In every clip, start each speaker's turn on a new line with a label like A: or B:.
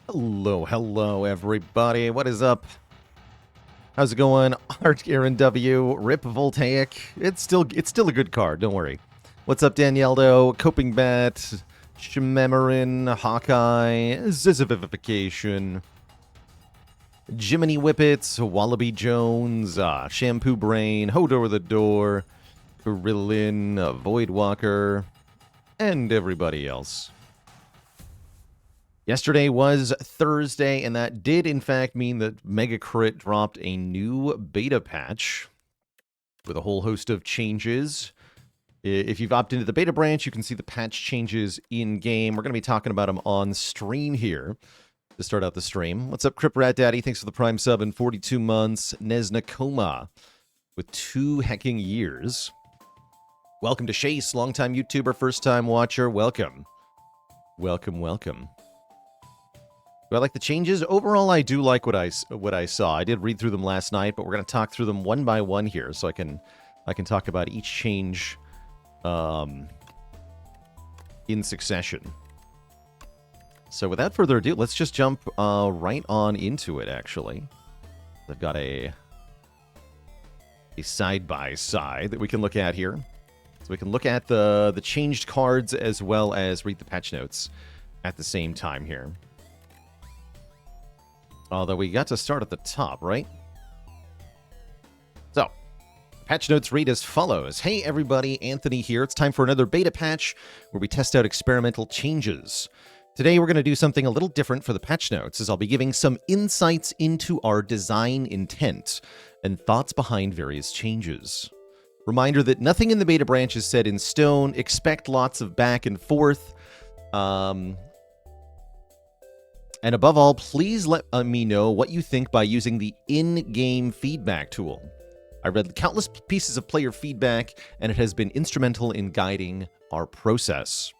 A: Hello, everybody. What is up? How's it going? Art Aaron W. Rip Voltaic. It's still a good card. Don't worry. What's up, Danieldo? Coping Bat, Shememerin, Hawkeye, Zizivification, Jiminy Whippets, Wallaby Jones, Shampoo Brain, Hodor the Door, Krillin, Voidwalker, and everybody else. Yesterday was Thursday, and that did, in fact, mean that Mega Crit dropped a new beta patch with a whole host of changes. If you've opted into the beta branch, you can see the patch changes in-game. We're going to be talking about them on stream here to start out the stream. What's up, Crip Rat Daddy? Thanks for the Prime sub in 42 months. Neznakoma with 2 hecking years. Welcome to Chase, longtime YouTuber, first-time watcher. Welcome. Welcome. Do I like the changes? Overall, I do like what I saw. I did read through them last night, but we're going to talk through them one by one here, so I can talk about each change in succession. So without further ado, let's just jump right on into it, actually. I've got a side-by-side that we can look at here. So we can look at the changed cards as well as read the patch notes at the same time here. Although we got to start at the top, right? So, patch notes read as follows. Hey everybody, Anthony here. It's time for another beta patch where we test out experimental changes. Today we're going to do something a little different for the patch notes, as I'll be giving some insights into our design intent and thoughts behind various changes. Reminder that nothing in the beta branch is set in stone. Expect lots of back and forth. And above all, please let me know what you think by using the in-game feedback tool. I read countless pieces of player feedback, and it has been instrumental in guiding our process.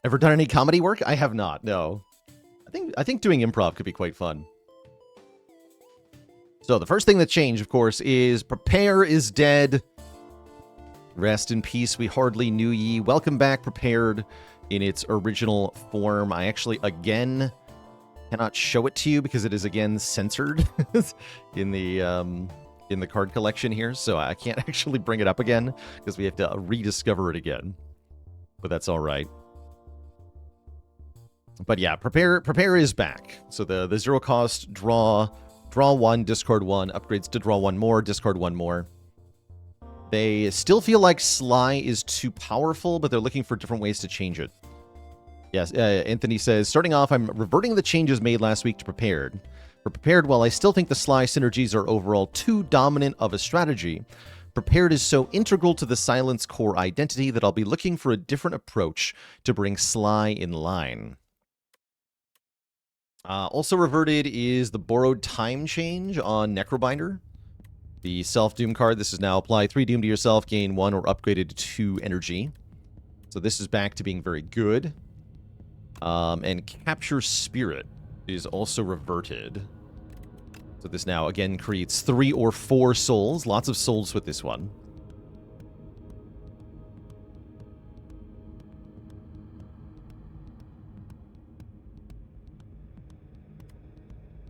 A: Ever done any comedy work? I have not, no. I think doing improv could be quite fun. So the first thing that changed, of course, is Prepare is dead. Rest in peace, we hardly knew ye. Welcome back, Prepared, in its original form. I actually, again, cannot show it to you because it is, again, censored in the card collection here. So I can't actually bring it up again because we have to rediscover it again. But that's all right. But yeah, Prepare is back. So the zero cost draw 1, discard 1, upgrades to draw 1 more, discard 1 more. They still feel like Sly is too powerful, but they're looking for different ways to change it. Yes, Anthony says, starting off, I'm reverting the changes made last week to Prepared. For Prepared, while I still think the Sly synergies are overall too dominant of a strategy, Prepared is so integral to the Silence core identity that I'll be looking for a different approach to bring Sly in line. Also reverted is the Borrowed Time change on Necrobinder. The Self-Doom card, this is now apply 3 Doom to yourself, gain 1 or upgraded to 2 energy. So this is back to being very good. And Capture Spirit is also reverted. So this now, again, creates 3 or 4 souls. Lots of souls with this one.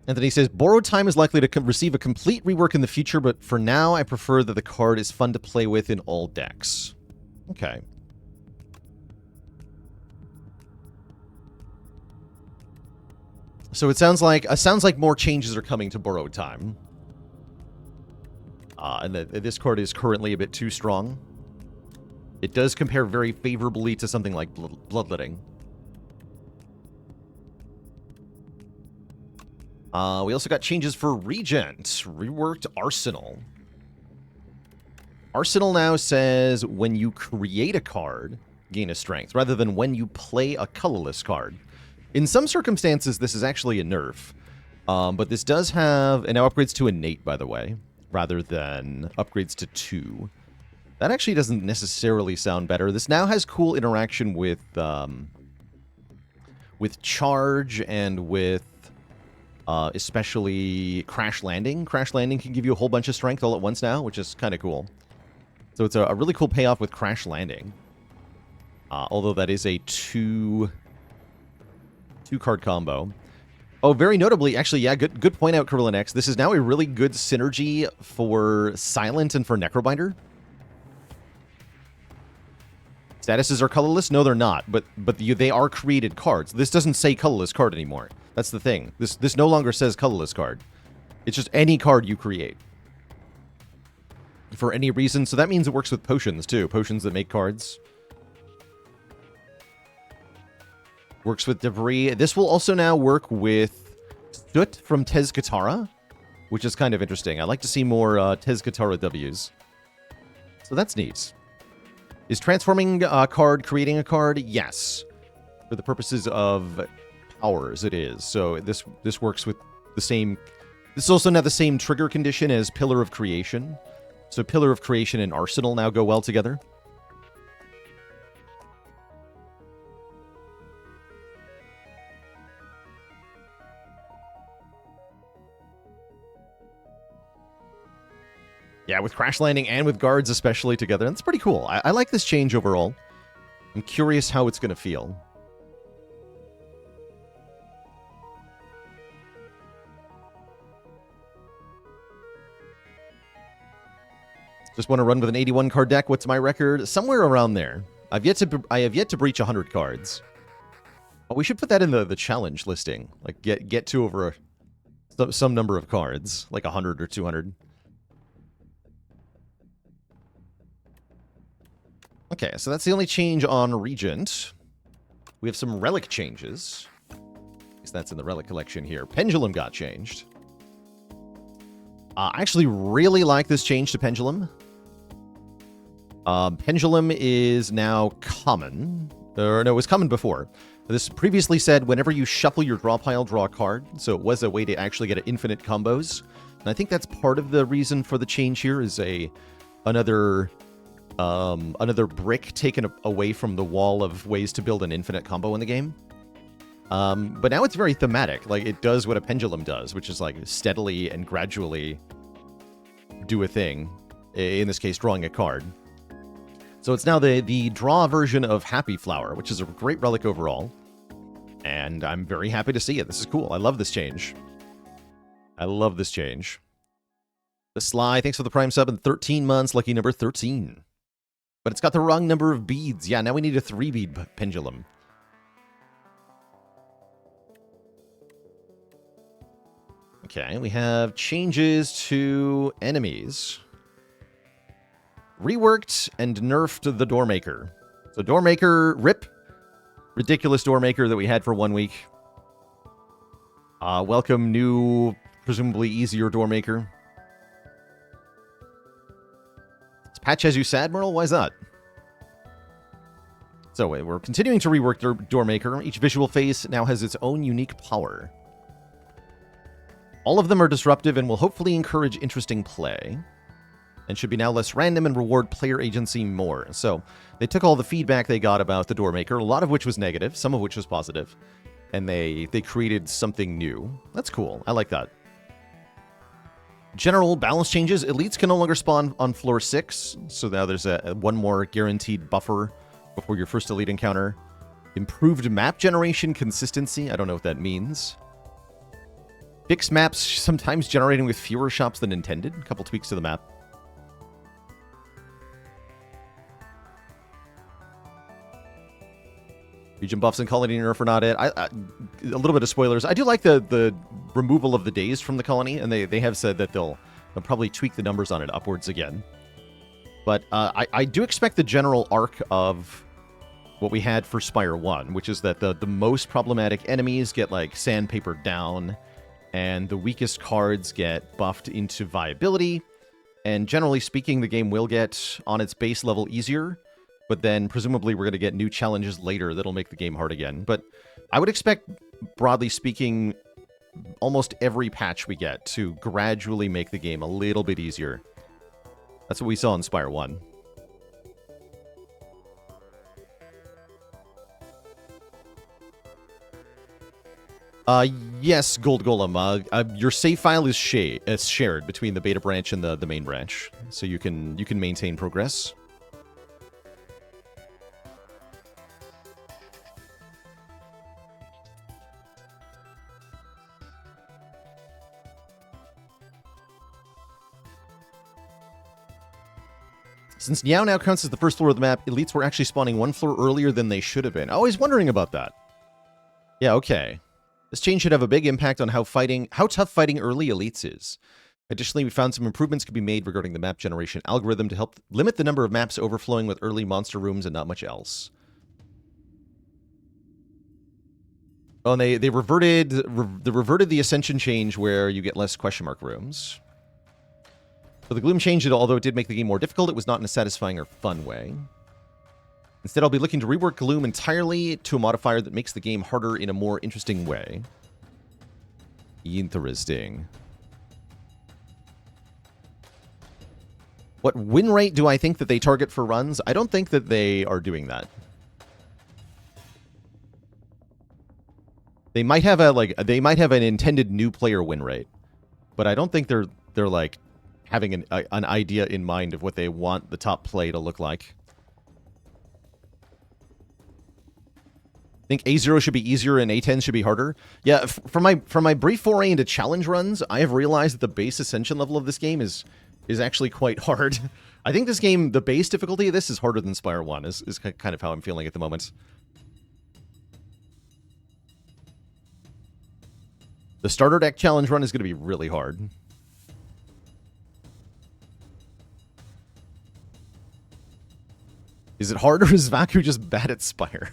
A: Anthony says, Borrowed Time is likely to receive a complete rework in the future, but for now, I prefer that the card is fun to play with in all decks. Okay. So it sounds like more changes are coming to Borrowed Time. And this card is currently a bit too strong. It does compare very favorably to something like Bloodletting. We also got changes for Regent. Reworked Arsenal. Arsenal now says when you create a card, gain a strength, rather than when you play a colorless card. In some circumstances, this is actually a nerf. But this does have, and now upgrades to innate, by the way, rather than upgrades to 2. That actually doesn't necessarily sound better. This now has cool interaction with charge and with especially Crash Landing. Crash Landing can give you a whole bunch of strength all at once now, which is kind of cool. So it's a really cool payoff with Crash Landing. Although that is a 2 2-card combo. Oh, very notably, actually, yeah, good point out, Kirillin X. This is now a really good synergy for Silent and for Necrobinder. Statuses are colorless? No, they're not, but they are created cards. This doesn't say colorless card anymore. That's the thing. This no longer says colorless card. It's just any card you create. For any reason, so that means it works with potions, too. Potions that make cards. Works with debris. This will also now work with Soot from Tezcatara, which is kind of interesting. I'd like to see more Tezcatara Ws. So that's neat. Is transforming a card creating a card? Yes. For the purposes of powers, it is. So this works with the same... This is also now the same trigger condition as Pillar of Creation. So Pillar of Creation and Arsenal now go well together. Yeah, with Crash Landing and with Guards especially together. That's pretty cool. I like this change overall. I'm curious how it's going to feel. Just want to run with an 81 card deck. What's my record? Somewhere around there. I have yet to breach 100 cards. Oh, we should put that in the challenge listing. Like get to over some number of cards, like 100 or 200. Okay, so that's the only change on Regent. We have some relic changes. At least that's in the relic collection here. Pendulum got changed. I actually really like this change to Pendulum. Pendulum is now common. Or no, it was common before. This previously said whenever you shuffle your draw pile, draw a card. So it was a way to actually get infinite combos. And I think that's part of the reason for the change here is another brick taken away from the wall of ways to build an infinite combo in the game. But now it's very thematic. Like, it does what a pendulum does, which is, like, steadily and gradually do a thing. In this case, drawing a card. So it's now the draw version of Happy Flower, which is a great relic overall. And I'm very happy to see it. This is cool. I love this change. I love this change. The Sly, thanks for the Prime sub in 13 months. Lucky number 13. But it's got the wrong number of beads. Yeah, now we need a 3-bead pendulum. Okay, we have changes to enemies. Reworked and nerfed the Doormaker. So Doormaker, rip. Ridiculous Doormaker that we had for 1 week. Welcome new, presumably easier Doormaker. Patch has you sad, Merle? Why is that? So we're continuing to rework Doormaker. Each visual phase now has its own unique power. All of them are disruptive and will hopefully encourage interesting play. And should be now less random and reward player agency more. So they took all the feedback they got about the Doormaker, a lot of which was negative, some of which was positive. And they created something new. That's cool. I like that. General balance changes. Elites can no longer spawn on floor 6. So now there's one more guaranteed buffer before your first elite encounter. Improved map generation consistency. I don't know what that means. Fixed maps sometimes generating with fewer shops than intended. A couple tweaks to the map. Region buffs and colony nerf are not it. A little bit of spoilers. I do like the removal of the days from the colony, and they have said that they'll probably tweak the numbers on it upwards again. But I do expect the general arc of what we had for Spire 1, which is that the most problematic enemies get, like, sandpapered down, and the weakest cards get buffed into viability. And generally speaking, the game will get, on its base level, easier. But then, presumably, we're going to get new challenges later that'll make the game hard again. But I would expect, broadly speaking, almost every patch we get to gradually make the game a little bit easier. That's what we saw in Spire 1. Yes, Gold Golem. Your save file is shared between the beta branch and the main branch. So you can maintain progress. Since Niao now counts as the first floor of the map, elites were actually spawning one floor earlier than they should have been. I was wondering about that. Yeah, okay. This change should have a big impact on how tough fighting early elites is. Additionally, we found some improvements could be made regarding the map generation algorithm to help limit the number of maps overflowing with early monster rooms and not much else. Oh, and they reverted the Ascension change where you get less question mark rooms. So the Gloom changed it, although it did make the game more difficult, it was not in a satisfying or fun way. Instead, I'll be looking to rework Gloom entirely to a modifier that makes the game harder in a more interesting way. Interesting. What win rate do I think that they target for runs? I don't think that they are doing that. They might have an intended new player win rate, but I don't think they're like having an idea in mind of what they want the top play to look like. I think A0 should be easier and A10 should be harder. Yeah, from my brief foray into challenge runs, I have realized that the base Ascension level of this game is actually quite hard. I think this game, the base difficulty of this is harder than Spire 1, is kind of how I'm feeling at the moment. The starter deck challenge run is going to be really hard. Is it hard, or is Vaku just bad at Spire?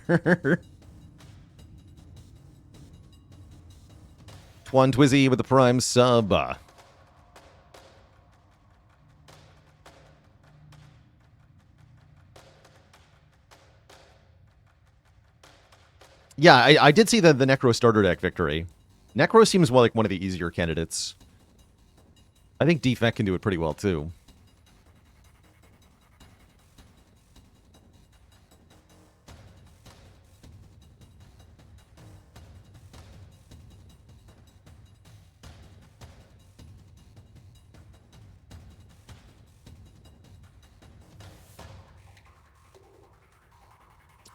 A: Twan Twizzy with the Prime sub. Yeah, I did see the Necro starter deck victory. Necro seems well like one of the easier candidates. I think Defect can do it pretty well, too.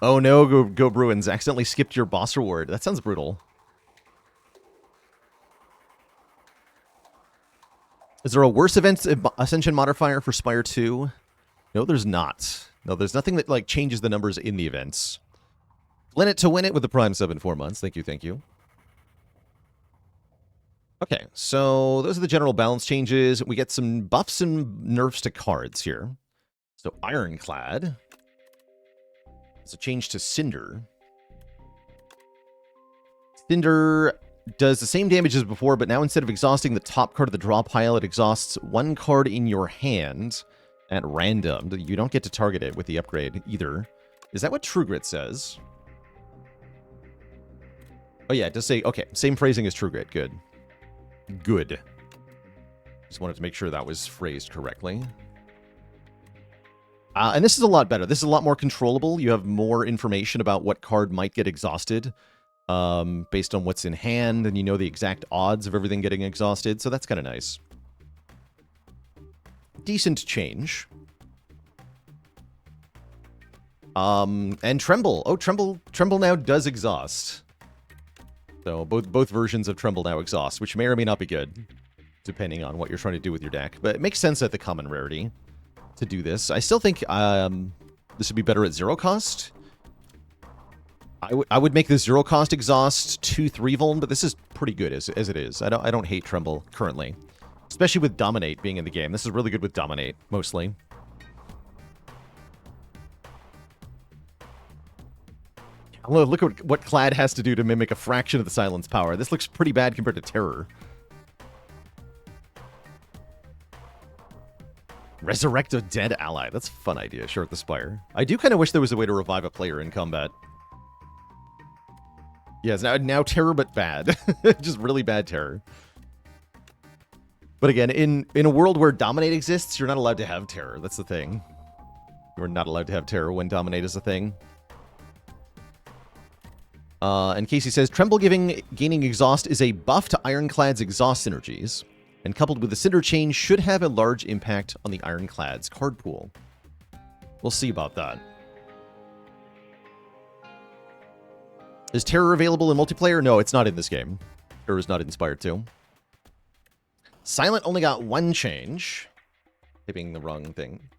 A: Oh no, Go Bruins. Accidentally skipped your boss reward. That sounds brutal. Is there a worse event Ascension modifier for Spire 2? No, there's not. No, there's nothing that like changes the numbers in the events. Win it to win it with the Prime sub in 4 months. Thank you, thank you. Okay, so those are the general balance changes. We get some buffs and nerfs to cards here. So Ironclad. It's a change to Cinder. Cinder does the same damage as before, but now instead of exhausting the top card of the draw pile, it exhausts one card in your hand at random. You don't get to target it with the upgrade either. Is that what True Grit says? Oh yeah, it does say, okay, same phrasing as True Grit. Good. Good. Just wanted to make sure that was phrased correctly. And this is a lot better. This is a lot more controllable. You have more information about what card might get exhausted based on what's in hand, and you know the exact odds of everything getting exhausted, so that's kind of nice. Decent change. And Tremble. Oh, Tremble now does exhaust. So both versions of Tremble now exhaust, which may or may not be good, depending on what you're trying to do with your deck. But it makes sense at the common rarity to do this. I still think this would be better at 0 cost. I would make this 0 cost exhaust 2/3 vuln, but this is pretty good as it is. I don't hate Tremble currently, especially with Dominate being in the game. This is really good with Dominate mostly. Look at what Clad has to do to mimic a fraction of the silence power. This looks pretty bad compared to Terror. Resurrect a dead ally. That's a fun idea. Sure, at the Spire. I do kind of wish there was a way to revive a player in combat. Yes, now Terror, but bad. Just really bad Terror. But again, in a world where Dominate exists, you're not allowed to have Terror. That's the thing. You're not allowed to have Terror when Dominate is a thing. And Casey says, Tremble gaining exhaust is a buff to Ironclad's exhaust synergies, and coupled with the Cinder change should have a large impact on the Ironclad's card pool. We'll see about that. Is Terror available in multiplayer? No, it's not in this game. Terror is not in Spire 2. Silent only got one change. Typing the wrong thing.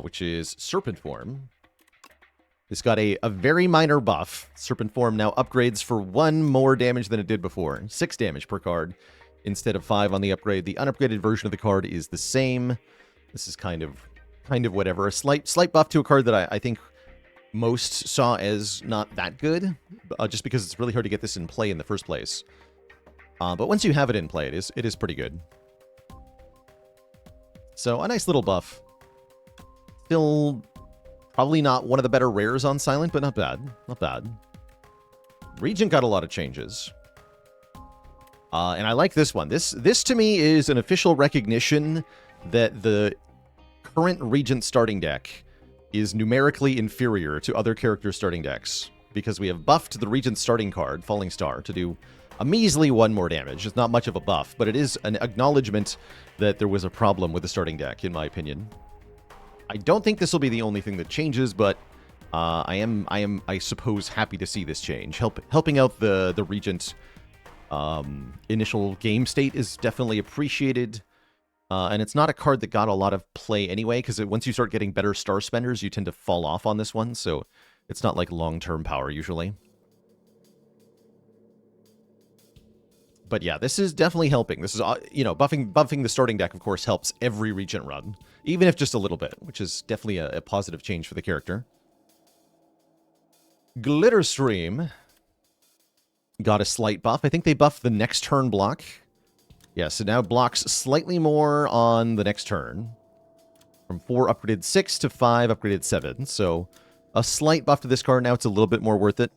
A: which is Serpent Form. It's got a very minor buff. Serpent Form now upgrades for 1 more damage than it did before. 6 damage per card instead of 5 on the upgrade. The unupgraded version of the card is the same. This is kind of whatever. A slight buff to a card that I think most saw as not that good, just because it's really hard to get this in play in the first place. But once you have it in play, it is pretty good. So a nice little buff. Still probably not one of the better rares on Silent, but not bad. Not bad. Regent got a lot of changes. And I like this one. This to me is an official recognition that the current Regent starting deck is numerically inferior to other character starting decks, because we have buffed the Regent starting card, Falling Star, to do a measly 1 more damage. It's not much of a buff, but it is an acknowledgement that there was a problem with the starting deck, in my opinion. I don't think this will be the only thing that changes, but I am, I suppose, happy to see this change. Helping out the Regent initial game state is definitely appreciated. And it's not a card that got a lot of play anyway, because once you start getting better star spenders, you tend to fall off on this one, so it's not like long-term power usually. But yeah, this is definitely helping. This is, buffing the starting deck, of course, helps every Regent run, even if just a little bit, which is definitely a positive change for the character. Glitterstream got a slight buff. I think they buffed the next turn block. Yeah, so now blocks slightly more on the next turn. From 4 upgraded 6 to 5 upgraded 7. So a slight buff to this card. Now it's a little bit more worth it.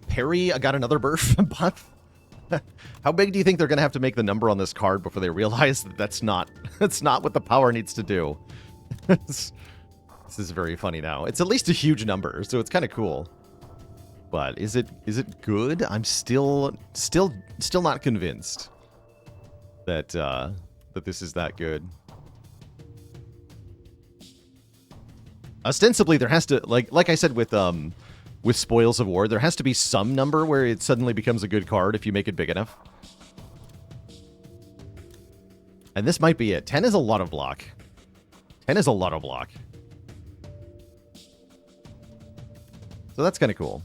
A: Perry got another buff. How big do you think they're going to have to make the number on this card before they realize that that's not what the power needs to do? This is very funny now. It's at least a huge number, so it's kind of cool. But is it good? I'm still not convinced that that this is that good. Ostensibly, there has to, like I said with Spoils of War, there has to be some number where it suddenly becomes a good card if you make it big enough. And this might be it. 10 is a lot of block. 10 is a lot of block. So that's kind of cool.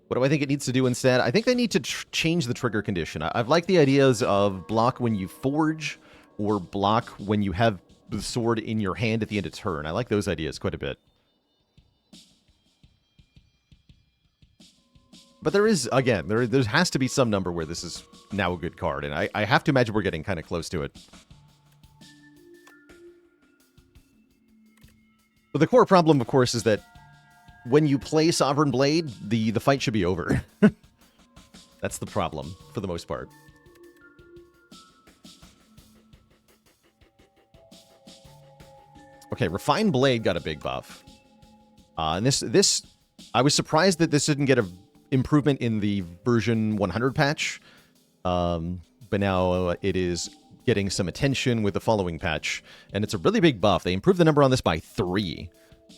A: What do I think it needs to do instead? I think they need to change the trigger condition. I've liked the ideas of block when you forge or block when you have the sword in your hand at the end of turn. I like those ideas quite a bit. But there is, again, there has to be some number where this is now a good card, and I have to imagine we're getting kind of close to it. But the core problem, of course, is that when you play Sovereign Blade, the fight should be over. That's the problem, for the most part. Okay, Refined Blade got a big buff. And this, I was surprised that this didn't get a improvement in the version 100 patch, but now it is getting some attention with the following patch, and it's a really big buff. They improved the number on this by 3,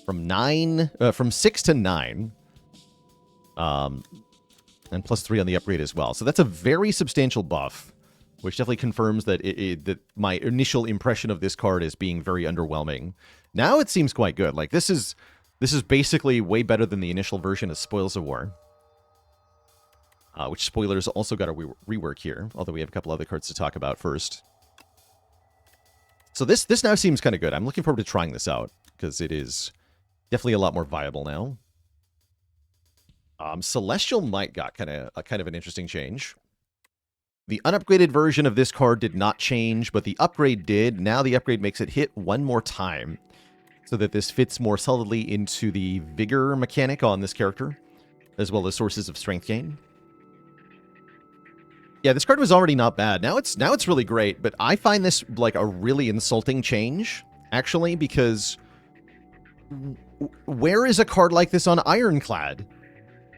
A: from 6 to 9, and plus 3 on the upgrade as well. So that's a very substantial buff, which definitely confirms that that my initial impression of this card is being very underwhelming. Now it seems quite good. Like this is basically way better than the initial version of Spoils of War. Which spoilers also got a rework here, although we have a couple other cards to talk about first. So this now seems kind of good. I'm looking forward to trying this out, because it is definitely a lot more viable now. Celestial Might got kind of an interesting change. The unupgraded version of this card did not change, but the upgrade did. Now the upgrade makes it hit 1 more time, so that this fits more solidly into the Vigor mechanic on this character, as well as sources of strength gain. Yeah, this card was already not bad. Now it's really great, but I find this like a really insulting change, actually, because where is a card like this on Ironclad?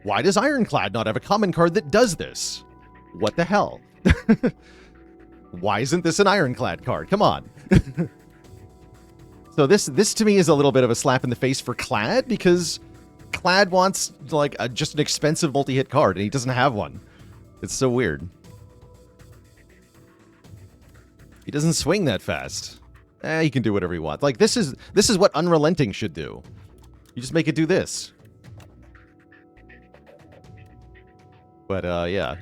A: Why does Ironclad not have a common card that does this? What the hell? Why isn't this an Ironclad card? Come on. So this to me is a little bit of a slap in the face for Clad, because Clad wants like just an expensive multi-hit card, and he doesn't have one. It's so weird. He doesn't swing that fast. He can do whatever he wants. Like this is what Unrelenting should do. You just make it do this. But yeah,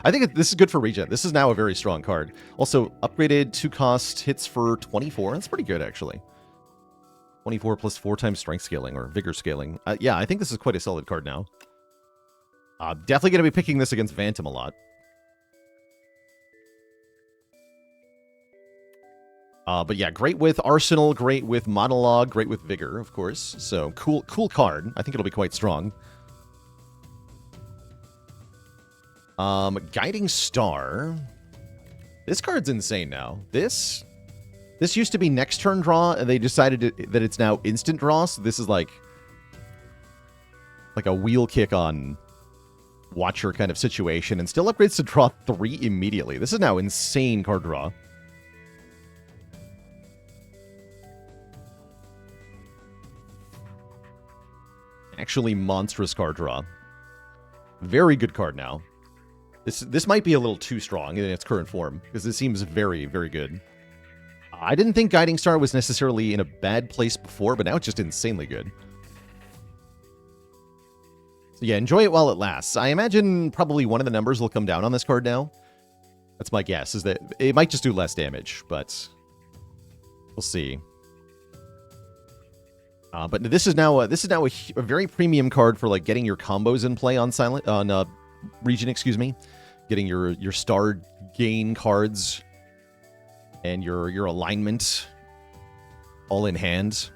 A: I think this is good for Regent. This is now a very strong card. Also, upgraded 2-cost hits for 24. That's pretty good, actually. 24 plus 4 times strength scaling or vigor scaling. Yeah, I think this is quite a solid card now. Definitely going to be picking this against Phantom a lot. But yeah, great with Arsenal, great with Monologue, great with Vigor, of course. So cool card. I think it'll be quite strong. Guiding Star. This card's insane now. This used to be next turn draw, and they decided that it's now instant draw, so this is like a wheel kick on Watcher kind of situation, and still upgrades to draw 3 immediately. This is now insane card draw. Actually monstrous card draw. Very good card now. This might be a little too strong in its current form, because it seems very, very good. I didn't think Guiding Star was necessarily in a bad place before, but now it's just insanely good. So yeah, enjoy it while it lasts. I imagine probably one of the numbers will come down on this card now. That's my guess, is that it might just do less damage, but we'll see. But this is now a very premium card for like getting your combos in play on Regent, excuse me, getting your star gain cards and your alignment all in hand.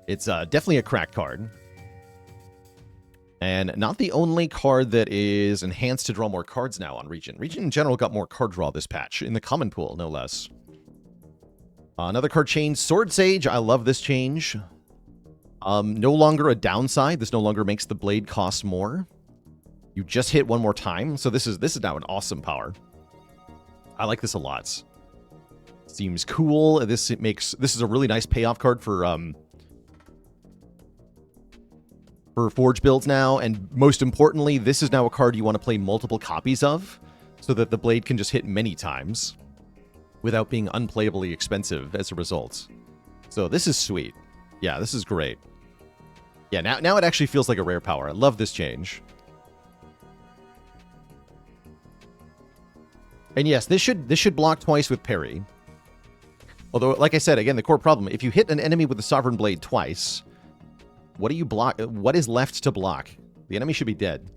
A: It's definitely a crack card, and not the only card that is enhanced to draw more cards now on Regent. Regent in general got more card draw this patch in the common pool, no less. Another card change, Sword Sage. I love this change. No longer a downside. This no longer makes the blade cost more. You just hit one more time. So this is now an awesome power. I like this a lot. Seems cool. This is a really nice payoff card for Forge builds now, and most importantly, this is now a card you want to play multiple copies of, so that the blade can just hit many times without being unplayably expensive as a result. So this is sweet. Yeah, this is great. Yeah, now it actually feels like a rare power. I love this change. And yes, this should block twice with parry. Although, like I said, again, the core problem, if you hit an enemy with the Sovereign Blade twice, what do you block? What is left to block? The enemy should be dead.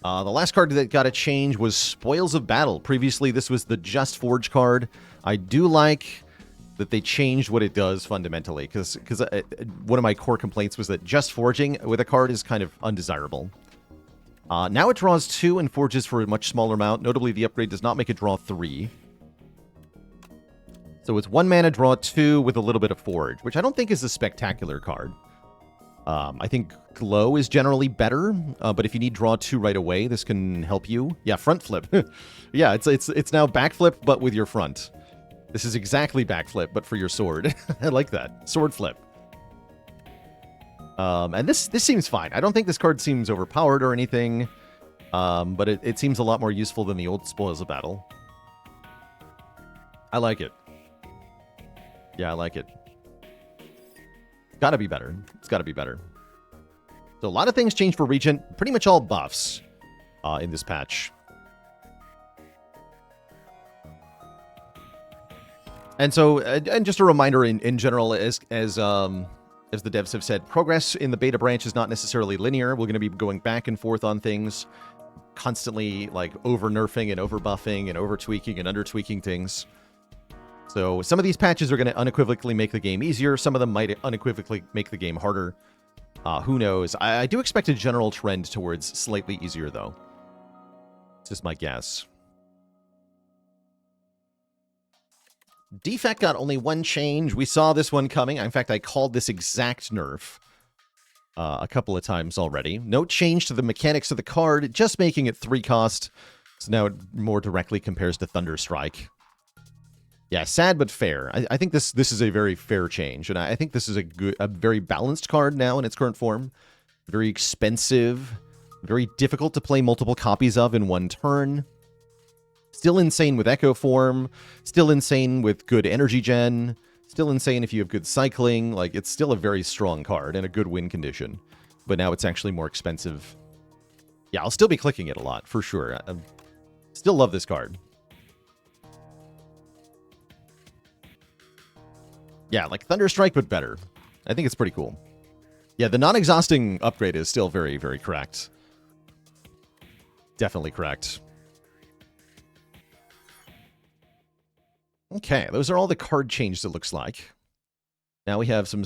A: The last card that got a change was Spoils of Battle. Previously, this was the Just Forge card. I do like that they changed what it does fundamentally, because one of my core complaints was that just forging with a card is kind of undesirable. Now it draws 2 and forges for a much smaller amount. Notably, the upgrade does not make it draw 3. So it's 1 mana, draw 2 with a little bit of forge, which I don't think is a spectacular card. I think Glow is generally better, but if you need draw 2 right away, this can help you. Yeah, front flip. Yeah, it's now backflip, but with your front. This is exactly backflip, but for your sword. I like that. Sword flip. And this seems fine. I don't think this card seems overpowered or anything, but it seems a lot more useful than the old Spoils of Battle. I like it. Yeah, I like it. Gotta be better. It's gotta be better. So a lot of things change for Regent. Pretty much all buffs in this patch. And so, and just a reminder in general, as the devs have said, progress in the beta branch is not necessarily linear. We're going to be going back and forth on things, constantly like over-nerfing and over-buffing and over-tweaking and under-tweaking things. So some of these patches are going to unequivocally make the game easier. Some of them might unequivocally make the game harder. Who knows? I do expect a general trend towards slightly easier, though. It's just my guess. Defect got only 1 change. We saw this one coming. In fact, I called this exact nerf. a couple of times already. No change to the mechanics of the card, just making it 3 cost. So now it more directly compares to Thunderstrike. Yeah, sad but fair. I think this is a very fair change, and I think this is a very balanced card now in its current form. Very expensive, very difficult to play multiple copies of in one turn. Still insane with Echo Form, still insane with good energy gen, still insane if you have good cycling. Like, it's still a very strong card and a good win condition. But now it's actually more expensive. Yeah, I'll still be clicking it a lot, for sure. I still love this card. Yeah, like Thunderstrike, but better. I think it's pretty cool. Yeah, the non-exhausting upgrade is still very, very correct. Definitely correct. Okay, those are all the card changes, it looks like. Now we have some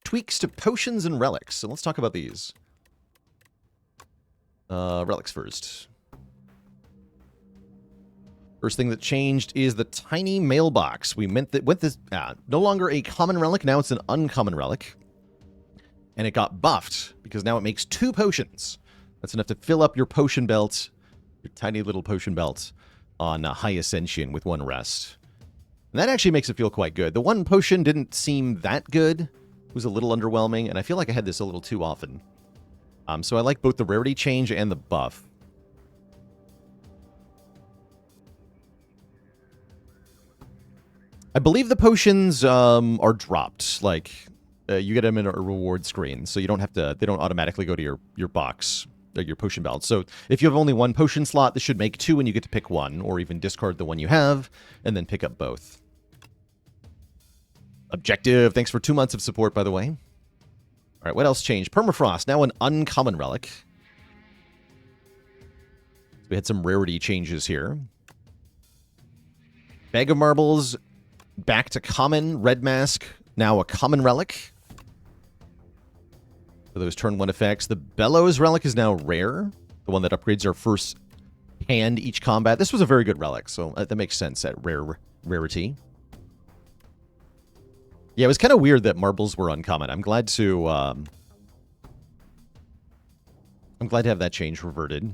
A: tweaks to potions and relics, so let's talk about these. Relics first. First thing that changed is the tiny mailbox. We went this no longer a common relic, now it's an uncommon relic. And it got buffed, because now it makes 2 potions. That's enough to fill up your potion belt, your tiny little potion belt, on High Ascension with 1 rest. And that actually makes it feel quite good. The 1 potion didn't seem that good. It was a little underwhelming, and I feel like I had this a little too often. So I like both the rarity change and the buff. I believe the potions are dropped. Like, you get them in a reward screen, so you don't have to. They don't automatically go to your box, your potion belt. So if you have only 1 potion slot, this should make 2, and you get to pick 1, or even discard the one you have, and then pick up both. Objective. Thanks for 2 months of support, by the way. All right, what else changed? Permafrost, now an uncommon relic. We had some rarity changes here. Bag of Marbles. Back to common. Red Mask, now a common relic. For those turn 1 effects. The Bellows relic is now rare. The one that upgrades our first hand each combat. This was a very good relic, so that makes sense at rarity. Yeah, it was kind of weird that marbles were uncommon. I'm glad to have that change reverted.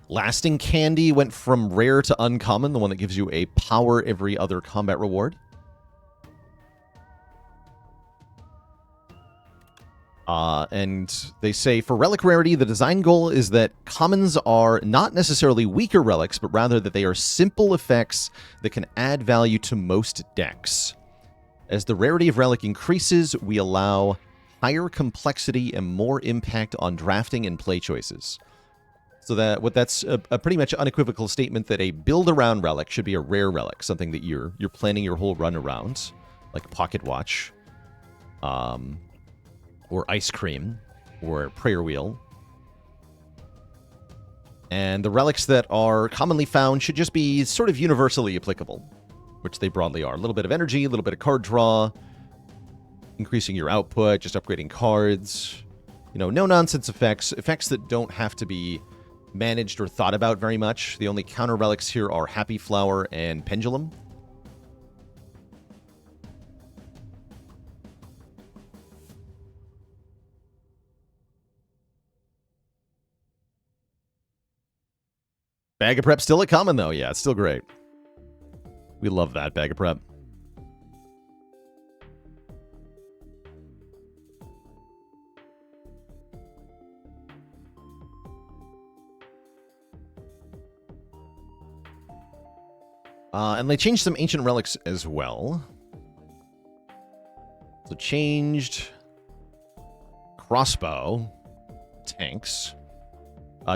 A: Lasting Candy went from rare to uncommon, the one that gives you a power every other combat reward. And they say, for relic rarity, the design goal is that commons are not necessarily weaker relics, but rather that they are simple effects that can add value to most decks. As the rarity of relic increases, we allow higher complexity and more impact on drafting and play choices. So that's a pretty much unequivocal statement that a build-around relic should be a rare relic, something that you're planning your whole run around, like Pocket Watch, or Ice Cream, or Prayer Wheel. And the relics that are commonly found should just be sort of universally applicable, which they broadly are. A little bit of energy, a little bit of card draw, increasing your output, just upgrading cards. You know, no-nonsense effects that don't have to be managed or thought about very much. The only counter relics here are Happy Flower and Pendulum. Bag of Prep still a common, though. Yeah, it's still great. We love that Bag of Prep. And they changed some ancient relics as well. So changed crossbow, tanks.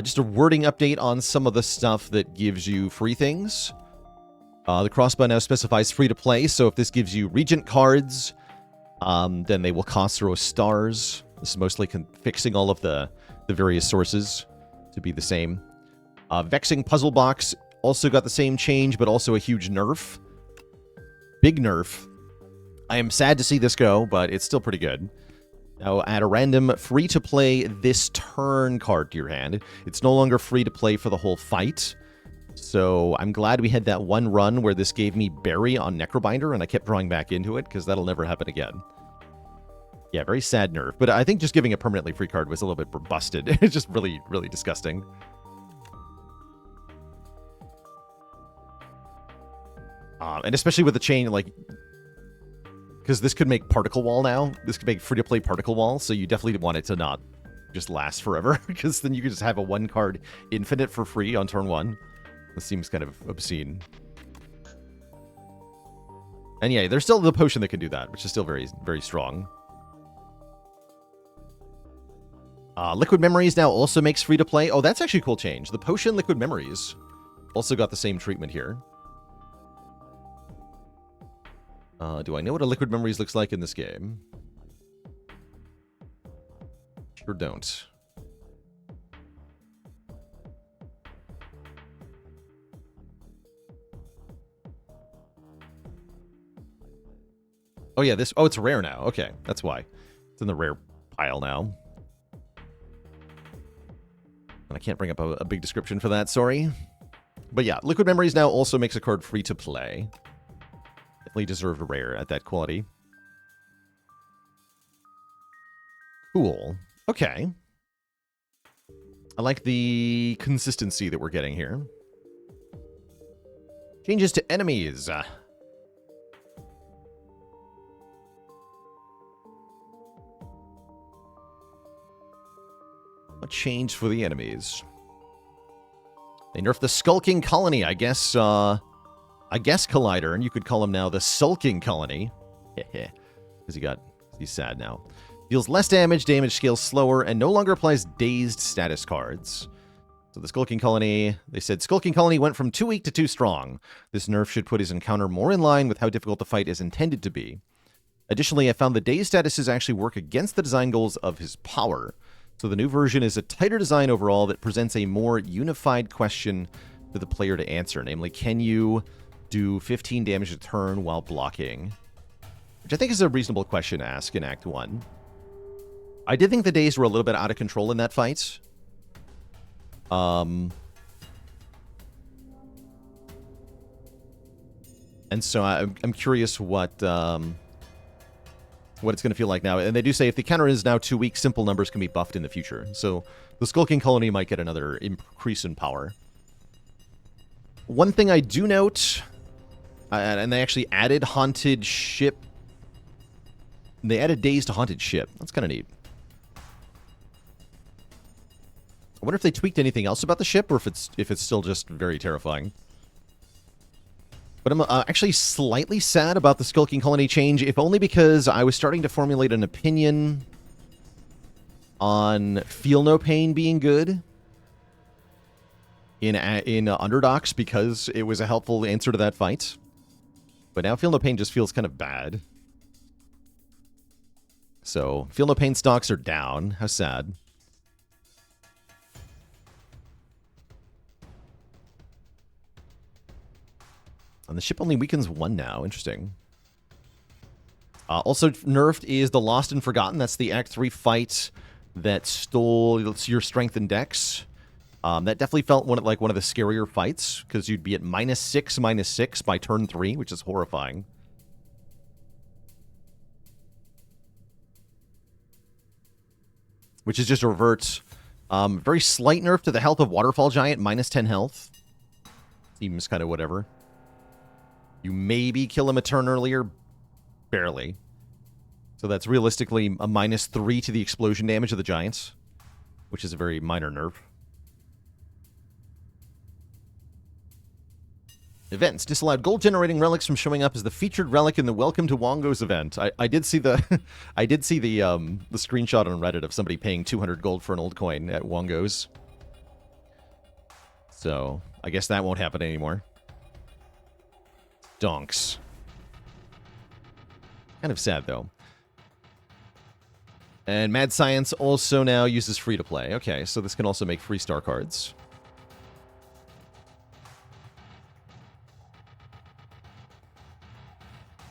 A: Just a wording update on some of the stuff that gives you free things. The crossbow now specifies free to play, so if this gives you Regent cards, then they will cost 0 stars. This is mostly fixing all of the various sources to be the same. Vexing Puzzle Box also got the same change, but also a huge nerf. Big nerf. I am sad to see this go, but it's still pretty good. Now, add a random free-to-play this turn card to your hand. It's no longer free to play for the whole fight. So I'm glad we had that one run where this gave me Berry on Necrobinder, and I kept drawing back into it, because that'll never happen again. Yeah, very sad nerf. But I think just giving a permanently free card was a little bit busted. It's just really, really disgusting. And especially with the chain, like... Because this could make Particle Wall now. This could make free-to-play Particle Wall, so you definitely want it to not just last forever. Because then you could just have a one-card infinite for free on turn 1. This seems kind of obscene. And yeah, there's still the potion that can do that, which is still very, very strong. Liquid Memories now also makes free-to-play. Oh, that's actually a cool change. The potion Liquid Memories also got the same treatment here. Do I know what a Liquid Memories looks like in this game? Sure don't. Oh yeah, this... Oh, it's rare now. Okay, that's why. It's in the rare pile now. And I can't bring up a big description for that, sorry. But yeah, Liquid Memories now also makes a card free to play. Definitely deserved a rare at that quality. Cool. Okay. I like the consistency that we're getting here. Changes to enemies. What changed for the enemies? They nerfed the Skulking Colony, I guess Collider, and you could call him now the Sulking Colony. Because he's sad now. Deals less damage, damage scales slower, and no longer applies dazed status cards. So the Skulking Colony, they said Skulking Colony went from too weak to too strong. This nerf should put his encounter more in line with how difficult the fight is intended to be. Additionally, I found the dazed statuses actually work against the design goals of his power. So the new version is a tighter design overall that presents a more unified question for the player to answer. Namely, can you do 15 damage a turn while blocking? Which I think is a reasonable question to ask in Act 1. I did think the days were a little bit out of control in that fight. And so I'm curious what it's going to feel like now. And they do say if the counter is now too weak, simple numbers can be buffed in the future. So the Skulking Colony might get another increase in power. One thing I do note, and they actually added Haunted Ship. They added Days to Haunted Ship. That's kind of neat. I wonder if they tweaked anything else about the ship, or if it's still just very terrifying. But I'm actually slightly sad about the Skulking Colony change, if only because I was starting to formulate an opinion on Feel No Pain being good in Underdocs, because it was a helpful answer to that fight. But now Feel No Pain just feels kind of bad. So, Feel No Pain stocks are down. How sad. And the ship only weakens 1 now. Interesting. Also nerfed is the Lost and Forgotten. That's the Act 3 fight that stole your strength and dex. That definitely felt like one of the scarier fights, because you'd be at -6/-6 by turn 3, which is horrifying. Which is just a revert. Very slight nerf to the health of Waterfall Giant, -10 health. Seems kind of whatever. You maybe kill him a turn earlier. Barely. So that's realistically a -3 to the explosion damage of the Giants, which is a very minor nerf. Events. Disallowed gold-generating relics from showing up as the featured relic in the Welcome to Wongos event. I did see the the screenshot on Reddit of somebody paying 200 gold for an old coin at Wongos. So, I guess that won't happen anymore. Donks. Kind of sad, though. And Mad Science also now uses free-to-play. Okay, so this can also make free star cards.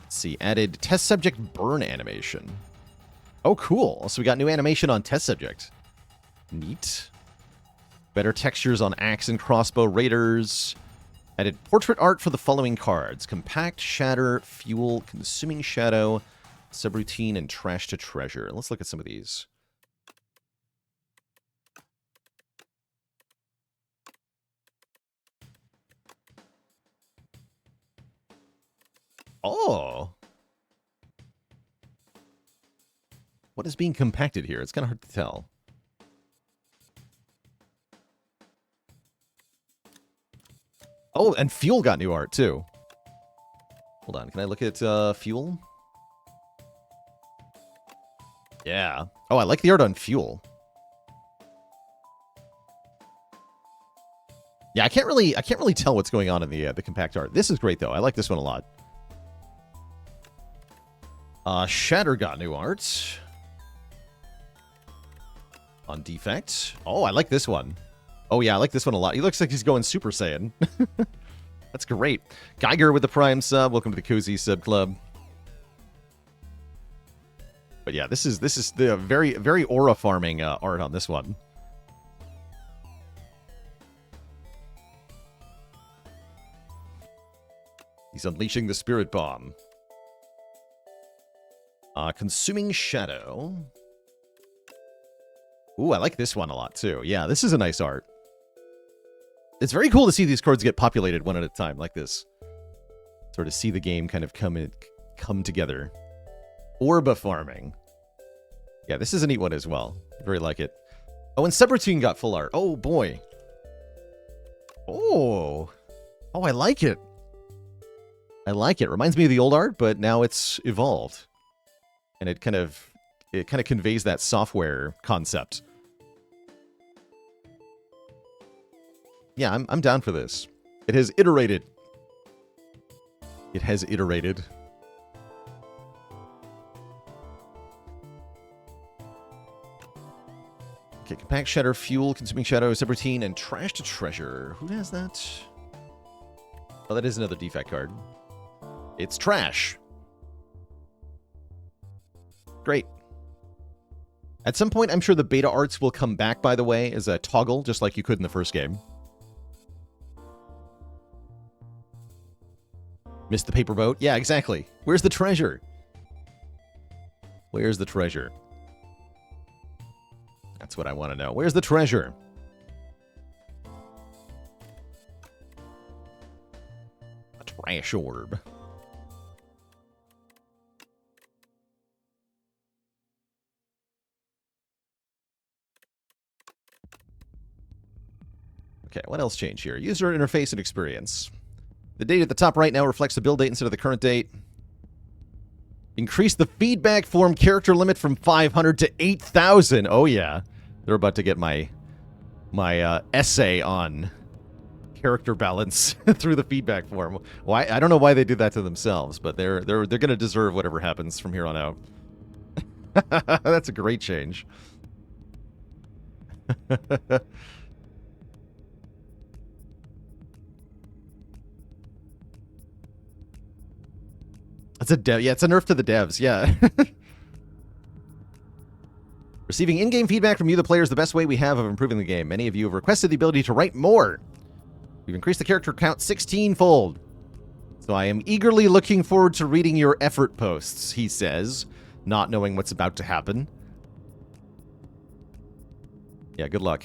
A: Let's see, added test subject burn animation. Oh, cool. So we got new animation on test subject. Neat. Better textures on axe and crossbow raiders. Added portrait art for the following cards: Compact, Shatter, Fuel, Consuming Shadow, Subroutine and Trash to Treasure. Let's look at some of these. Oh. What is being compacted here? It's kind of hard to tell. Oh, and Fuel got new art, too. Hold on. Can I look at Fuel? Yeah. Oh, I like the art on Fuel. Yeah, I can't really tell what's going on in the compact art. This is great, though. I like this one a lot. Shatter got new art. On Defect. Oh, I like this one. Oh, yeah, I like this one a lot. He looks like he's going Super Saiyan. That's great. Geiger with the Prime sub. Welcome to the Cozy Sub Club. But yeah, this is the very aura farming art on this one. He's unleashing the Spirit Bomb. Consuming Shadow. Ooh, I like this one a lot, too. Yeah, this is a nice art. It's very cool to see these cards get populated one at a time, like this. Sort of see the game kind of come together. Orba farming. Yeah, this is a neat one as well. Very like it. Oh, and Subroutine got full art. Oh, boy. Oh. Oh, I like it. I like it. Reminds me of the old art, but now it's evolved. And it kind of conveys that software concept. Yeah, I'm down for this. It has iterated. It has iterated. Okay, Compact Shatter, Fuel, Consuming Shadow, Subroutine, and Trash to Treasure. Who has that? Oh, that is another Defect card. It's Trash. Great. At some point, I'm sure the beta arts will come back, by the way, as a toggle, just like you could in the first game. Missed the paper boat? Yeah, exactly. Where's the treasure? Where's the treasure? That's what I want to know. Where's the treasure? A trash orb. Okay, what else changed here? User interface and experience. The date at the top right now reflects the build date instead of the current date. Increase the feedback form character limit from 500 to 8,000. Oh, yeah. They're about to get my essay on character balance through the feedback form. Why? I don't know why they did that to themselves, but they're going to deserve whatever happens from here on out. That's a great change. It's a dev. Yeah, it's a nerf to the devs. Yeah. Receiving in-game feedback from you, the player, is the best way we have of improving the game. Many of you have requested the ability to write more. We've increased the character count 16-fold. So I am eagerly looking forward to reading your effort posts, he says, not knowing what's about to happen. Yeah, good luck.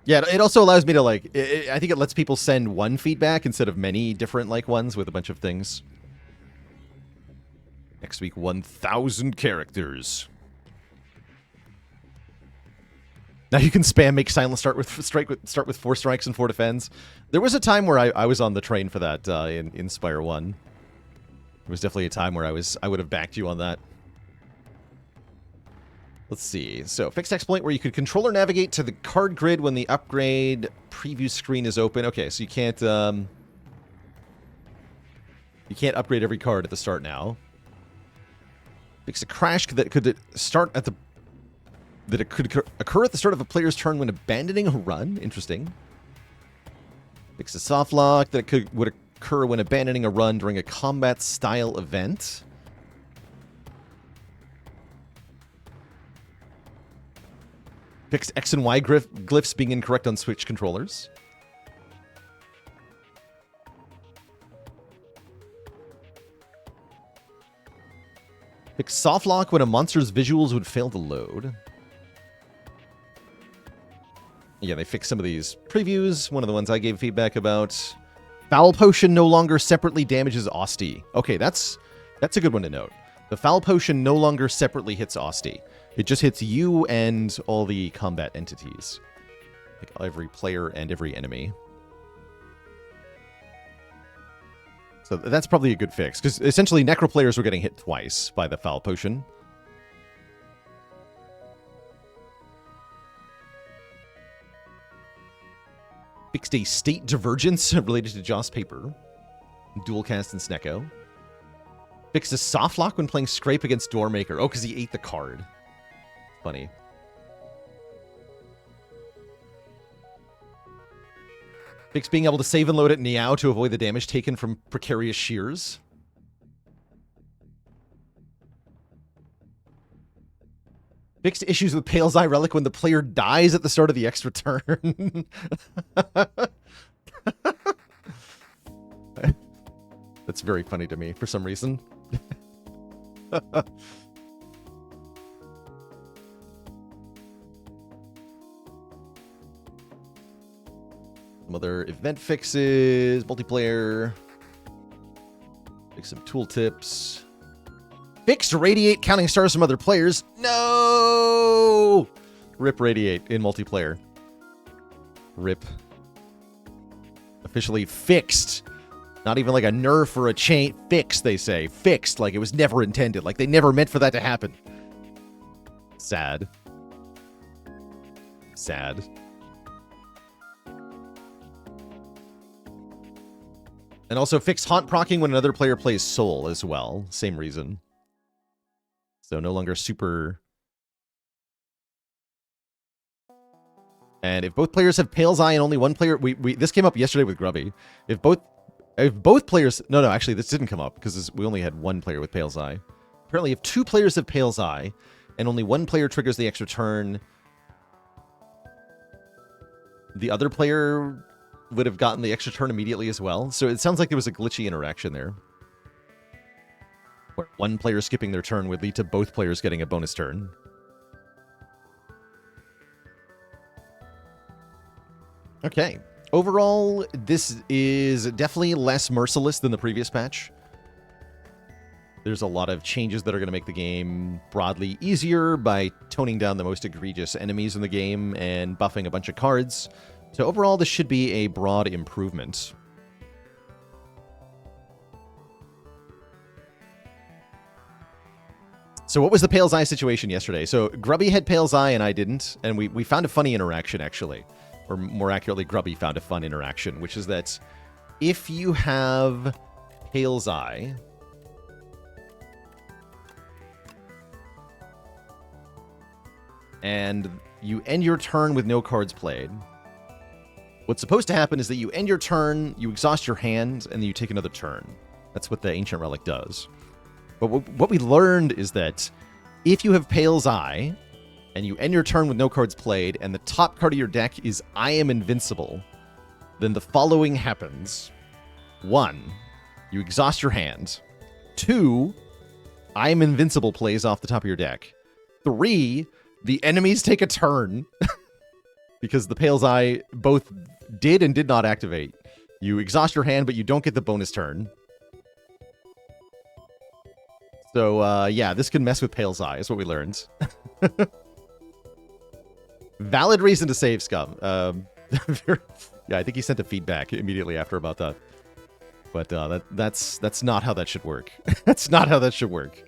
A: Yeah, it also allows me to, like, I think it lets people send one feedback instead of many different, like, ones with a bunch of things. Next week, 1,000 characters. Now you can spam make silent start with 4 strikes and 4 defends. There was a time where I was on the train for that in Spire 1. There was definitely a time where I would have backed you on that. Let's see. So, fixed exploit where you could control or navigate to the card grid when the upgrade preview screen is open. Okay, so you can't upgrade every card at the start now. Fix a crash that could start at the that it could occur at the start of a player's turn when abandoning a run. Interesting. Fix a soft lock that would occur when abandoning a run during a combat style event. Fixed X and Y glyphs being incorrect on Switch controllers. Fixed soft lock when a monster's visuals would fail to load. Yeah, they fixed some of these previews. One of the ones I gave feedback about. Foul Potion no longer separately damages Osti. Okay, that's a good one to note. The Foul Potion no longer separately hits Osti. It just hits you and all the combat entities. Like every player and every enemy. So that's probably a good fix, because essentially Necro players were getting hit twice by the Foul Potion. Fixed a state divergence related to Joss Paper. Dual cast and Snecko. Fixed a soft lock when playing Scrape against Doormaker. Oh, because he ate the card. Funny. Fixed being able to save and load at Niao to avoid the damage taken from precarious shears. Fixed issues with Pale's Eye Relic when the player dies at the start of the extra turn. That's very funny to me for some reason. Some other event fixes, multiplayer. Fix some tooltips. Fixed Radiate counting stars from other players. No! Rip Radiate in multiplayer. Rip. Officially fixed. Not even like a nerf or a chain. Fixed, they say. Fixed, like it was never intended. Like they never meant for that to happen. Sad. Sad. And also fixed Haunt procking when another player plays Soul as well. Same reason. So no longer super. And if both players have Pale's Eye and only one player, this came up yesterday with Grubby. If both players, no, actually this didn't come up because we only had one player with Pale's Eye. Apparently, if two players have Pale's Eye and only one player triggers the extra turn, the other player would have gotten the extra turn immediately as well. So it sounds like there was a glitchy interaction there, where one player skipping their turn would lead to both players getting a bonus turn. Okay. Overall, this is definitely less merciless than the previous patch. There's a lot of changes that are going to make the game broadly easier by toning down the most egregious enemies in the game and buffing a bunch of cards. So overall, this should be a broad improvement. So what was the Pale's Eye situation yesterday? So Grubby had Pale's Eye and I didn't, and we found a funny interaction, actually. Or more accurately, Grubby found a fun interaction, which is that if you have Pale's Eye, and you end your turn with no cards played, what's supposed to happen is that you end your turn, you exhaust your hand, and then you take another turn. That's what the Ancient Relic does. But what we learned is that if you have Pale's Eye, and you end your turn with no cards played, and the top card of your deck is I Am Invincible, then the following happens. 1, you exhaust your hand. 2, I Am Invincible plays off the top of your deck. 3, the enemies take a turn. Because the Pale's Eye both did and did not activate. You exhaust your hand, but you don't get the bonus turn. So, yeah, this can mess with Pale's Eye, is what we learned. Valid reason to save Scum. Yeah, I think he sent a feedback immediately after about that. But that's not how that should work. That's not how that should work.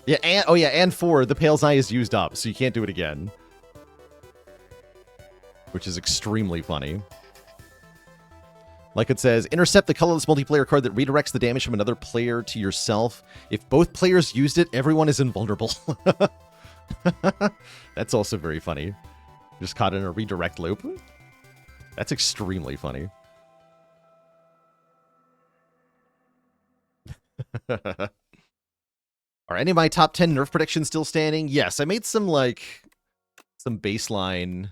A: Yeah, and 4, the Pale's Eye is used up, so you can't do it again. Which is extremely funny. Like it says, intercept the colorless multiplayer card that redirects the damage from another player to yourself. If both players used it, everyone is invulnerable. That's also very funny. Just caught in a redirect loop. That's extremely funny. Are any of my top 10 nerf predictions still standing? Yes, I made some, like, some baseline.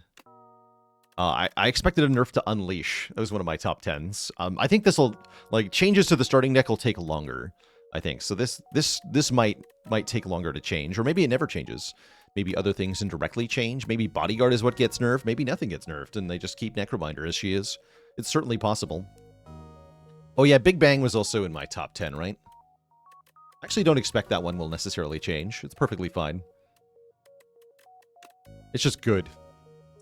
A: I expected a nerf to Unleash. That was one of my top 10s. I think this will, like, changes to the starting deck will take longer, I think. So this might take longer to change, or maybe it never changes. Maybe other things indirectly change. Maybe Bodyguard is what gets nerfed. Maybe nothing gets nerfed, and they just keep Necrobinder as she is. It's certainly possible. Oh yeah, Big Bang was also in my top 10, right? Actually, don't expect that one will necessarily change. It's perfectly fine. It's just good.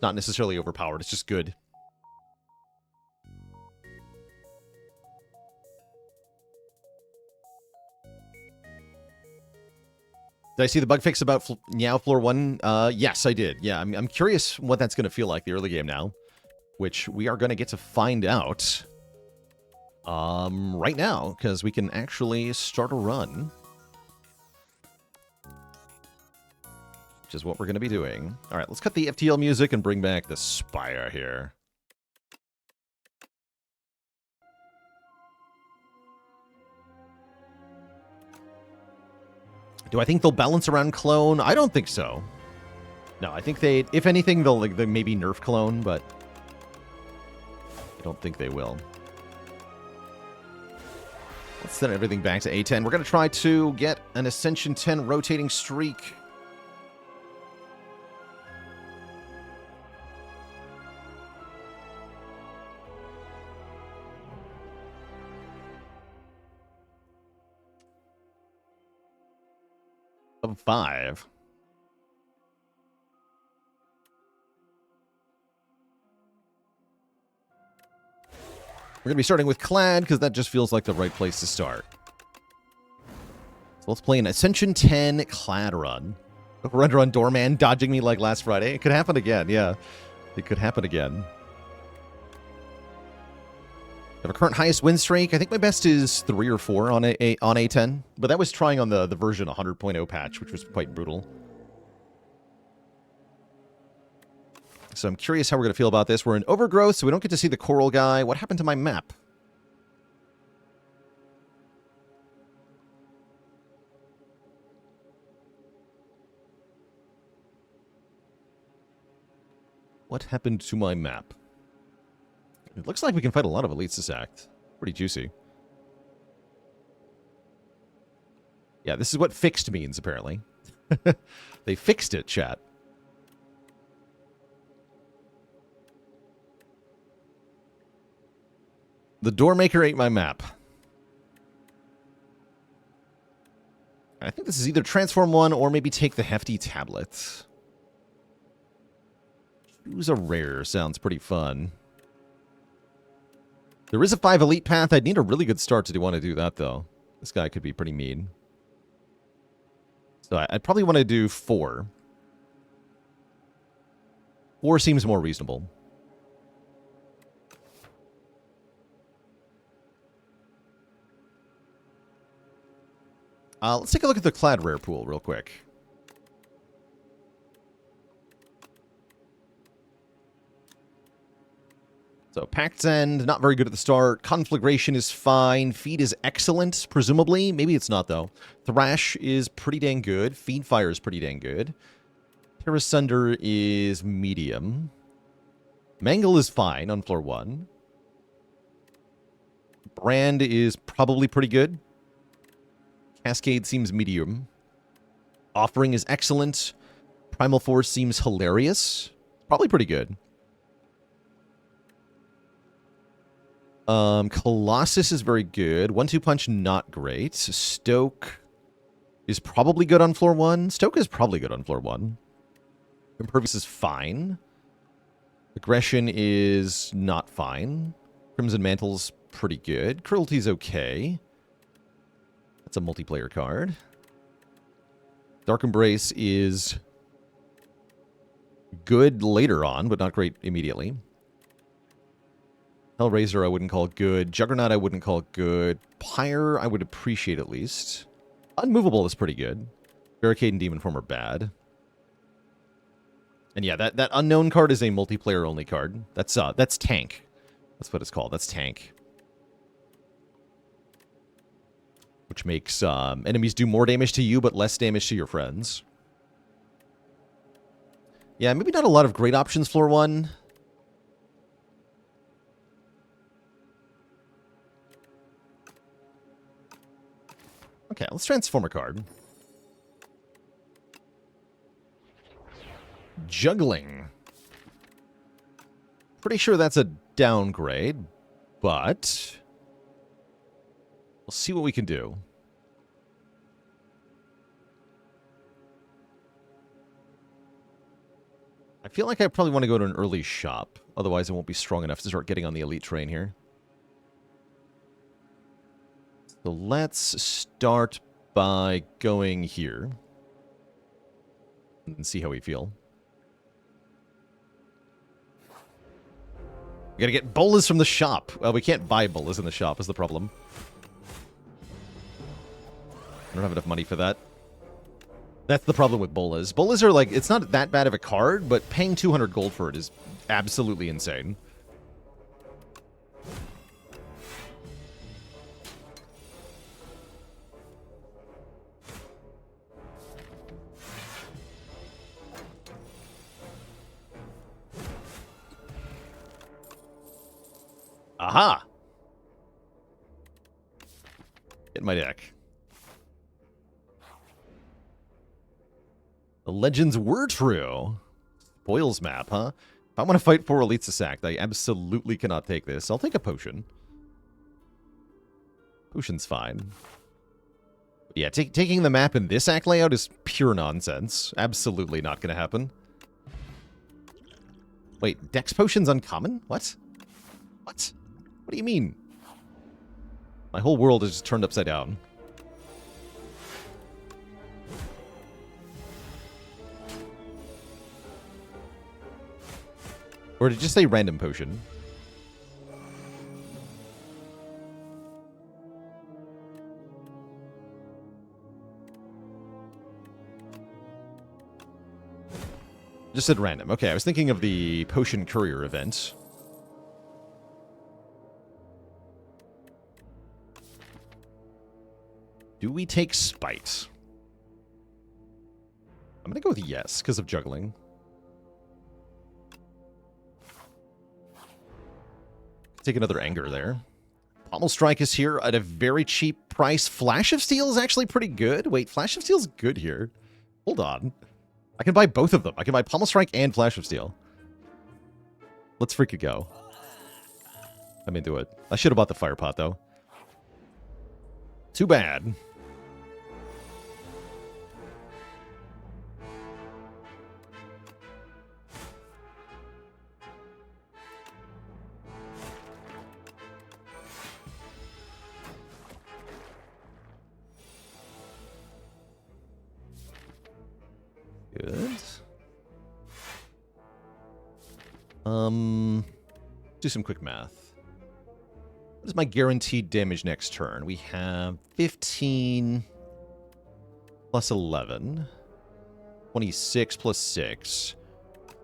A: Not necessarily overpowered, it's just good. Did I see the bug fix about Meow Floor 1? Yes, I did. Yeah, I'm curious what that's going to feel like, the early game now. Which we are going to get to find out right now, because we can actually start a run. Which is what we're going to be doing. All right, let's cut the FTL music and bring back the Spire here. Do I think they'll balance around Clone? I don't think so. No, I think they, if anything, they'll maybe nerf Clone, but I don't think they will. Let's send everything back to A10. We're going to try to get an Ascension 10 rotating streak. Of 5. We're going to be starting with Clad, because that just feels like the right place to start. So let's play an Ascension 10 Clad run. We're under on Doorman dodging me like last Friday. It could happen again, yeah. It could happen again. I have a current highest win streak. I think my best is 3 or 4 on A10. But that was trying on the version 100.0 patch, which was quite brutal. So I'm curious how we're going to feel about this. We're in Overgrowth, so we don't get to see the Coral guy. What happened to my map? What happened to my map? It looks like we can fight a lot of elites this act. Pretty juicy. Yeah, this is what fixed means, apparently. They fixed it, chat. The Doormaker ate my map. I think this is either Transform 1 or maybe take the Hefty Tablet. Choose a rare. Sounds pretty fun. There is a 5 elite path. I'd need a really good start to want to do that, though. This guy could be pretty mean. So I'd probably want to do 4. 4 seems more reasonable. Let's take a look at the Clad rare pool real quick. So Pact's End, not very good at the start. Conflagration is fine. Feed is excellent, presumably. Maybe it's not, though. Thrash is pretty dang good. Feed Fire is pretty dang good. Terra Sunder is medium. Mangle is fine on floor 1. Brand is probably pretty good. Cascade seems medium. Offering is excellent. Primal Force seems hilarious. Probably pretty good. Colossus is very good. 1-2 Punch, not great. Stoke is probably good on floor 1. Stoke is probably good on floor 1. Impervious is fine. Aggression is not fine. Crimson Mantle's pretty good. Cruelty's okay. That's a multiplayer card. Dark Embrace is good later on, but not great immediately. Hellraiser I wouldn't call good. Juggernaut I wouldn't call good. Pyre I would appreciate at least. Unmovable is pretty good. Barricade and Demon Form are bad. And yeah, that unknown card is a multiplayer only card. That's Tank. That's what it's called. That's Tank. Which makes enemies do more damage to you, but less damage to your friends. Yeah, maybe not a lot of great options floor 1. Okay, let's transform a card. Juggling. Pretty sure that's a downgrade, but we'll see what we can do. I feel like I probably want to go to an early shop. Otherwise, I won't be strong enough to start getting on the elite train here. So let's start by going here and see how we feel. We gotta get bolas from the shop. Well, we can't buy bolas in the shop is the problem. I don't have enough money for that. That's the problem with bolas. Bolas are like, it's not that bad of a card, but paying 200 gold for it is absolutely insane. Aha! Get my deck. The legends were true. Spoils map, huh? If I want to fight 4 elites a sack, I absolutely cannot take this. I'll take a potion. Potion's fine. Yeah, taking the map in this act layout is pure nonsense. Absolutely not going to happen. Wait, Dex Potion's uncommon? What? What? What do you mean? My whole world is just turned upside down. Or did it just say random potion? Just said random. Okay, I was thinking of the potion courier event. Do we take Spite? I'm going to go with yes, because of juggling. Take another Anger there. Pommel Strike is here at a very cheap price. Flash of Steel is actually pretty good. Wait, Flash of Steel's good here. Hold on. I can buy both of them. I can buy Pommel Strike and Flash of Steel. Let's freaking go. I'm into it. I should have bought the Fire Pot, though. Too bad. Good. Do some quick math. What is my guaranteed damage next turn? We have 15 plus 11. 26 plus 6.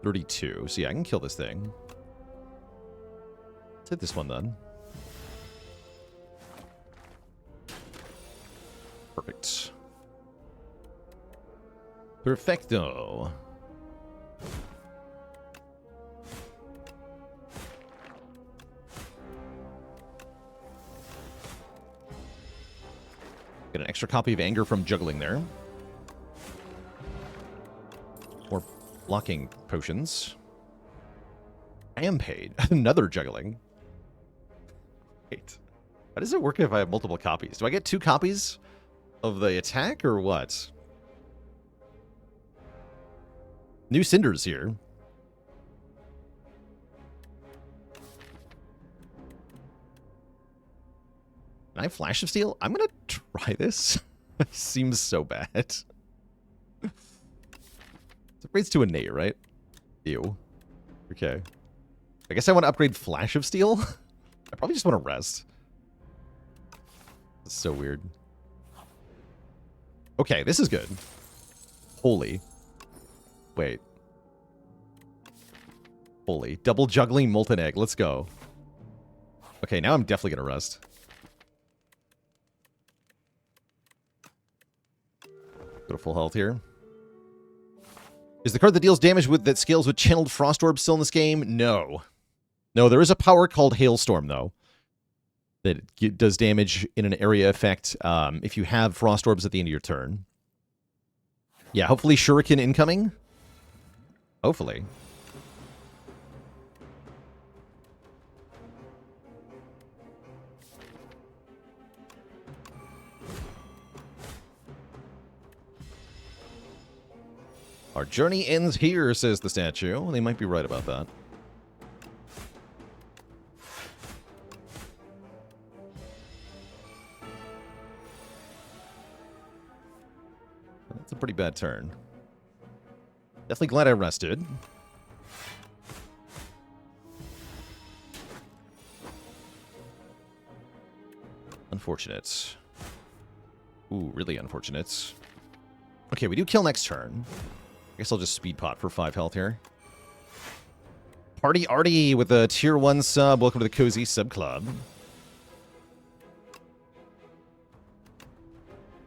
A: 32. So yeah, I can kill this thing. Let's hit this one then. Perfect. Perfecto. Get an extra copy of Anger from juggling there. More blocking potions. I am paid. Another juggling. Wait. How does it work if I have multiple copies? Do I get 2 copies of the attack or what? New Cinders here. Can I have Flash of Steel? I'm gonna try this. Seems so bad. It upgrades to innate, right? Ew. Okay. I guess I want to upgrade Flash of Steel. I probably just want to rest. It's so weird. Okay, this is good. Holy. Wait. Holy. Double juggling molten egg. Let's go. Okay, now I'm definitely going to rest. Go to full health here. Is the card that deals damage with that scales with Channeled Frost Orb still in this game? No. No, there is a power called Hailstorm, though, that does damage in an area effect if you have Frost Orbs at the end of your turn. Yeah, hopefully Shuriken incoming. Hopefully. Our journey ends here, says the statue. They might be right about that. That's a pretty bad turn. Definitely glad I rested. Unfortunate. Ooh, really unfortunate. Okay, we do kill next turn. I guess I'll just speed pot for 5 health here. Party Artie with a tier 1 sub. Welcome to the Cozy Sub Club.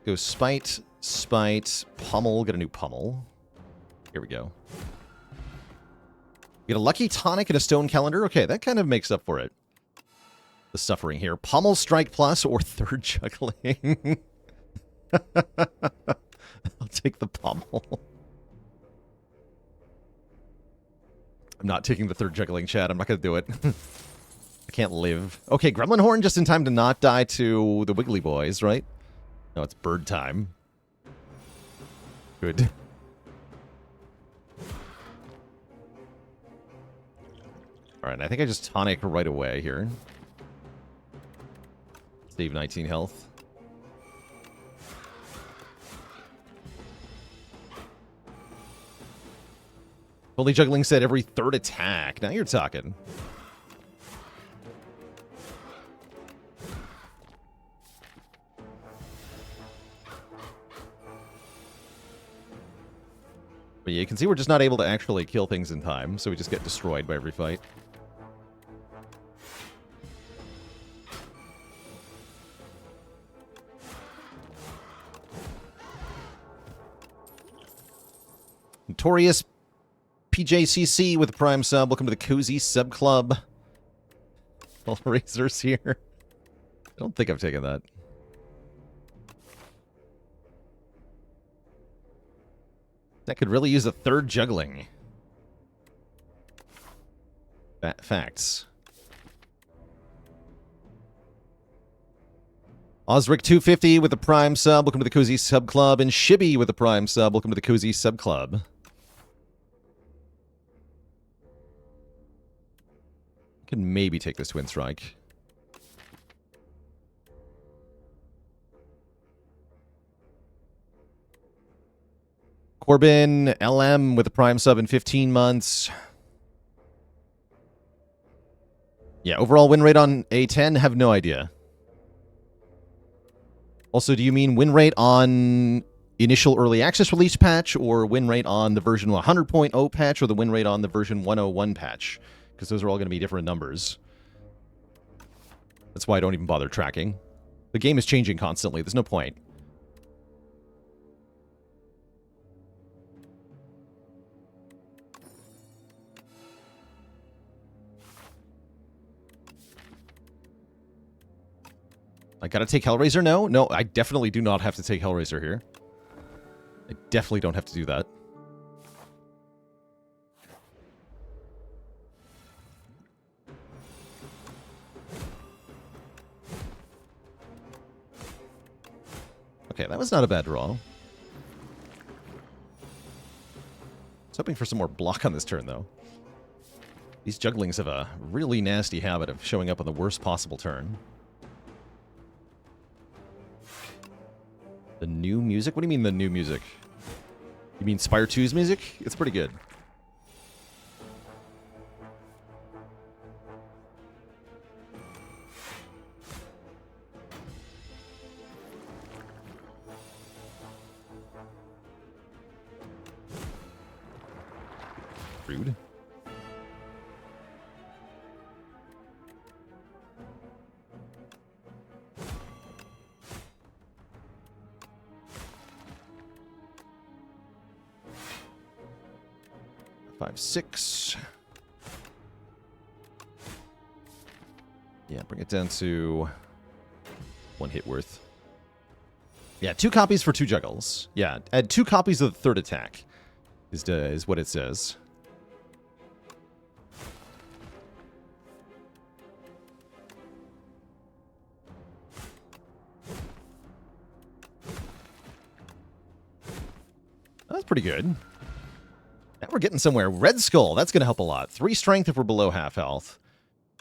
A: Go Spite, Spite, Pummel. Get a new Pummel. Here we go. Get a Lucky Tonic and a Stone Calendar. Okay, that kind of makes up for it. The suffering here. Pummel, Strike Plus, or Third Juggling. I'll take the Pummel. I'm not taking the Third Juggling, chat. I'm not going to do it. I can't live. Okay, Gremlin Horn just in time to not die to the Wiggly Boys, right? No, it's bird time. Good. Alright, I think I just tonic right away here. Save 19 health. Holy Juggling said every third attack. Now you're talking. But yeah, you can see we're just not able to actually kill things in time, so we just get destroyed by every fight. Notorious PJCC with the Prime sub. Welcome to the Cozy Sub Club. All razors here. I don't think I've taken that. That could really use a third juggling. Facts. Osric250 with the Prime sub. Welcome to the Cozy Sub Club. And Shibby with the Prime sub. Welcome to the Cozy Sub Club. Can maybe take this Twin Strike. Corbin, LM with a Prime sub in 15 months. Yeah, overall win rate on A10? Have no idea. Also, do you mean win rate on initial early access release patch, or win rate on the version 100.0 patch, or the win rate on the version 101 patch? Because those are all going to be different numbers. That's why I don't even bother tracking. The game is changing constantly. There's no point. I gotta take Hellraiser? No, I definitely do not have to take Hellraiser here. I definitely don't have to do that. Okay, that was not a bad draw. I was hoping for some more block on this turn, though. These jugglings have a really nasty habit of showing up on the worst possible turn. The new music? What do you mean the new music? You mean Spire 2's music? It's pretty good. Rude. 5, 6. Yeah, bring it down to 1 hit worth. Yeah, 2 copies for 2 juggles. Yeah, add 2 copies of the third attack is what it says. That's pretty good. Now we're getting somewhere. Red Skull, that's going to help a lot. 3 strength if we're below half health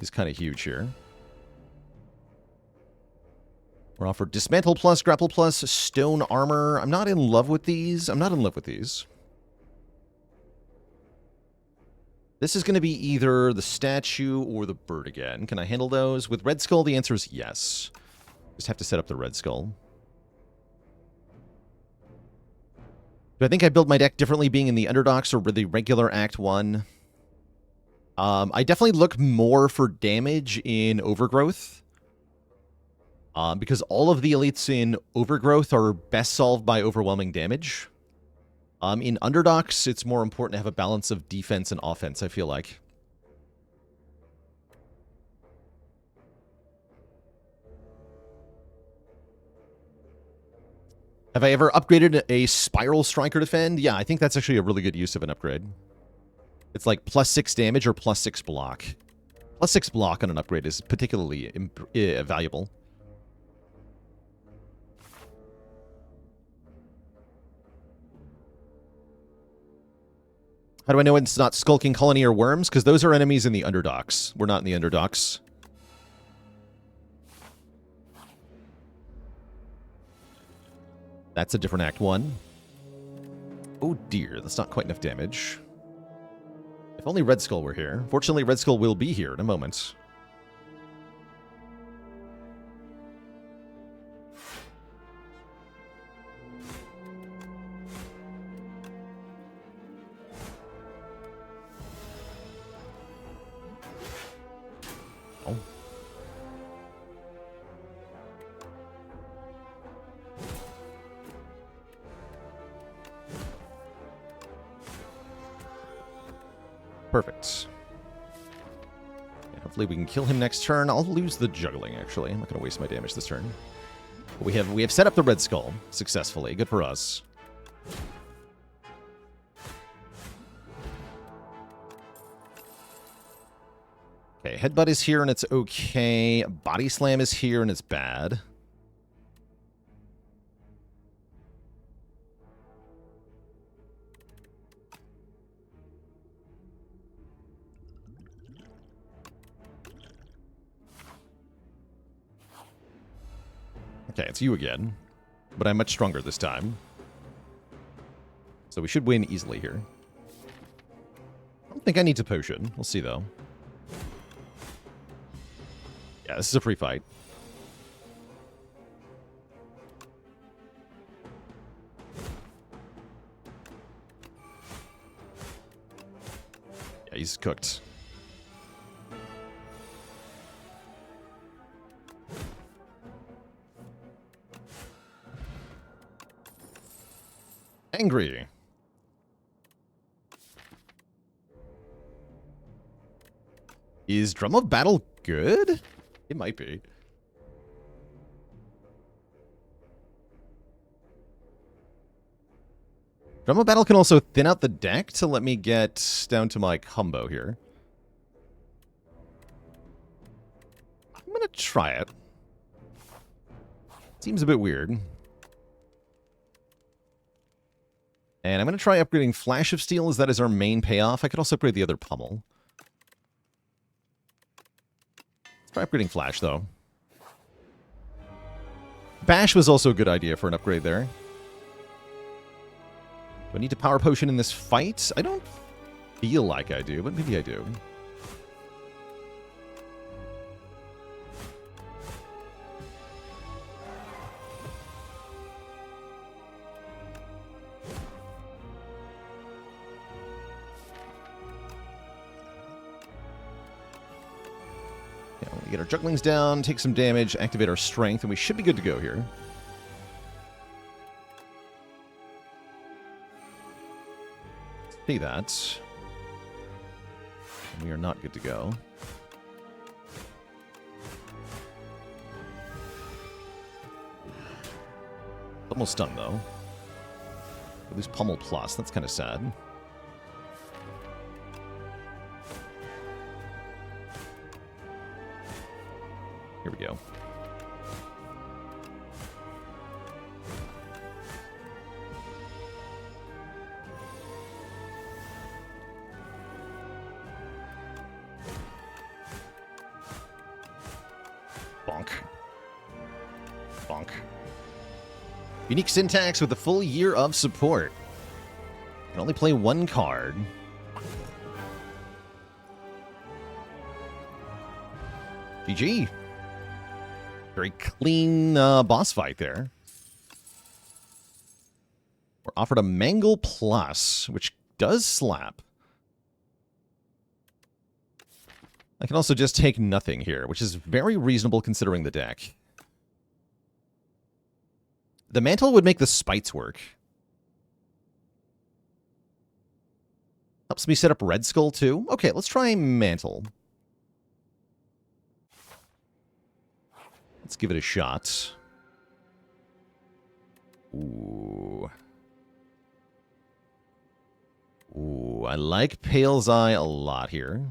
A: is kind of huge here. We're offered Dismantle Plus, Grapple Plus, Stone Armor. I'm not in love with these. This is going to be either the statue or the bird again. Can I handle those? With Red Skull, the answer is yes. Just have to set up the Red Skull. Do I think I build my deck differently being in the Underdogs or the regular Act 1? I definitely look more for damage in Overgrowth. Because all of the elites in Overgrowth are best solved by overwhelming damage. In Underdogs, it's more important to have a balance of defense and offense, I feel like. Have I ever upgraded a Spiral Striker Defend? Yeah, I think that's actually a really good use of an upgrade. It's like +6 damage or +6 block. +6 block on an upgrade is particularly valuable. How do I know it's not Skulking Colony or Worms? Because those are enemies in the Underdogs. We're not in the Underdogs. That's a different Act 1. Oh dear, that's not quite enough damage. If only Red Skull were here. Fortunately, Red Skull will be here in a moment. Oh. Perfect. Yeah, hopefully we can kill him next turn. I'll lose the juggling, actually. I'm not going to waste my damage this turn. But we have set up the Red Skull successfully. Good for us. Okay, Headbutt is here and it's okay. Body Slam is here and it's bad. Okay, it's you again. But I'm much stronger this time. So we should win easily here. I don't think I need to potion. We'll see, though. Yeah, this is a free fight. Yeah, he's cooked. Angry. Is Drum of Battle good? It might be. Drum of Battle can also thin out the deck to let me get down to my combo here. I'm gonna try it. Seems a bit weird. And I'm going to try upgrading Flash of Steel, as that is our main payoff. I could also upgrade the other Pummel. Let's try upgrading Flash, though. Bash was also a good idea for an upgrade there. Do I need to Power Potion in this fight? I don't feel like I do, but maybe I do. Get our jugglings down, take some damage, activate our strength, and we should be good to go here. See that. We are not good to go. Almost done, though. At least Pummel Plus. That's kind of sad. Here we go. Bonk. Bonk. Unique syntax with a full year of support. Can only play one card. GG. Very clean boss fight there. We're offered a Mangle Plus, which does slap. I can also just take nothing here, which is very reasonable considering the deck. The Mantle would make the Spites work. Helps me set up Red Skull too. Okay, let's try Mantle. Let's give it a shot. Ooh. Ooh, I like Pale's Eye a lot here.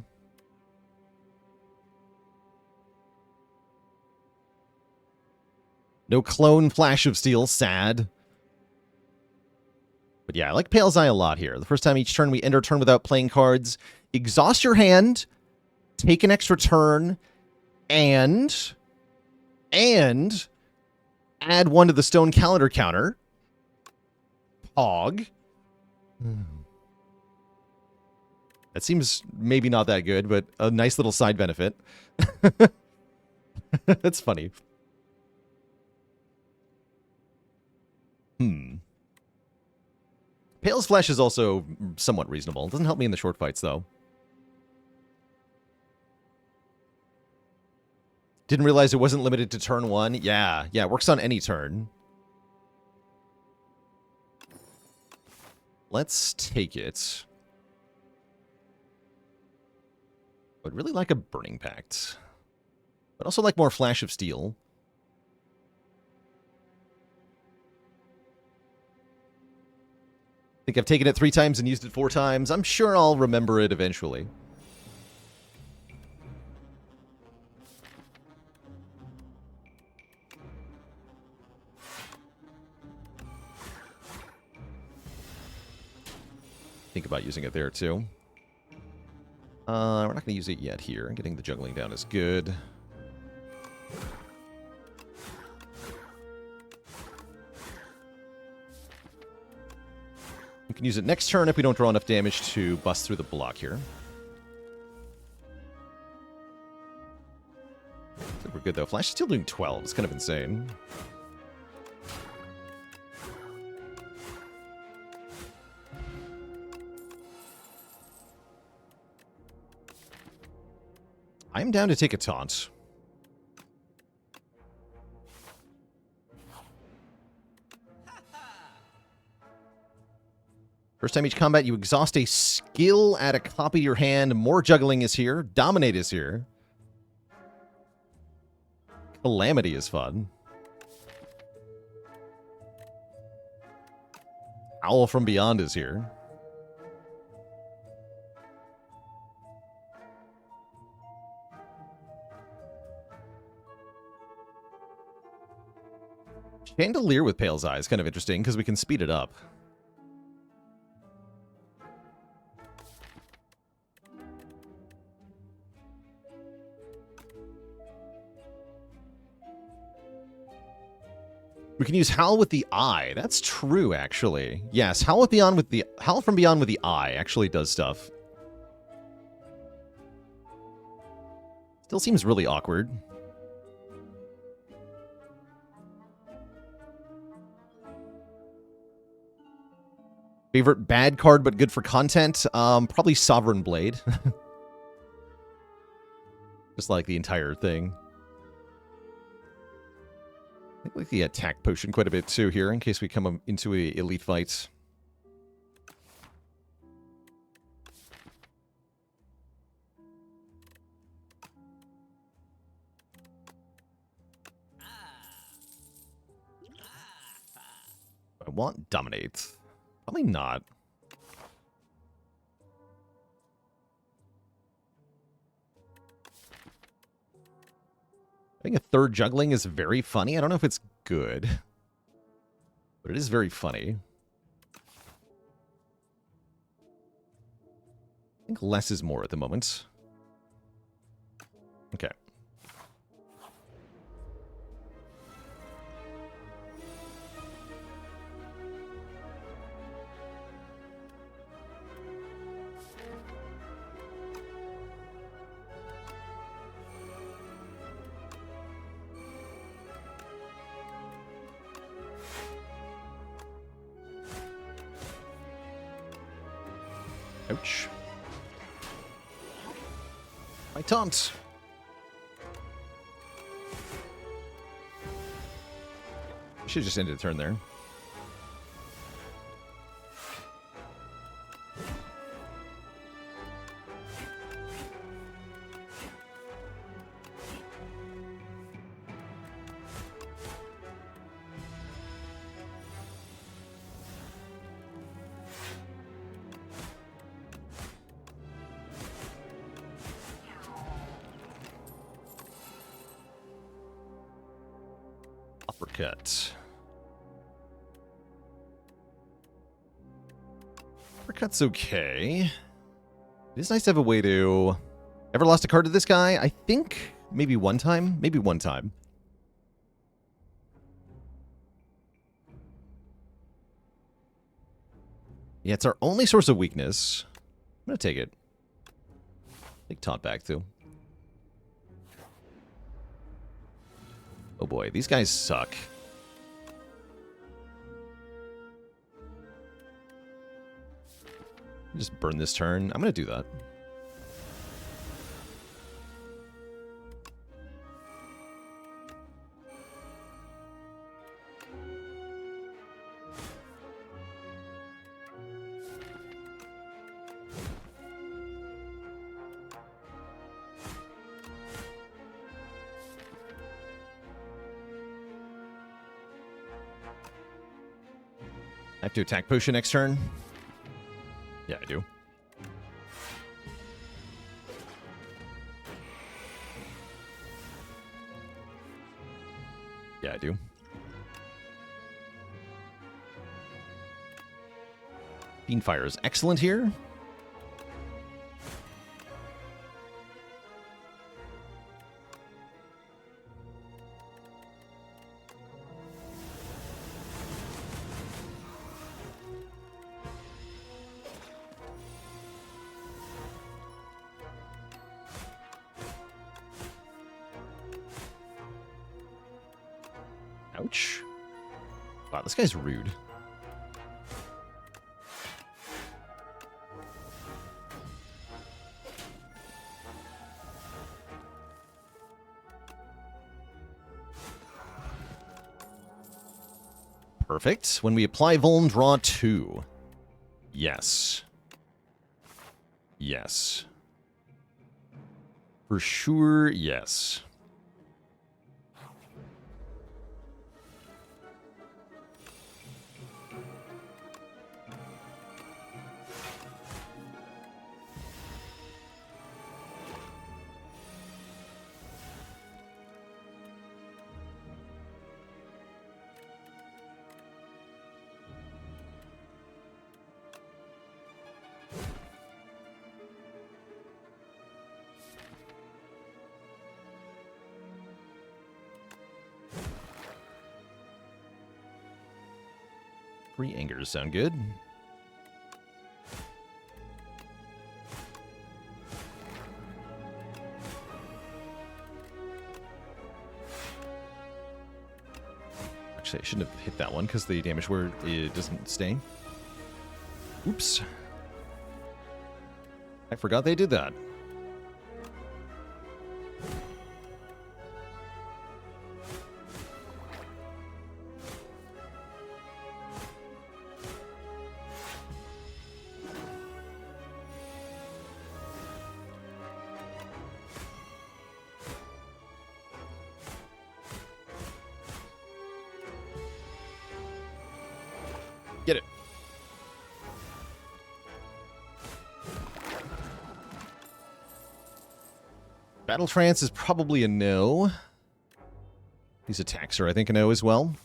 A: No clone Flash of Steel, sad. But yeah, I like Pale's Eye a lot here. The first time each turn we end our turn without playing cards. Exhaust your hand, take an extra turn, and add one to the Stone Calendar counter. Pog. That seems maybe not that good, but a nice little side benefit. That's funny. Pale's Flesh is also somewhat reasonable. It doesn't help me in the short fights, though. Didn't realize it wasn't limited to turn one. Yeah, it works on any turn. Let's take it. I'd really like a Burning Pact. But also like more Flash of Steel. I think I've taken it 3 times and used it 4 times. I'm sure I'll remember it eventually. Think about using it there, too. We're not going to use it yet here. Getting the juggling down is good. We can use it next turn if we don't draw enough damage to bust through the block here. I think we're good, though. Flash is still doing 12. It's kind of insane. I'm down to take a taunt. First time each combat, you exhaust a skill, add a copy to your hand. More juggling is here. Dominate is here. Calamity is fun. Owl from Beyond is here. Chandelier with Pale's Eye is kind of interesting because we can speed it up. We can use Howl with the Eye. That's true, actually. Yes, Howl from Beyond with the Eye actually does stuff. Still seems really awkward. Favorite bad card but good for content? Probably Sovereign Blade. Just like the entire thing. I like the attack potion quite a bit too here, in case we come into a elite fight. want Dominate? Probably not. I think a third juggling is very funny. I don't know if it's good, but it is very funny. I think less is more at the moment. Okay. Ouch. My taunt. I should just end the turn there. Uppercut. Uppercut's okay. It is nice to have a way to... Ever lost a card to this guy? I think maybe one time. Maybe one time. Yeah, it's our only source of weakness. I'm going to take it. Take taunt back, too. Oh boy, these guys suck. Just burn this turn. I'm going to do that. I have to attack potion next turn. Yeah, I do. Yeah, I do. Beanfire is excellent here. Ouch. Wow, this guy's rude. Perfect. When we apply Vuln, draw 2. Yes. Yes. For sure, yes. Free angers sound good. Actually, I shouldn't have hit that one because the damage word it doesn't stay. Oops. I forgot they did that. Battle Trance is probably a no. These attacks are, I think, a no as well.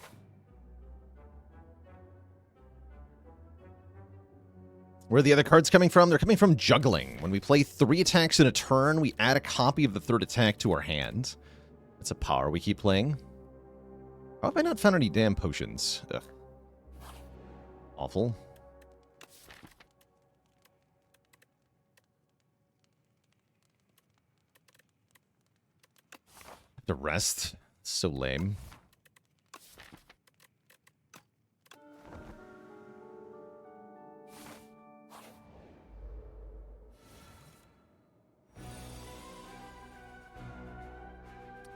A: Where are the other cards coming from? They're coming from juggling. When we play 3 attacks in a turn, we add a copy of the 3rd attack to our hand. That's a power we keep playing. How have I not found any damn potions? Ugh. Awful. Have to rest. It's so lame.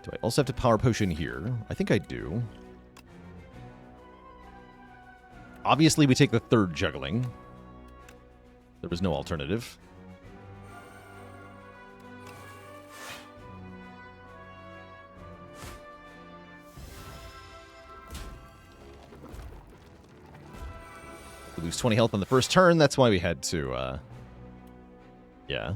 A: Do I also have to power potion here? I think I do. Obviously, we take the 3rd juggling. There was no alternative. We lose 20 health on the first turn. That's why we had to, yeah.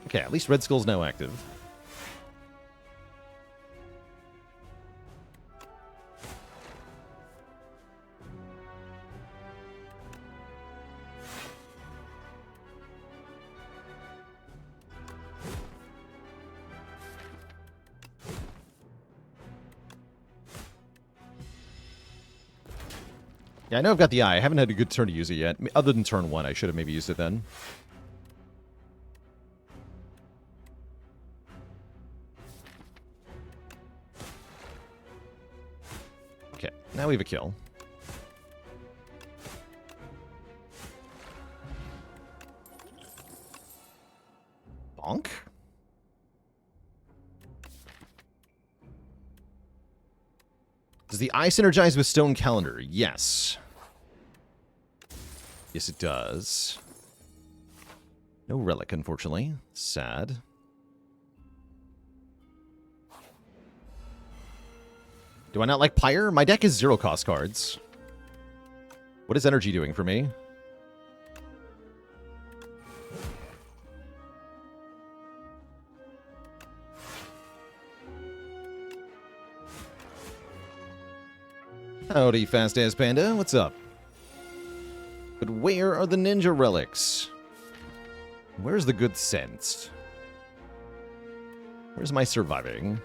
A: Okay, at least Red Skull's now active. Yeah, I know I've got the eye. I haven't had a good turn to use it yet. Other than turn 1, I should have maybe used it then. Okay, now we have a kill. Bonk. Does the eye synergize with Stone Calendar? Yes. Yes, it does. No relic, unfortunately. Sad. Do I not like Pyre? My deck is 0-cost cards. What is energy doing for me? Howdy, fast-ass panda. What's up? But where are the ninja relics? Where's the good sense? Where's my surviving?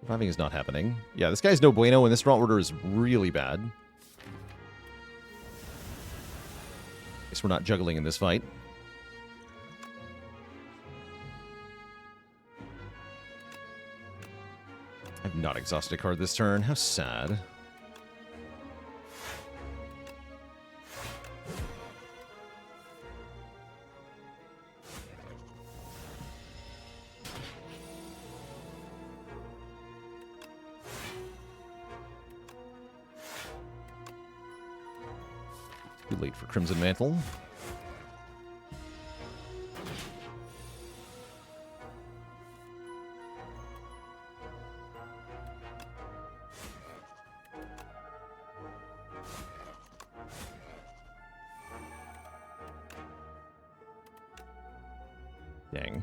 A: Surviving is not happening. Yeah, this guy's no bueno, and this draw order is really bad. Guess we're not juggling in this fight. I've not exhausted a card this turn. How sad. Too late for Crimson Mantle. Dang.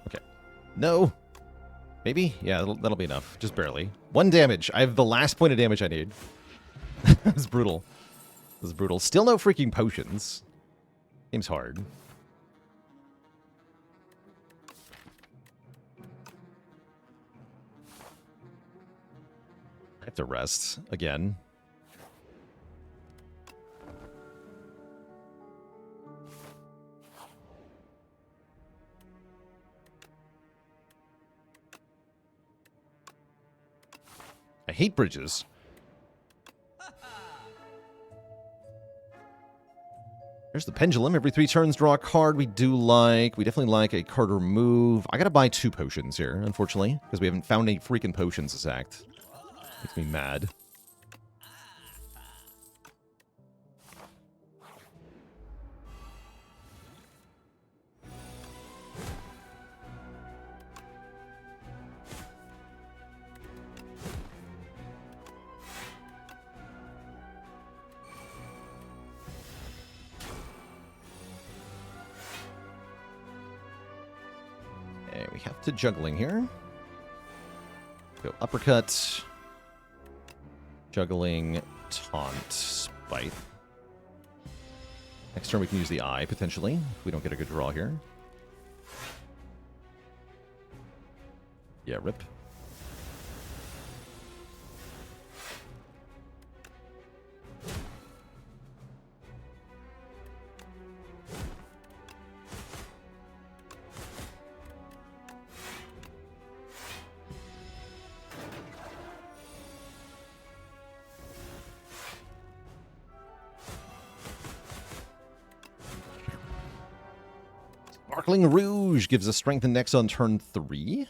A: Okay. No. Maybe? Yeah, that'll be enough. Just barely. 1 damage. I have the last point of damage I need. That was brutal. That was brutal. Still no freaking potions. Game's hard. I have to rest again. I hate bridges. There's the Pendulum. Every 3 turns, draw a card. We definitely like a card remove. I gotta buy 2 potions here, unfortunately, because we haven't found any freaking potions this act. Makes me mad. we have to juggling here. Go uppercut. Juggling, taunt, spite. Next turn we can use the eye, potentially, if we don't get a good draw here. Yeah, rip. Sparkling Rouge gives us Strength and Dex on turn 3.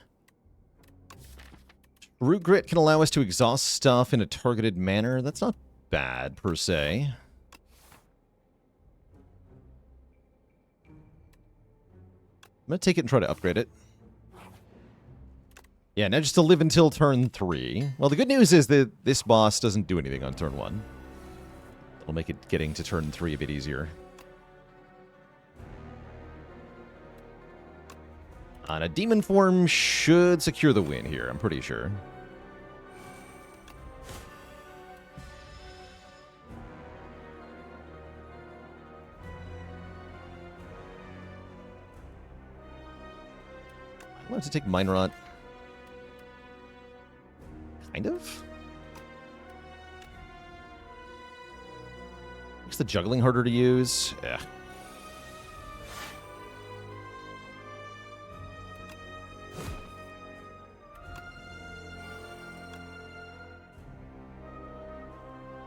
A: Root Grit can allow us to exhaust stuff in a targeted manner. That's not bad, per se. I'm going to take it and try to upgrade it. Yeah, now just to live until turn 3. Well, the good news is that this boss doesn't do anything on turn 1. It'll make it getting to turn 3 a bit easier. And a demon form should secure the win here, I'm pretty sure. I want to take Mine Rot. Kind of. Makes the juggling harder to use. Yeah.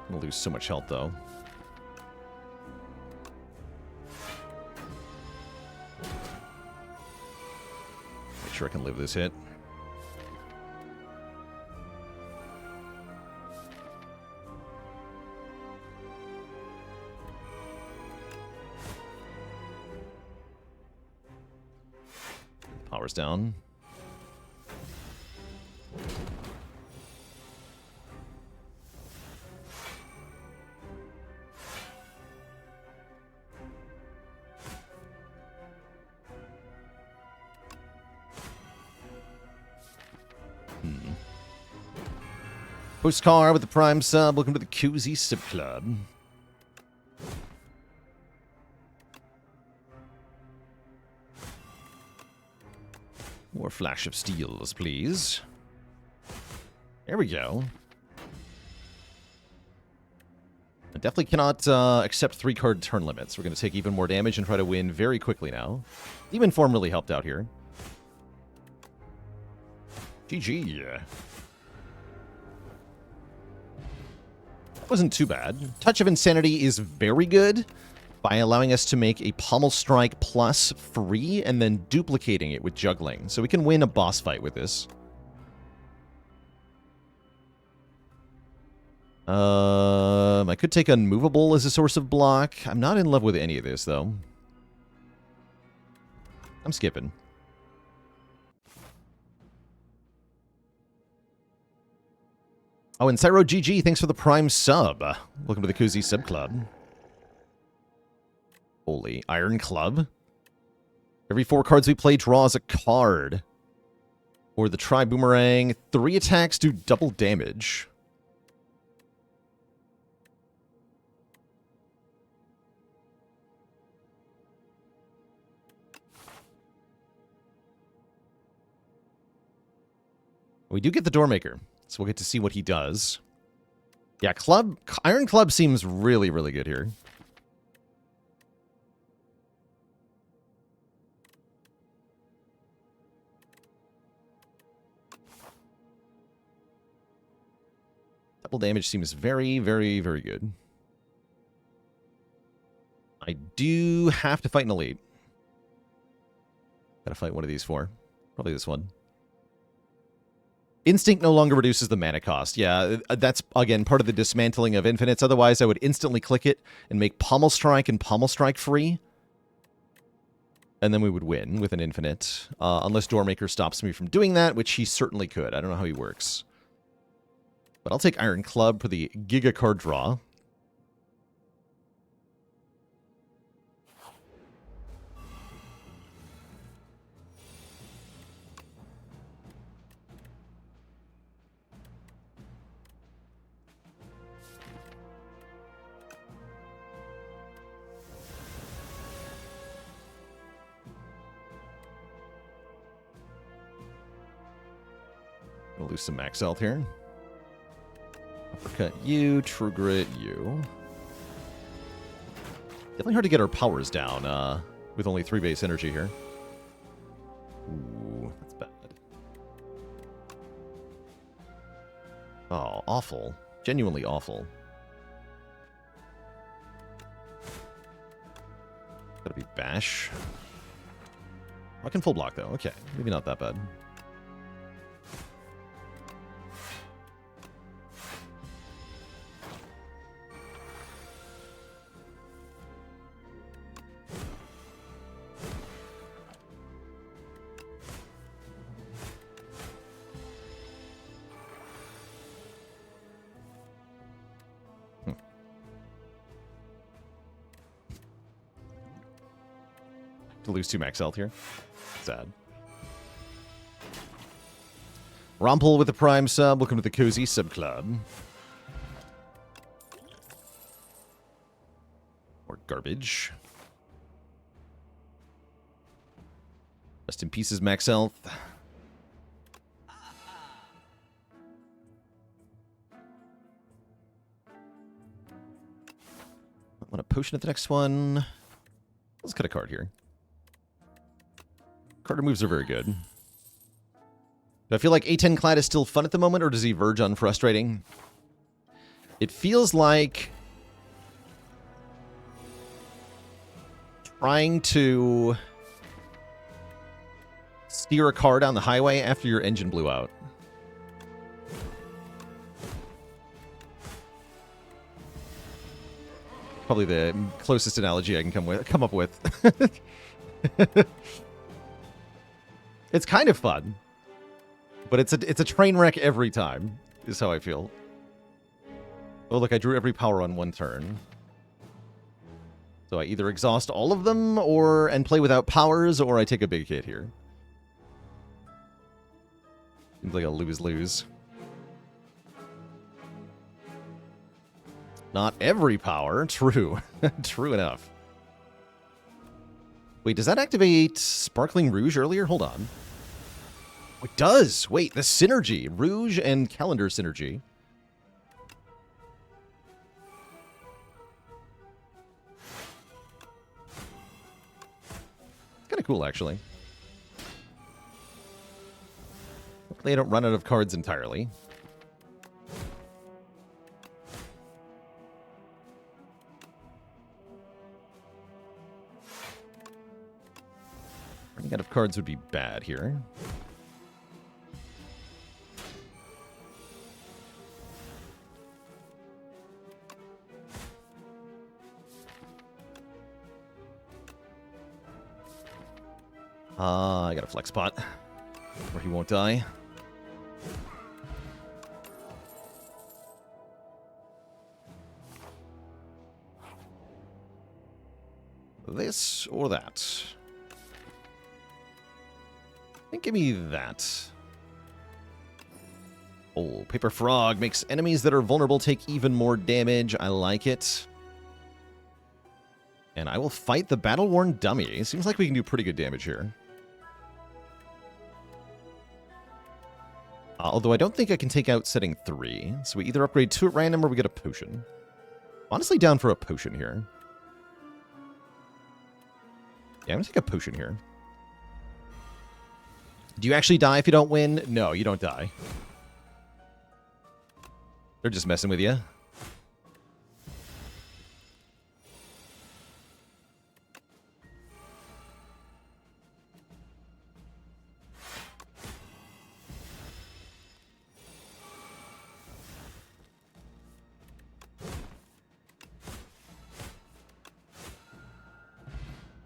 A: I'm gonna lose so much health, though. Make sure I can live this hit. Power's down. Postcar with the Prime sub. Welcome to the Koozie Sub Club. More Flash of Steels, please. There we go. I definitely cannot accept 3-card turn limits. We're going to take even more damage and try to win very quickly now. Demon Form really helped out here. GG. Wasn't too bad. Touch of Insanity is very good by allowing us to make a Pommel Strike plus free and then duplicating it with juggling. So we can win a boss fight with this. I could take Unmovable as a source of block. I'm not in love with any of this, though. I'm skipping. Oh, and Cyro GG, thanks for the Prime sub. Welcome to the Koozie Sub Club. Holy Ironclad. Every 4 cards we play draws a card. Or the Tri-Boomerang. 3 attacks do double damage. We do get the Doormaker. So we'll get to see what he does. Yeah, Iron Club seems really, really good here. Double damage seems very, very, very good. I do have to fight an elite. Gotta fight one of these 4. Probably this one. Instinct no longer reduces the mana cost. Yeah, that's, again, part of the dismantling of infinites. Otherwise, I would instantly click it and make Pommel Strike and Pommel Strike free. And then we would win with an infinite. Unless Doormaker stops me from doing that, which he certainly could. I don't know how he works. But I'll take Iron Club for the Giga card draw. We'll lose some max health here. Uppercut you, True Grit you. Definitely hard to get our powers down with only 3 base energy here. Ooh, that's bad. Oh, awful. Genuinely awful. Gotta be bash. I can full block though. Okay, maybe not that bad. To lose 2 max health here. Sad. Rompel with the Prime sub. Welcome to the Cozy Sub Club. Or garbage. Rest in pieces, max health. I want a potion at the next one. Let's cut a card here. Carter moves are very good. Do I feel like Ironclad is still fun at the moment, or does he verge on frustrating? It feels like trying to steer a car down the highway after your engine blew out. Probably the closest analogy I can come up with. It's kind of fun, but it's a train wreck every time, is how I feel. Oh, look, I drew every power on 1 turn. So I either exhaust all of them and play without powers, or I take a big hit here. Seems like a lose-lose. Not every power. True. True enough. Wait, does that activate Sparkling Rouge earlier? Hold on. It does! Wait, the synergy. Rouge and Calendar synergy. Kind of cool, actually. Hopefully I don't run out of cards entirely. Running out of cards would be bad here. I got a flex spot where he won't die. This or that. I think give me that. Oh, Paper Frog makes enemies that are vulnerable take even more damage. I like it. And I will fight the Battle-Worn Dummy. Seems like we can do pretty good damage here. Although I don't think I can take out setting 3. So we either upgrade 2 at random or we get a potion. Honestly, down for a potion here. Yeah, I'm going to take a potion here. Do you actually die if you don't win? No, you don't die. They're just messing with you.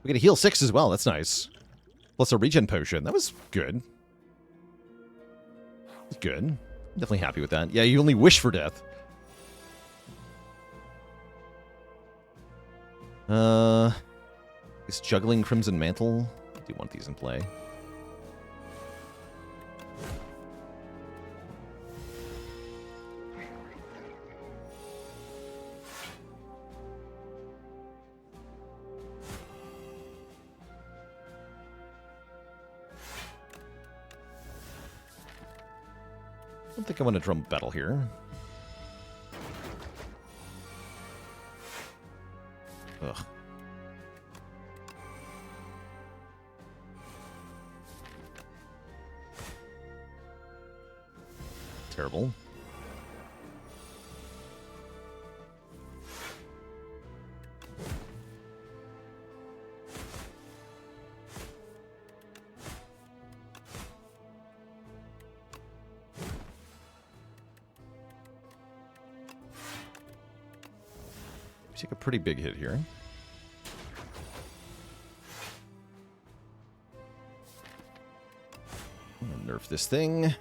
A: We get a heal 6 as well. That's nice. Plus a regen potion. That was good. Good. Definitely happy with that. Yeah, you only wish for death. Is Juggling Crimson Mantle? I do want these in play. don't think I want to drum battle here. Ugh. Terrible. Take a pretty big hit here. I'm gonna nerf this thing.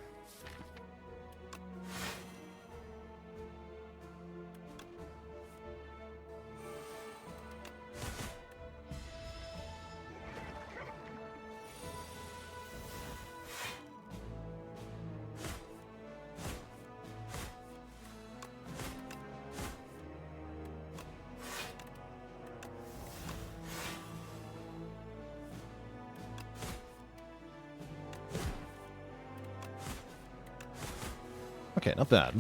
A: Okay, not bad.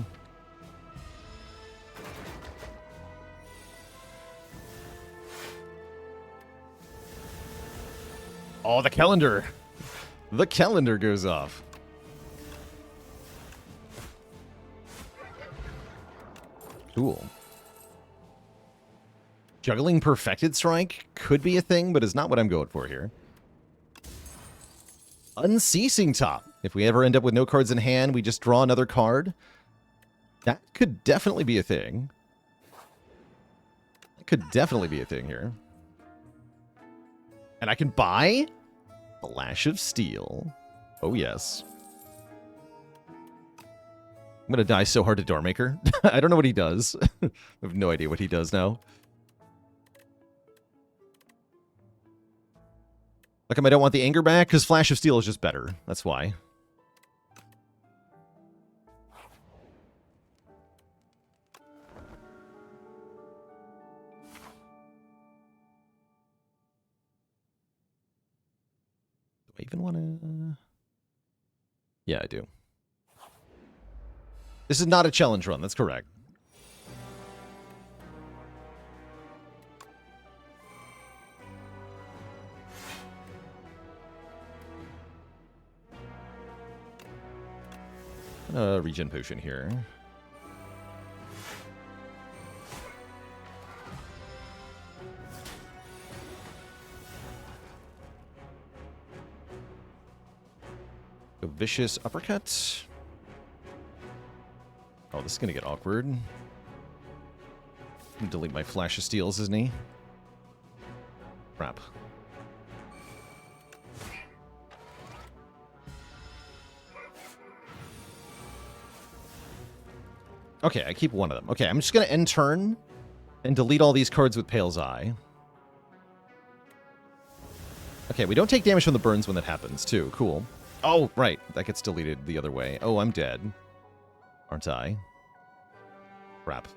A: Oh, the calendar. The calendar goes off. Cool. Juggling Perfected Strike could be a thing, but is not what I'm going for here. Unceasing Top. If we ever end up with no cards in hand, we just draw another card. That could definitely be a thing. That could definitely be a thing here. And I can buy Flash of Steel. Oh, yes. I'm going to die so hard to Doormaker. I don't know what he does. I have no idea what he does now. How come I don't want the anger back? Because Flash of Steel is just better. That's why. Do I even want to... Yeah, I do. This is not a challenge run. That's correct. Regen potion here. A vicious uppercut. Oh, this is gonna get awkward. I'm gonna delete my Flash of Steels, isn't he? Crap. Okay, I keep one of them. Okay, I'm just going to end turn and delete all these cards with Pale's Eye. Okay, we don't take damage from the burns when that happens, too. Cool. Oh, right. That gets deleted the other way. Oh, I'm dead. Aren't I? Crap.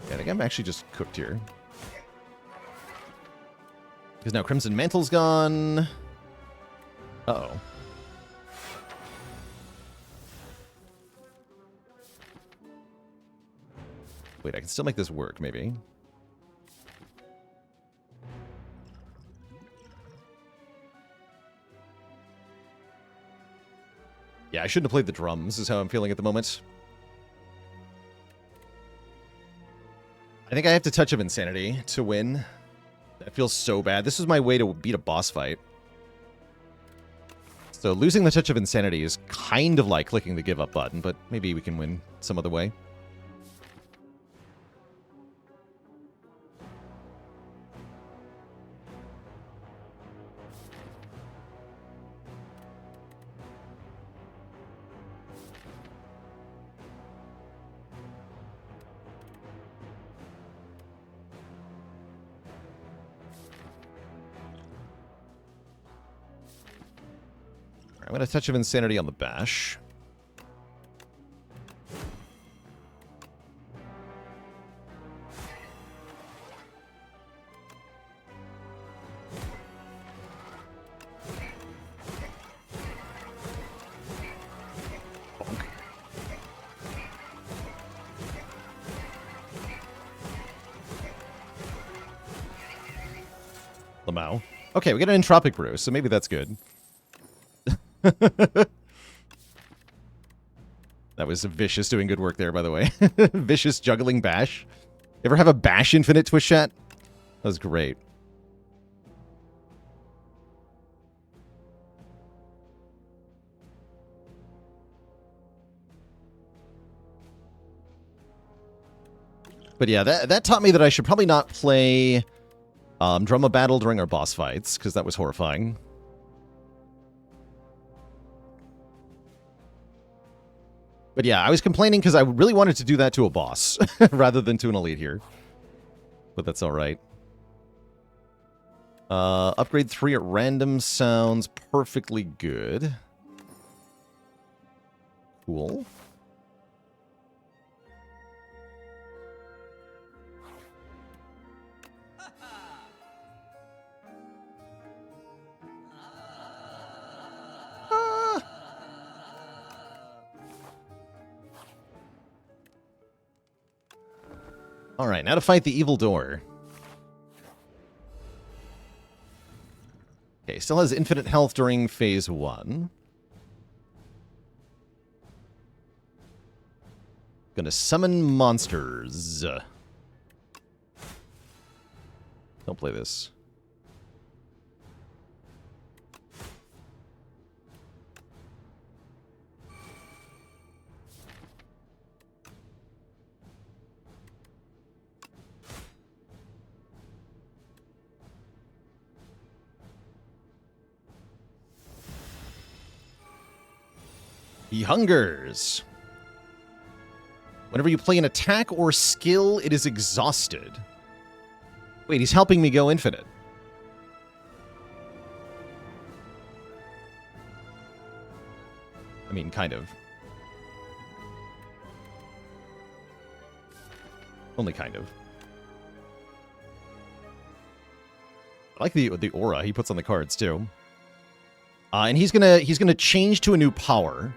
A: Yeah, I think I'm actually just cooked here. Because now Crimson Mantle's gone. Uh-oh. Wait, I can still make this work, maybe. Yeah, I shouldn't have played the drums, is how I'm feeling at the moment. I think I have to Touch of Insanity to win. That feels so bad. This is my way to beat a boss fight. So losing the Touch of Insanity is kind of like clicking the give up button, but maybe we can win some other way. I'm going to Touch of Insanity on the bash. Lamau. Okay, we got an Entropic Brew, so maybe that's good. That was Vicious doing good work there, by the way. Vicious juggling Bash. Ever have a Bash Infinite Twitch chat? That was great. But yeah, that taught me that I should probably not play Drum of Battle during our boss fights, because that was horrifying. But yeah, I was complaining because I really wanted to do that to a boss rather than to an elite here. But that's alright. Upgrade 3 at random sounds perfectly good. Cool. Alright, now to fight the evil door. Okay, still has infinite health during phase 1. Gonna summon monsters. Don't play this. He hungers. Whenever you play an attack or skill, it is exhausted. Wait, he's helping me go infinite. I mean, kind of. Only kind of. I like the aura he puts on the cards too. And he's gonna change to a new power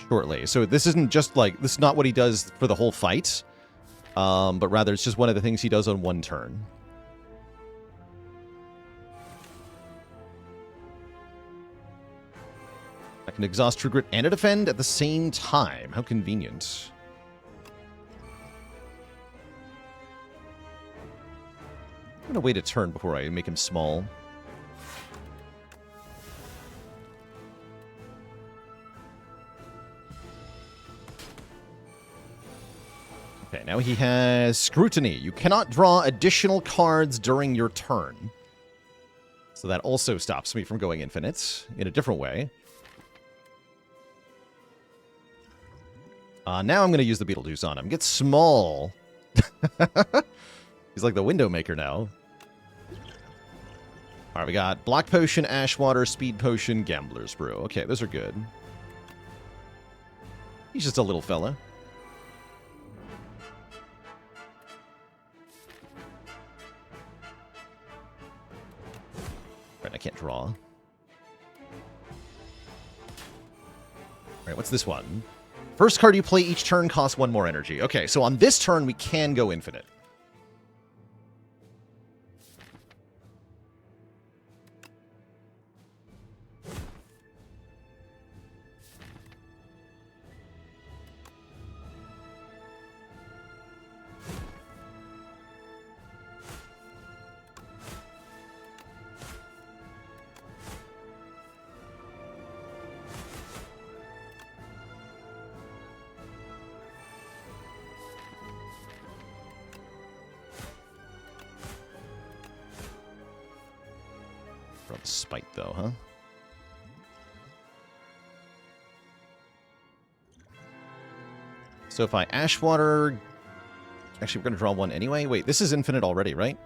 A: shortly. So this isn't just like, this is not what he does for the whole fight, but rather it's just one of the things he does on one turn. I can exhaust True Grit and a defend at the same time. How convenient. I'm gonna wait a turn before I make him small. Okay, now he has Scrutiny. You cannot draw additional cards during your turn. So that also stops me from going infinite in a different way. Now I'm going to use the Beetlejuice on him. Get small. He's like the window maker now. Alright, we got Block Potion, Ash Water, Speed Potion, Gambler's Brew. Okay, those are good. He's just a little fella. Right, I can't draw. Alright, what's this one? First card you play each turn costs 1 more energy. Okay, so on this turn we can go infinite. Spite, though, huh? So if I Ash Water... Actually, we're going to draw one anyway. Wait, this is infinite already, right?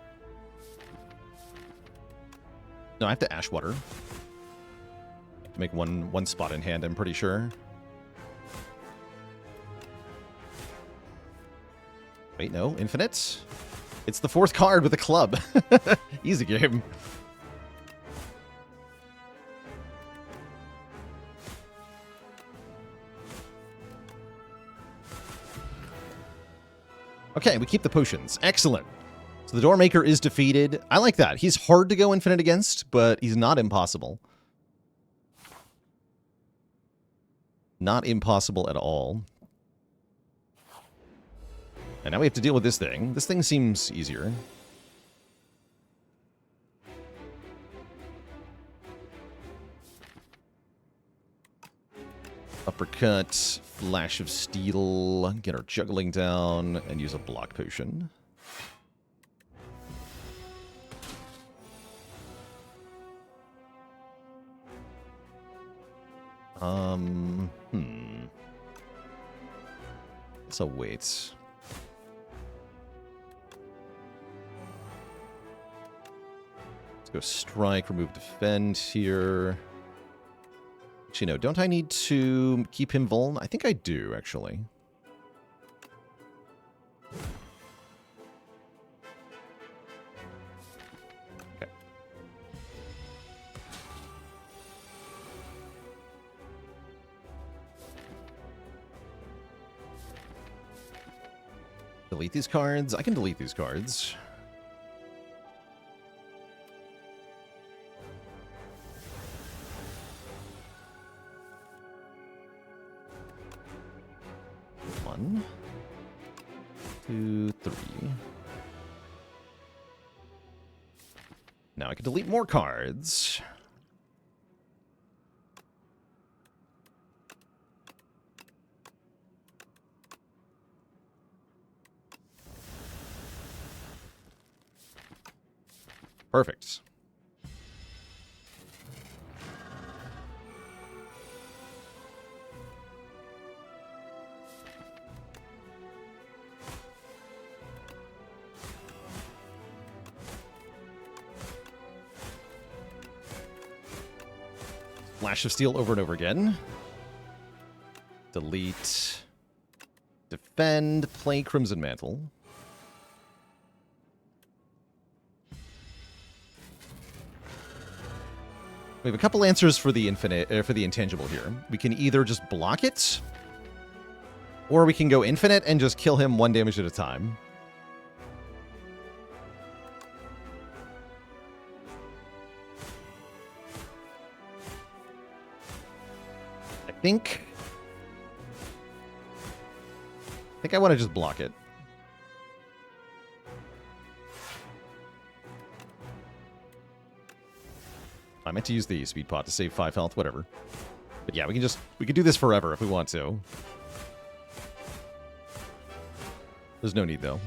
A: No, I have to Ash Water. I have to make one spot in hand, I'm pretty sure. Wait, no. Infinite? It's the 4th card with a club. Easy game. Okay, we keep the potions. Excellent. So the Doormaker is defeated. I like that. He's hard to go infinite against, but he's not impossible. Not impossible at all. And now we have to deal with this thing. This thing seems easier. Uppercut, Flash of Steel, get our juggling down, and use a block potion. So wait. Let's go strike, remove defend here. Actually, no, don't I need to keep him vuln? I think I do, actually. Okay. Delete these cards. I can delete these cards. One, two, three. Now I can delete more cards. Perfect. Flash of Steel over and over again. Delete. Defend. Play Crimson Mantle. We have a couple answers for the for the intangible here. We can either just block it, or we can go infinite and just kill him one damage at a time. I think I want to just block it. I meant to use the speed pot to save 5 health, whatever. But yeah, we can do this forever if we want to. There's no need though.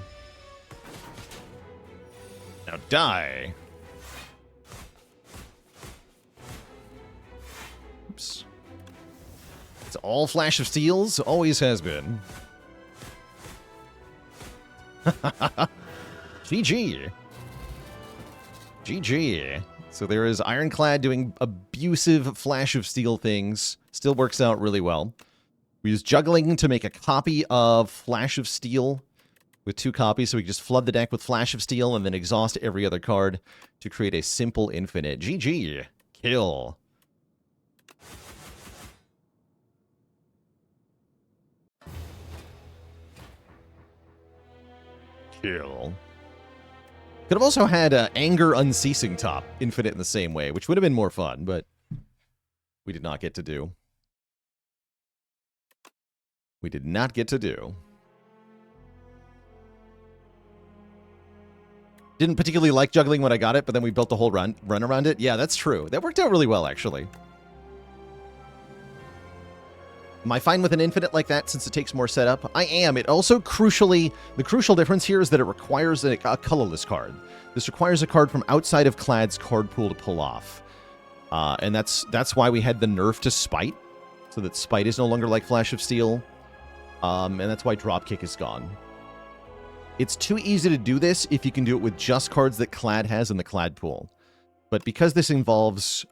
A: Now die. Oops. It's all Flash of Steels, always has been. GG. GG. So there is Ironclad doing abusive Flash of Steel things. Still works out really well. We use Juggling to make a copy of Flash of Steel with 2 copies, so we can just flood the deck with Flash of Steel and then exhaust every other card to create a simple infinite. GG. Kill. Kill. Could have also had Anger Unceasing top, infinite in the same way, which would have been more fun, but we did not get to do. We did not get to do. Didn't particularly like Juggling when I got it, but then we built the whole run around it. Yeah, that's true. That worked out really well, actually. Am I fine with an infinite like that since it takes more setup? I am. It also the crucial difference here is that it requires a colorless card. This requires a card from outside of Clad's card pool to pull off. And that's why we had the nerf to Spite, so that Spite is no longer like Flash of Steel. And that's why Dropkick is gone. It's too easy to do this if you can do it with just cards that Clad has in the Clad pool. But because this involves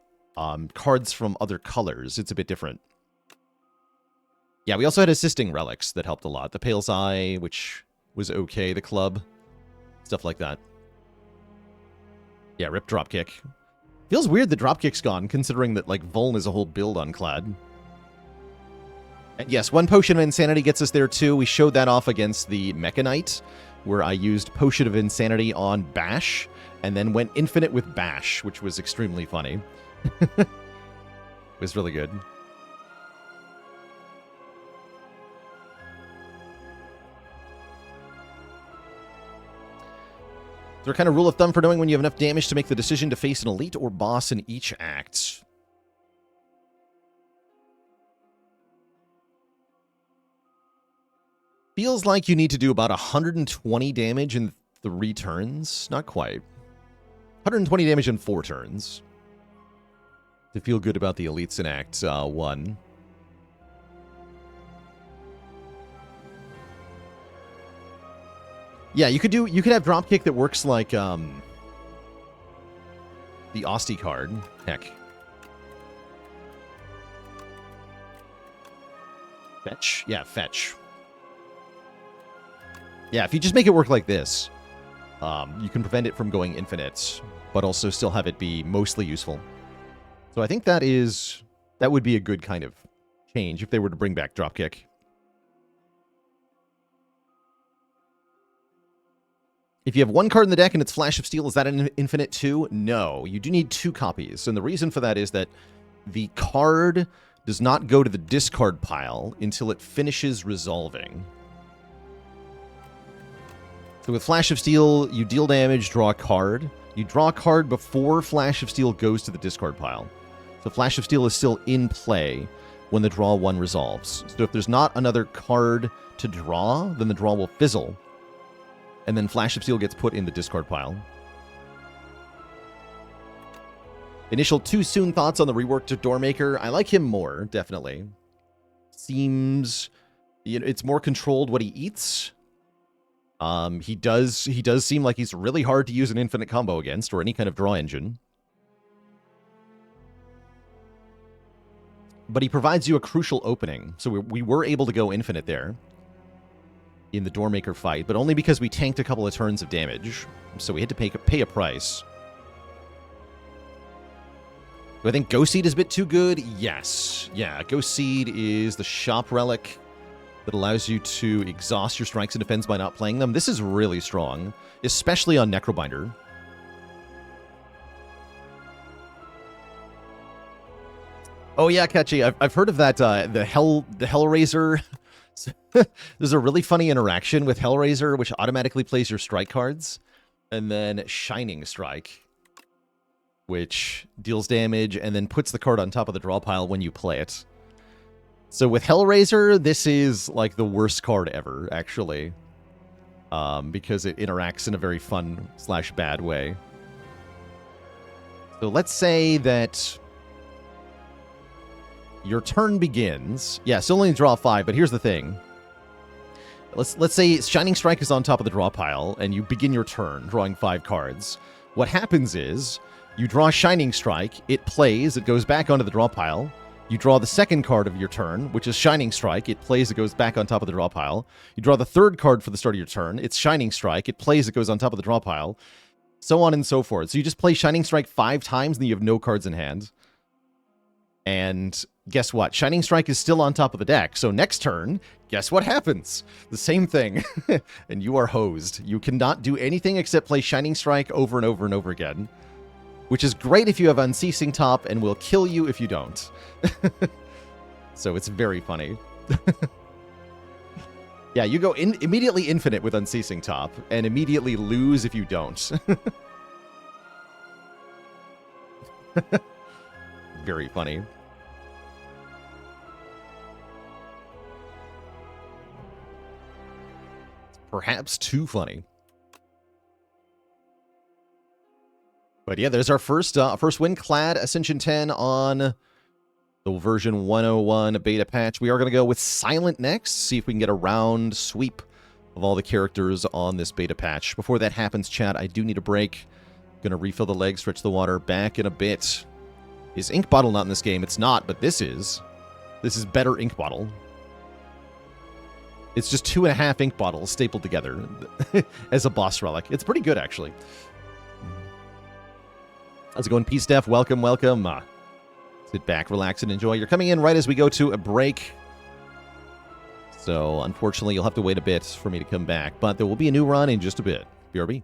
A: cards from other colors, it's a bit different. Yeah, we also had assisting relics that helped a lot. The Pale's Eye, which was okay, the club, stuff like that. Yeah, rip Dropkick. Feels weird that Dropkick's gone, considering that, like, Vuln is a whole build on Clad. And yes, 1 Potion of Insanity gets us there, too. We showed that off against the Mecha Knight, where I used Potion of Insanity on Bash, and then went infinite with Bash, which was extremely funny. It was really good. Is there a kind of rule of thumb for knowing when you have enough damage to make the decision to face an elite or boss in each act? Feels like you need to do about 120 damage in 3 turns. Not quite. 120 damage in 4 turns. To feel good about the elites in Act 1. Yeah, you could have Dropkick that works like the Austie card. Heck. Fetch? Yeah, fetch. Yeah, if you just make it work like this, you can prevent it from going infinite, but also still have it be mostly useful. So I think that would be a good kind of change if they were to bring back Dropkick. If you have 1 card in the deck and it's Flash of Steel, is that an infinite too? No, you do need 2 copies. And the reason for that is that the card does not go to the discard pile until it finishes resolving. So with Flash of Steel, you deal damage, draw a card. You draw a card before Flash of Steel goes to the discard pile. So Flash of Steel is still in play when the draw 1 resolves. So if there's not another card to draw, then the draw will fizzle. And then Flash of Steel gets put in the discard pile. Initial too soon thoughts on the reworked Doormaker. I like him more, definitely. Seems, it's more controlled what he eats. He does seem like he's really hard to use an infinite combo against, or any kind of draw engine. But he provides you a crucial opening. So we were able to go infinite there in the Doormaker fight, but only because we tanked a couple of turns of damage. So we had to pay a price. Do I think Ghost Seed is a bit too good? Yes. Yeah, Ghost Seed is the shop relic that allows you to exhaust your strikes and defense by not playing them. This is really strong, especially on Necrobinder. Oh yeah, Catchy, I've heard of that, the Hellraiser. There's a really funny interaction with Hellraiser, which automatically plays your strike cards, and then Shining Strike, which deals damage and then puts the card on top of the draw pile when you play it. So with Hellraiser, this is like the worst card ever, actually, because it interacts in a very fun / bad way. So let's say that your turn begins. Yeah, so only draw 5, but here's the thing. Let's say Shining Strike is on top of the draw pile, and you begin your turn drawing 5 cards. What happens is, you draw Shining Strike, it plays, it goes back onto the draw pile. You draw the second card of your turn, which is Shining Strike, it plays, it goes back on top of the draw pile. You draw the third card for the start of your turn, it's Shining Strike, it plays, it goes on top of the draw pile. So on and so forth. So you just play Shining Strike 5 times, and then you have no cards in hand. And guess what? Shining Strike is still on top of the deck. So next turn, guess what happens? The same thing. And you are hosed. You cannot do anything except play Shining Strike over and over and over again. Which is great if you have Unceasing Top, and will kill you if you don't. So it's very funny. Yeah, you go immediately infinite with Unceasing Top, and immediately lose if you don't. Very funny. Perhaps too funny. But yeah, there's our first win, Clad Ascension 10 on the version 101 beta patch. We are going to go with Silent next, see if we can get a round sweep of all the characters on this beta patch. Before that happens, chat, I do need a break. Going to refill the leg, stretch the water, back in a bit. Is Ink Bottle not in this game? It's not, but this is. This is better Ink Bottle. It's just 2.5 ink bottles stapled together as a boss relic. It's pretty good, actually. How's it going, Peace Def? Welcome, welcome. Sit back, relax, and enjoy. You're coming in right as we go to a break. So, unfortunately, you'll have to wait a bit for me to come back. But there will be a new run in just a bit. BRB.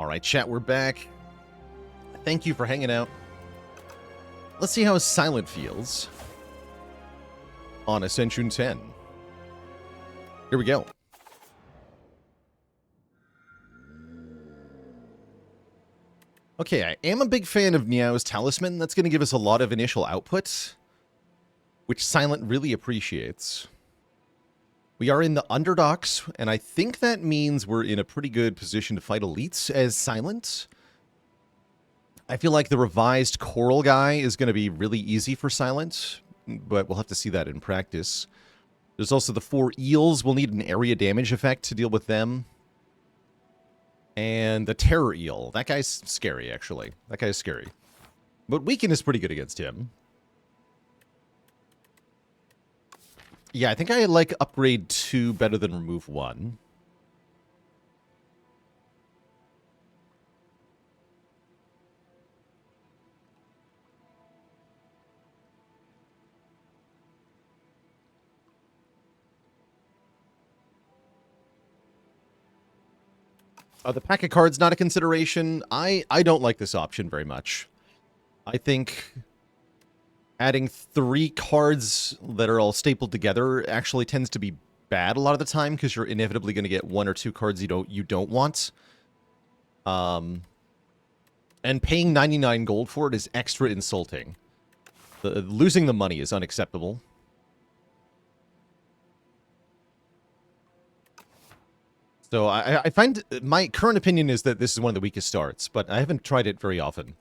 A: All right, chat, we're back. Thank you for hanging out. Let's see how Silent feels on Ascension 10. Here we go. Okay, I am a big fan of Niao's Talisman. That's going to give us a lot of initial output, which Silent really appreciates. We are in the Underdogs, and I think that means we're in a pretty good position to fight elites as Silent. I feel like the revised Coral guy is going to be really easy for Silent, but we'll have to see that in practice. There's also the 4 eels. We'll need an area damage effect to deal with them. And the Terror Eel. That guy's scary, actually. That guy's scary. But Weaken is pretty good against him. Yeah, I think I like Upgrade 2 better than Remove 1. The pack of cards not a consideration. I don't like this option very much. I think adding 3 cards that are all stapled together actually tends to be bad a lot of the time because you're inevitably going to get 1 or 2 cards you don't want. And paying 99 gold for it is extra insulting. Losing the money is unacceptable. So I find my current opinion is that this is one of the weakest starts, but I haven't tried it very often.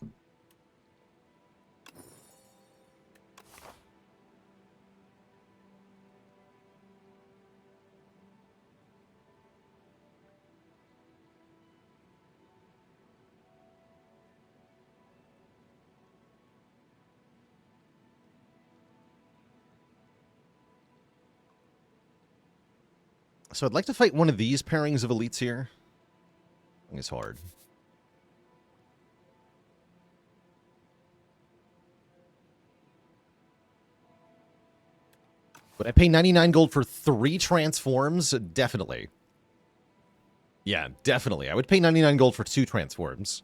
A: So I'd like to fight one of these pairings of elites here. I think it's hard. Would I pay 99 gold for 3 transforms? Definitely. Yeah, definitely. I would pay 99 gold for 2 transforms.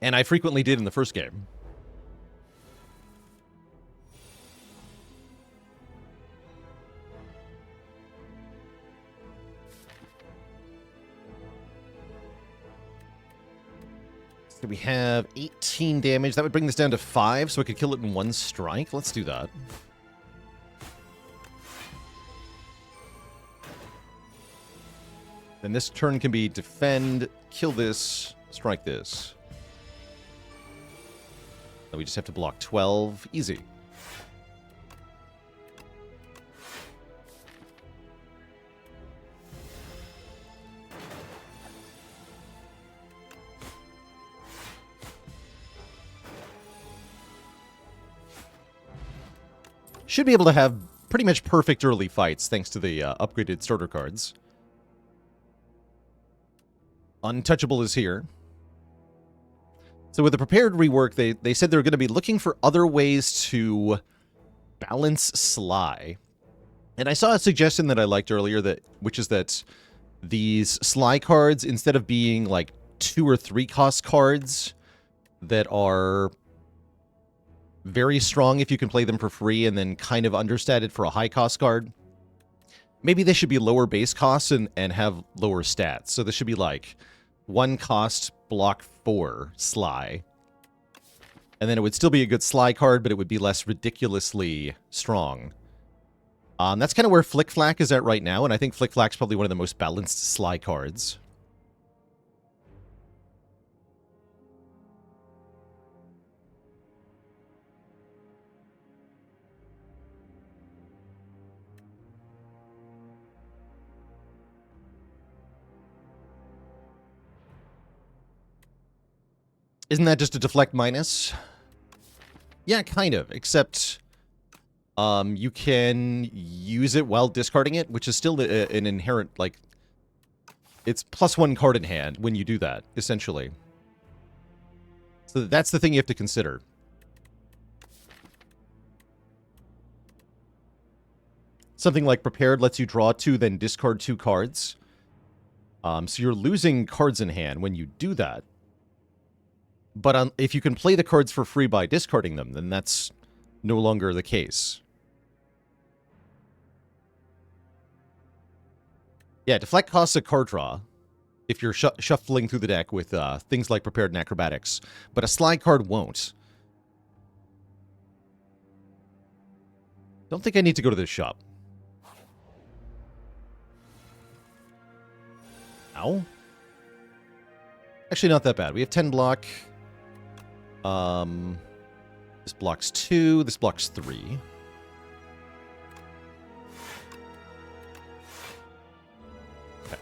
A: And I frequently did in the first game. So we have 18 damage. That would bring this down to 5, so I could kill it in 1 strike. Let's do that. Then this turn can be defend, kill this, strike this. So we just have to block 12. Easy. Should be able to have pretty much perfect early fights thanks to the upgraded starter cards. Untouchable is here. So with the prepared rework, they said they're going to be looking for other ways to balance Sly. And I saw a suggestion that I liked earlier, which is that these Sly cards, instead of being like 2 or 3 cost cards that are very strong if you can play them for free and then kind of understated for a high cost card, maybe they should be lower base costs and have lower stats. So this should be like 1 cost, block 4, Sly. And then it would still be a good Sly card, but it would be less ridiculously strong. That's kind of where Flick Flack is at right now, and I think Flick Flack's probably one of the most balanced Sly cards. Isn't that just a deflect minus? Yeah, kind of, except you can use it while discarding it, which is still an inherent, like, it's +1 card in hand when you do that, essentially. So that's the thing you have to consider. Something like Prepared lets you draw 2, then discard 2 cards. So you're losing cards in hand when you do that. But if you can play the cards for free by discarding them, then that's no longer the case. Yeah, Deflect costs a card draw if you're shuffling through the deck with things like Prepared and Acrobatics, but a slide card won't. Don't think I need to go to this shop. Ow. Actually, not that bad. We have 10 block. This blocks 2. This blocks 3. Okay.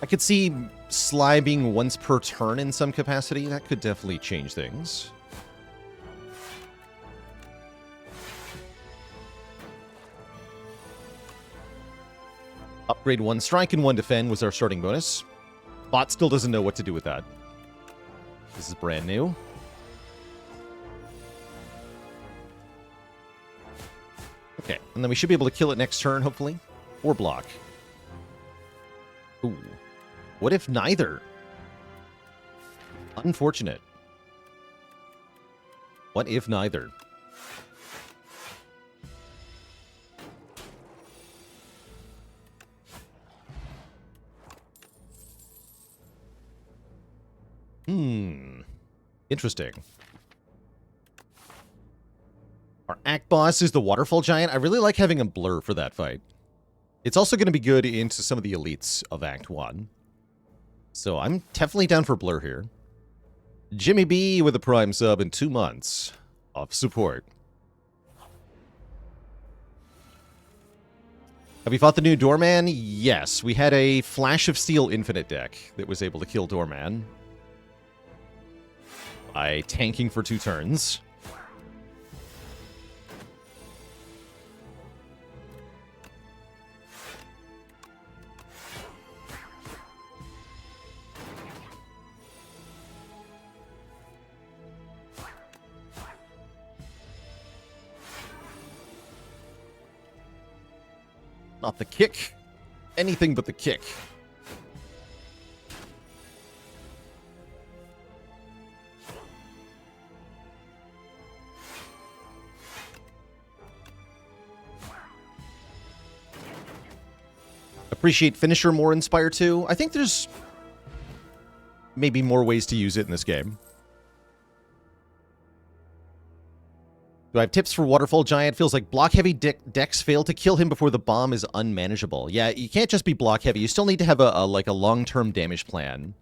A: I could see Sly being once per turn in some capacity. That could definitely change things. Upgrade 1 strike and 1 defend was our starting bonus. Bot still doesn't know what to do with that. This is brand new. Okay, and then we should be able to kill it next turn, hopefully. Or block. Ooh. What if neither? Unfortunate. What if neither? Interesting. Our Act Boss is the Waterfall Giant. I really like having a blur for that fight. It's also going to be good into some of the elites of Act 1. So I'm definitely down for blur here. Jimmy B with a Prime sub in 2 months of support. Have we fought the new Doorman? Yes. We had a Flash of Steel Infinite deck that was able to kill Doorman by tanking for 2 turns. Not the kick. Anything but the kick. Appreciate Finisher more in Spire 2. I think there's maybe more ways to use it in this game. Do I have tips for Waterfall Giant? Feels like block-heavy decks fail to kill him before the bomb is unmanageable. Yeah, you can't just be block-heavy. You still need to have a long-term damage plan.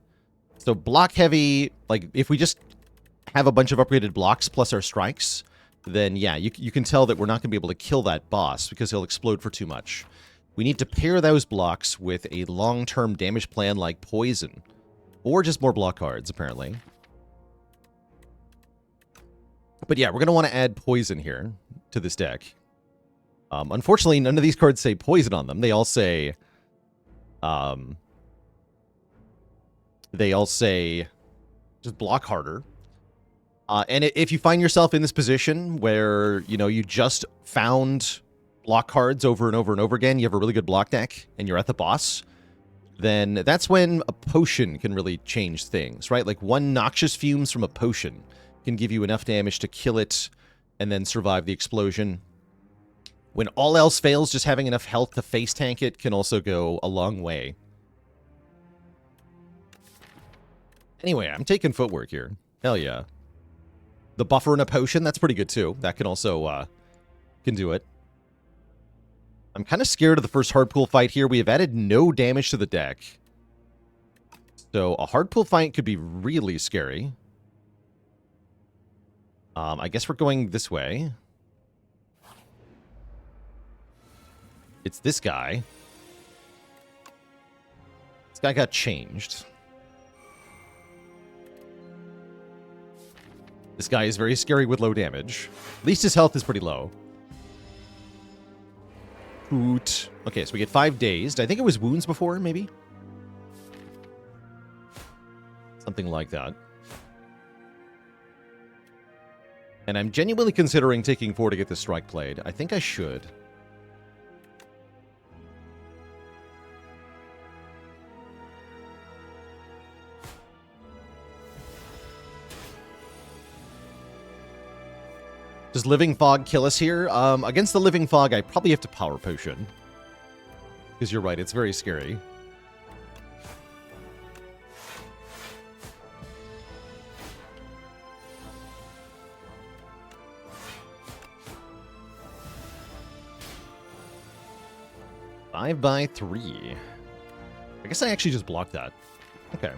A: So block-heavy, like, if we just have a bunch of upgraded blocks plus our strikes, then yeah, you can tell that we're not going to be able to kill that boss because he'll explode for too much. We need to pair those blocks with a long-term damage plan like Poison. Or just more block cards, apparently. But yeah, we're going to want to add Poison here to this deck. Unfortunately, none of these cards say Poison on them. They all say... just block harder. And if you find yourself in this position where, you know, you just found block cards over and over and over again, you have a really good block deck, and you're at the boss, then that's when a potion can really change things, right? Like 1 Noxious Fumes from a potion can give you enough damage to kill it and then survive the explosion. When all else fails, just having enough health to face tank it can also go a long way. Anyway, I'm taking footwork here. Hell yeah. The buffer and a potion, that's pretty good too. That can also, can do it. I'm kind of scared of the first hard pool fight here. We have added no damage to the deck. So a hard pool fight could be really scary. I guess we're going this way. It's this guy. This guy got changed. This guy is very scary with low damage. At least his health is pretty low. Hoot. Okay, so we get 5 dazed. I think it was wounds before, maybe? Something like that. And I'm genuinely considering taking 4 to get this strike played. I think I should. Does Living Fog kill us here? Against the Living Fog, I probably have to Power Potion. Because you're right, it's very scary. Five by 3. I guess I actually just blocked that. Okay.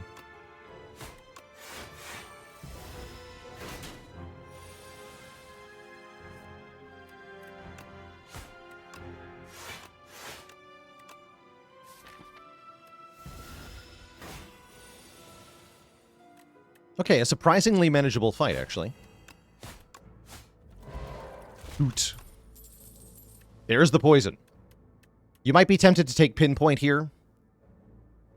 A: Okay, a surprisingly manageable fight, actually. Oot. There's the poison. You might be tempted to take Pinpoint here.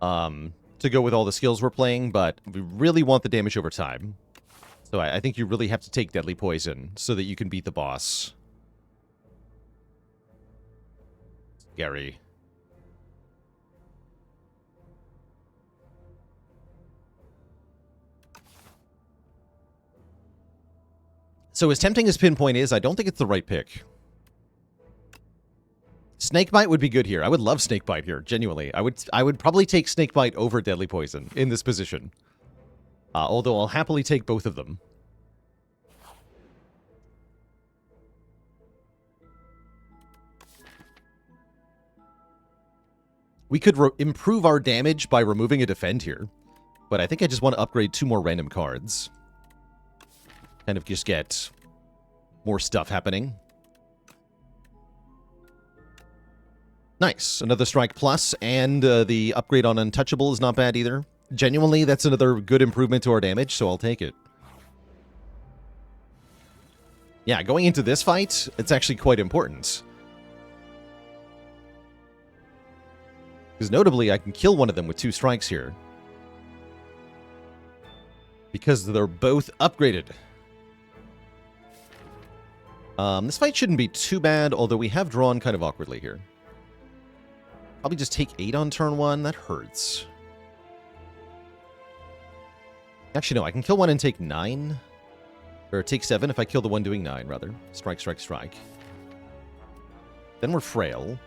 A: To go with all the skills we're playing, but we really want the damage over time. So I think you really have to take Deadly Poison so that you can beat the boss. Scary. So as tempting as Pinpoint is, I don't think it's the right pick. Snakebite would be good here. I would love Snakebite here, genuinely. I would probably take Snakebite over Deadly Poison in this position. Although I'll happily take both of them. We could improve our damage by removing a Defend here. But I think I just want to upgrade 2 more random cards. Kind of just get more stuff happening. Nice. Another Strike Plus, and the upgrade on Untouchable is not bad either. Genuinely, that's another good improvement to our damage, so I'll take it. Yeah, going into this fight, it's actually quite important. Because notably, I can kill one of them with 2 strikes here. Because they're both upgraded. This fight shouldn't be too bad, although we have drawn kind of awkwardly here. Probably just take 8 on turn 1. That hurts. Actually, no. I can kill 1 and take 9. Or take 7 if I kill the one doing 9, rather. Strike, strike, strike. Then we're frail.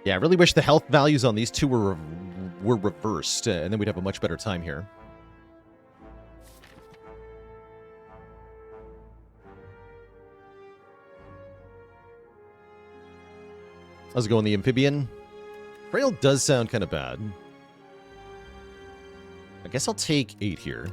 A: Yeah, I really wish the health values on these two were reversed, and then we'd have a much better time here. Let's go on the Amphibian. Frail does sound kind of bad. I guess I'll take 8 here.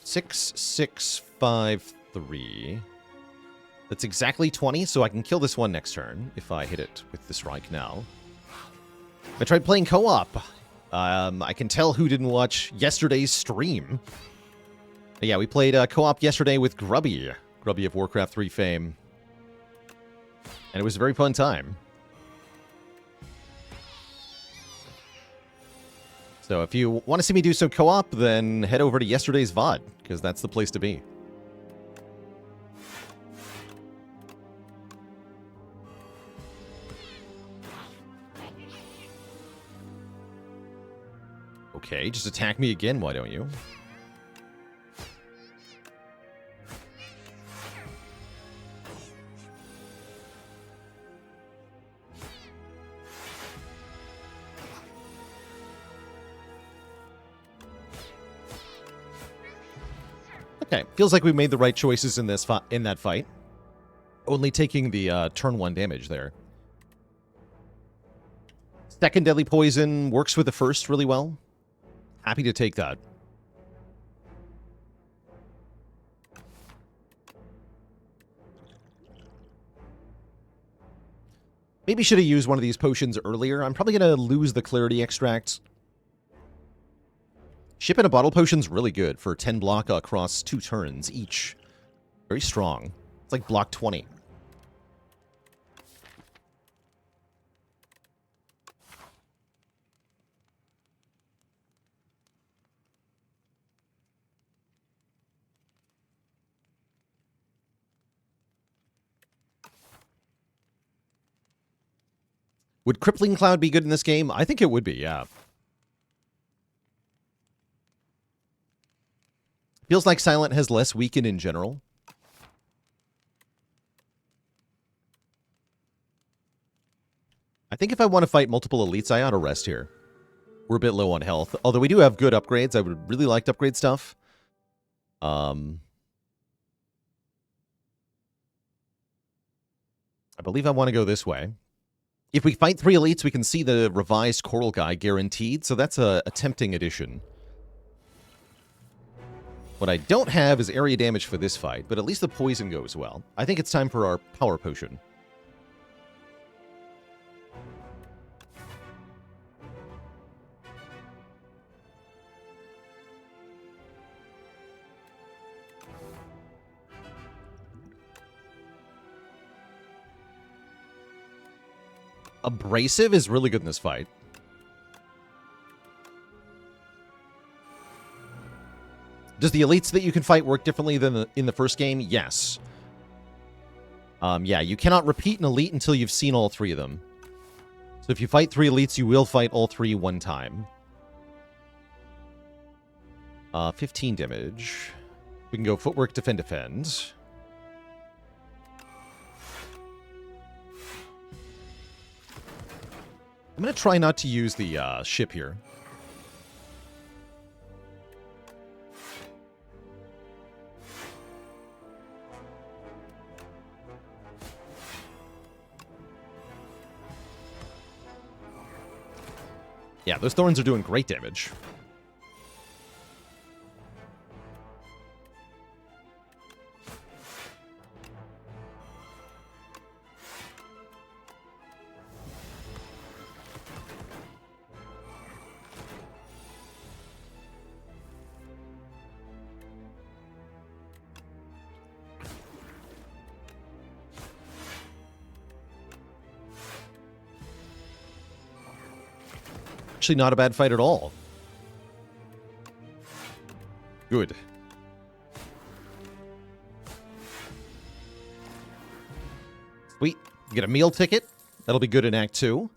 A: Six, 6, 5, 3. That's exactly 20, so I can kill this one next turn if I hit it with the strike now. I tried playing co-op. I can tell who didn't watch yesterday's stream. But yeah, we played co-op yesterday with Grubby. Grubby of Warcraft 3 fame. And it was a very fun time. So if you want to see me do some co-op, then head over to yesterday's VOD, because that's the place to be. Okay, just attack me again, why don't you? Okay, feels like we made the right choices in this in that fight. Only taking the turn 1 damage there. Second Deadly Poison works with the first really well. Happy to take that. Maybe should have used one of these potions earlier. I'm probably going to lose the Clarity Extract. Ship in a Bottle Potion's really good for 10 block across 2 turns each. Very strong. It's like block 20. Would Crippling Cloud be good in this game? I think it would be, yeah. Feels like Silent has less weaken in general. I think if I want to fight multiple elites, I ought to rest here. We're a bit low on health. Although we do have good upgrades. I would really like to upgrade stuff. I believe I want to go this way. If we fight 3 elites, we can see the revised Coral Guy guaranteed, so that's a tempting addition. What I don't have is area damage for this fight, but at least the poison goes well. I think it's time for our power potion. Abrasive is really good in this fight. Does the elites that you can fight work differently than in the first game? Yes. Yeah, you cannot repeat an elite until you've seen all 3 of them. So if you fight 3 elites, you will fight all 3 one time. 15 damage. We can go Footwork, Defend, Defend. I'm going to try not to use the ship here. Yeah, those thorns are doing great damage. Actually not a bad fight at all. Good. Sweet. Get a meal ticket. That'll be good in Act 2.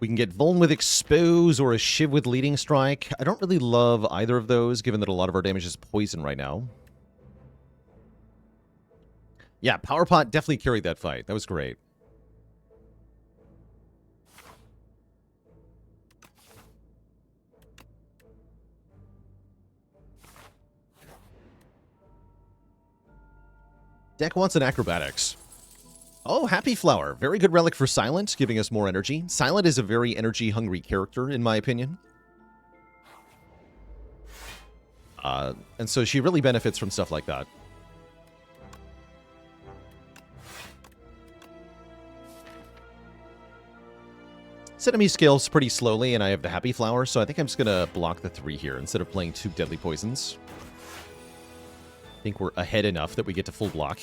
A: We can get Vuln with Expose or a Shiv with Leading Strike. I don't really love either of those, given that a lot of our damage is poison right now. Yeah, Power Pot definitely carried that fight. That was great. Deck wants an Acrobatics. Oh, Happy Flower. Very good relic for Silent, giving us more energy. Silent is a very energy-hungry character, in my opinion. And so she really benefits from stuff like that. This enemy scales pretty slowly, and I have the Happy Flower, so I think I'm just going to block the 3 here instead of playing 2 Deadly Poisons. I think we're ahead enough that we get to full block.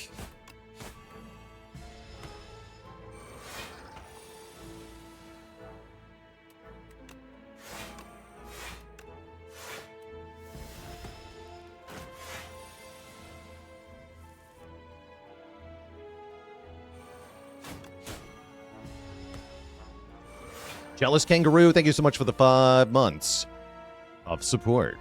A: Jealous Kangaroo, thank you so much for the 5 months of support.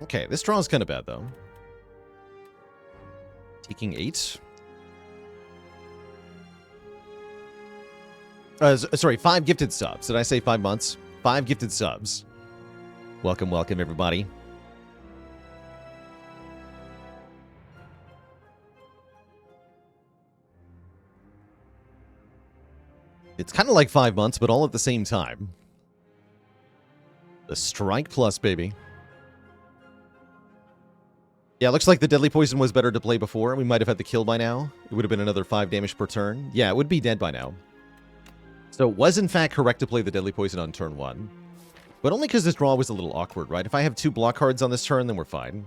A: Okay, this draw is kind of bad, though. Taking 8. Sorry, 5 gifted subs. Did I say 5 months? 5 gifted subs. Welcome, welcome, everybody. It's kind of like 5 months, but all at the same time. The Strike Plus, baby. Yeah, looks like the Deadly Poison was better to play before. We might have had the kill by now. It would have been another 5 damage per turn. Yeah, it would be dead by now. So it was, in fact, correct to play the Deadly Poison on turn 1. But only because this draw was a little awkward, right? If I have 2 block cards on this turn, then we're fine.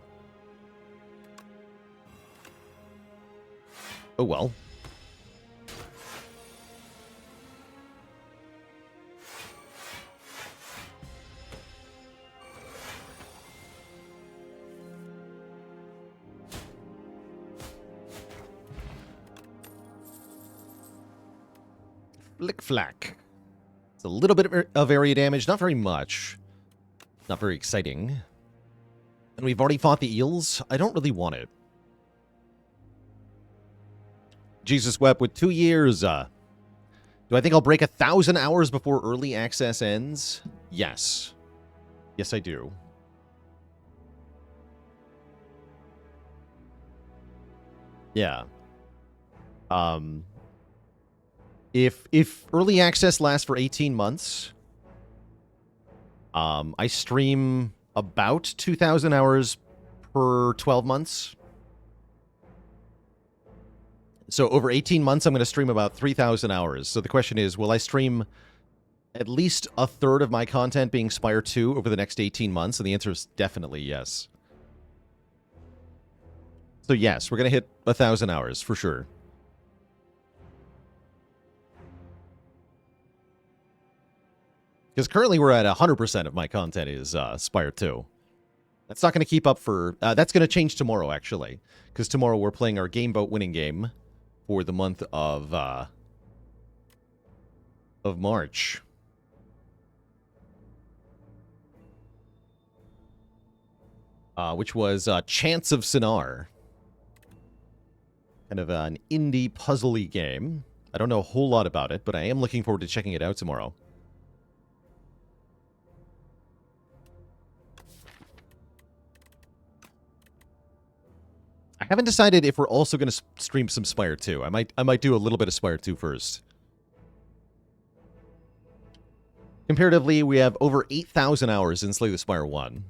A: Oh well. Flick Flack. It's a little bit of area damage, not very much. Not very exciting. And we've already fought the eels. I don't really want it. Jesus wept with 2 years. Do I think I'll break 1,000 hours before early access ends? Yes. Yes, I do. Yeah. If early access lasts for 18 months, I stream about 2,000 hours per 12 months. So over 18 months, I'm going to stream about 3,000 hours. So the question is, will I stream at least a third of my content being Spire 2 over the next 18 months? And the answer is definitely yes. So yes, we're going to hit 1,000 hours for sure. Because currently we're at 100% of my content is Spire 2. That's not going to keep up for... that's going to change tomorrow, actually. Because tomorrow we're playing our Game Boat winning game for the month of March. Which was Chance of Sinar. Kind of an indie puzzle-y game. I don't know a whole lot about it, but I am looking forward to checking it out tomorrow. I haven't decided if we're also going to stream some Spire 2. I might do a little bit of Spire 2 first. Comparatively, we have over 8,000 hours in Slay the Spire 1.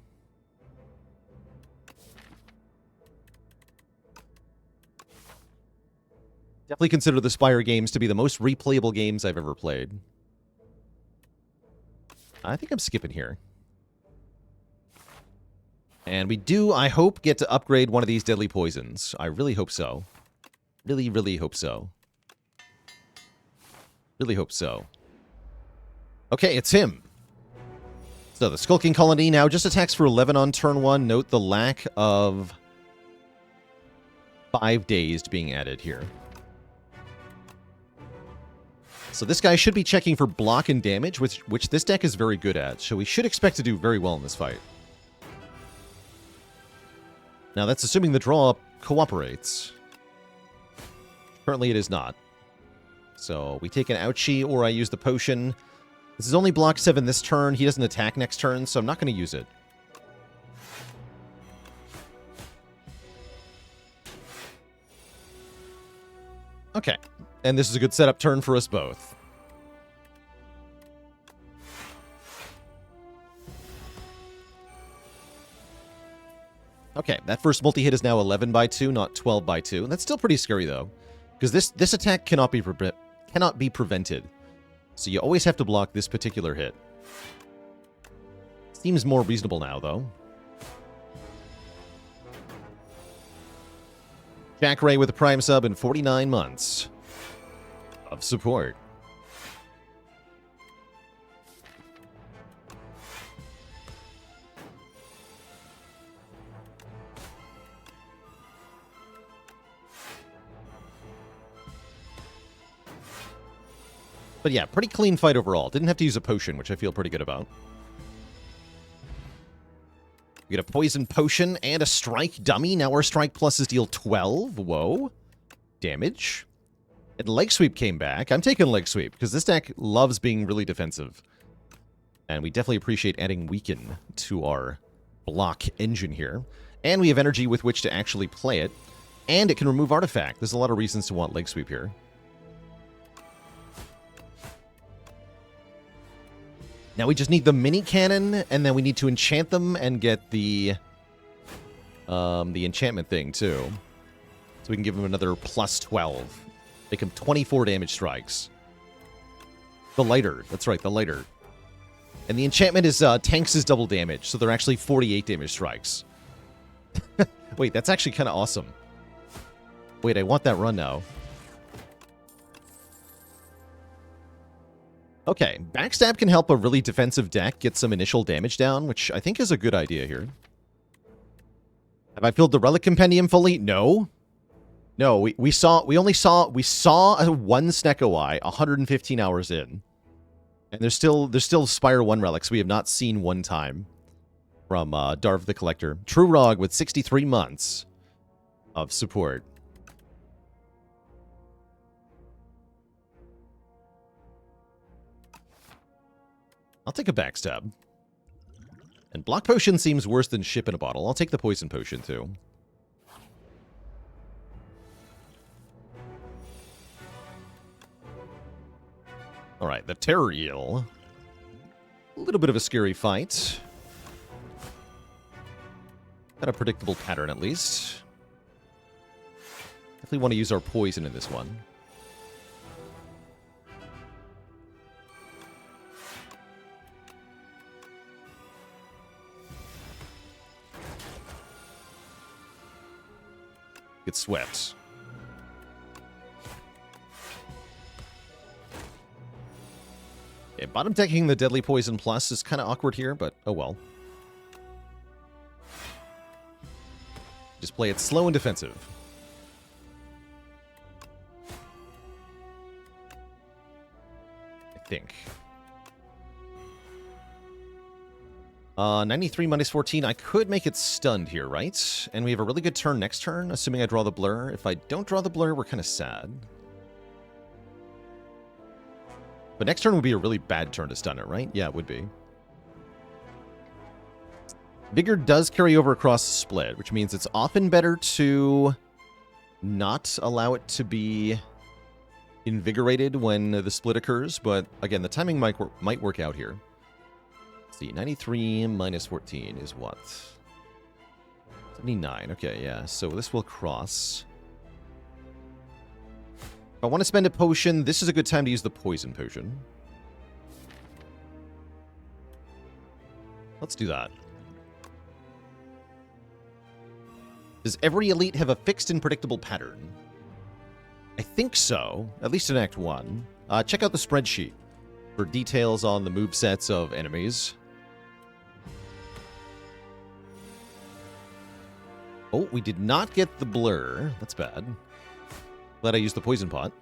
A: Definitely consider the Spire games to be the most replayable games I've ever played. I think I'm skipping here. And we do, I hope, get to upgrade one of these deadly poisons. I really hope so. Really, really hope so. Really hope so. Okay, it's him. So the Skulking Colony now just attacks for 11 on turn 1. Note the lack of 5 dazed being added here. So this guy should be checking for block and damage, which this deck is very good at. So we should expect to do very well in this fight. Now, that's assuming the draw cooperates. Currently, it is not. So, we take an Ouchie, or I use the potion. This is only block 7 this turn. He doesn't attack next turn, so I'm not going to use it. Okay. And this is a good setup turn for us both. Okay, that first multi-hit is now 11 by 2, not 12 by 2. That's still pretty scary, though. Because this attack cannot be prevented. So you always have to block this particular hit. Seems more reasonable now, though. Jack Ray with a Prime sub in 49 months of support. But yeah, pretty clean fight overall. Didn't have to use a potion, which I feel pretty good about. We get a poison potion and a strike dummy. Now our strike pluses deal 12. Whoa. Damage. And leg sweep came back. I'm taking leg sweep, because this deck loves being really defensive. And we definitely appreciate adding weaken to our block engine here. And we have energy with which to actually play it. And it can remove artifact. There's a lot of reasons to want leg sweep here. Now we just need the mini cannon, and then we need to enchant them and get the enchantment thing, too. So we can give him another plus 12. Make him 24 damage strikes. The lighter. That's right, the lighter. And the enchantment is tanks is double damage, so they're actually 48 damage strikes. Wait, that's actually kind of awesome. Wait, I want that run now. Okay, Backstab can help a really defensive deck get some initial damage down, which I think is a good idea here. Have I filled the Relic Compendium fully? No. No, we saw a one Snecko-Eye 115 hours in. And there's still Spire 1 relics we have not seen one time from Darv the Collector. True Rog with 63 months of support. I'll take a Backstab. And Block Potion seems worse than Ship in a Bottle. I'll take the Poison Potion, too. Alright, the Terror Eel. A little bit of a scary fight. Got a predictable pattern, at least. Definitely want to use our Poison in this one. Get swept. Okay, bottom decking the Deadly Poison Plus is kind of awkward here, but oh well. Just play it slow and defensive. I think. 93 minus 14. I could make it stunned here, right? And we have a really good turn next turn, assuming I draw the blur. If I don't draw the blur, we're kind of sad. But next turn would be a really bad turn to stun it, right? Yeah, it would be. Vigor does carry over across the split, which means it's often better to not allow it to be invigorated when the split occurs. But again, the timing might work out here. Let's see, 93 minus 14 is what? 79. Okay, yeah. So this will cross. If I want to spend a potion, this is a good time to use the Poison Potion. Let's do that. Does every elite have a fixed and predictable pattern? I think so, at least in Act 1. Check out the spreadsheet for details on the movesets of enemies. Oh, we did not get the blur. That's bad. Glad I used the Poison Pot.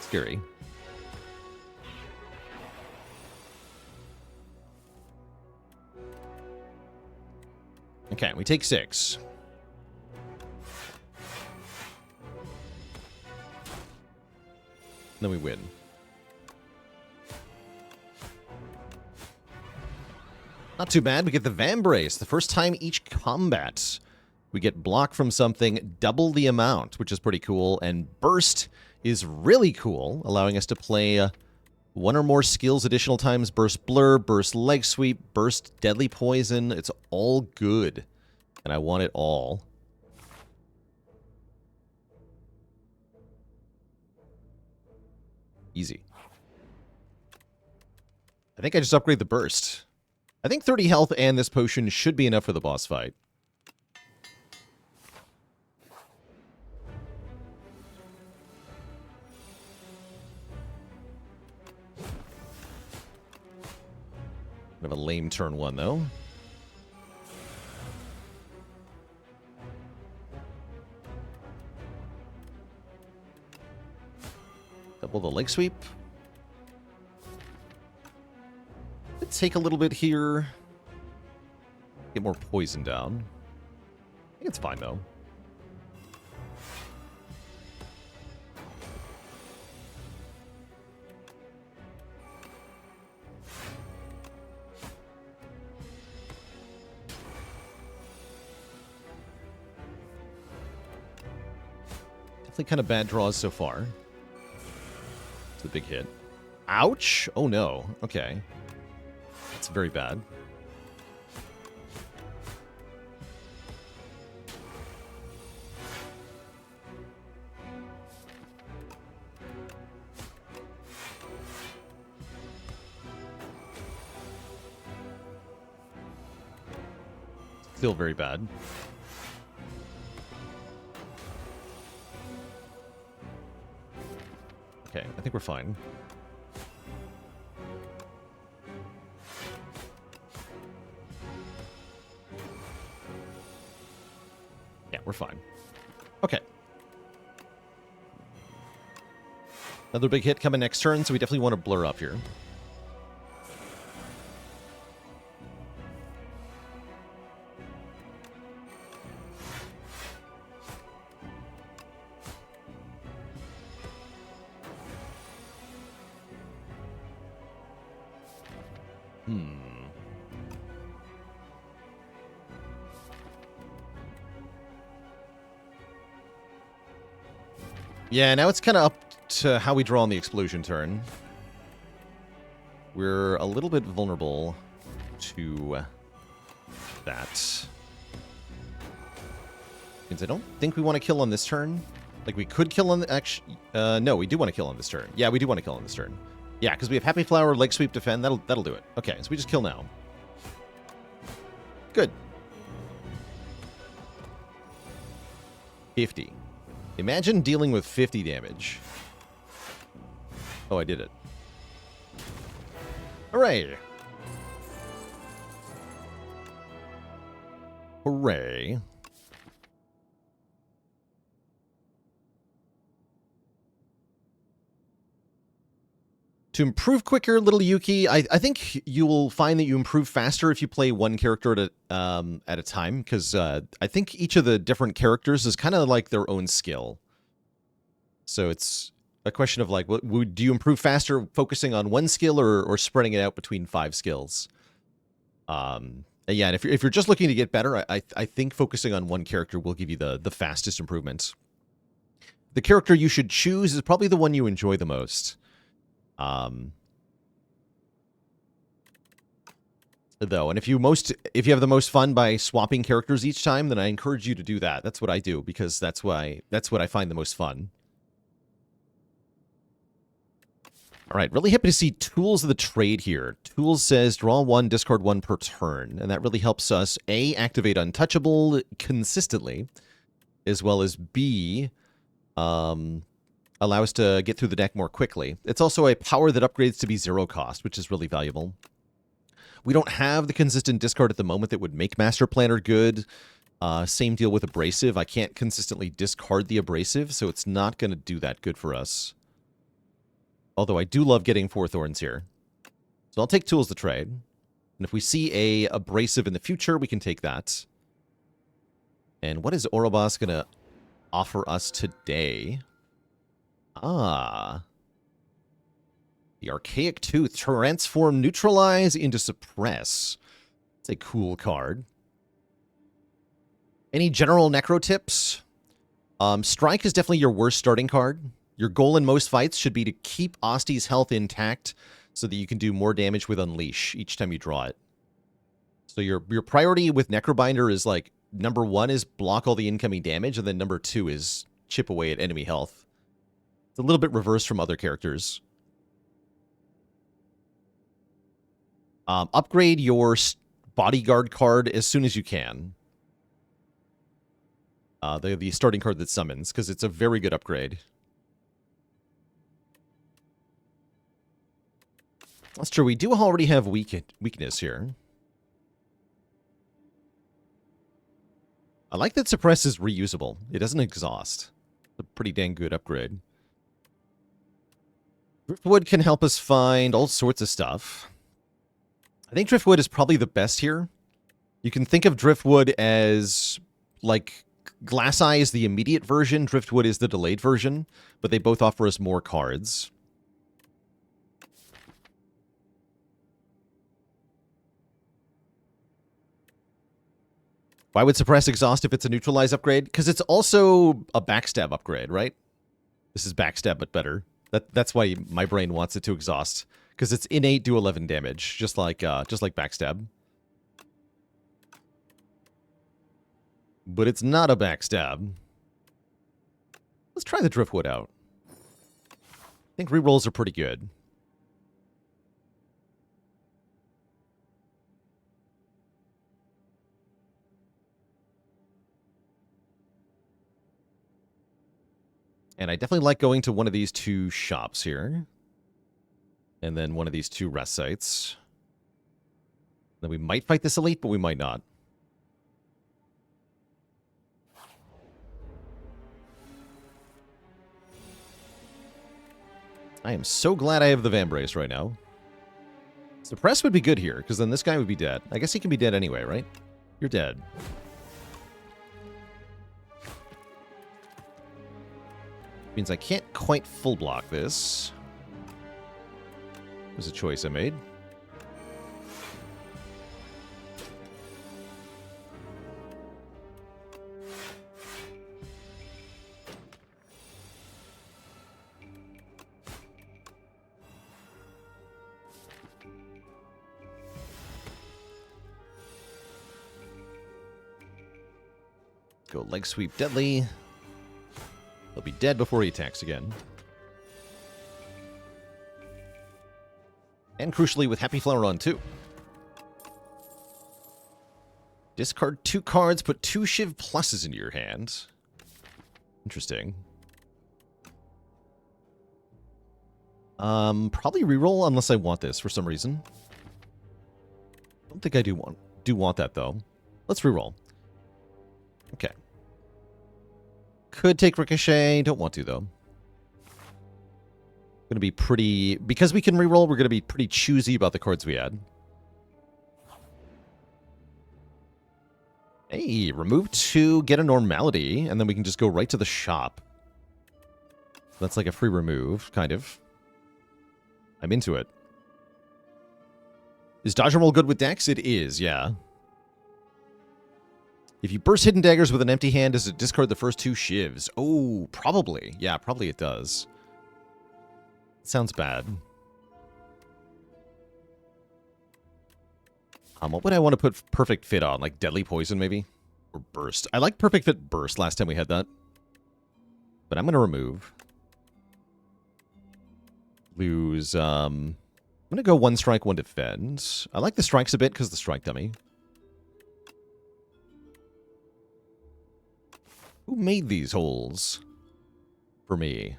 A: Scary. Okay, we take 6. Then we win. Not too bad. We get the Vambrace. The first time each combat, we get block from something double the amount, which is pretty cool. And Burst is really cool, allowing us to play one or more skills additional times. Burst Blur, Burst Leg Sweep, Burst Deadly Poison. It's all good. And I want it all. Easy. I think I just upgrade the Burst. I think 30 health and this potion should be enough for the boss fight. Kind of a lame turn 1, though. Double the leg sweep. Let's take a little bit here. Get more poison down. I think it's fine, though. Definitely kind of bad draws so far. It's a big hit. Ouch! Oh no. Okay. That's very bad. Still very bad. Okay, I think we're fine. Yeah, we're fine. Okay. Another big hit coming next turn, so we definitely want to blur up here. Yeah, now it's kind of up to how we draw on the explosion turn. We're a little bit vulnerable to that. Means I don't think we want to kill on this turn. Like, we could kill on the... Actually, no, we do want to kill on this turn. Yeah, we do want to kill on this turn. Yeah, because we have Happy Flower, Leg Sweep, Defend. That'll do it. Okay, so we just kill now. Good. 50. Imagine dealing with 50 damage. Oh, I did it. Hooray! Hooray. To improve quicker, little Yuki, I think you will find that you improve faster if you play one character at a time, because I think each of the different characters is kind of like their own skill. So it's a question of like, do you improve faster focusing on one skill or spreading it out between 5 skills? And yeah, and if you're just looking to get better, I think focusing on one character will give you the fastest improvements. The character you should choose is probably the one you enjoy the most. Though, and if you have the most fun by swapping characters each time, then I encourage you to do that. That's what I do, because that's what I find the most fun. All right, really happy to see Tools of the Trade here. Tools says draw 1, discard 1 per turn, and that really helps us A, activate Untouchable consistently, as well as B, allow us to get through the deck more quickly. It's also a power that upgrades to be 0 cost, which is really valuable. We don't have the consistent discard at the moment that would make Master Planner good. Same deal with Abrasive. I can't consistently discard the Abrasive, so it's not going to do that good for us. Although I do love getting 4 Thorns here. So I'll take Tools to Trade. And if we see a Abrasive in the future, we can take that. And what is Ouroboros going to offer us today? Ah. The Archaic Tooth. Transform, Neutralize into Suppress. It's a cool card. Any general Necro tips? Strike is definitely your worst starting card. Your goal in most fights should be to keep Osti's health intact so that you can do more damage with Unleash each time you draw it. So your priority with Necrobinder is like, number 1 is block all the incoming damage, and then number 2 is chip away at enemy health. It's a little bit reversed from other characters. Upgrade your bodyguard card as soon as you can. The starting card that summons, because it's a very good upgrade. That's true. We do already have weakness here. I like that Suppress is reusable. It doesn't exhaust. It's a pretty dang good upgrade. Driftwood can help us find all sorts of stuff. I think Driftwood is probably the best here. You can think of Driftwood as, like, Glass Eye is the immediate version, Driftwood is the delayed version, but they both offer us more cards. Why would Suppress exhaust if it's a Neutralize upgrade? Because it's also a Backstab upgrade, right? This is Backstab, but better. That's why my brain wants it to exhaust, because it's innate do 11 damage, just like backstab. But it's not a backstab. Let's try the driftwood out. I think rerolls are pretty good. And I definitely like going to one of these two shops here. And then one of these two rest sites. Then we might fight this elite, but we might not. I am so glad I have the Vambrace right now. Suppress would be good here, because then this guy would be dead. I guess he can be dead anyway, right? You're dead. Means I can't quite full block this. It was a choice I made. Go leg sweep deadly. He'll be dead before he attacks again. And crucially, with Happy Flower on too. Discard 2 cards, put 2 Shiv pluses into your hand. Interesting. Probably reroll unless I want this for some reason. I don't think I do want that though. Let's reroll. Okay. Could take Ricochet. Don't want to, though. Going to be pretty... Because we can reroll, we're going to be pretty choosy about the cards we add. Hey, remove 2, get a normality, and then we can just go right to the shop. That's like a free remove, kind of. I'm into it. Is Dodge and Roll good with decks? It is, yeah. If you burst Hidden Daggers with an empty hand, does it discard the first 2 shivs? Oh, probably. Yeah, probably it does. Sounds bad. What would I want to put Perfect Fit on? Like Deadly Poison, maybe? Or Burst. I like Perfect Fit Burst last time we had that. But I'm going to remove. Lose, I'm going to go 1 strike, 1 defend. I like the strikes a bit because the strike dummy. Who made these holes for me?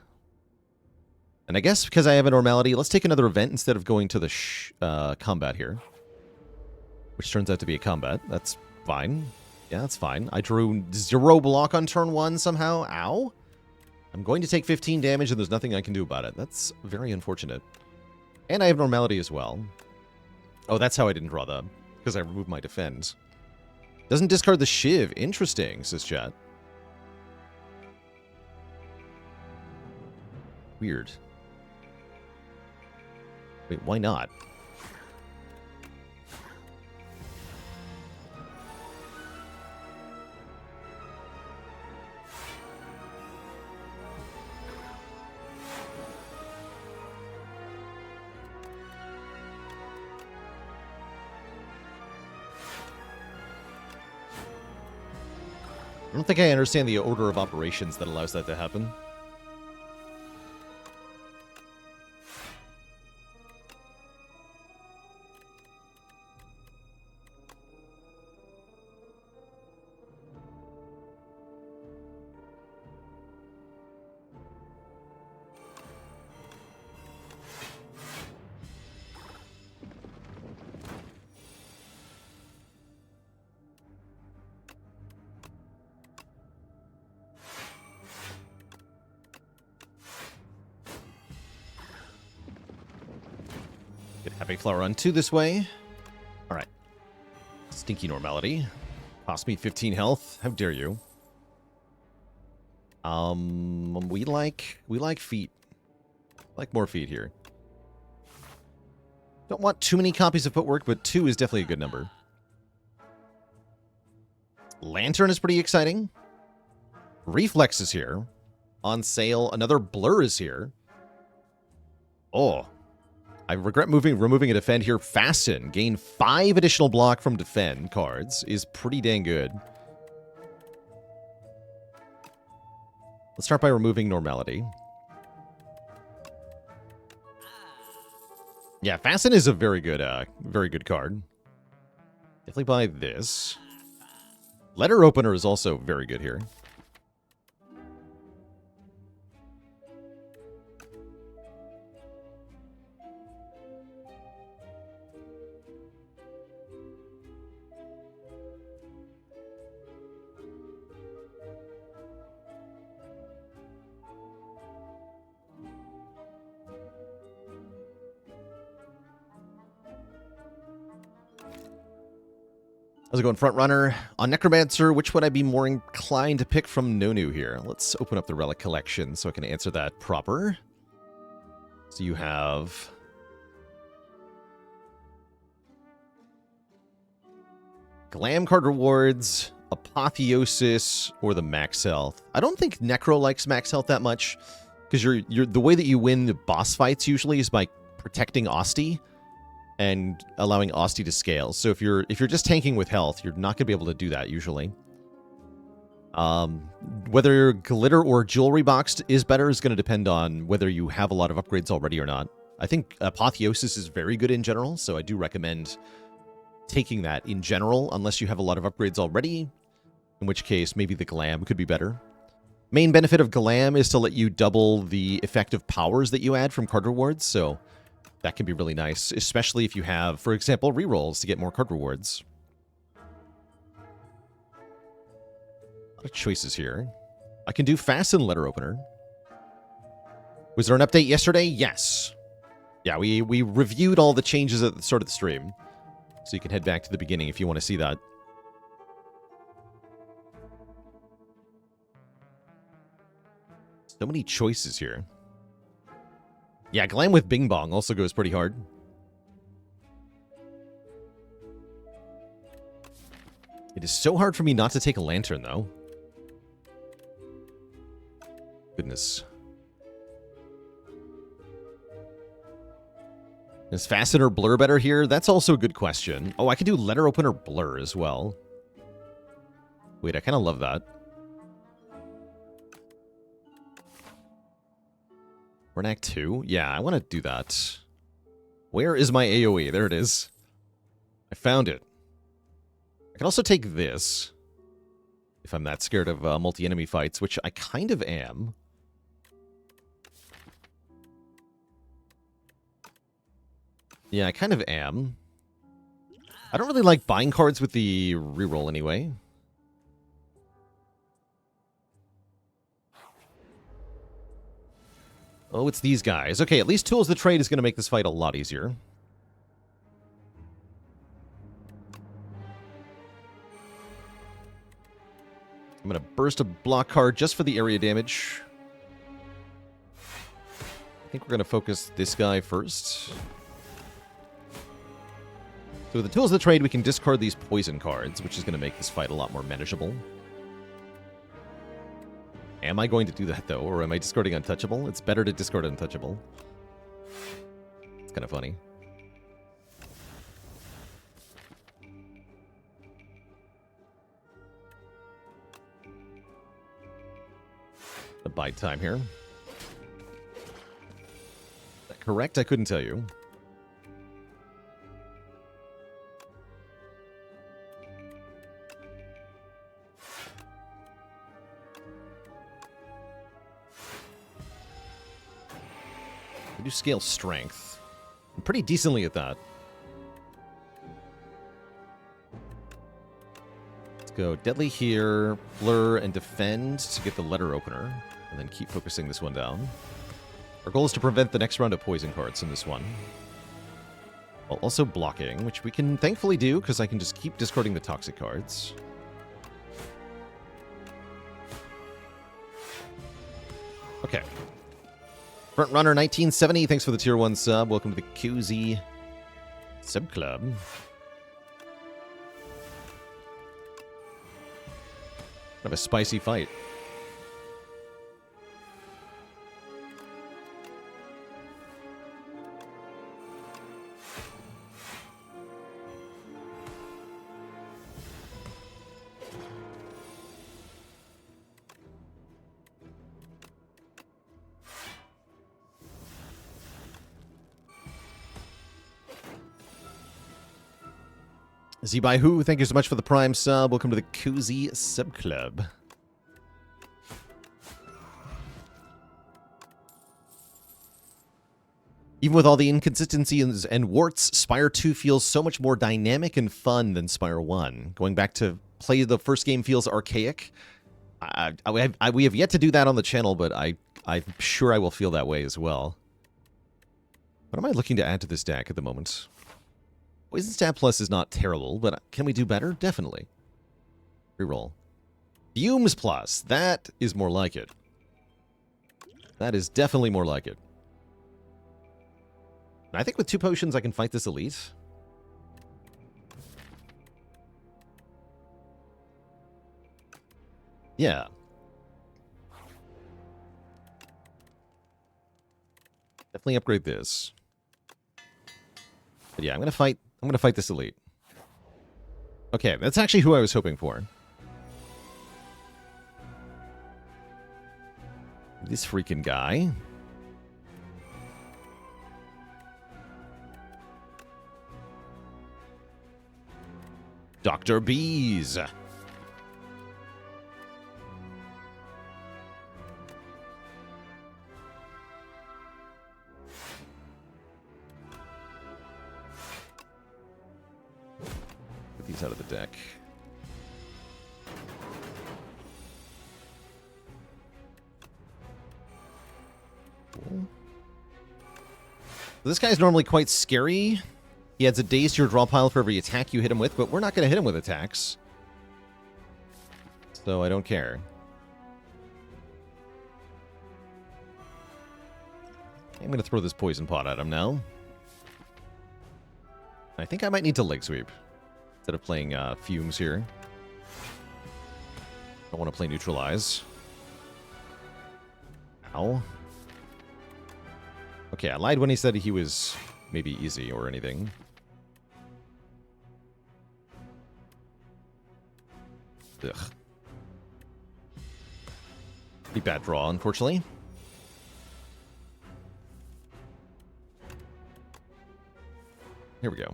A: And I guess because I have a normality, let's take another event instead of going to the combat here. Which turns out to be a combat. That's fine. Yeah, that's fine. I drew 0 block on turn 1 somehow. Ow. I'm going to take 15 damage and there's nothing I can do about it. That's very unfortunate. And I have normality as well. Oh, that's how I didn't draw them. Because I removed my defend. Doesn't discard the Shiv. Interesting, says chat. Weird. Wait, why not? I don't think I understand the order of operations that allows that to happen. Happy Flower on 2 this way. Alright. Stinky normality. Cost me 15 health. How dare you? We like feet. Like more feet here. Don't want too many copies of footwork, but 2 is definitely a good number. Lantern is pretty exciting. Reflex is here. On sale. Another Blur is here. Oh, I regret removing a defend here. Fasten. Gain 5 additional block from defend cards is pretty dang good. Let's start by removing normality. Yeah, Fasten is a very good card. Definitely buy this. Letter Opener is also very good here. How's it going, front runner? On Necromancer, which would I be more inclined to pick from Nonu here? Let's open up the relic collection so I can answer that proper. So you have Glam card rewards, Apotheosis, or the max health. I don't think Necro likes max health that much, because you're the way that you win the boss fights usually is by protecting Osti and allowing Osti to scale. So if you're just tanking with health, you're not going to be able to do that usually. Whether your glitter or jewelry boxed is better is going to depend on whether you have a lot of upgrades already or not. I think Apotheosis is very good in general, so I do recommend taking that in general, unless you have a lot of upgrades already, in which case maybe the Glam could be better. Main benefit of Glam is to let you double the effective powers that you add from card rewards, so that can be really nice, especially if you have, for example, rerolls to get more card rewards. A lot of choices here. I can do Fasten Letter Opener. Was there an update yesterday? Yes. Yeah, we reviewed all the changes at the start of the stream. So you can head back to the beginning if you want to see that. So many choices here. Yeah, Glam with Bing Bong also goes pretty hard. It is so hard for me not to take a Lantern, though. Goodness. Is Fasten or Blur better here? That's also a good question. Oh, I could do Letter Opener Blur as well. Wait, I kind of love that. We're in Act 2? Yeah, I want to do that. Where is my AoE? There it is. I found it. I can also take this. If I'm that scared of multi-enemy fights, which I kind of am. Yeah, I kind of am. I don't really like buying cards with the reroll anyway. Oh, it's these guys. Okay, at least Tools of the Trade is going to make this fight a lot easier. I'm going to burst a block card just for the area damage. I think we're going to focus this guy first. So with the Tools of the Trade, we can discard these poison cards, which is going to make this fight a lot more manageable. Am I going to do that, though, or am I discarding Untouchable? It's better to discard Untouchable. It's kind of funny. The bide time here. Is that correct? I couldn't tell you. I do scale strength. I'm pretty decently at that. Let's go Deadly here, Blur, and Defend to get the Letter Opener, and then keep focusing this one down. Our goal is to prevent the next round of poison cards in this one. While also blocking, which we can thankfully do, because I can just keep discarding the toxic cards. Okay. Front Runner 1970, thanks for the tier 1 sub. Welcome to the Cozy Sub Club. Have a spicy fight. Z-by-Who, thank you so much for the Prime sub. Welcome to the Cozy Sub Club. Even with all the inconsistencies and warts, Spire 2 feels so much more dynamic and fun than Spire 1. Going back to play the first game feels archaic. We have yet to do that on the channel, but I'm sure I will feel that way as well. What am I looking to add to this deck at the moment? Poison Stab Plus is not terrible, but can we do better? Definitely. Reroll. Fumes Plus. That is more like it. That is definitely more like it. I think with 2 potions I can fight this elite. Yeah. Definitely upgrade this. But yeah, I'm gonna fight this elite. Okay, that's actually who I was hoping for. This freaking guy. Dr. Bees. Put these out of the deck. Cool. This guy's normally quite scary. He adds a daze to your draw pile for every attack you hit him with, but we're not going to hit him with attacks. So I don't care. I'm going to throw this poison pot at him now. I think I might need to leg sweep instead of playing fumes here. I want to play neutralize. Ow. Okay, I lied when he said he was maybe easy or anything. Ugh. Pretty bad draw, unfortunately. Here we go.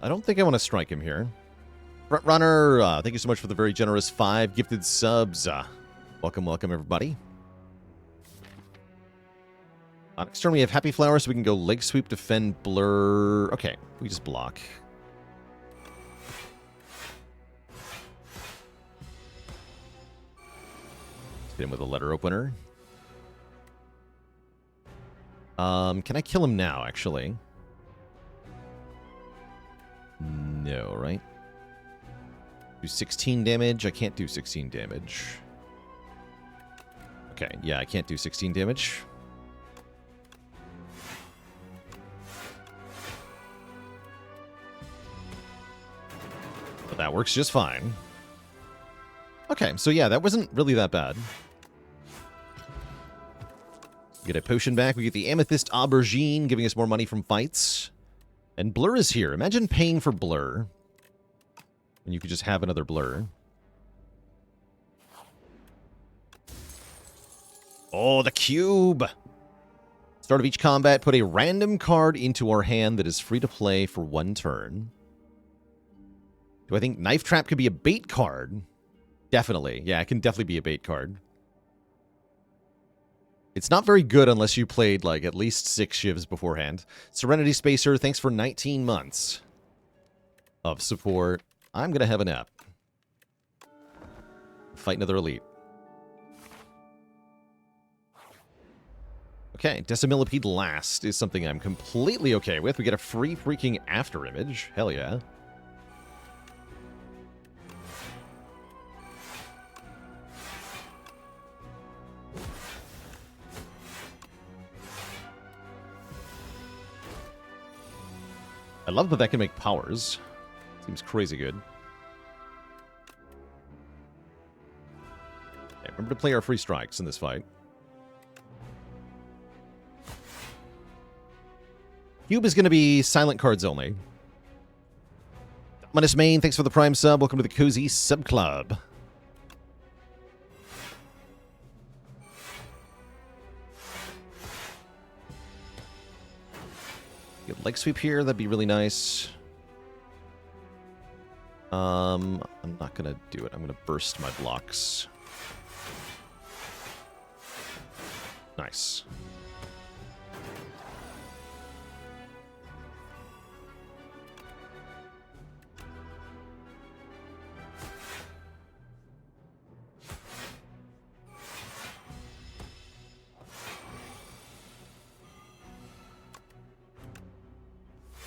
A: I don't think I want to strike him here. Front Runner, thank you so much for the very generous 5 gifted subs. Welcome, welcome, everybody. Next turn we have Happy Flower, so we can go Leg Sweep, Defend, Blur. Okay, we just block. Let's hit him with a letter opener. Can I kill him now, actually? No, right? Do 16 damage? I can't do 16 damage. Okay, yeah, I can't do 16 damage. But that works just fine. Okay, so yeah, that wasn't really that bad. We get a potion back. We get the Amethyst Aubergine, giving us more money from fights. And Blur is here. Imagine paying for Blur. And you could just have another Blur. Oh, the cube! Start of each combat, put a random card into our hand that is free to play for 1 turn. Do I think Knife Trap could be a bait card? Definitely. Yeah, it can definitely be a bait card. It's not very good unless you played, like, at least 6 shivs beforehand. Serenity Spacer, thanks for 19 months of support. I'm going to have a nap. Fight another elite. Okay, Decimillipede last is something I'm completely okay with. We get a free freaking after image. Hell yeah. I love that that can make powers. Seems crazy good. Okay, Remember to play our free strikes in this fight. Cube is going to be silent cards only. Dominus Main, thanks for the Prime sub. Welcome to the Cozy Sub Club. Get leg sweep here, that'd be really nice. I'm not going to do it. I'm going to burst my blocks. Nice.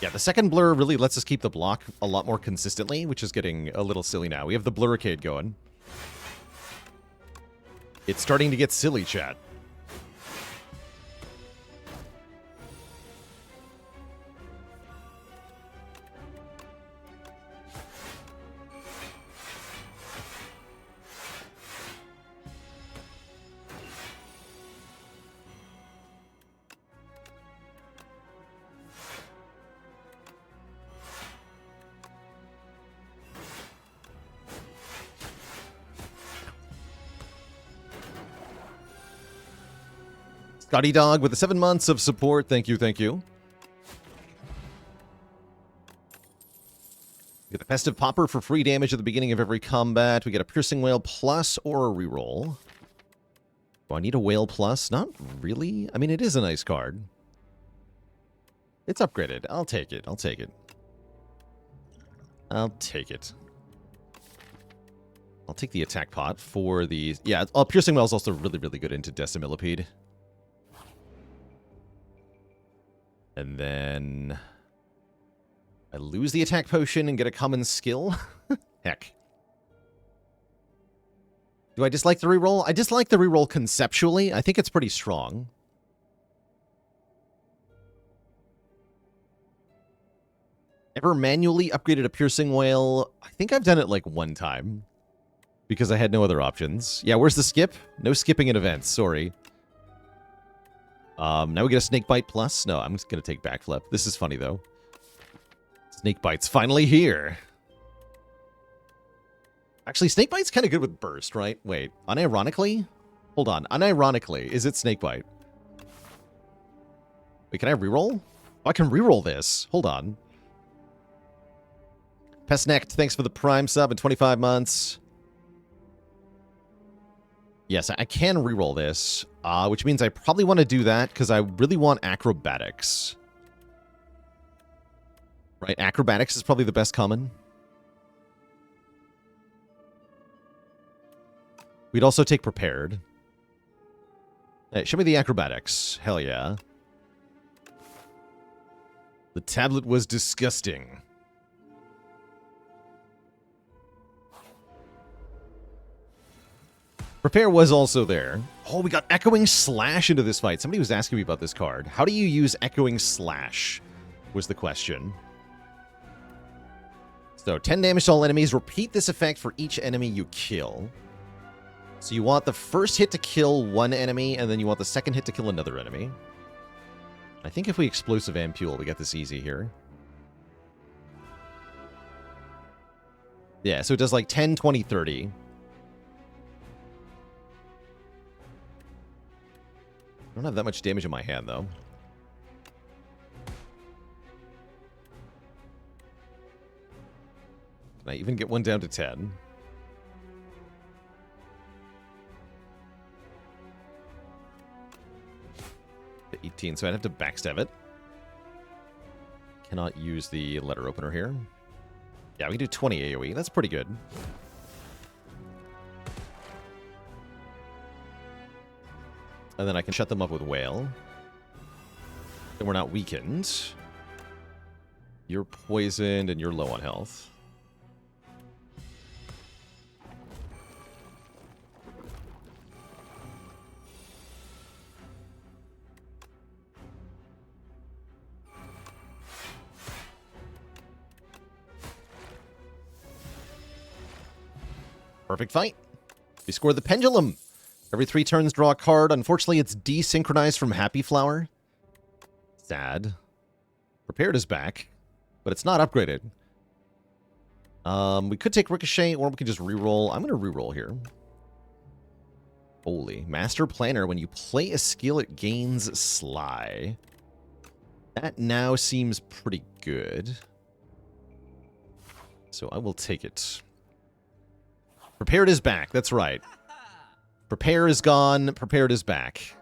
A: Yeah, the second blur really lets us keep the block a lot more consistently, which is getting a little silly now. We have the blurricade going. It's starting to get silly, chat. Scotty Dog with the 7 months of support. Thank you, thank you. We get the Festive Popper for free damage at the beginning of every combat. We get a Piercing Whale plus or a reroll. Do I need a Whale plus? Not really. I mean, it is a nice card. It's upgraded. I'll take it. I'll take it. I'll take it. I'll take the attack pot for the... Yeah, Piercing Whale is also really, really good into Decimillipede. And then I lose the attack potion and get a common skill? Heck. Do I dislike the reroll? I dislike the reroll conceptually. I think it's pretty strong. Ever manually upgraded a Piercing Whale? I think I've done it like one time. Because I had no other options. Yeah, where's the skip? No skipping in events, sorry. Now we get a Snake Bite plus. No, I'm just going to take Backflip. This is funny, though. Snake Bite's finally here. Actually, Snake Bite's kind of good with Burst, right? Wait, unironically? Hold on. Unironically, is it Snake Bite? Wait, can I reroll? Oh, I can reroll this. Hold on. Pestnecht, thanks for the Prime sub in 25 months. Yes, I can reroll this, which means I probably want to do that because I really want Acrobatics. Right, Acrobatics is probably the best common. We'd also take Prepared. Hey, show me the Acrobatics. Hell yeah. The tablet was disgusting. Prepare was also there. Oh, we got Echoing Slash into this fight. Somebody was asking me about this card. How do you use Echoing Slash? Was the question. So, 10 damage to all enemies. Repeat this effect for each enemy you kill. So you want the first hit to kill one enemy, and then you want the second hit to kill another enemy. I think if we Explosive Ampule, we get this easy here. Yeah, so it does like 10, 20, 30. I don't have that much damage in my hand, though. Can I even get one down to 10? To 18, so I'd have to backstab it. Cannot use the letter opener here. Yeah, we can do 20 AoE. That's pretty good. And then I can shut them up with Whale. And we're not weakened. You're poisoned and you're low on health. Perfect fight. We scored the Pendulum. Every 3 turns, draw a card. Unfortunately, it's desynchronized from Happy Flower. Sad. Prepared is back, but it's not upgraded. We could take Ricochet, or we could just reroll. I'm going to reroll here. Holy. Master Planner. When you play a skill, it gains Sly. That now seems pretty good. So I will take it. Prepared is back. That's right. Prepare is gone. Prepared is back.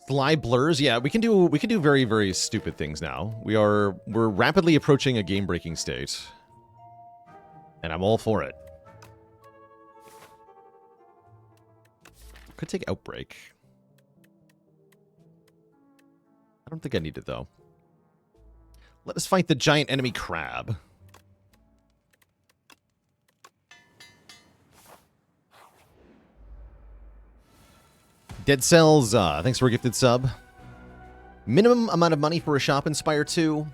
A: Sly blurs, yeah, we can do very, very stupid things now. We're rapidly approaching a game-breaking state. And I'm all for it. Could take Outbreak. I don't think I need it, though. Let us fight the giant enemy crab. Dead Cells, thanks for a gifted sub. Minimum amount of money for a shop in Spire 2.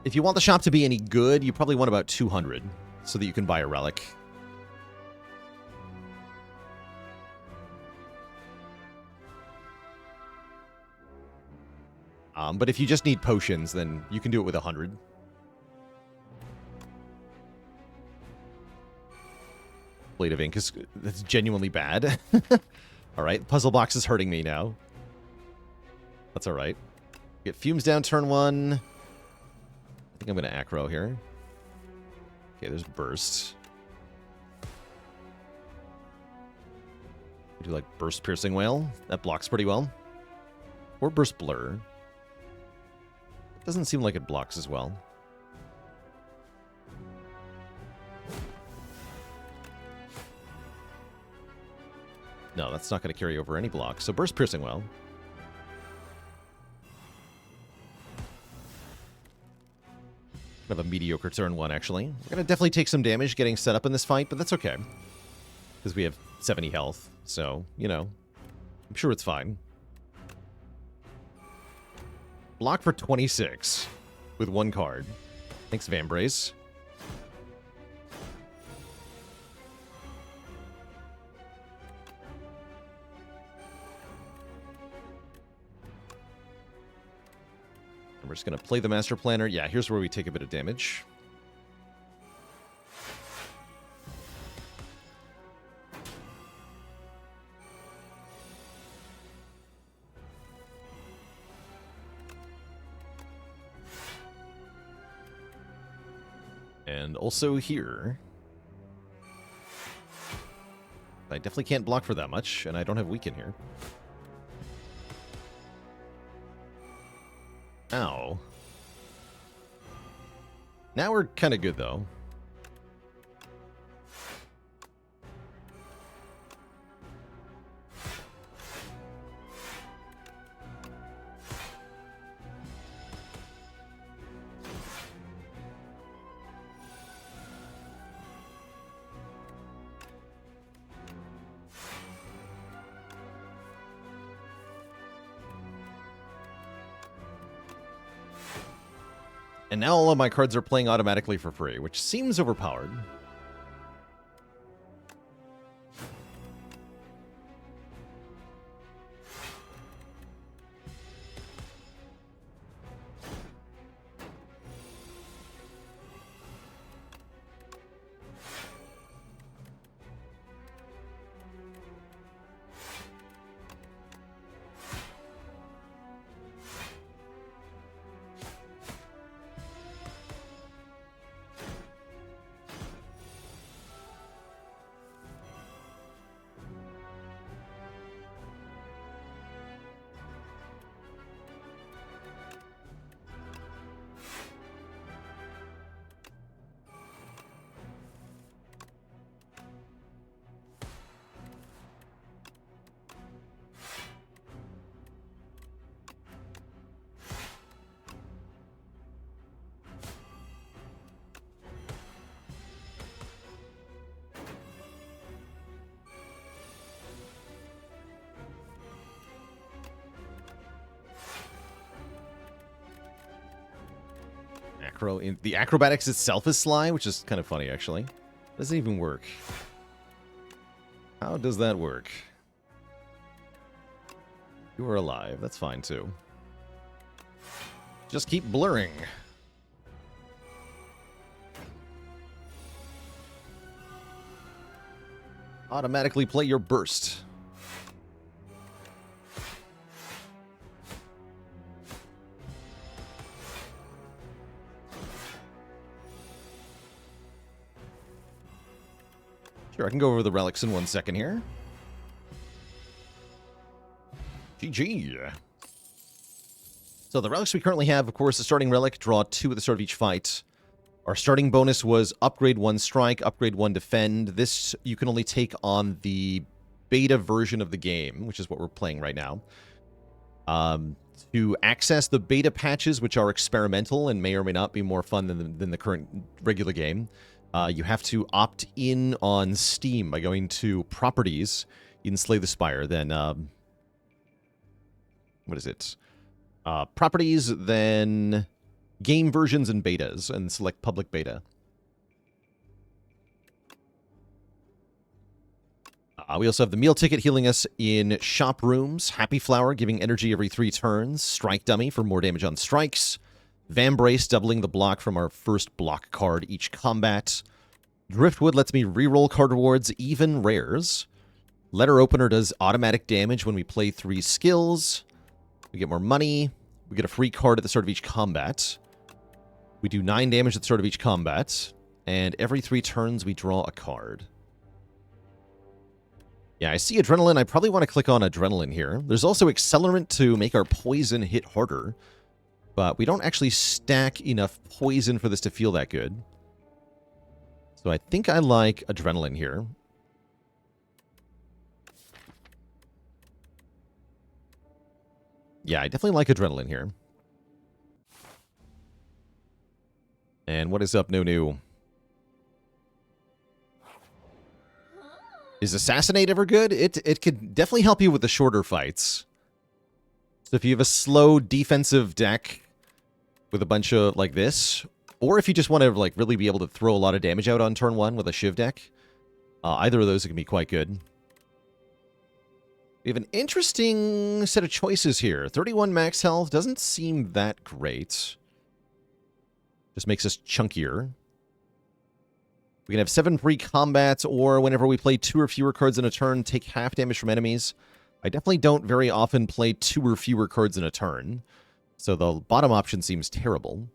A: If you want the shop to be any good, you probably want about 200 so that you can buy a relic. But if you just need potions, then you can do it with 100. Blade of Ink is that's genuinely bad. Alright, puzzle box is hurting me now. That's alright. Get Fumes down turn 1. I think I'm going to Acro here. Okay, there's Burst. I do like Burst Piercing Wail. That blocks pretty well. Or Burst Blur. Doesn't seem like it blocks as well. No, that's not going to carry over any blocks. So Burst Piercing Well. Kind of a mediocre turn 1, actually. We're going to definitely take some damage getting set up in this fight, but that's okay. Because we have 70 health. So, you know, I'm sure it's fine. Block for 26 with 1 card. Thanks, Vambrace. We're just going to play the Master Planner. Yeah, here's where we take a bit of damage. And also here. I definitely can't block for that much, and I don't have Weaken here. Ow. Now we're kind of good, though. And now all of my cards are playing automatically for free, which seems overpowered. The acrobatics itself is sly, which is kind of funny, actually. Doesn't even work. How does that work? You are alive. That's fine, too. Just keep blurring. Automatically play your burst. Sure, I can go over the relics in 1 second here. GG. So the relics we currently have, of course, the starting relic, draw 2 at the start of each fight. Our starting bonus was upgrade 1 strike, upgrade 1 defend. This you can only take on the beta version of the game, which is what we're playing right now. To access the beta patches, which are experimental and may or may not be more fun than the current regular game, you have to opt in on Steam by going to Properties in Slay the Spire. Then, what is it? Properties, then Game Versions and Betas, and select Public Beta. We also have the meal ticket healing us in shop rooms, Happy Flower giving energy every 3 turns, Strike Dummy for more damage on strikes, Vambrace doubling the block from our first block card each combat, Driftwood lets me reroll card rewards, even rares, Letter Opener does automatic damage when we play 3 skills, we get more money, we get a free card at the start of each combat, we do 9 damage at the start of each combat, and every 3 turns we draw a card. Yeah, I see Adrenaline. I probably want to click on Adrenaline here. There's also Accelerant to make our poison hit harder, but we don't actually stack enough poison for this to feel that good. So I think I like Adrenaline here. Yeah, I definitely like Adrenaline here. And what is up, No New? Is Assassinate ever good? It could definitely help you with the shorter fights. So if you have a slow defensive deck with a bunch of like this, or if you just want to like really be able to throw a lot of damage out on turn 1 with a Shiv deck, either of those can be quite good. We have an interesting set of choices here. 31 max health doesn't seem that great. Just makes us chunkier. We can have 7 free combats, or whenever we play 2 or fewer cards in a turn, take half damage from enemies. I definitely don't very often play 2 or fewer cards in a turn, so the bottom option seems terrible.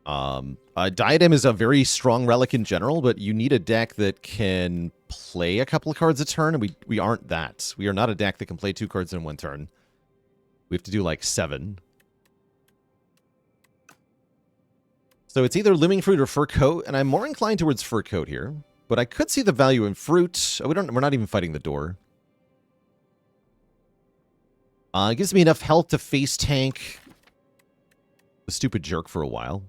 A: Diadem is a very strong relic in general, but you need a deck that can play a couple of cards a turn, and we aren't that. We are not a deck that can play 2 cards in 1 turn. We have to do like 7. So it's either Looming Fruit or Fur Coat, and I'm more inclined towards Fur Coat here. But I could see the value in Fruit. We're not even fighting the door. It gives me enough health to face tank the stupid jerk for a while.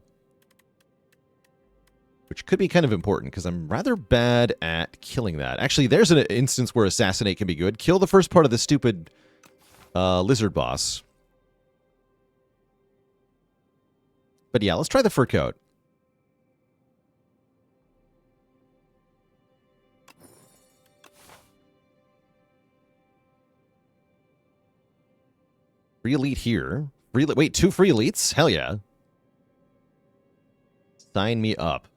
A: Which could be kind of important, because I'm rather bad at killing that. Actually, there's an instance where Assassinate can be good. Kill the first part of the stupid lizard boss. But yeah, let's try the Fur Coat. Free elite here. Wait, 2 free elites? Hell yeah. Sign me up.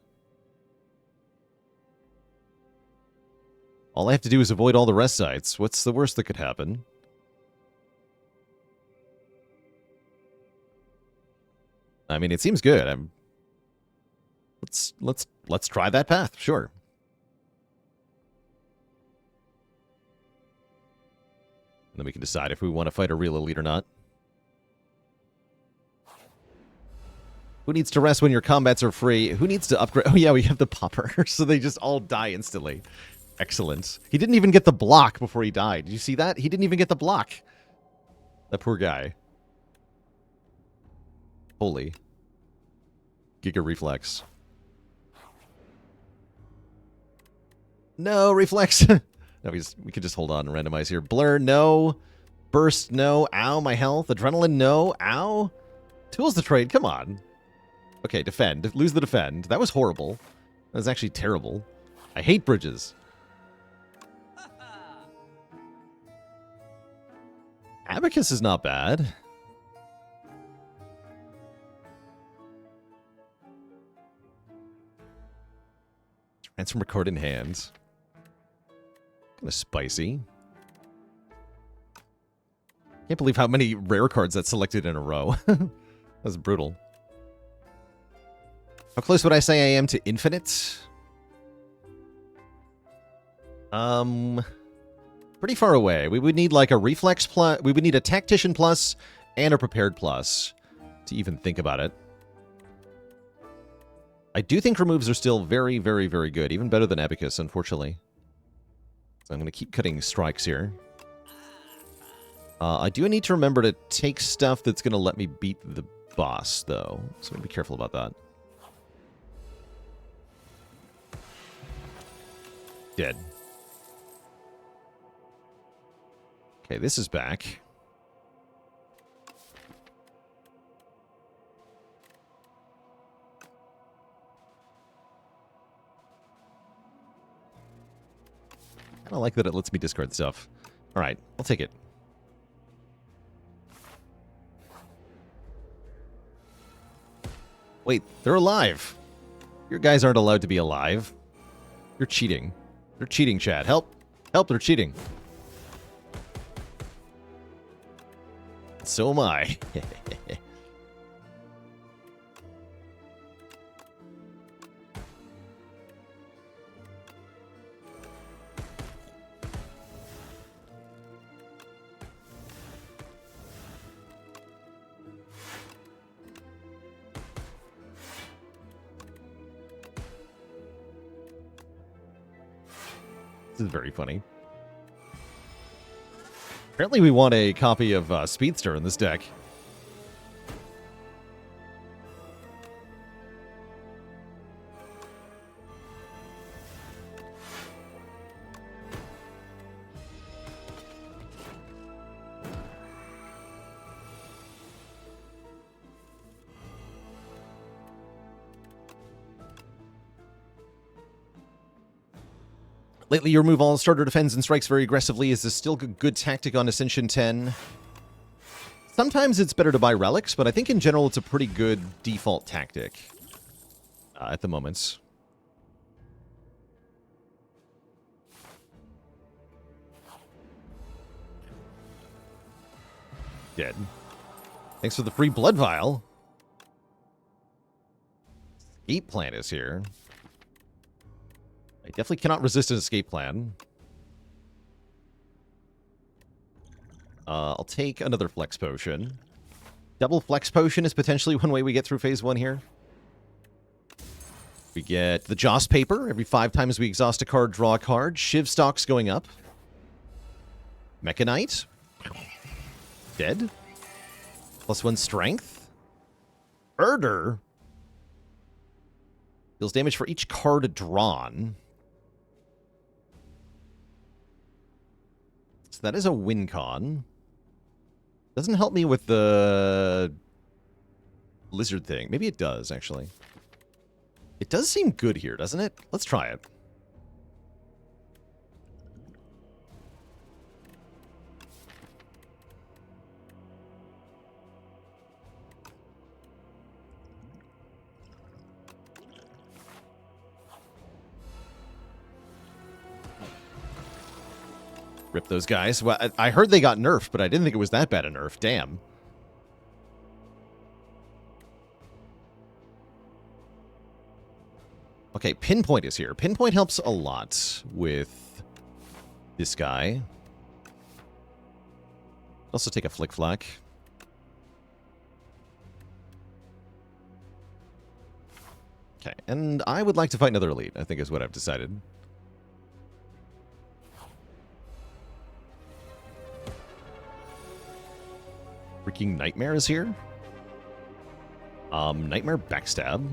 A: All I have to do is avoid all the rest sites. What's the worst that could happen? I mean, it seems good. Let's try that path. Sure. And then we can decide if we want to fight a real elite or not. Who needs to rest when your combats are free? Who needs to upgrade? Oh yeah, we have the popper, so they just all die instantly. Excellent. He didn't even get the block before he died. Did you see that? He didn't even get the block. That poor guy. Holy. Giga Reflex. No, Reflex. No, we could just hold on and randomize here. Blur, no. Burst, no. Ow, my health. Adrenaline, no. Ow. Tools to trade, come on. Okay, defend. Lose the defend. That was horrible. That was actually terrible. I hate bridges. Abacus is not bad. Transform record in hand. Kind of spicy. Can't believe how many rare cards that selected in a row. That's brutal. How close would I say I am to infinite? Pretty far away. We would need like a reflex plus. We would need a tactician plus and a prepared plus to even think about it. I do think removes are still very, very, very good. Even better than Abacus, unfortunately. So I'm going to keep cutting strikes here. I do need to remember to take stuff that's going to let me beat the boss, though. So I'm going to be careful about that. Dead. Okay, this is back. I don't like that it lets me discard stuff. All right, I'll take it. Wait, they're alive. Your guys aren't allowed to be alive. You're cheating. They're cheating, Chad. Help. Help, they're cheating. So am I. This is very funny. Apparently we want a copy of Speedster in this deck. Lately, you remove all starter defends and strikes very aggressively. Is this still a good tactic on Ascension 10? Sometimes it's better to buy relics, but I think in general it's a pretty good default tactic at the moment. Dead. Thanks for the free blood vial. Escape plan is here. I definitely cannot resist an escape plan. I'll take another flex potion. Double flex potion is potentially one way we get through phase 1 here. We get the Joss paper. Every 5 times we exhaust a card, draw a card. Shiv stocks going up. Mechanite. Dead. +1 strength. Herder. Deals damage for each card drawn. So that is a win con. Doesn't help me with the lizard thing. Maybe it does, actually. It does seem good here, doesn't it? Let's try it. Rip those guys. Well, I heard they got nerfed, but I didn't think it was that bad a nerf. Damn. Okay, Pinpoint is here. Pinpoint helps a lot with this guy. Also take a Flick Flack. Okay, and I would like to fight another elite, I think is what I've decided. Freaking Nightmare is here. Nightmare Backstab.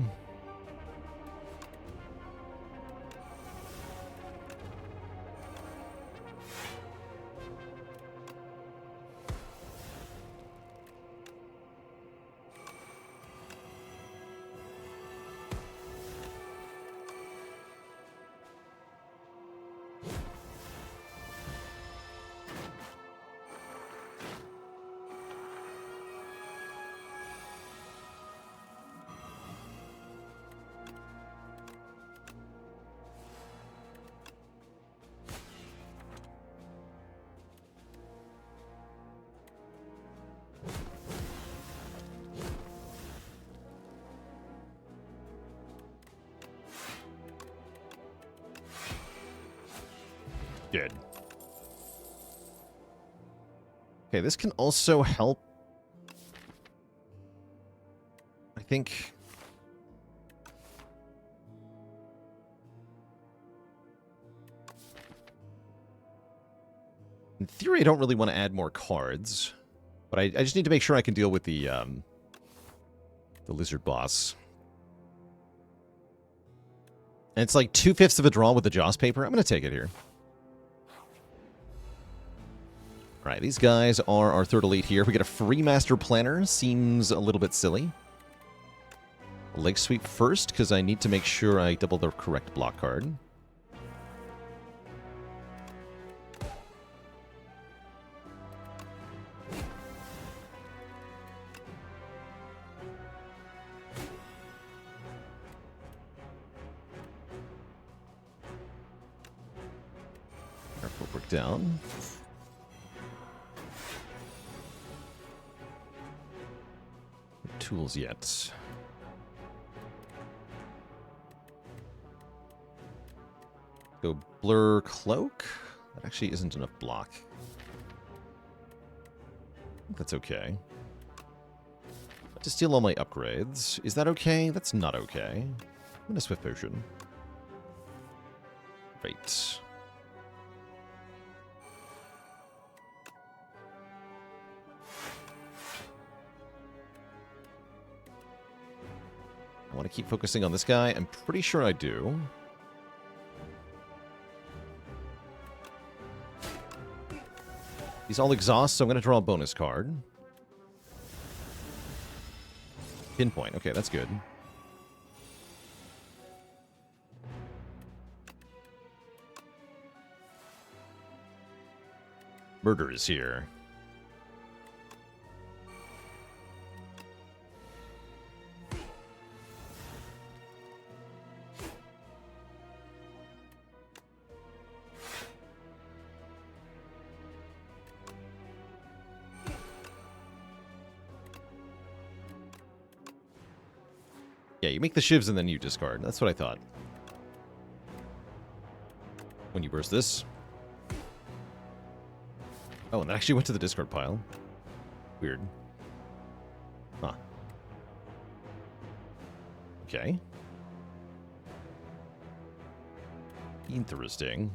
A: Good. Okay, this can also help. I think... In theory, I don't really want to add more cards, but I just need to make sure I can deal with the lizard boss. And it's like 2/5 of a draw with the Joss paper. I'm going to take it here. All right, these guys are our third elite here. We get a free Master Planner. Seems a little bit silly. Leg sweep first, because I need to make sure I double the correct block card. Break down. No tools yet. Go blur cloak. That actually isn't enough block. I think that's okay. To steal all my upgrades. Is that okay? That's not okay. I'm gonna Swift Potion. Right. I want to keep focusing on this guy. I'm pretty sure I do. He's all exhaust, so I'm going to draw a bonus card. Pinpoint. Okay, that's good. Murder is here. Yeah, you make the shivs and then you discard. That's what I thought. When you burst this. Oh, and that actually went to the discard pile. Weird. Huh. Okay. Interesting.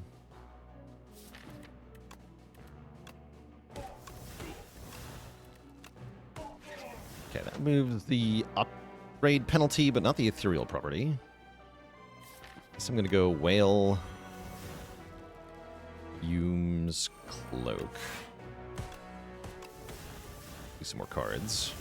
A: Okay, that moves the upgrade penalty, but not the ethereal property. So I'm going to go Whale, Hume's Cloak. Do some more cards.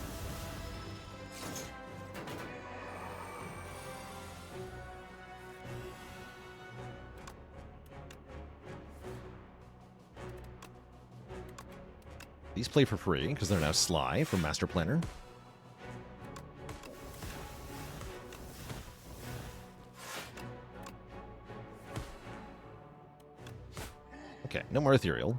A: These play for free because they're now Sly from Master Planner. Okay, no more ethereal.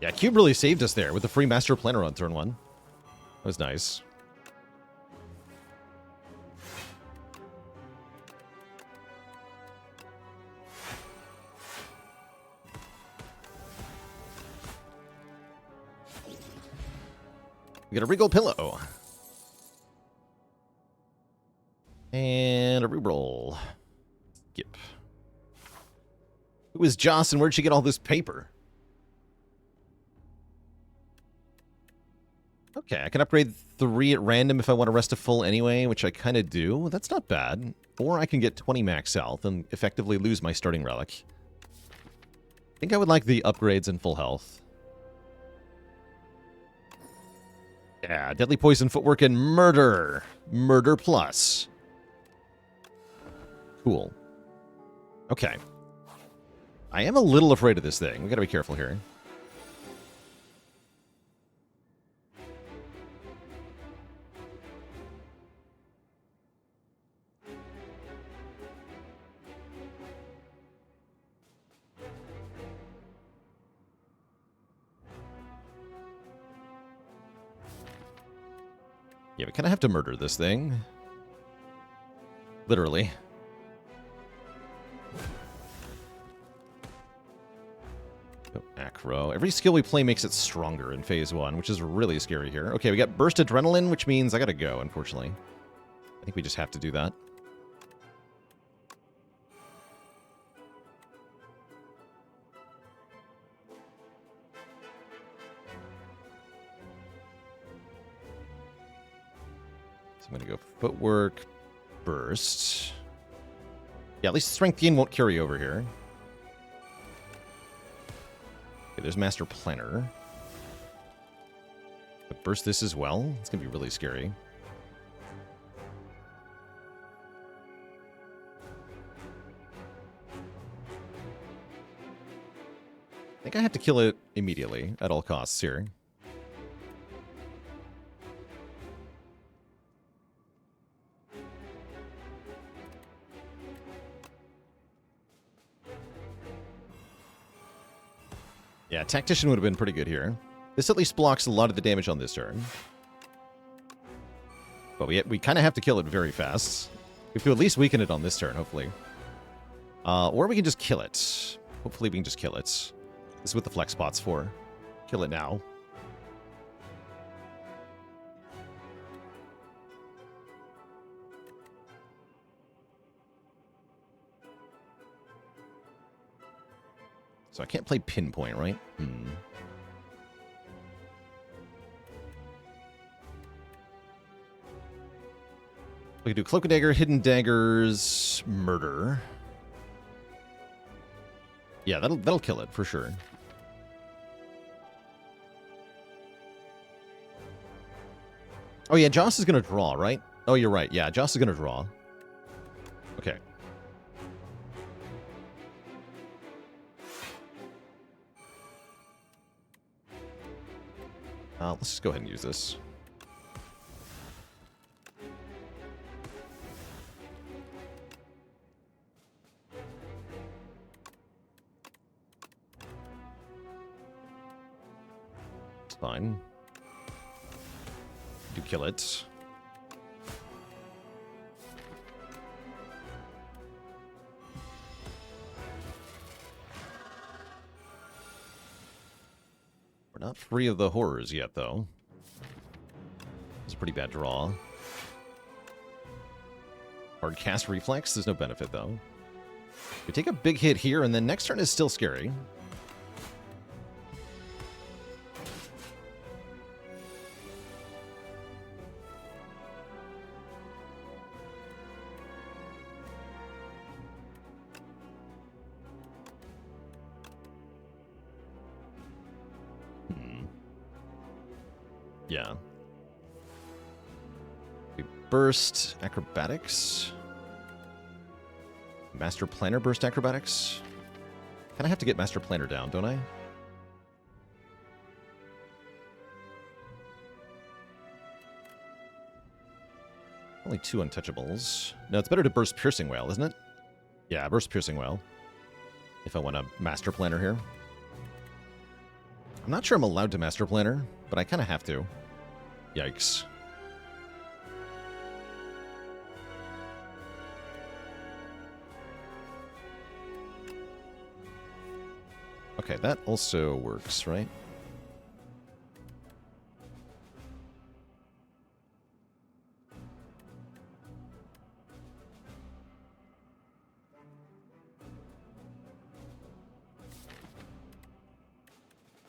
A: Yeah, Cube really saved us there with the free Master Planner on turn 1. That was nice. We got a Regal Pillow. And a reroll. Skip. Who is Joss and where'd she get all this paper? Okay, I can upgrade 3 at random if I want to rest a full anyway, which I kind of do. That's not bad. Or I can get 20 max health and effectively lose my starting relic. I think I would like the upgrades in full health. Yeah, Deadly Poison, Footwork, and Murder. Murder plus. Cool. Okay. I am a little afraid of this thing. We gotta be careful here. Yeah, we kind of have to murder this thing. Literally. Oh, acro. Every skill we play makes it stronger in phase 1, which is really scary here. Okay, we got burst adrenaline, which means I gotta go, unfortunately. I think we just have to do that. So I'm gonna go footwork, burst. Yeah, at least strength gain won't carry over here. Okay, there's Master Planner. But burst this as well. It's going to be really scary. I think I have to kill it immediately at all costs here. Yeah, Tactician would have been pretty good here. This at least blocks a lot of the damage on this turn. But we kind of have to kill it very fast. We have to at least weaken it on this turn, hopefully. Or we can just kill it. Hopefully we can just kill it. This is what the flex spot's for. Kill it now. So I can't play Pinpoint, right? We can do Cloak and Dagger, Hidden Daggers, Murder. Yeah, that'll kill it for sure. Oh yeah, Joss is gonna draw, right? Oh, you're right. Yeah, Joss is gonna draw. Okay. Let's just go ahead and use this. It's fine. Do kill it. We're not free of the horrors yet, though. It's a pretty bad draw. Hard cast reflex. There's no benefit, though. We take a big hit here, and then next turn is still scary. Yeah. We burst acrobatics. Master Planner burst acrobatics. Kind of have to get Master Planner down, don't I? Only 2 untouchables. No, it's better to burst Piercing Wail, isn't it? Yeah, burst Piercing Wail. If I want a Master Planner here. I'm not sure I'm allowed to Master Planner, but I kind of have to. Yikes. Okay, that also works, right?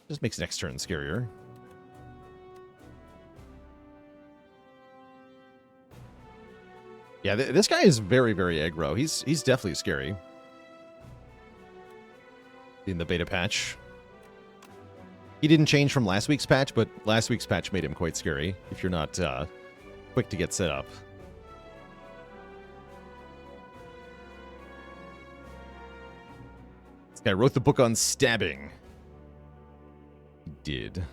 A: Just makes next turn scarier. Yeah, this guy is very, very aggro. He's definitely scary. In the beta patch. He didn't change from last week's patch, but last week's patch made him quite scary if you're not quick to get set up. This guy wrote the book on stabbing. He did.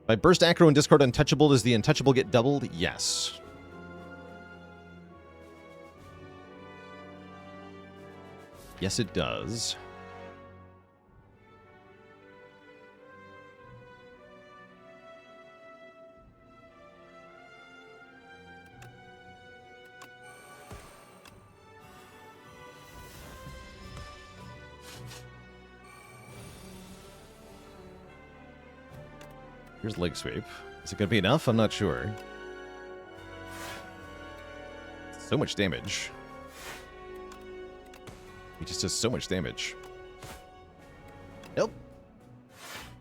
A: If I burst Acro and discard Untouchable, does the Untouchable get doubled? Yes. Yes, it does. Here's leg sweep. Is it going to be enough? I'm not sure. So much damage. He just does so much damage. Nope.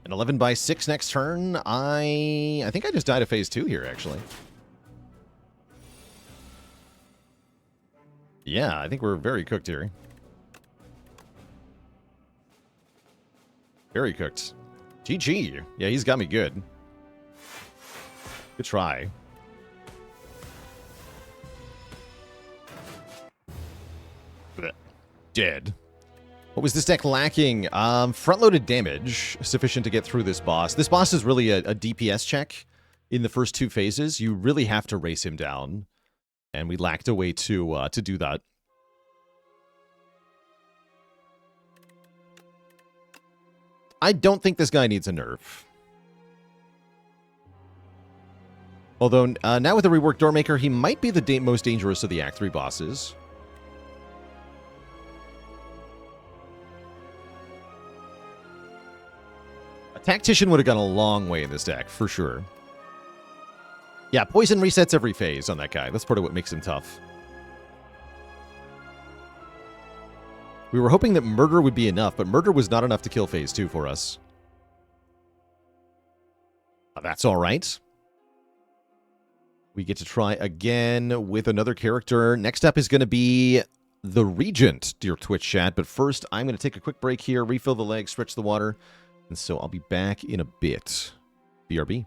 A: An 11 by 6 next turn. I think I just died of phase 2 here, actually. Yeah, I think we're very cooked here. Very cooked. GG. Yeah, he's got me good. Good try. Dead. What was this deck lacking? Front-loaded damage, sufficient to get through this boss. This boss is really a DPS check in the first 2 phases. You really have to race him down, and we lacked a way to do that. I don't think this guy needs a nerf. Although, now with the reworked Doormaker, he might be the most dangerous of the Act 3 bosses. Tactician would have gone a long way in this deck, for sure. Yeah, poison resets every phase on that guy. That's part of what makes him tough. We were hoping that Murder would be enough, but Murder was not enough to kill phase 2 for us. That's alright. We get to try again with another character. Next up is going to be the Regent, dear Twitch chat. But first, I'm going to take a quick break here, refill the leg, stretch the water. And so I'll be back in a bit. BRB.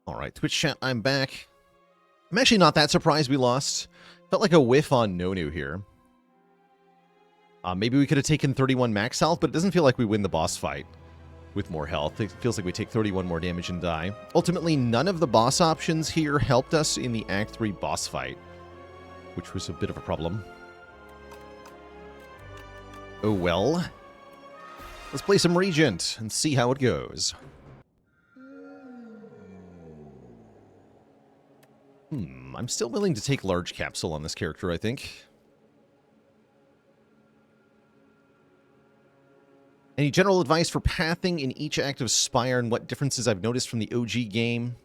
A: All right, Twitch chat, I'm back. I'm actually not that surprised we lost. Felt like a whiff on Nonu here. Maybe we could have taken 31 max health, but it doesn't feel like we win the boss fight with more health. It feels like we take 31 more damage and die. Ultimately, none of the boss options here helped us in the Act 3 boss fight, which was a bit of a problem. Oh well. Let's play some Regent and see how it goes. I'm still willing to take large capsule on this character, I think. Any general advice for pathing in each act of Spire and what differences I've noticed from the OG game?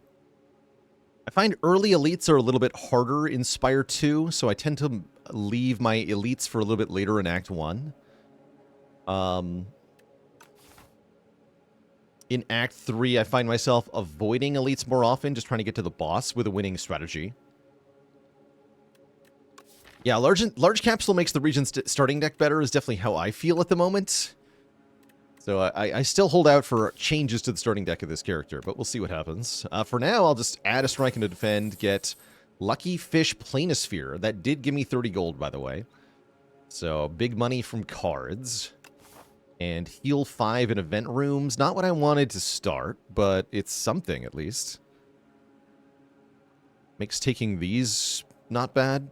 A: I find early elites are a little bit harder in Spire 2, so I tend to leave my elites for a little bit later in Act 1. In Act 3, I find myself avoiding elites more often, just trying to get to the boss with a winning strategy. Yeah, large capsule makes the Regent starting deck better is definitely how I feel at the moment. So I still hold out for changes to the starting deck of this character, but we'll see what happens. For now, I'll just add a strike and a defend, get Lucky Fish Planisphere. That did give me 30 gold, by the way. So big money from cards. And heal 5 in event rooms. Not what I wanted to start, but it's something at least. Makes taking these not bad.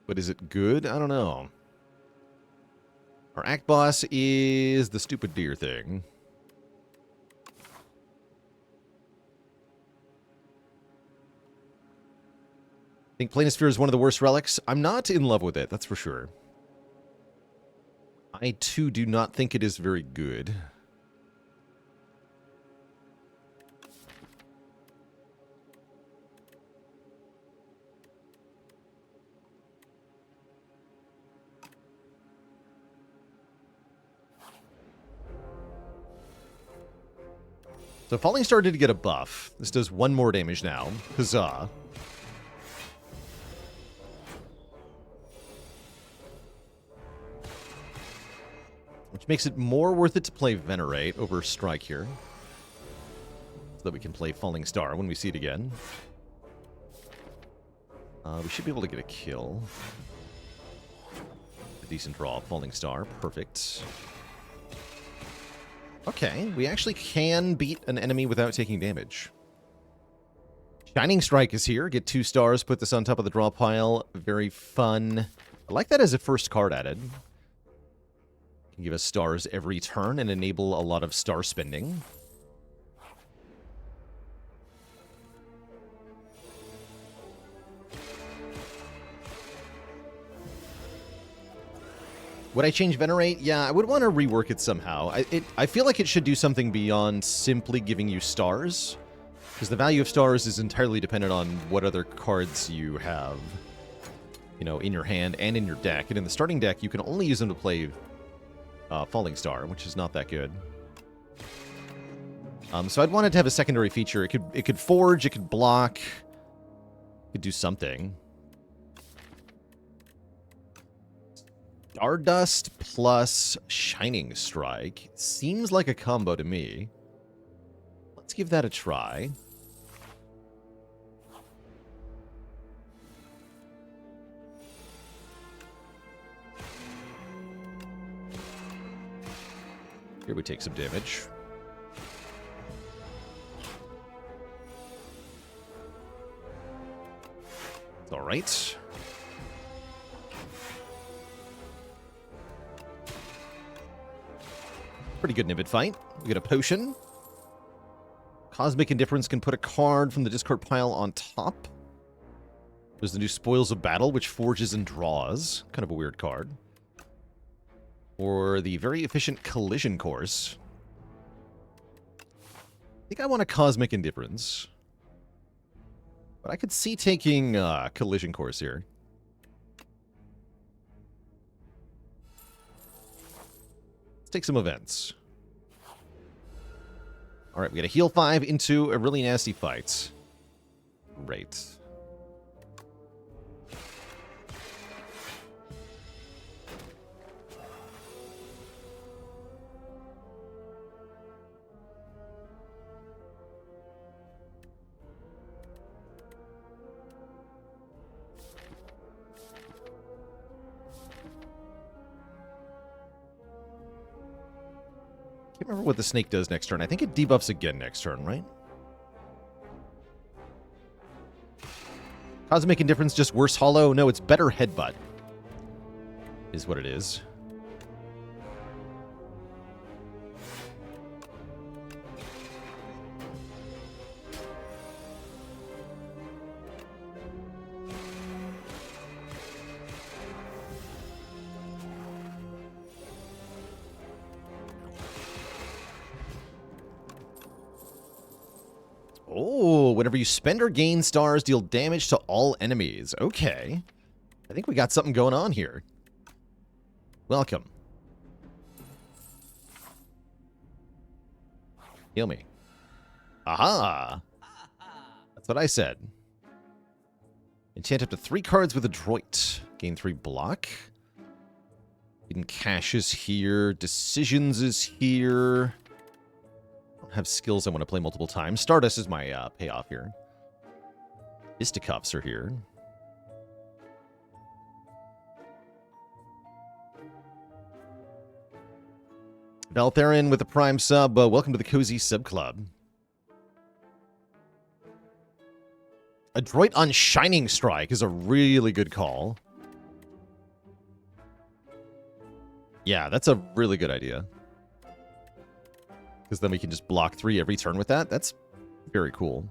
A: But is it good? I don't know. Our act boss is the stupid deer thing. I think Planisphere is one of the worst relics. I'm not in love with it, that's for sure. I, too, do not think it is very good. So Falling Star did get a buff. This does 1 more damage now. Huzzah. Which makes it more worth it to play Venerate over Strike here. So that we can play Falling Star when we see it again. We should be able to get a kill. A decent draw. Falling Star. Perfect. Okay, we actually can beat an enemy without taking damage. Shining Strike is here. Get 2 stars, put this on top of the draw pile. Very fun. I like that as a first card added. Can give us stars every turn and enable a lot of star spending. Would I change Venerate? Yeah, I would want to rework it somehow. I feel like it should do something beyond simply giving you stars. Because the value of stars is entirely dependent on what other cards you have, you know, in your hand and in your deck. And in the starting deck, you can only use them to play Falling Star, which is not that good. So I'd want it to have a secondary feature. It could forge, it could block, it could do something. Stardust plus Shining Strike. Seems like a combo to me. Let's give that a try. Here we take some damage. It's all right. Pretty good Nivid fight. We get a potion. Cosmic Indifference can put a card from the discard pile on top. There's the new Spoils of Battle, which forges and draws. Kind of a weird card. Or the very efficient Collision Course. I think I want a Cosmic Indifference. But I could see taking Collision Course here. Let's take some events. Alright, we got a heal 5 into a really nasty fight. Great. Can't remember what the snake does next turn. I think it debuffs again next turn, right? Cosmic Indifference, just worse hollow? No, it's better headbutt. Is what it is. Oh, whenever you spend or gain stars, deal damage to all enemies. Okay. I think we got something going on here. Welcome. Heal me. Aha! That's what I said. Enchant up to 3 cards with Adroit. Gain 3 block. Hidden Cache is here. Decisions is here. I don't have skills I want to play multiple times. Stardust is my payoff here. Fisticuffs are here. Valtharian with the Prime sub. Welcome to the Cozy Sub Club. Adroit on Shining Strike is a really good call. Yeah, that's a really good idea. Because then we can just block 3 every turn with that. That's very cool.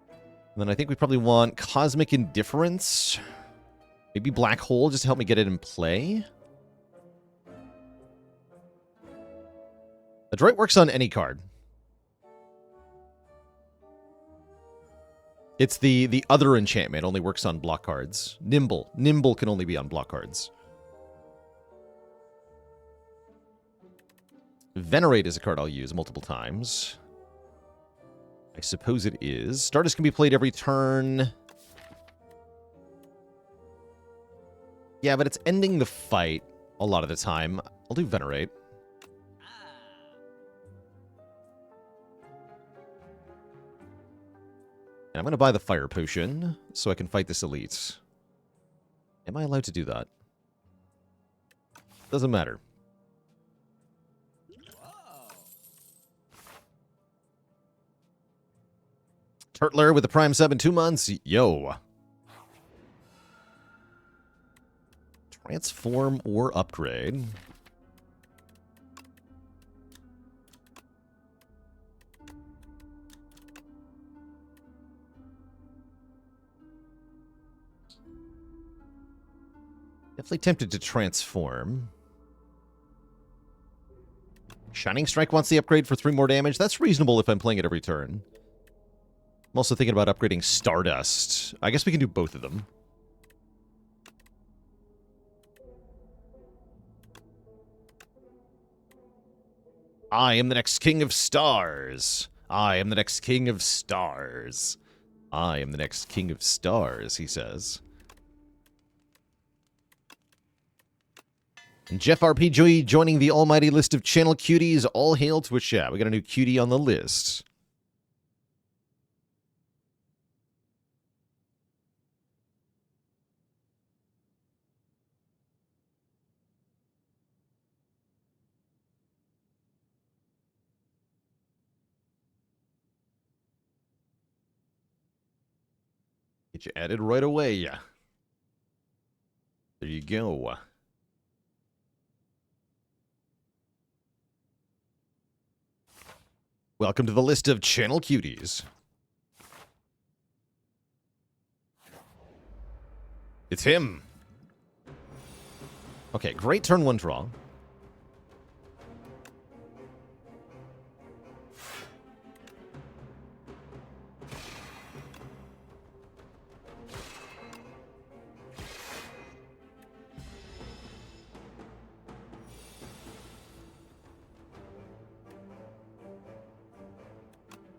A: And then I think we probably want Cosmic Indifference. Maybe Black Hole just to help me get it in play. Adroit works on any card. It's the other enchantment only works on block cards. Nimble. Nimble can only be on block cards. Venerate is a card I'll use multiple times. I suppose it is. Stardust can be played every turn. Yeah, but it's ending the fight a lot of the time. I'll do Venerate. And I'm going to buy the Fire Potion so I can fight this elite. Am I allowed to do that? Doesn't matter. Turtler with the Prime sub in 2 months. Yo. Transform or upgrade. Definitely tempted to transform. Shining Strike wants the upgrade for 3 more damage. That's reasonable if I'm playing it every turn. I'm also thinking about upgrading Stardust. I guess we can do both of them. I am the next king of stars. I am the next king of stars. I am the next king of stars, he says. And Jeff RPG joining the almighty list of channel cuties. All hail Twitch chat. We got a new cutie on the list. Get you added right away. There you go. Welcome to the list of channel cuties. It's him. Okay, great turn 1 draw.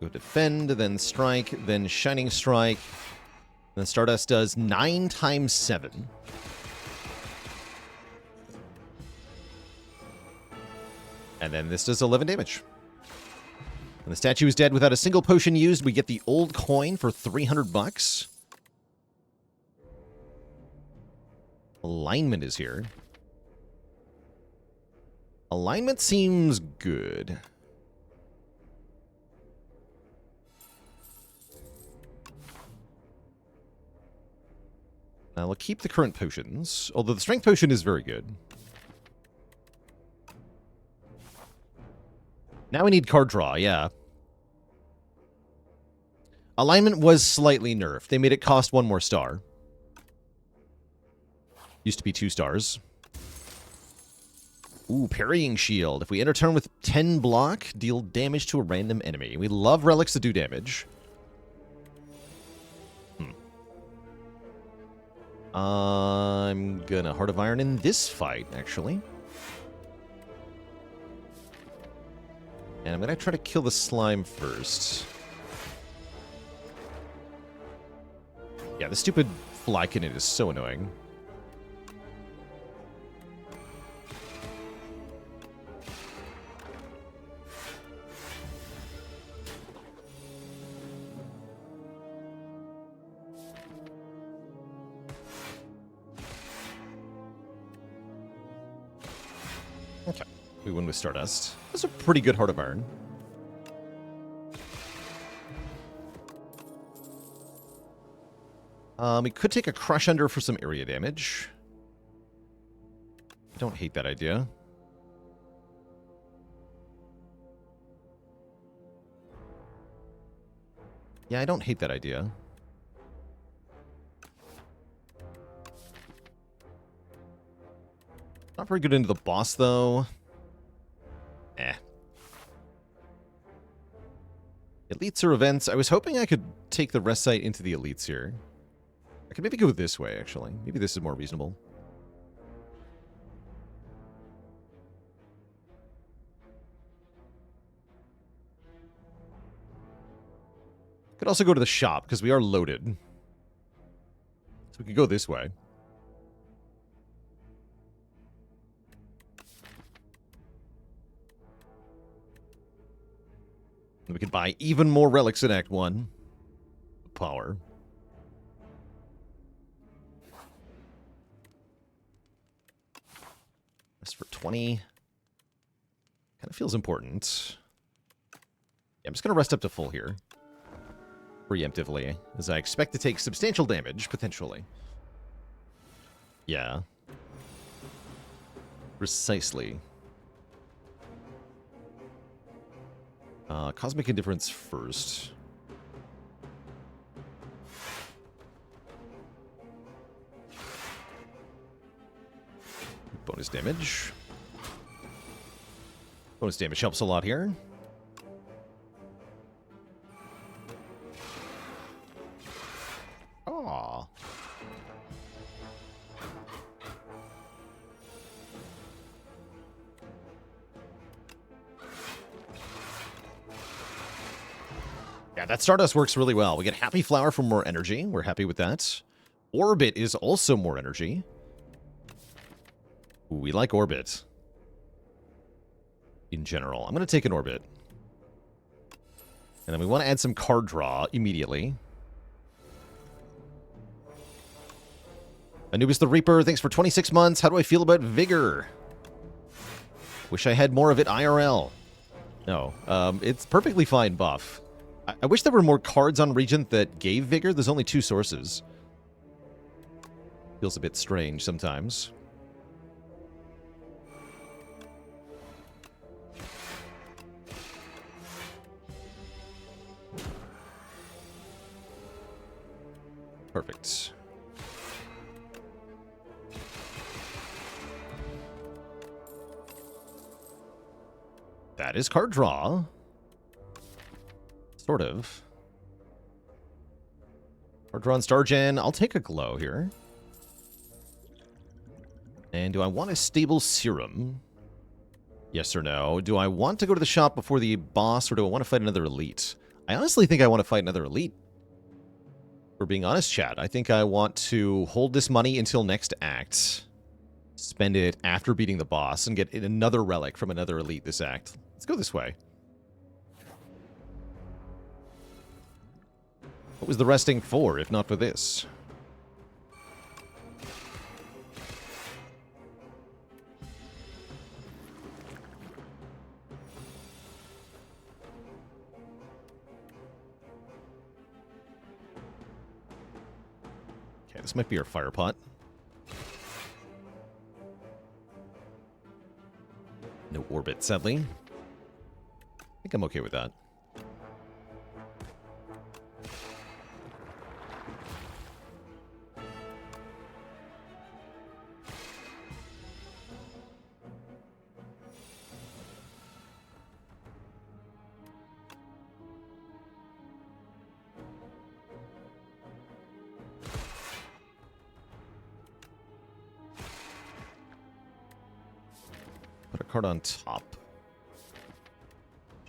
A: Go defend, then strike, then Shining Strike. Then Stardust does 9 times 7. And then this does 11 damage. And the statue is dead without a single potion used. We get the old coin for 300 bucks. Alignment is here. Alignment seems good. Now, we'll keep the current potions, although the strength potion is very good. Now we need card draw, yeah. Alignment was slightly nerfed. They made it cost 1 more star. Used to be 2 stars. Ooh, parrying shield. If we enter turn with 10 block, deal damage to a random enemy. We love relics that do damage. I'm gonna Heart of Iron in this fight, actually. And I'm gonna try to kill the slime first. Yeah, the stupid Flycanin is so annoying. Okay, we win with Stardust. That's a pretty good Heart of Iron. We could take a Crush Under for some area damage. I don't hate that idea. Yeah, I don't hate that idea. Not very good into the boss, though. Eh. Elites or events. I was hoping I could take the rest site into the elites here. I could maybe go this way, actually. Maybe this is more reasonable. Could also go to the shop, because we are loaded. So we could go this way. And we could buy even more relics in Act 1. Power. Rest for 20. Kind of feels important. Yeah, I'm just going to rest up to full here. Preemptively, as I expect to take substantial damage, potentially. Yeah. Precisely. Cosmic Indifference first. Bonus damage. Bonus damage helps a lot here. Aww. Yeah, that Stardust works really well. We get Happy Flower for more energy. We're happy with that. Orbit is also more energy. Ooh, we like Orbit. In general. I'm going to take an Orbit. And then we want to add some card draw immediately. Anubis the Reaper, thanks for 26 months. How do I feel about Vigor? Wish I had more of it IRL. No, it's perfectly fine buff. I wish there were more cards on Regent that gave Vigor. There's only 2 sources. Feels a bit strange sometimes. Perfect. That is card draw. Sort of. Card draw on Star Gen. I'll take a glow here. And do I want a stable serum? Yes or no? Do I want to go to the shop before the boss, or do I want to fight another elite? I honestly think I want to fight another elite. For being honest, chat, I think I want to hold this money until next act. Spend it after beating the boss and get another relic from another elite this act. Let's go this way. What was the resting for, if not for this? This might be our fire pot. No orbit, sadly. I think I'm okay with that. Put a card on top.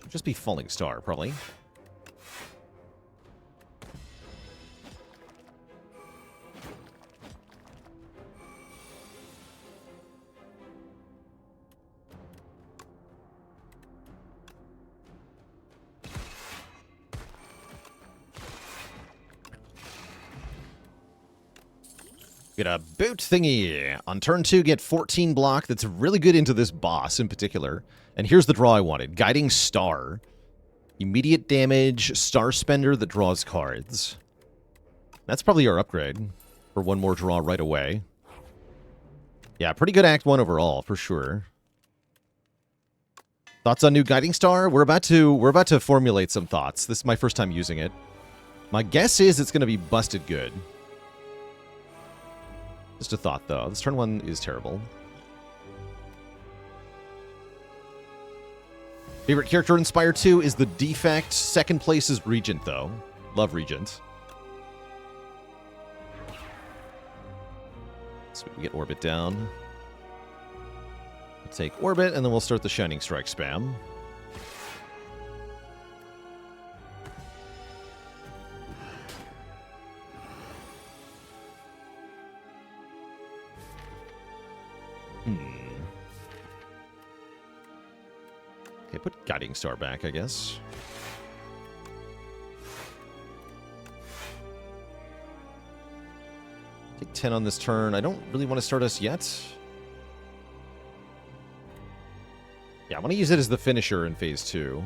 A: Should just be Falling Star, probably. Get a boot thingy. On turn 2, get 14 block. That's really good into this boss in particular. And here's the draw I wanted. Guiding Star. Immediate damage, Star Spender that draws cards. That's probably our upgrade for one more draw right away. Yeah, pretty good Act 1 overall, for sure. Thoughts on new Guiding Star? We're about to formulate some thoughts. This is my first time using it. My guess is it's going to be busted good. Just a thought, though. This turn 1 is terrible. Favorite character in Spire 2 is the Defect. Second place is Regent, though. Love Regent. So we get Orbit down. We'll take Orbit, and then we'll start the Shining Strike spam. Okay, put Guiding Star back, I guess. Take 10 on this turn. I don't really want to start us yet. Yeah, I want to use it as the finisher in Phase 2.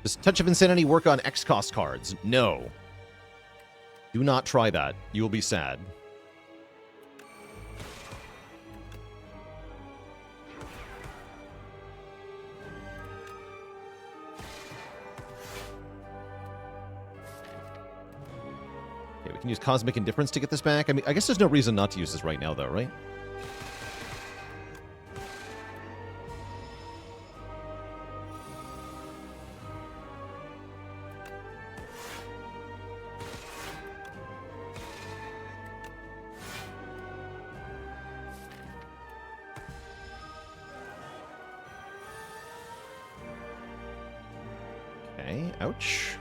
A: Does Touch of Insanity work on X-Cost cards? No. Do not try that. You will be sad. Okay, we can use Cosmic Indifference to get this back. I mean, I guess there's no reason not to use this right now, though, right? Okay, ouch.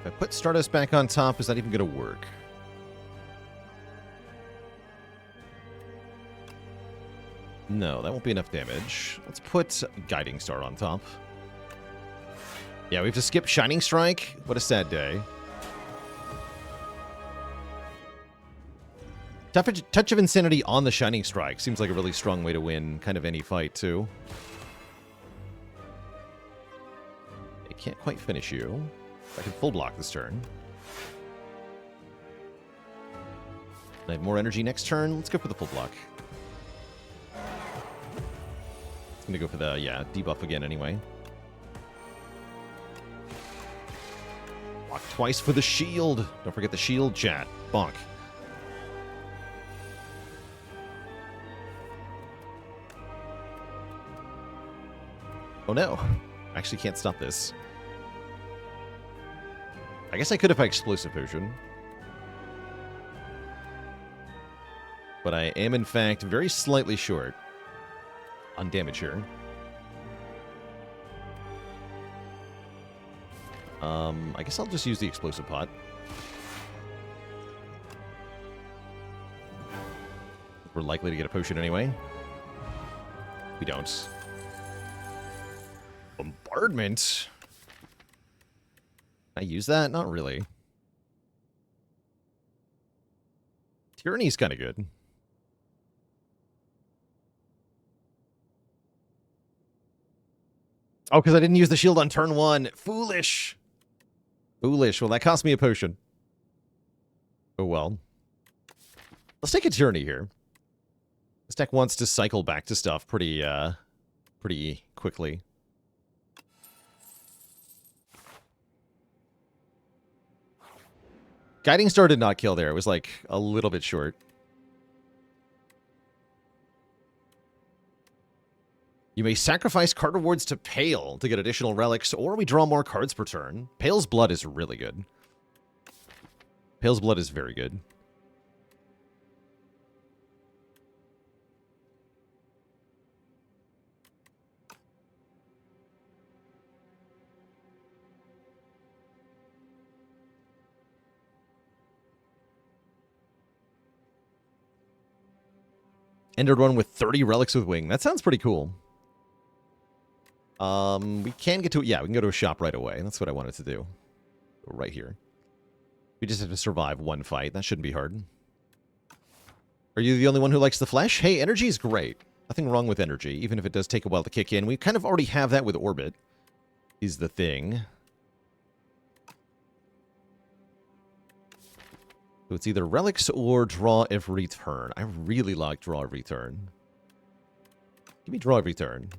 A: If I put Stardust back on top, is that even going to work? No, that won't be enough damage. Let's put Guiding Star on top. Yeah, we have to skip Shining Strike. What a sad day. Touch of Insanity on the Shining Strike seems like a really strong way to win kind of any fight, too. It can't quite finish you. I can full block this turn. I have more energy next turn. Let's go for the full block. I'm going to go for the, yeah, debuff again anyway. Block twice for the shield. Don't forget the shield, chat. Bonk. Oh no. I actually can't stop this. I guess I could if I Explosive Potion. But I am, in fact, very slightly short on damage here. I guess I'll just use the Explosive Pot. We're likely to get a potion anyway. We don't. Bombardment? Can I use that? Not really. Tyranny's kind of good. Oh, because I didn't use the shield on turn 1. Foolish. Foolish. Well, that cost me a potion. Oh, well. Let's take a Tyranny here. This deck wants to cycle back to stuff pretty quickly. Guiding Star did not kill there. It was, like, a little bit short. You may sacrifice card rewards to Pale to get additional relics, or we draw more cards per turn. Pale's Blood is really good. Pale's Blood is very good. Entered one with 30 relics with wing. That sounds pretty cool. We can get to... Yeah, we can go to a shop right away. That's what I wanted to do. Right here. We just have to survive one fight. That shouldn't be hard. Are you the only one who likes the flesh? Hey, energy is great. Nothing wrong with energy, even if it does take a while to kick in. We kind of already have that with Orbit, is the thing. So it's either relics or draw every turn. I really like draw every turn. Give me draw every turn.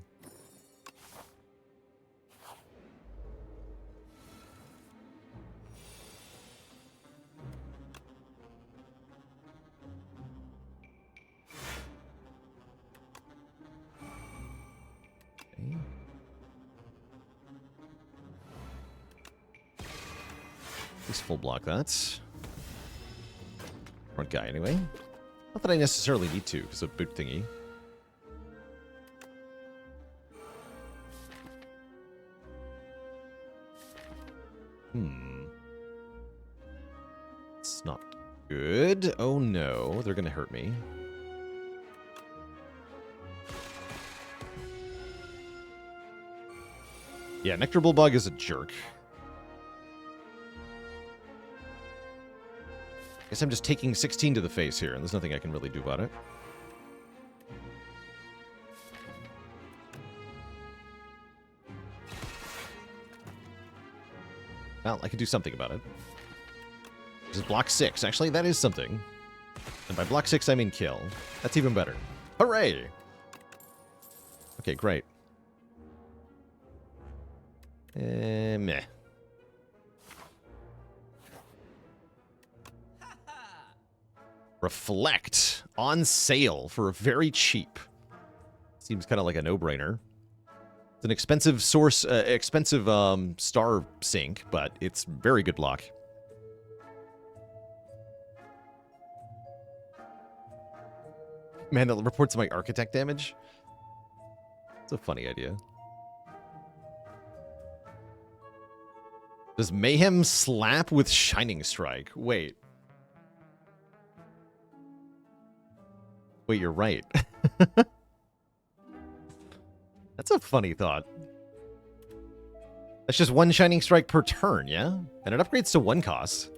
A: Okay. At least full block that. Front guy, anyway. Not that I necessarily need to, because of boot thingy. It's not good. Oh no, they're gonna hurt me. Yeah, Nectar Bullbug is a jerk. Guess I'm just taking 16 to the face here, and there's nothing I can really do about it. Well, I can do something about it. Just block 6. Actually, that is something. And by block 6, I mean kill. That's even better. Hooray! Okay, great. Meh. Reflect on sale for very cheap. Seems kind of like a no-brainer. It's an expensive source, star sink, but it's very good block. Man, that reports my architect damage. It's a funny idea. Does Mayhem slap with Shining Strike? Wait. Wait, you're right. That's a funny thought. That's just one Shining Strike per turn, yeah? And it upgrades to 1 cost.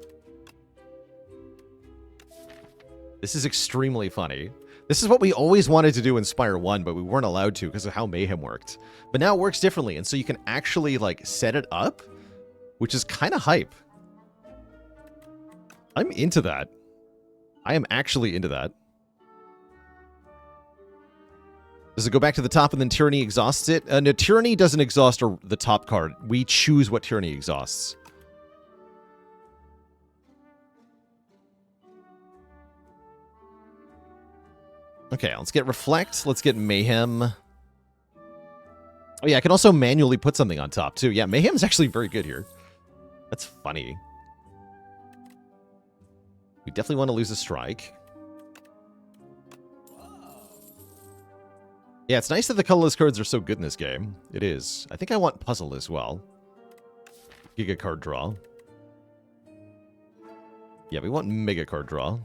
A: This is extremely funny. This is what we always wanted to do in Spire 1, but we weren't allowed to because of how Mayhem worked. But now it works differently, and so you can actually, like, set it up, which is kind of hype. I'm into that. I am actually into that. Does it go back to the top and then Tyranny exhausts it? No, Tyranny doesn't exhaust the top card. We choose what Tyranny exhausts. Okay, let's get Reflect. Let's get Mayhem. Oh yeah, I can also manually put something on top too. Yeah, Mayhem's actually very good here. That's funny. We definitely want to lose a strike. Yeah, it's nice that the colorless cards are so good in this game. It is. I think I want Puzzle as well. Giga card draw. Yeah, we want Mega card draw.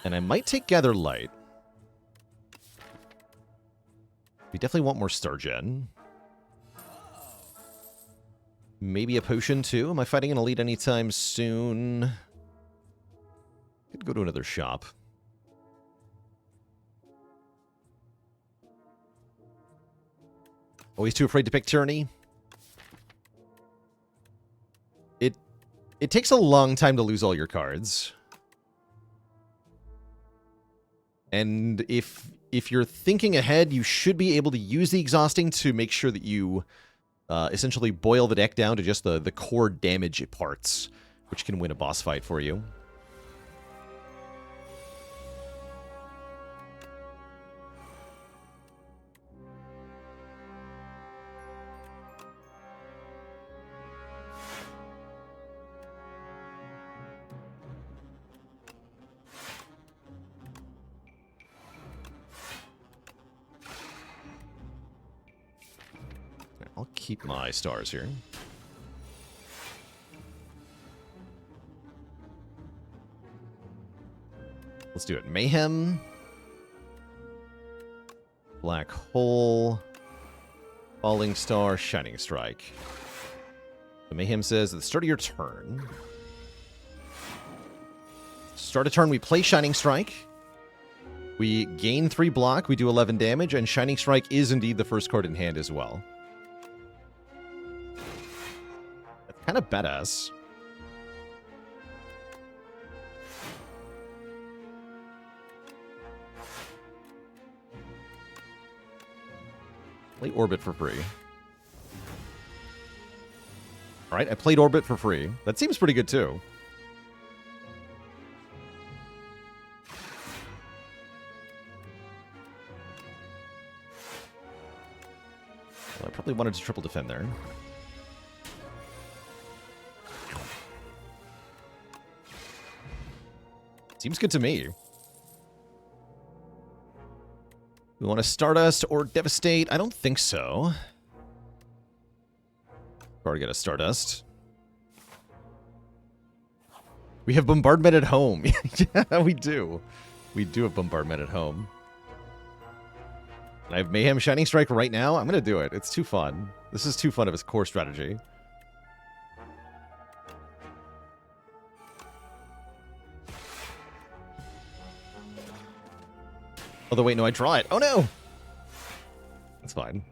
A: And I might take Gather Light. We definitely want more Star Gen. Maybe a potion too. Am I fighting an elite anytime soon? Could go to another shop. Always too afraid to pick Tyranny. It takes a long time to lose all your cards. And if you're thinking ahead, you should be able to use the exhausting to make sure that you essentially boil the deck down to just the core damage parts, which can win a boss fight for you. I'll keep my stars here. Let's do it. Mayhem. Black Hole. Falling Star. Shining Strike. The Mayhem says, at the start of your turn. Start a turn, we play Shining Strike. We gain 3 block, we do 11 damage, and Shining Strike is indeed the first card in hand as well. That's kind of badass. Play Orbit for free. Alright, I played Orbit for free. That seems pretty good too. Well, I probably wanted to triple defend there. Seems good to me. We want to Stardust or Devastate? I don't think so. Already got a Stardust. We have Bombardment at home. Yeah, we do. We do have Bombardment at home. I have Mayhem Shining Strike right now. I'm going to do it. It's too fun. This is too fun of his core strategy. Although, wait, no, I draw it. Oh, no! That's fine.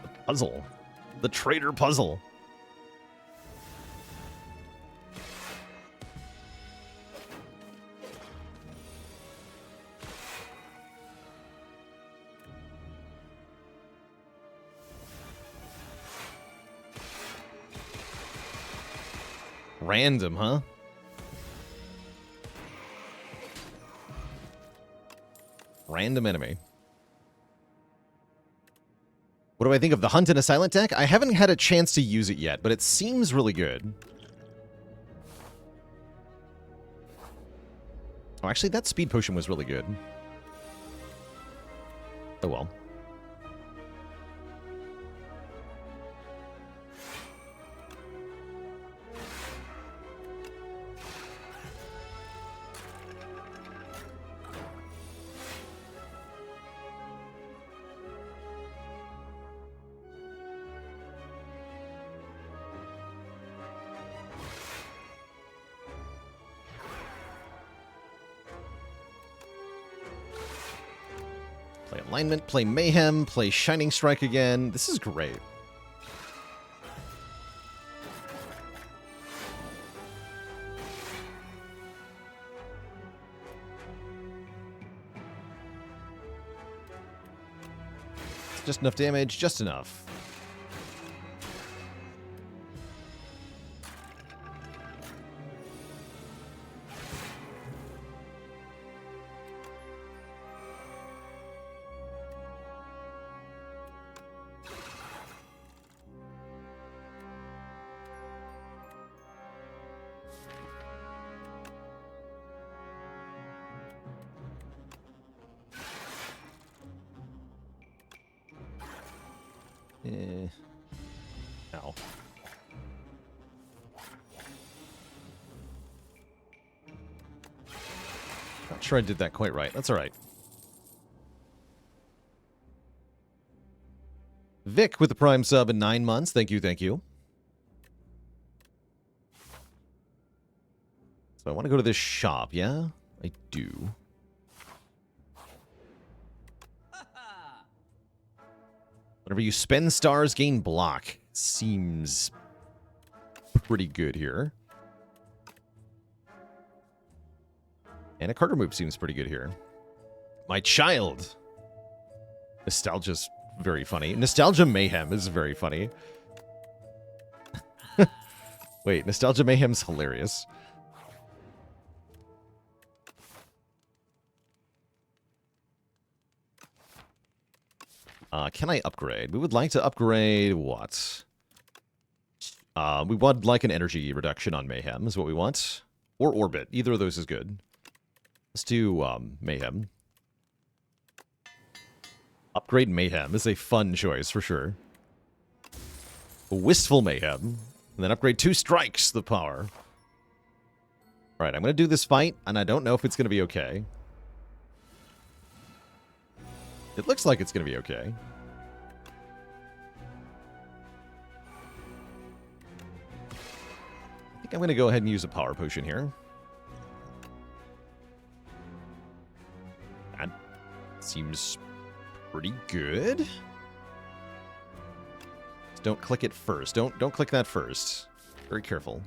A: The puzzle. The traitor puzzle. Random, huh? Random enemy. What do I think of the Hunt in a Silent deck? I haven't had a chance to use it yet, but it seems really good. Oh, actually, that Speed Potion was really good. Oh well. Play Alignment, play Mayhem, play Shining Strike again. This is great. It's just enough damage, just enough. Ow. Not sure I did that quite right. That's all right. Vic with the Prime sub in 9 months. Thank you, thank you. So I want to go to this shop, yeah? I do. Whenever you spend stars, gain block. Seems pretty good here. And a Carter move seems pretty good here. My child. Nostalgia's very funny. Nostalgia Mayhem is very funny. Wait, Nostalgia Mayhem's hilarious. Can I upgrade? We would like to upgrade what? We want like an energy reduction on Mayhem is what we want. Or Orbit. Either of those is good. Let's do Mayhem. Upgrade Mayhem is a fun choice for sure. Wistful Mayhem. And then upgrade 2 strikes the power. Alright, I'm going to do this fight, and I don't know if it's going to be okay. It looks like it's going to be okay. I think I'm going to go ahead and use a power potion here. That seems pretty good. Just don't click it first. Don't click that first. Very careful.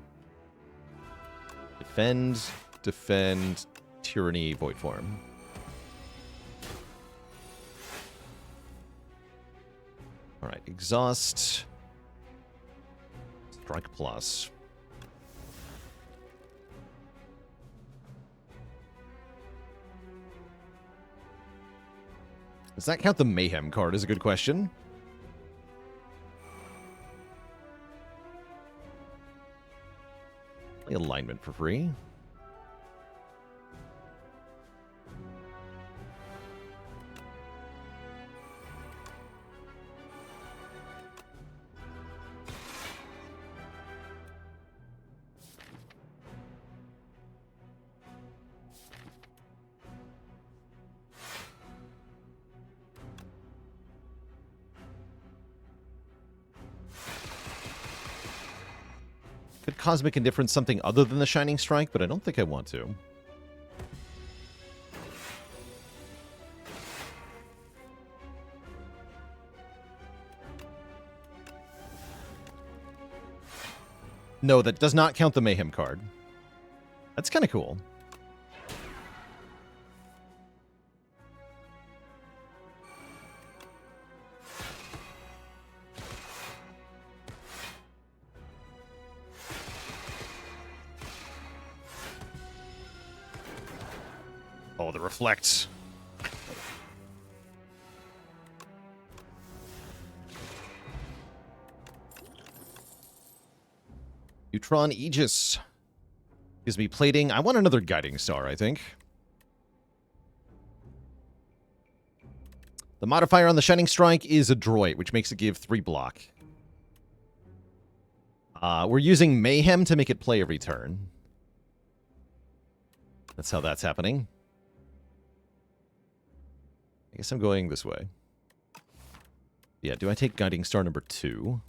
A: Defend, defend, tyranny, void form. All right, exhaust, strike plus. Does that count the Mayhem card is a good question. Play alignment for free. Could Cosmic Indifference something other than the Shining Strike, but I don't think I want to. No, that does not count the Mayhem card. That's kind of cool. Oh, the reflects. Neutron Aegis. Gives me plating. I want another Guiding Star, I think. The modifier on the Shining Strike is Adroit, which makes it give 3 block. We're using Mayhem to make it play every turn. That's how that's happening. I guess I'm going this way. Yeah, do I take Guiding Star number 2?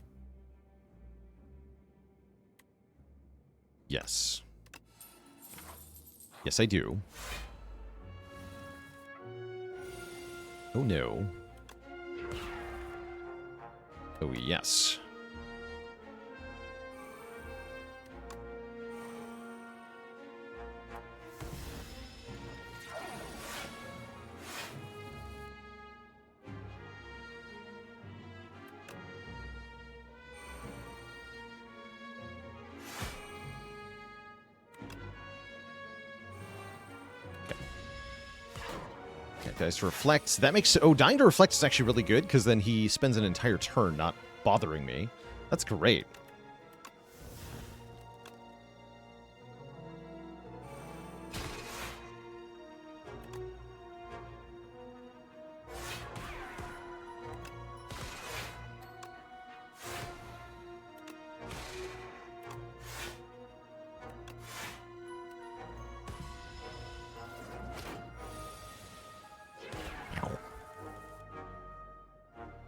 A: Yes. Yes, I do. Oh, no. Oh, yes. Guys, reflect. That makes... Oh, dying to reflect is actually really good, because then he spends an entire turn not bothering me. That's great.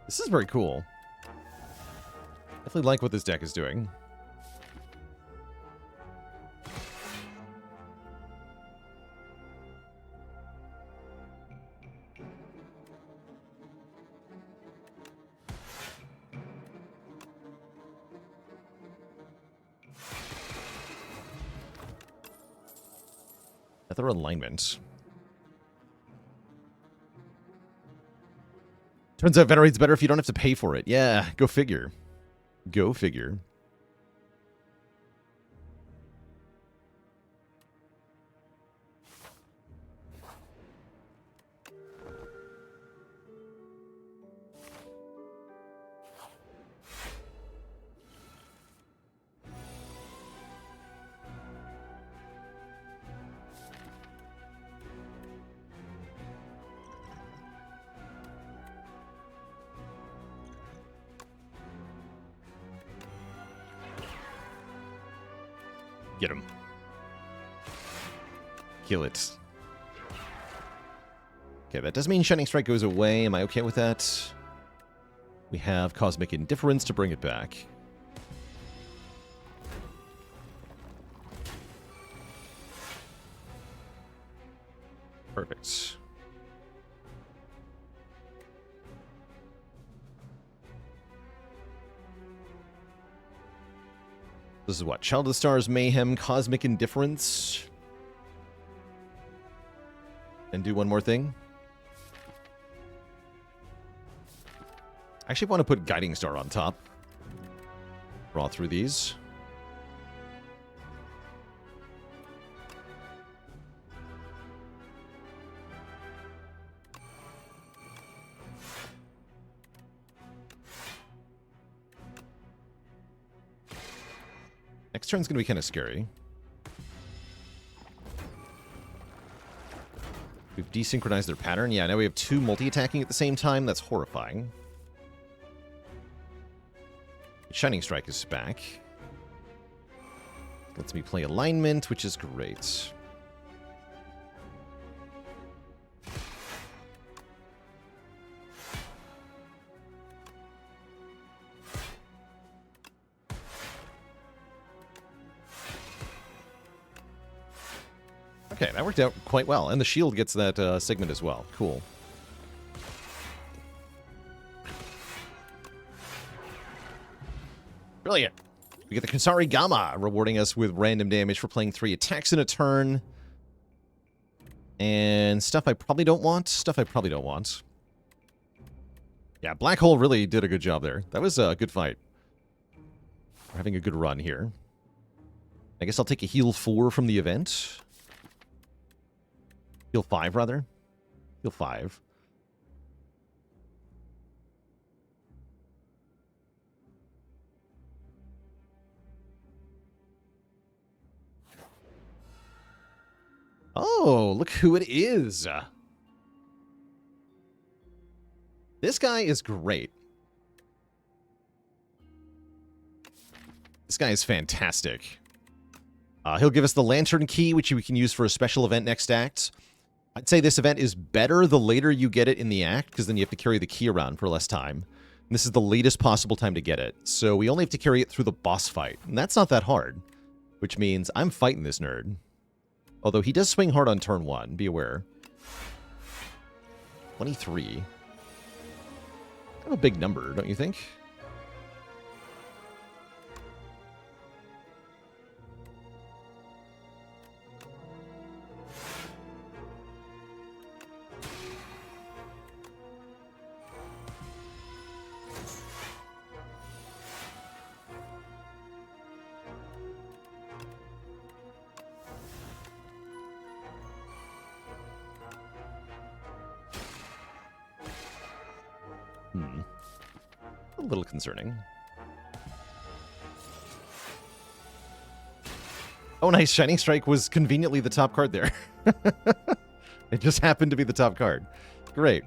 A: This is very cool. definitely like what this deck is doing. Nether alignment. Turns out Venerate's better if you don't have to pay for it. Yeah, go figure. Go figure. Get him. Kill it. Okay, that does mean Shining Strike goes away. Am I okay with that? We have Cosmic Indifference to bring it back. Perfect. This is what? Child of the Stars, Mayhem, Cosmic Indifference. And do one more thing. I actually want to put Guiding Star on top. Draw through these. Next turn's going to be kind of scary. We've desynchronized their pattern. Yeah, now we have two multi-attacking at the same time. That's horrifying. Shining Strike is back. Lets me play alignment, which is great. Okay, that worked out quite well. And the shield gets that segment as well. Cool. Brilliant. We get the Kansari Gamma, rewarding us with random damage for playing 3 attacks in a turn. And stuff I probably don't want. Stuff I probably don't want. Yeah, Black Hole really did a good job there. That was a good fight. We're having a good run here. I guess I'll take a heal 4 from the event. Heal 5, rather. Heal 5. Oh, look who it is. This guy is great. This guy is fantastic. He'll give us the Lantern Key, which we can use for a special event next act. I'd say this event is better the later you get it in the act, because then you have to carry the key around for less time. And this is the latest possible time to get it. So we only have to carry it through the boss fight. And that's not that hard. Which means I'm fighting this nerd. Although he does swing hard on turn 1. Be aware. 23. Kind of a big number, don't you think? A little concerning. Oh, nice. Shining Strike was conveniently the top card there. It just happened to be the top card. Great.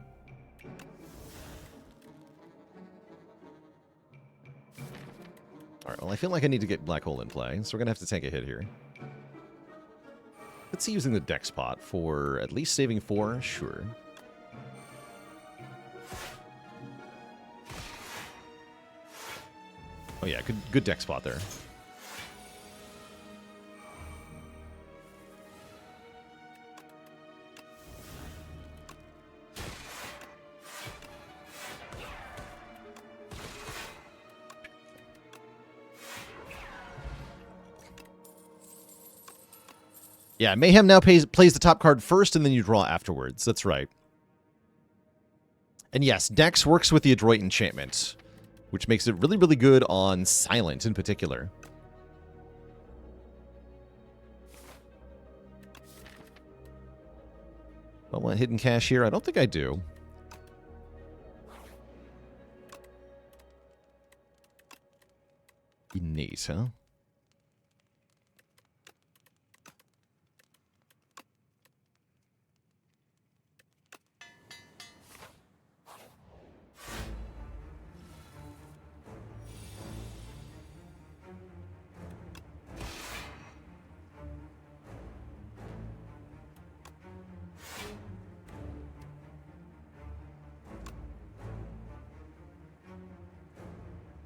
A: Alright, well, I feel like I need to get Black Hole in play, so we're going to have to take a hit here. Let's see, using the Dex Pot for at least saving 4. Sure. Oh yeah, good deck spot there. Yeah, Mayhem now plays the top card first, and then you draw afterwards. That's right. And yes, Dex works with the Adroit enchantment, which makes it really, really good on Silent in particular. I want hidden cash here. I don't think I do. Innate, huh?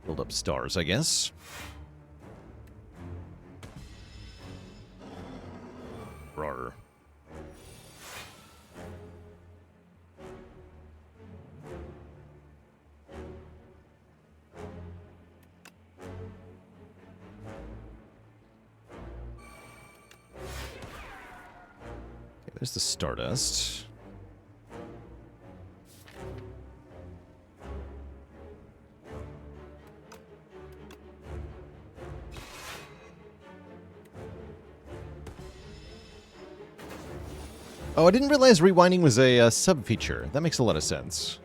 A: Build up stars, I guess. Rawr. Okay, there's the Stardust. Oh, I didn't realize rewinding was a sub-feature. That makes a lot of sense.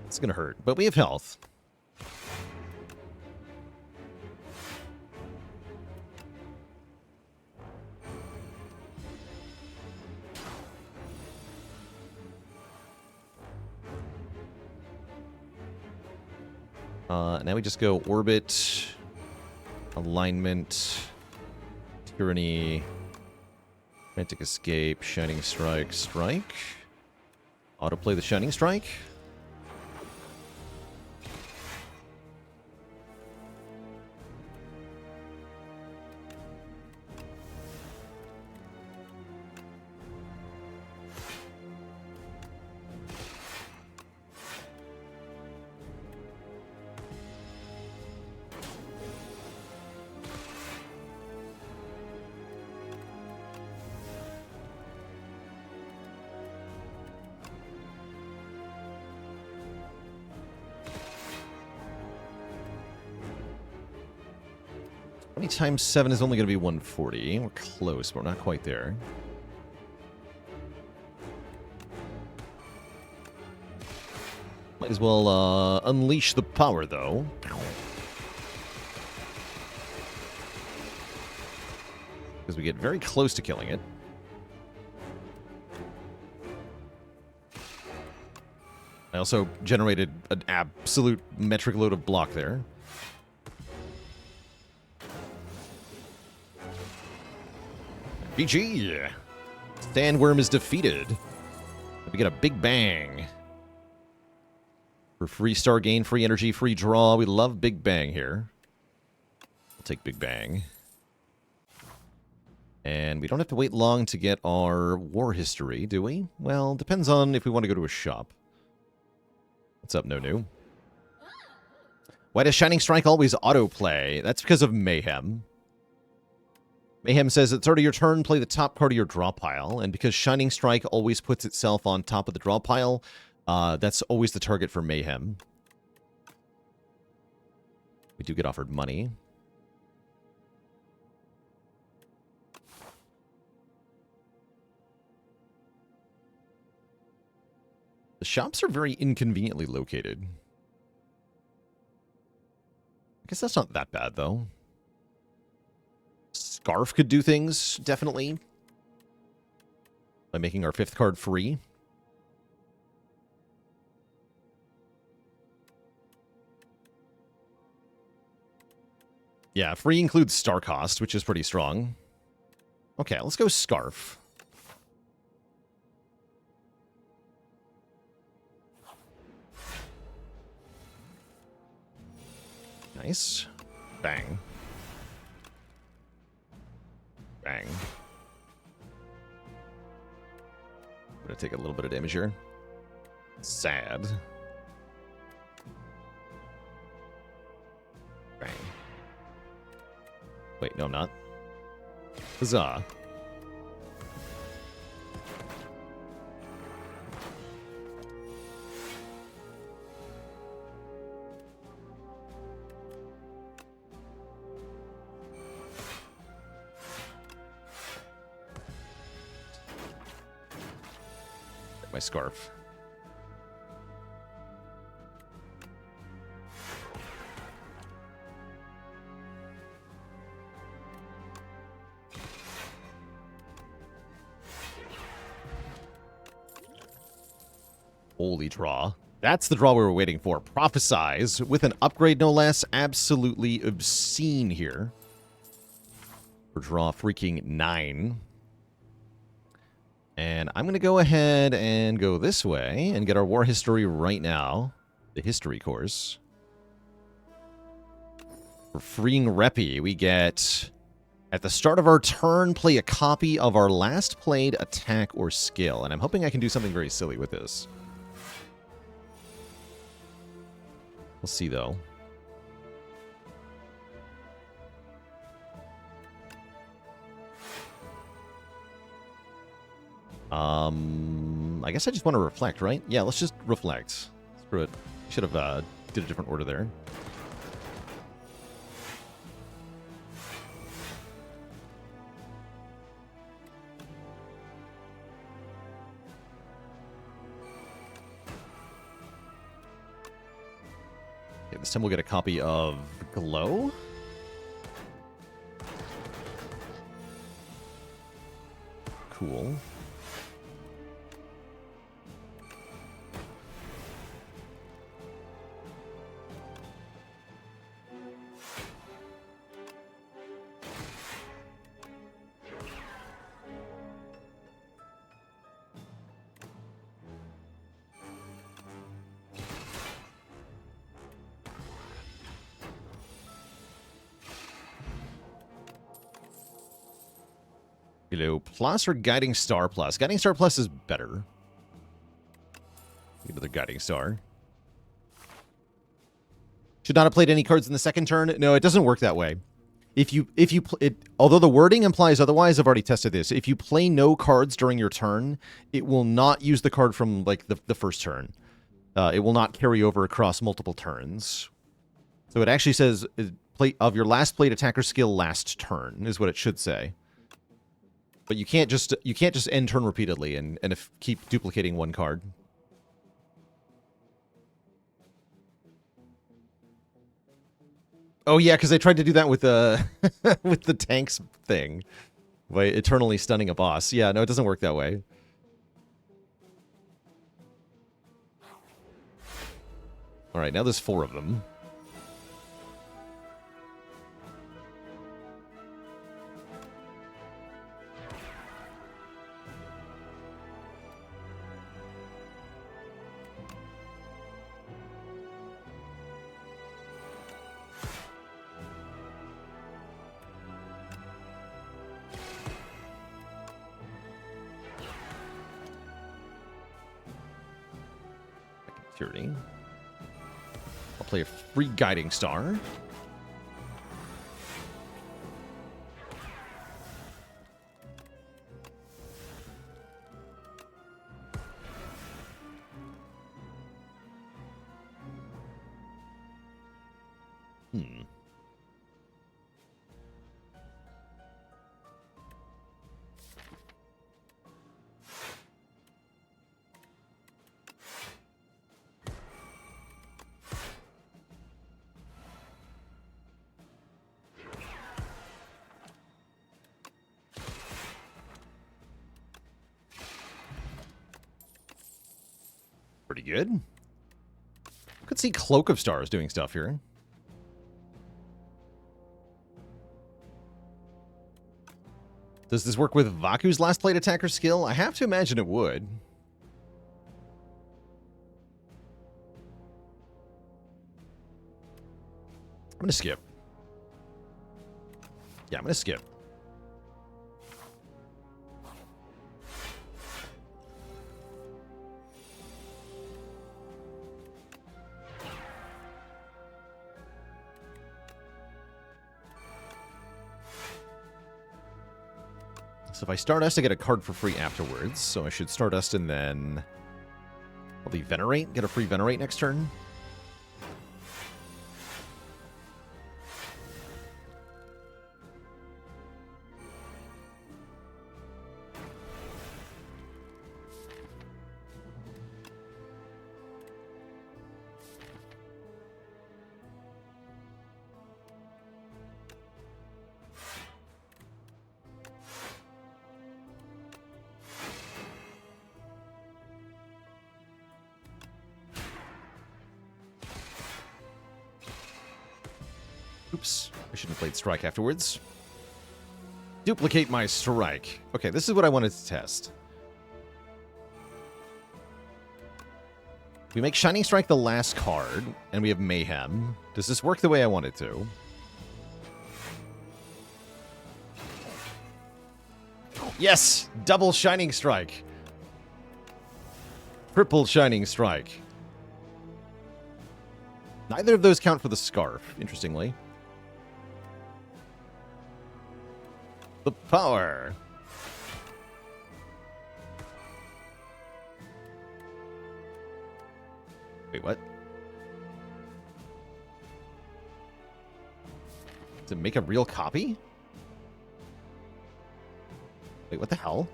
A: It's gonna hurt, but we have health. Now we just go Orbit, Alignment, Tyranny, Frantic Escape, Shining Strike, Strike. Autoplay the Shining Strike. Times 7 is only going to be 140. We're close, but we're not quite there. Might as well unleash the power, though. Because we get very close to killing it. I also generated an absolute metric load of block there. GG! Sandworm is defeated. We get a big bang. For free star gain, free energy, free draw. We love Big Bang here. We'll take Big Bang. And we don't have to wait long to get our war history, do we? Well, depends on if we want to go to a shop. What's up, No New? Why does Shining Strike always autoplay? That's because of Mayhem. Mayhem says, at the start of your turn, play the top card of your draw pile. And because Shining Strike always puts itself on top of the draw pile, that's always the target for Mayhem. We do get offered money. The shops are very inconveniently located. I guess that's not that bad, though. Scarf could do things, definitely. By making our 5th card free. Yeah, free includes star cost, which is pretty strong. Okay, let's go Scarf. Nice. Bang. Bang. I'm gonna take a little bit of damage here. Sad. Bang. Wait, no, I'm not. Huzzah. My scarf. Holy draw. That's the draw we were waiting for. Prophesize with an upgrade, no less. Absolutely obscene here. For draw freaking 9. And I'm going to go ahead and go this way and get our war history right now. The history course. For freeing Reppy, we get, at the start of our turn, play a copy of our last played attack or skill. And I'm hoping I can do something very silly with this. We'll see, though. I guess I just want to reflect, right? Yeah, let's just reflect. Screw it. Should have did a different order there. Okay, this time we'll get a copy of Glow. Cool. Plus or Guiding Star Plus? Guiding Star Plus is better. Another Guiding Star. Should not have played any cards in the second turn. No, it doesn't work that way. Although the wording implies otherwise, I've already tested this. If you play no cards during your turn, it will not use the card from like the first turn. It will not carry over across multiple turns. So it actually says play of your last played attacker skill last turn is what it should say. But you can't just end turn repeatedly and keep duplicating one card. Oh yeah, because I tried to do that with the with the tanks thing, by eternally stunning a boss. Yeah, no, it doesn't work that way. All right, now there's 4 of them. Security. I'll play a free Guiding Star. Pretty good. You could see Cloak of Stars doing stuff here. Does this work with Vaku's last plate attacker skill? I have to imagine it would. I'm going to skip. Yeah, I'm going to skip. So if I Stardust, I get a card for free afterwards. So I should Stardust and then probably Venerate. Get a free Venerate next turn. Oops, I shouldn't have played Strike afterwards. Duplicate my Strike. Okay, this is what I wanted to test. We make Shining Strike the last card, and we have Mayhem. Does this work the way I want it to? Yes! Double Shining Strike. Triple Shining Strike. Neither of those count for the Scarf, interestingly. The power. Wait, what? To make a real copy? Wait, what the hell?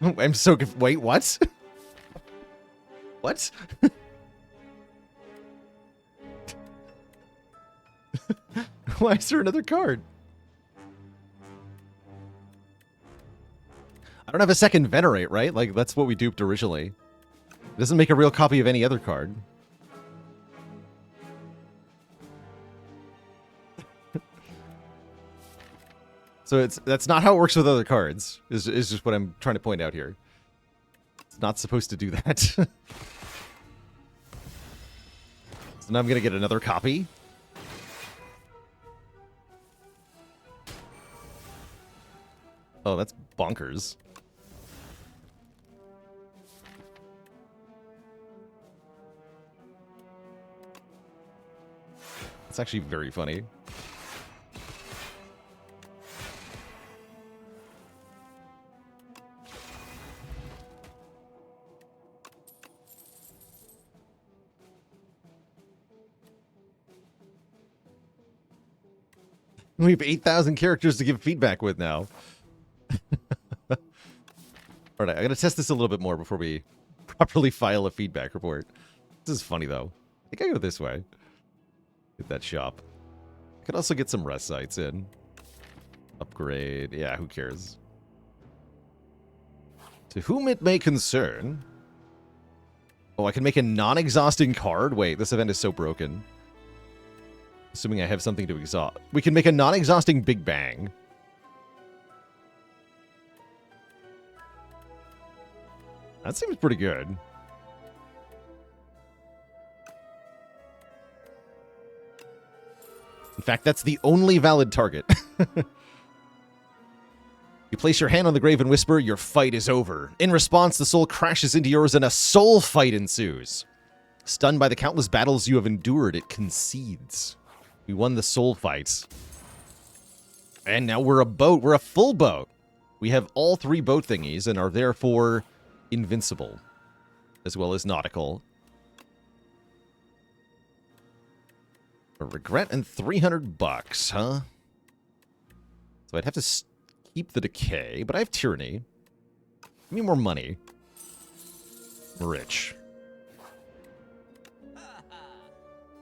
A: I'm so wait, what? What? Why is there another card? I don't have a second Venerate, right? Like, that's what we duped originally. It doesn't make a real copy of any other card. So that's not how it works with other cards, is just what I'm trying to point out here. It's not supposed to do that. So now I'm going to get another copy. Oh, that's bonkers. It's actually very funny. We have 8,000 characters to give feedback with now. Alright, I'm going to test this a little bit more before we properly file a feedback report. This is funny, though. I think I go this way. Get that shop. I could also get some rest sites in. Upgrade. Yeah, who cares? To whom it may concern. Oh, I can make a non-exhausting card? Wait, this event is so broken. Assuming I have something to exhaust. We can make a non-exhausting Big Bang. That seems pretty good. In fact, that's the only valid target. You place your hand on the grave and whisper, your fight is over. In response, the soul crashes into yours and a soul fight ensues. Stunned by the countless battles you have endured, it concedes. We won the soul fights. And now we're a boat. We're a full boat. We have all 3 boat thingies and are therefore invincible, as well as nautical. A regret and 300 bucks, huh? So I'd have to keep the decay, but I have tyranny. Give me more money. I'm rich.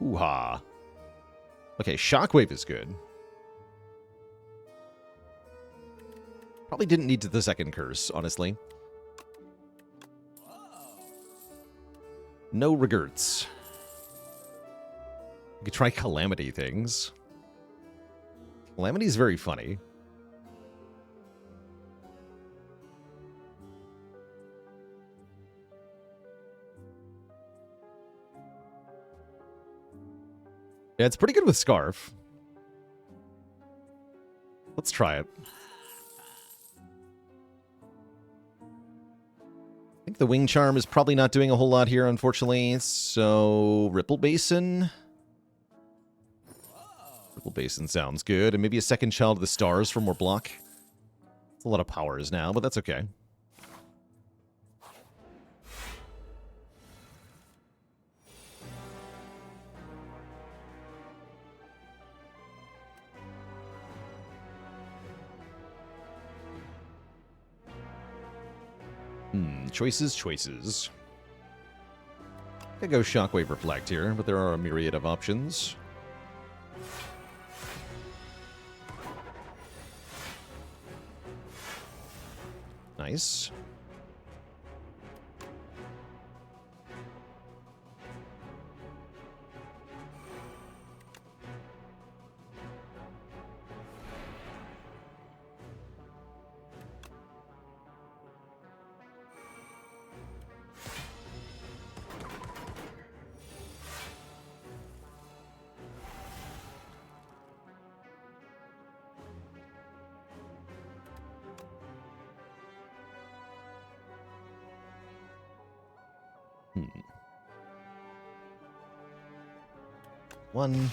A: Ooh-ha. Okay, Shockwave is good. Probably didn't need the second curse, honestly. No regrets. We could try Calamity things. Calamity is very funny. Yeah, it's pretty good with Scarf. Let's try it. I think the Wing Charm is probably not doing a whole lot here, unfortunately. So, Ripple Basin. Ripple Basin sounds good. And maybe a second Child of the Stars for more block. It's a lot of powers now, but that's okay. Choices. Could go Shockwave Reflect here, but there are a myriad of options. Nice. One,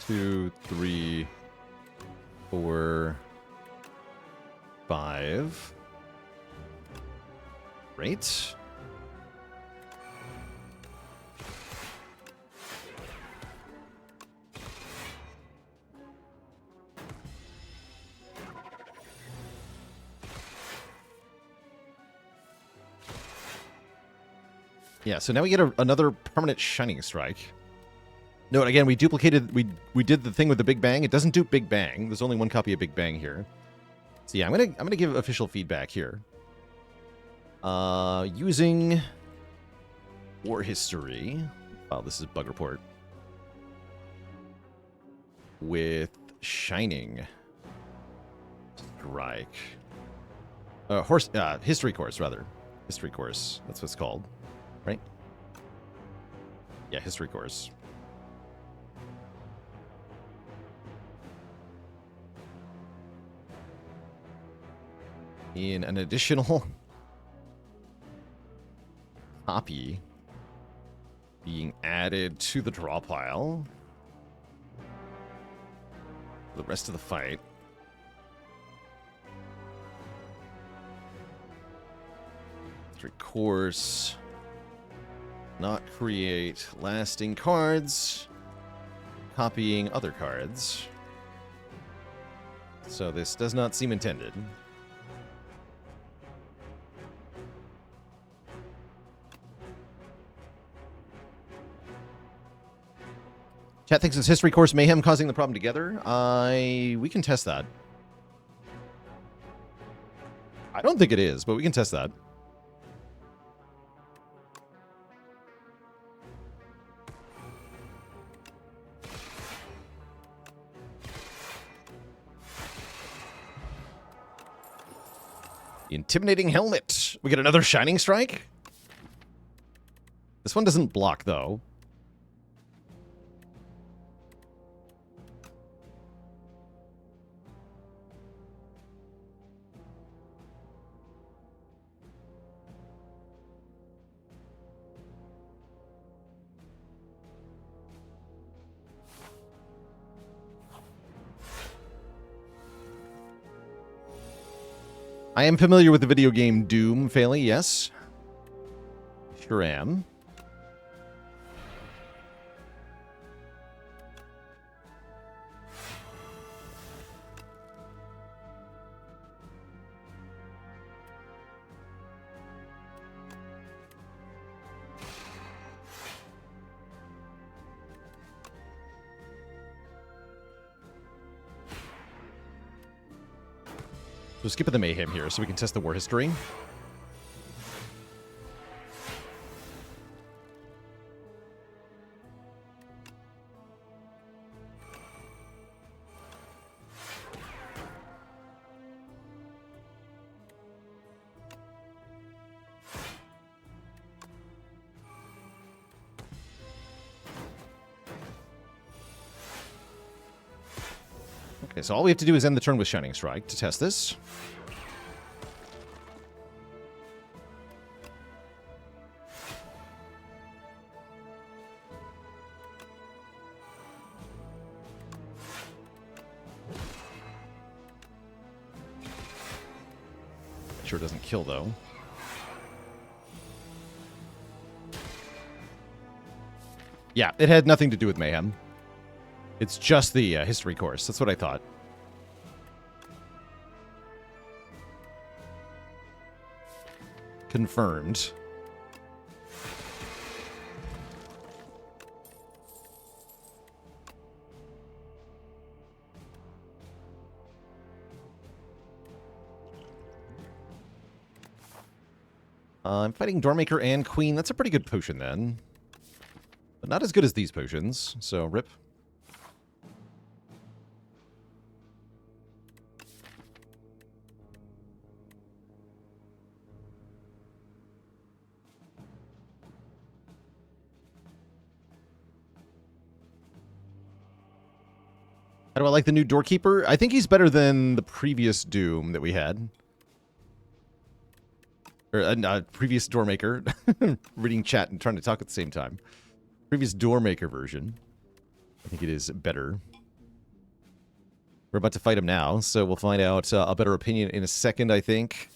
A: 2, 3, 4, 5. Great. Yeah, so now we get another permanent Shining Strike. Note, again, we duplicated, we did the thing with the Big Bang. It doesn't do Big Bang. There's only one copy of Big Bang here. So yeah, I'm gonna give official feedback here. Using War History. Wow, this is Bug Report. With Shining Strike. History Course, rather. History Course, that's what it's called. Right? Yeah, History Course. In an additional copy being added to the draw pile for the rest of the fight. History Course. Not create lasting cards. Copying other cards. So this does not seem intended. Chat thinks it's History Course Mayhem causing the problem together. We can test that. I don't think it is, but we can test that. The Intimidating Helmet. We get another Shining Strike? This one doesn't block, though. I am familiar with the video game Doom, Faily, yes. Sure am. So skip the Mayhem here so we can test the War History. Okay, so all we have to do is end the turn with Shining Strike to test this. Sure doesn't kill, though. Yeah, it had nothing to do with Mayhem. It's just the history course. That's what I thought. Confirmed. I'm fighting Doormaker and Queen. That's a pretty good potion, then. But not as good as these potions, so rip. How do I like the new Doorkeeper? I think he's better than the previous Doom that we had. Or previous Doormaker. Reading chat and trying to talk at the same time. Previous Doormaker version. I think it is better. We're about to fight him now, so we'll find out a better opinion in a second, I think.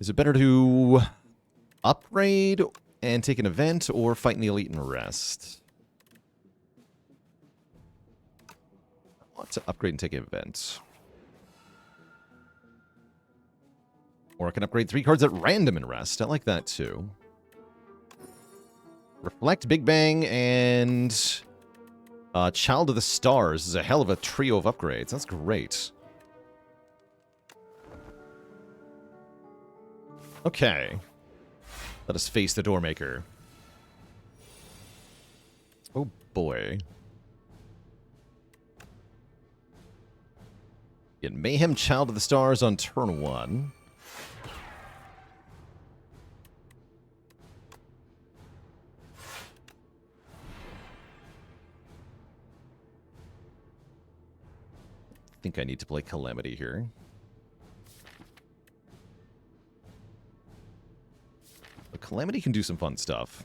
A: Is it better to upgrade and take an event, or fight in the Elite and rest? I want to upgrade and take an event. Or I can upgrade 3 cards at random and rest. I like that, too. Reflect, Big Bang, and Child of the Stars is a hell of a trio of upgrades. That's great. Okay. Let us face the Doormaker. Oh, boy. Get Mayhem, Child of the Stars on turn 1. I think I need to play Calamity here. But Calamity can do some fun stuff.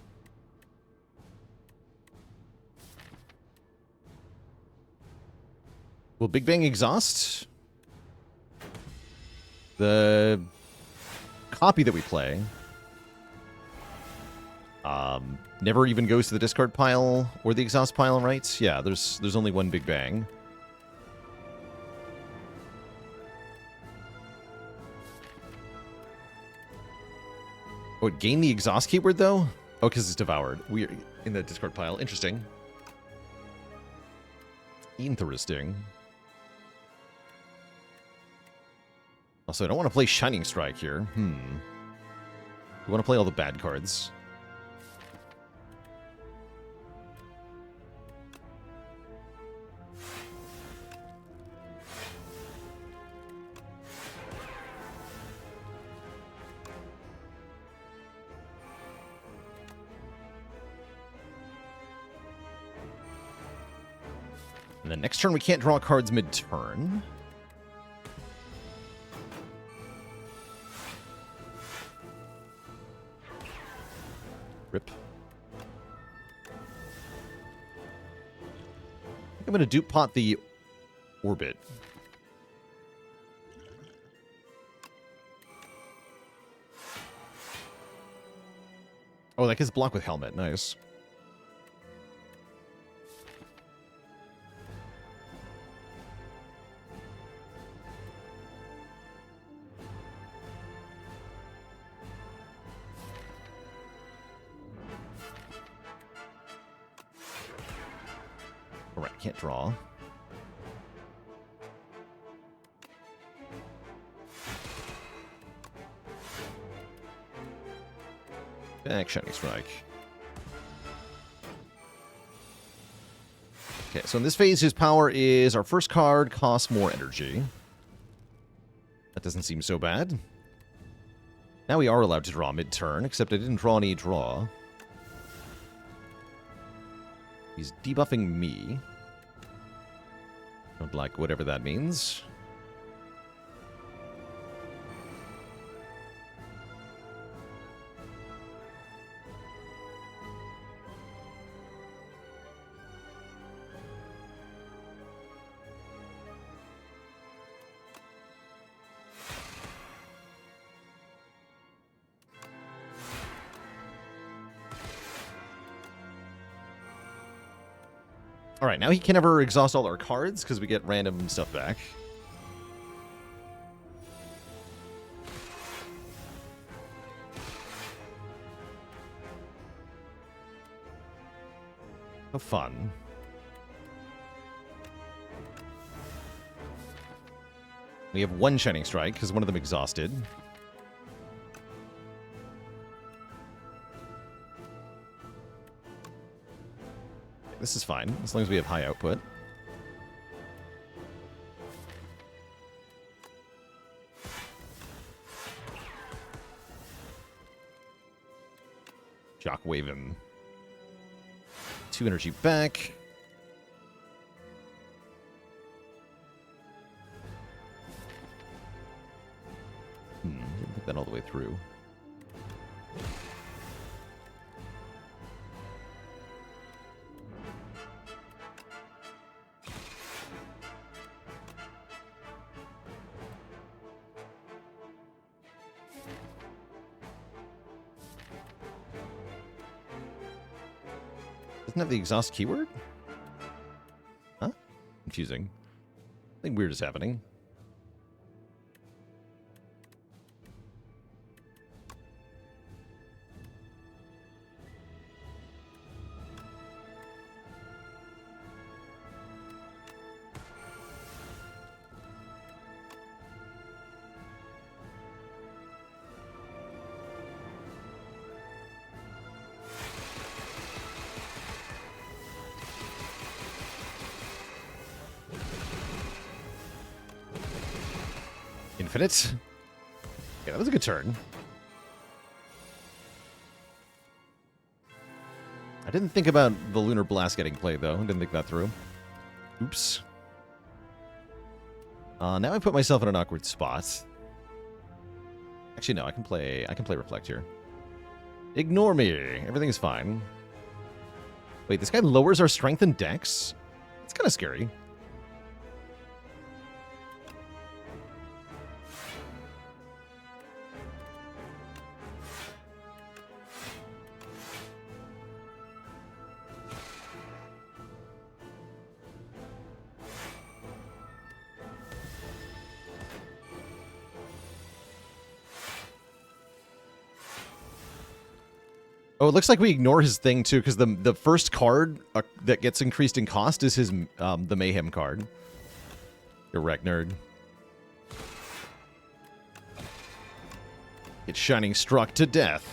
A: Will Big Bang exhaust? The copy that we play never even goes to the discard pile or the exhaust pile, right? Yeah, there's only one Big Bang. Oh, it gained the exhaust keyword, though? Oh, because it's devoured. We're in the discard pile. Interesting. Interesting. Also, I don't want to play Shining Strike here. We want to play all the bad cards. And then next turn, we can't draw cards mid-turn. Rip. I'm going to dupe pot the Orbit. Oh, that gets blocked with Helmet. Nice. Alright, can't draw. Back Shining Strike. Okay, so in this phase, his power is our first card costs more energy. That doesn't seem so bad. Now we are allowed to draw mid-turn, except I didn't draw any draw. He's debuffing me. Don't like whatever that means. All right, now he can never exhaust all our cards because we get random stuff back. How fun. We have one Shining Strike because one of them exhausted. This is fine, as long as we have high output. Shockwave him. 2 energy back. Didn't put that all the way through. Doesn't have the exhaust keyword? Huh? Confusing. Something weird is happening. Infinite. Yeah, that was a good turn. I didn't think about the Lunar Blast getting played, though. I didn't think that through. Oops. Now I put myself in an awkward spot. Actually, no, I can play Reflect here. Ignore me. Everything is fine. Wait, this guy lowers our strength and dex? It's kind of scary. Oh, it looks like we ignore his thing, too, because the first card that gets increased in cost is his the Mayhem card. You're wrecked, nerd. It's Shining Struck to death.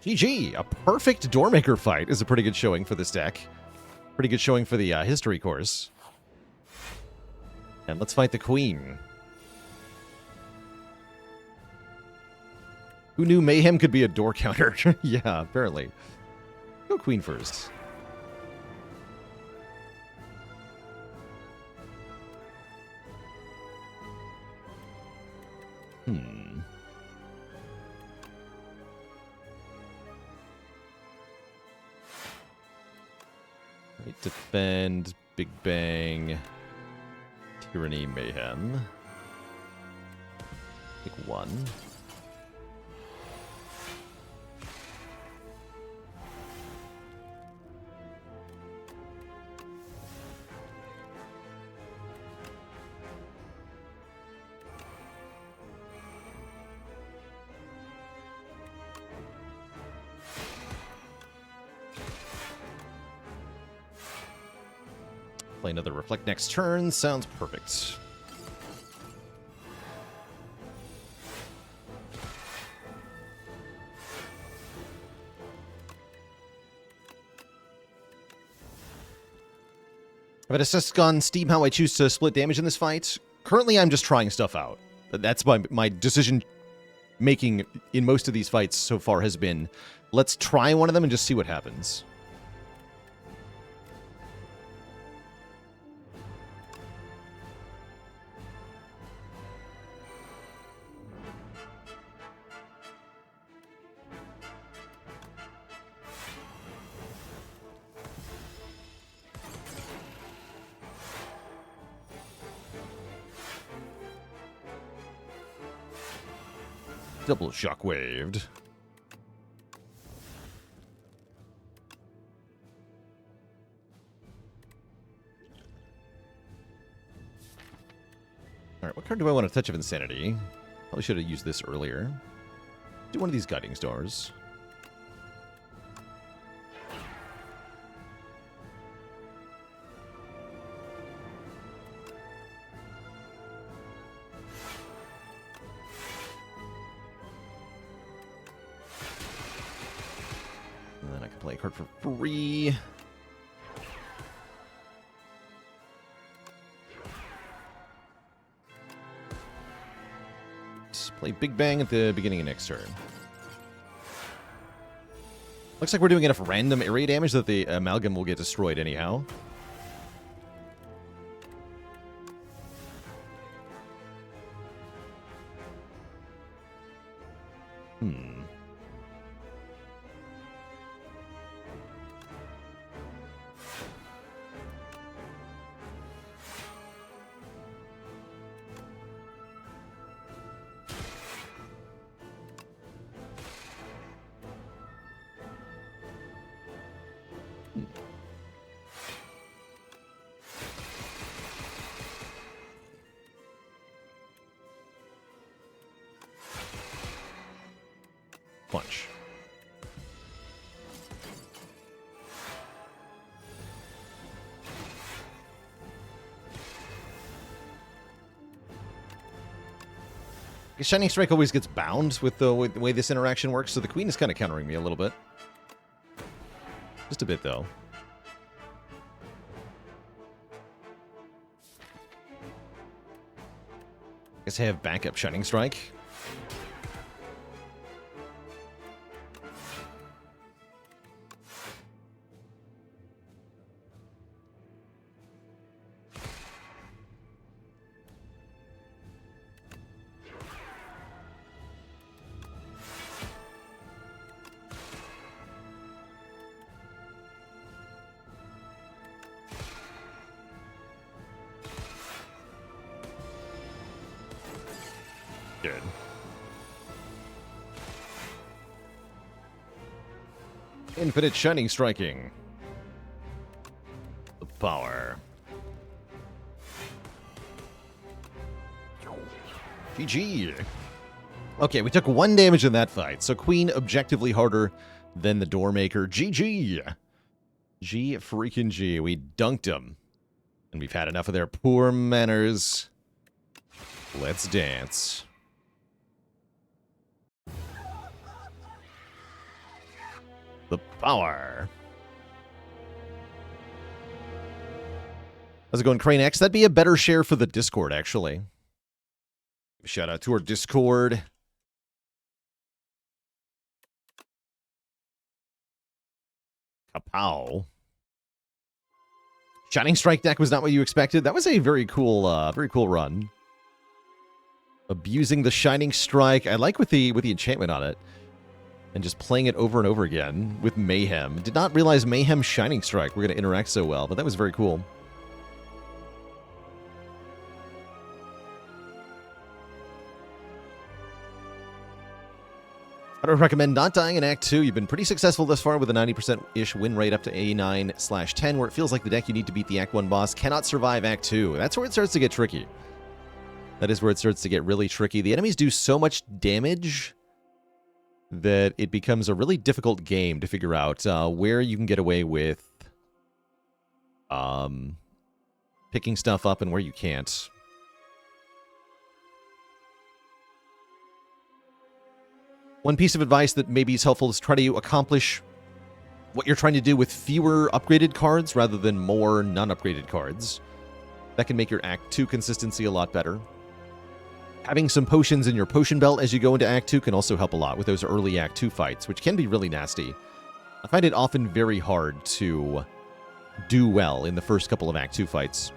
A: GG! A perfect Doormaker fight is a pretty good showing for this deck. Pretty good showing for the history course. And let's fight the Queen. Who knew Mayhem could be a door counter? Yeah, apparently. Go Queen first. Right, defend, Big Bang, Tyranny, Mayhem. Pick one. Play another Reflect next turn. Sounds perfect. I've assessed on Steam how I choose to split damage in this fight. Currently, I'm just trying stuff out. That's my decision making in most of these fights so far has been, let's try one of them and just see what happens. Double shockwaved. Alright, what card do I want? A Touch of Insanity. Probably should have used this earlier. Do one of these Guiding Stars. And then I can play a card for free. Play Big Bang at the beginning of next turn. Looks like we're doing enough random area damage that the Amalgam will get destroyed anyhow. Punch. Shining Strike always gets bound with the way this interaction works, so the Queen is kind of countering me a little bit. Just a bit, though. Guess I have backup Shining Strike. Good. Infinite Shining Striking. The power. GG. Okay, we took 1 damage in that fight, so Queen objectively harder than the Doormaker. GG. G freaking G. We dunked him. And we've had enough of their poor manners. Let's dance. The power. How's it going, Crane X? That'd be a better share for the Discord, actually. Shout out to our Discord. Kapow. Shining Strike deck was not what you expected. That was a very cool run. Abusing the Shining Strike. I like with the enchantment on it. And just playing it over and over again with Mayhem. Did not realize Mayhem Shining Strike were going to interact so well, but that was very cool. I would recommend not dying in Act 2. You've been pretty successful thus far with a 90%-ish win rate up to A9/10, where it feels like the deck you need to beat the Act 1 boss cannot survive Act 2. That's where it starts to get tricky. That is where it starts to get really tricky. The enemies do so much damage that it becomes a really difficult game to figure out where you can get away with picking stuff up and where you can't. One piece of advice that maybe is helpful is try to accomplish what you're trying to do with fewer upgraded cards rather than more non-upgraded cards. That can make your Act 2 consistency a lot better. Having some potions in your potion belt as you go into Act 2 can also help a lot with those early Act 2 fights, which can be really nasty. I find it often very hard to do well in the first couple of Act 2 fights.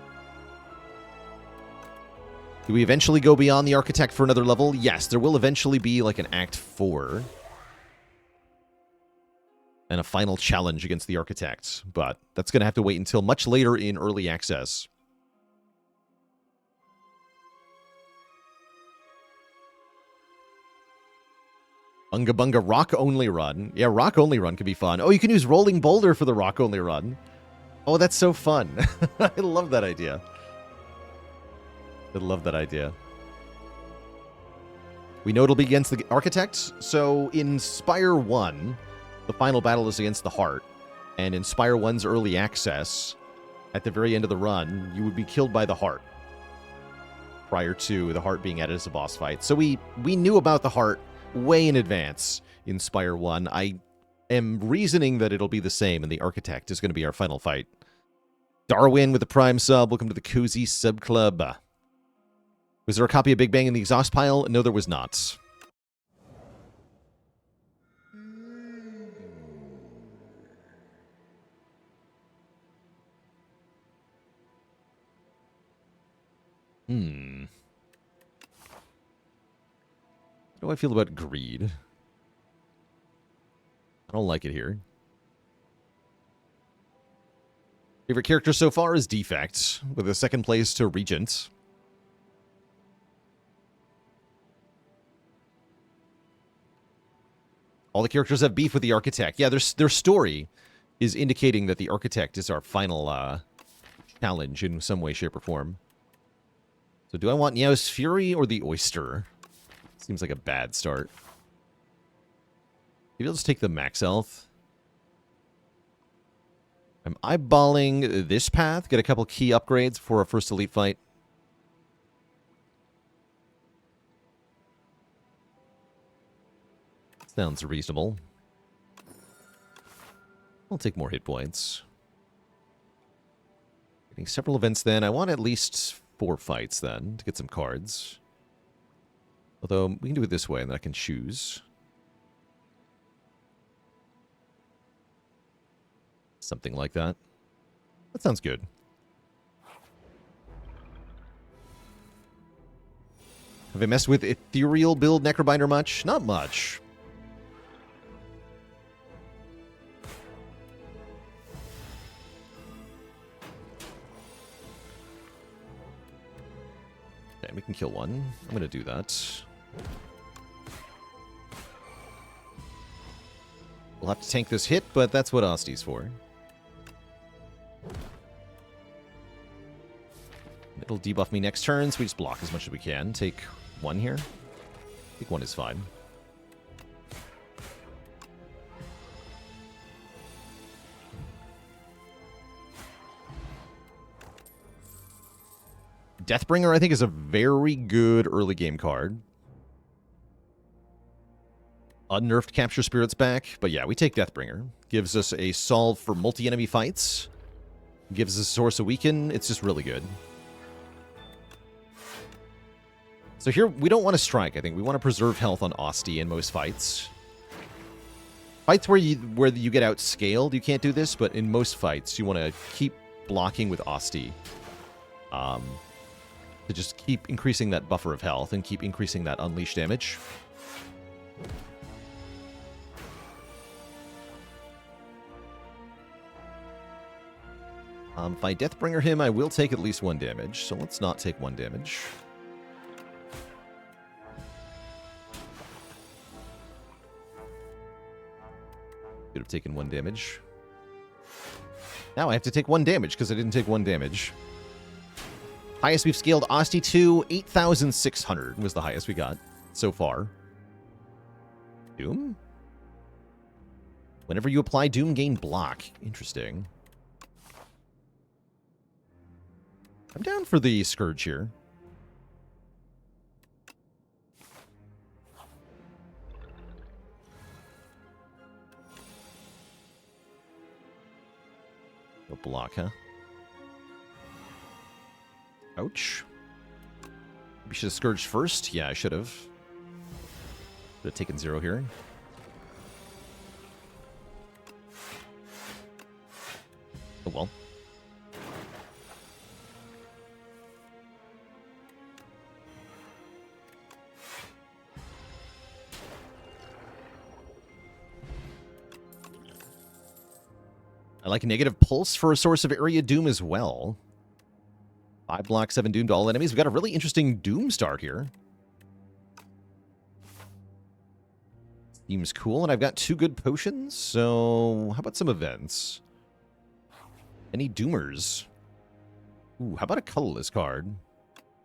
A: Do we eventually go beyond the Architect for another level? Yes, there will eventually be like an Act 4. And a final challenge against the Architect, but that's going to have to wait until much later in early access. Bunga Bunga Rock Only Run. Yeah, Rock Only Run could be fun. Oh, you can use Rolling Boulder for the Rock Only Run. Oh, that's so fun. I love that idea. I love that idea. We know it'll be against the Architect. So in Spire 1, the final battle is against the Heart. And in Spire 1's early access, at the very end of the run, you would be killed by the Heart. Prior to the Heart being added as a boss fight. So we knew about the Heart way in advance in Spire 1. I am reasoning that it'll be the same, and the Architect is going to be our final fight. Darwin with the Prime sub. Welcome to the Cozy Sub Club. Was there a copy of Big Bang in the exhaust pile? No, there was not. How do I feel about greed? I don't like it here. Favorite character so far is Defect, with a second place to Regent. All the characters have beef with the Architect. Yeah, their story is indicating that the Architect is our final challenge in some way, shape, or form. So do I want Niao's Fury or the Oyster? Seems like a bad start. Maybe I'll just take the max health. I'm eyeballing this path. Get a couple key upgrades for our first elite fight. Sounds reasonable. I'll take more hit points. Getting several events then. I want at least 4 fights then to get some cards. Although we can do it this way and then I can choose. Something like that. That sounds good. Have I messed with Ethereal build Necrobinder much? Not much. Okay, we can kill one. I'm going to do that. We'll have to tank this hit, but that's what Osti's for. It'll debuff me next turn, so we just block as much as we can. Take 1 here. I think 1 is fine. Deathbringer, I think, is a very good early game card. Unnerfed Capture Spirits back, but yeah, we take Deathbringer. Gives us a solve for multi-enemy fights. Gives us a source of weaken. It's just really good. So here, we don't want to strike, I think. We want to preserve health on Osti in most fights. Fights where you get outscaled, you can't do this, but in most fights, you want to keep blocking with Osti. To just keep increasing that buffer of health and keep increasing that unleash damage. If I Deathbringer him, I will take at least 1 damage, so let's not take 1 damage. Could have taken 1 damage. Now I have to take 1 damage because I didn't take 1 damage. Highest we've scaled Osti to 8,600 was the highest we got so far. Doom? Whenever you apply Doom, gain block. Interesting. I'm down for the Scourge here. No block, huh? Ouch. We should have Scourged first. Yeah, I should have. Should have taken 0 here. Oh well. I like negative pulse for a source of area doom as well. 5 block, 7 doom to all enemies. We've got a really interesting doom start here. Seems cool, and I've got 2 good potions, so how about some events? Any Doomers? Ooh, how about a colorless card?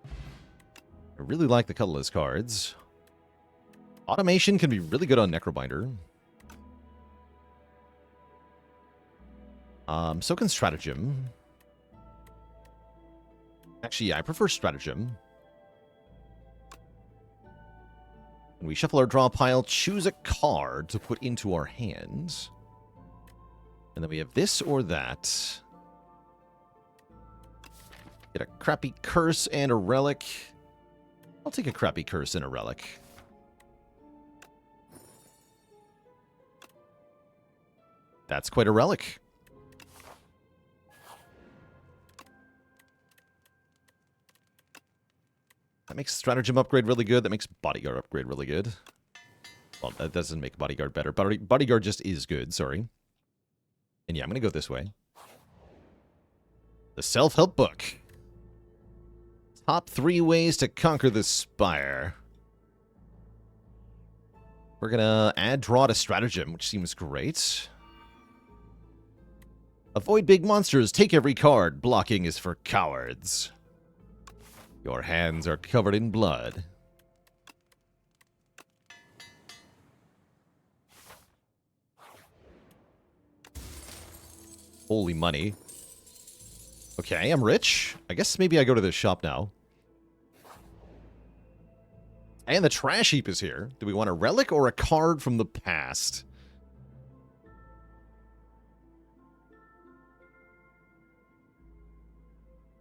A: I really like the colorless cards. Automation can be really good on Necrobinder. So can Stratagem. Actually, yeah, I prefer Stratagem. When we shuffle our draw pile, choose a card to put into our hands. And then we have this or that. Get a crappy curse and a relic. I'll take a crappy curse and a relic. That's quite a relic. That makes Stratagem upgrade really good. That makes Bodyguard upgrade really good. Well, that doesn't make Bodyguard better. Bodyguard just is good, sorry. And yeah, I'm going to go this way. The self-help book. Top 3 ways to conquer the Spire. We're going to add draw to Stratagem, which seems great. Avoid big monsters. Take every card. Blocking is for cowards. Your hands are covered in blood. Holy money. Okay, I'm rich. I guess maybe I go to this shop now. And the trash heap is here. Do we want a relic or a card from the past?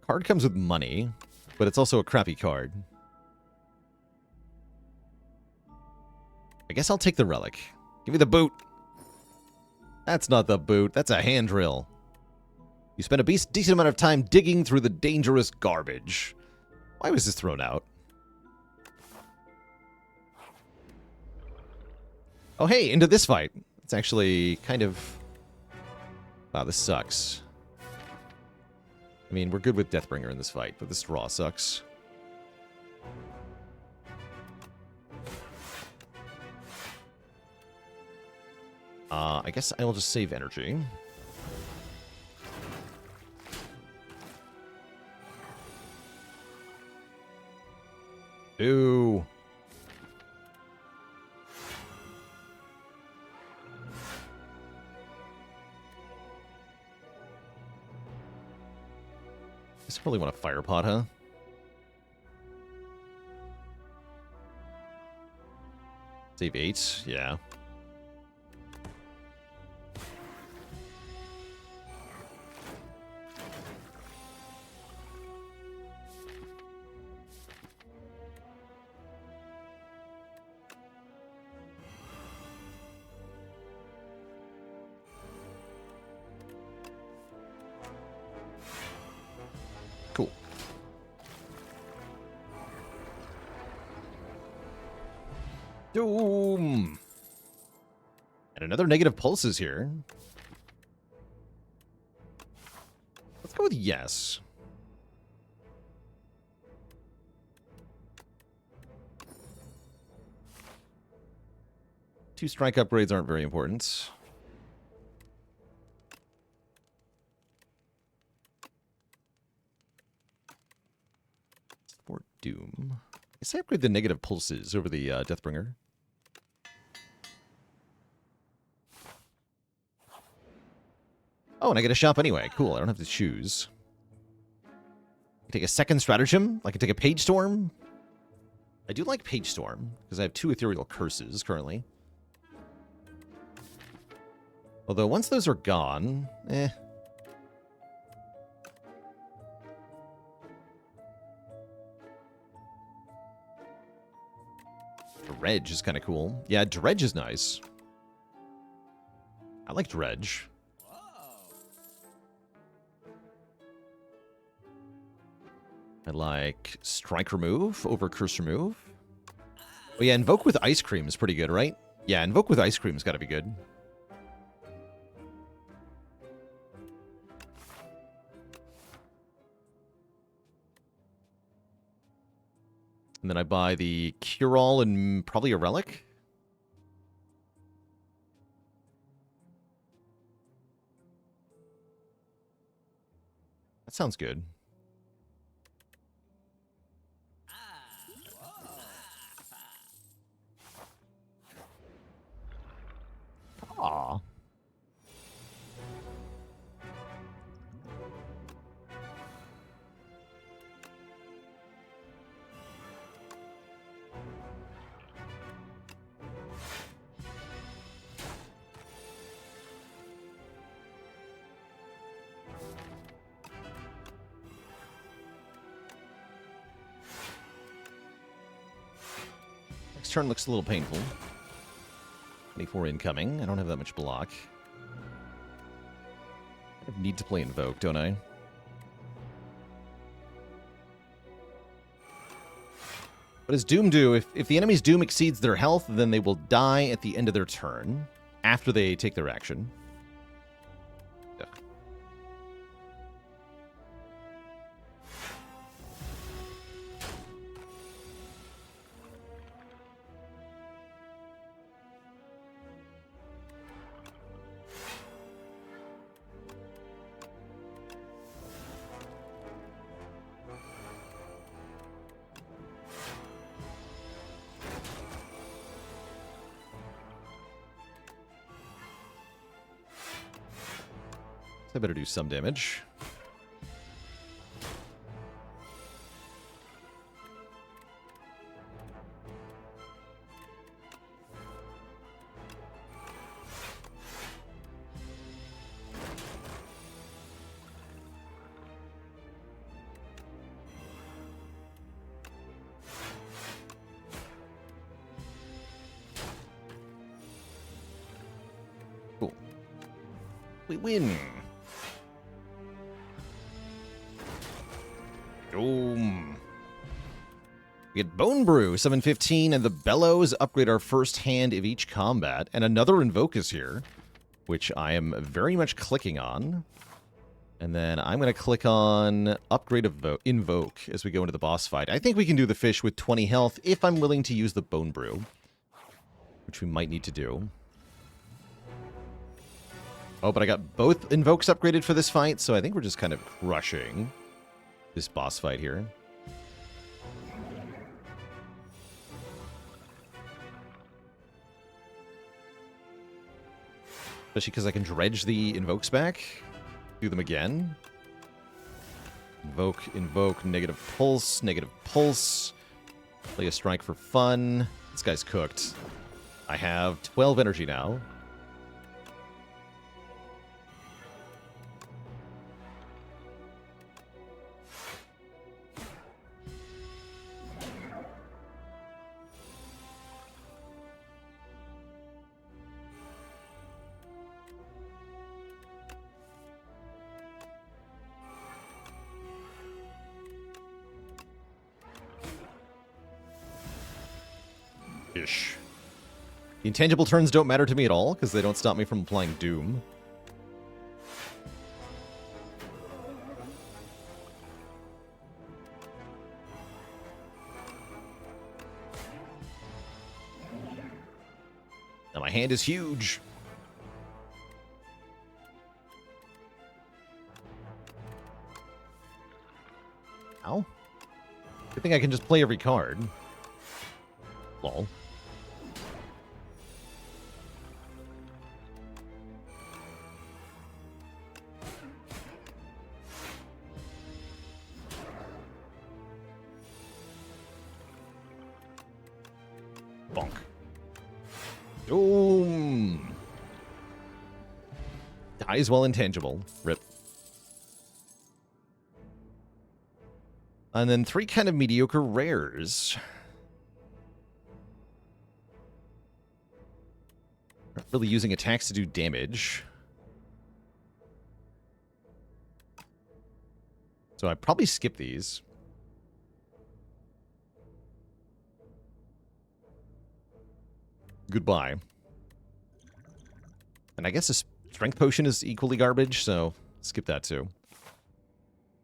A: Card comes with money, but it's also a crappy card. I guess I'll take the relic. Give me the boot. That's not the boot. That's a hand drill. You spend a decent amount of time digging through the dangerous garbage. Why was this thrown out? Oh, hey, into this fight. It's actually kind of... Wow, this sucks. I mean, we're good with Deathbringer in this fight, but this draw sucks. I guess I will just save energy. Ooh. I just really want a fire pot, huh? Save 8, yeah. Cool. Doom! And another negative pulses here. Let's go with yes. Two strike upgrades aren't very important. For Doom. I guess I upgrade the negative pulses over the Deathbringer. Oh, and I get a shop anyway. Cool, I don't have to choose. I can take a second stratagem. I can take a Page Storm. I do like Page Storm, because I have 2 Ethereal Curses currently. Although once those are gone, eh. Dredge is kind of cool. Yeah, Dredge is nice. I like Dredge. I like Strike Remove over Curse Remove. Oh yeah, Invoke with Ice Cream is pretty good, right? Yeah, Invoke with Ice Cream's got to be good. And then I buy the Cure-All and probably a Relic. That sounds good. Aw. Next turn looks a little painful. 24 incoming. I don't have that much block. I need to play Invoke, don't I? What does Doom do? If the enemy's Doom exceeds their health, then they will die at the end of their turn, after they take their action. Ugh. I better do some damage. Cool. We win. Boom. We get Bone Brew, 715, and the Bellows upgrade our first hand of each combat. And another Invoke is here, which I am very much clicking on. And then I'm going to click on Upgrade of Invoke as we go into the boss fight. I think we can do the fish with 20 health if I'm willing to use the Bone Brew, which we might need to do. Oh, but I got both Invokes upgraded for this fight, so I think we're just kind of crushing this boss fight here. Especially because I can dredge the Invokes back. Do them again. Invoke, invoke, negative pulse. Play a strike for fun. This guy's cooked. I have 12 energy now. Ish. The intangible turns don't matter to me at all, because they don't stop me from applying Doom. Now my hand is huge. Ow. Good thing I can just play every card. Lol. Bonk. Boom. Dies while intangible. Rip. And then 3 kind of mediocre rares. Not really using attacks to do damage. So I probably skip these. Goodbye. And I guess a strength potion is equally garbage, so skip that too.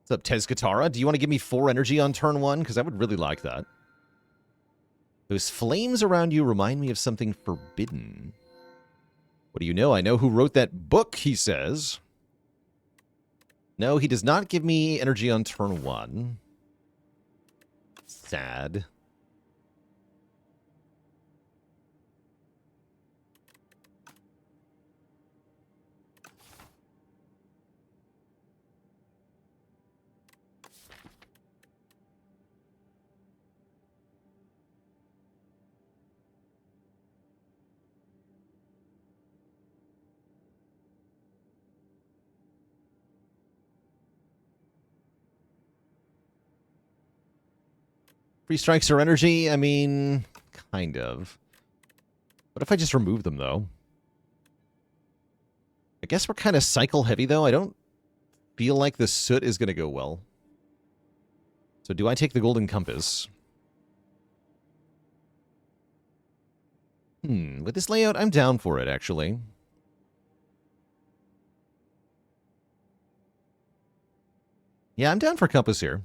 A: What's up, Tezkatara? Do you want to give me 4 energy on turn 1? Because I would really like that. Those flames around you remind me of something forbidden. What do you know? I know who wrote that book, he says. No, he does not give me energy on turn 1. Sad. Free strikes are energy? I mean, kind of. What if I just remove them, though? I guess we're kind of cycle heavy, though. I don't feel like the soot is going to go well. So do I take the golden compass? With this layout, I'm down for it, actually. Yeah, I'm down for compass here.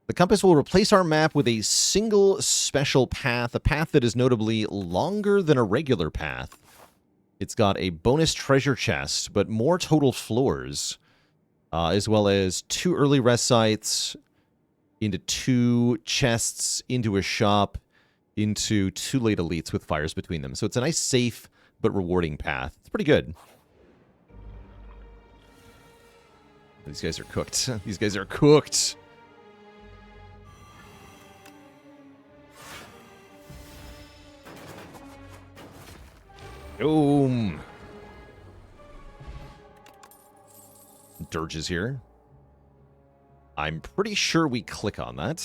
A: The compass will replace our map with a single special path, a path that is notably longer than a regular path. It's got a bonus treasure chest, but more total floors, as well as 2 early rest sites, into 2 chests, into a shop, into 2 late elites with fires between them. So it's a nice, safe, but rewarding path. It's pretty good. These guys are cooked. These guys are cooked. Boom. Dirges here. I'm pretty sure we click on that.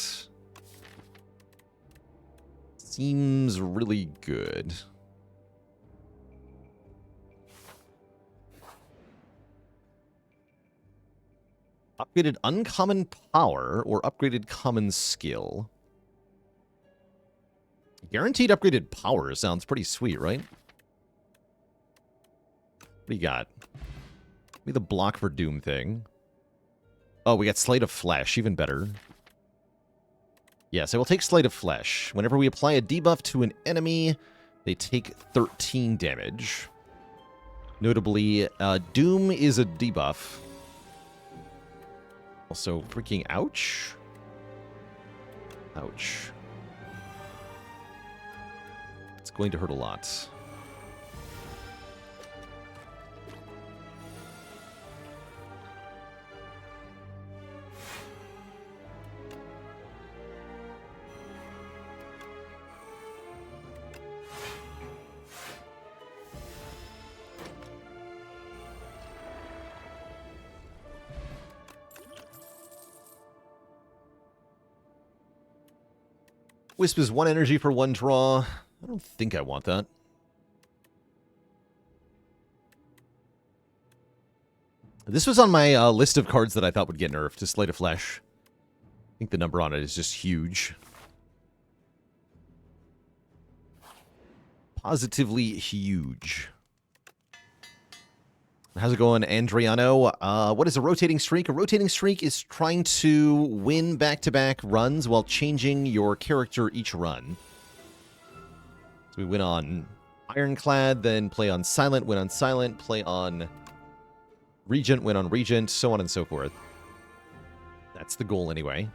A: Seems really good. Upgraded uncommon power or upgraded common skill. Guaranteed upgraded power sounds pretty sweet, right? What do you got? Give me the block for doom thing. Oh, we got Slate of Flesh, even better. Yes, I will take Slate of Flesh. Whenever we apply a debuff to an enemy, they take 13 damage. Notably, Doom is a debuff. Also, freaking ouch. Ouch. It's going to hurt a lot. Wisp is 1 energy for 1 draw. I don't think I want that. This was on my list of cards that I thought would get nerfed to Slate of Flesh. I think the number on it is just huge. Positively huge. How's it going, Andriano? What is a rotating streak? A rotating streak is trying to win back-to-back runs while changing your character each run. So we win on Ironclad, then play on Silent, win on Silent, play on Regent, win on Regent, so on and so forth. That's the goal anyway.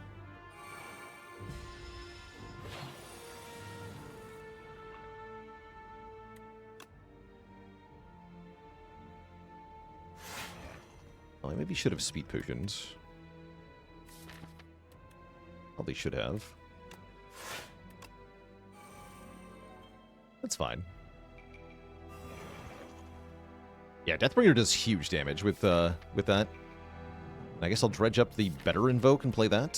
A: I maybe should have speed potions. Probably should have. That's fine. Yeah, Deathbringer does huge damage with that. I guess I'll dredge up the better invoke and play that.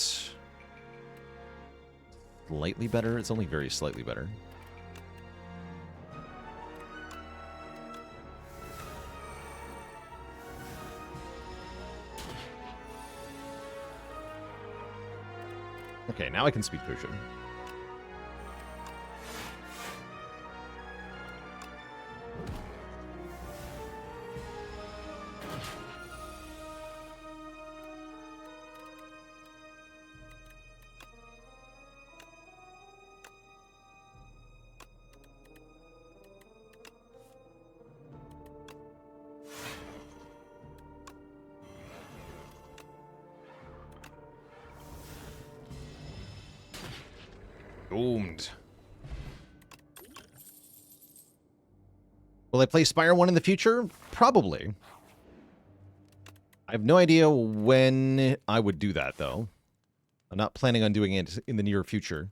A: Slightly better. It's only very slightly better. Okay, now I can speed potion. Doomed. Will I play Spire 1 in the future? Probably. I have no idea when I would do that, though. I'm not planning on doing it in the near future.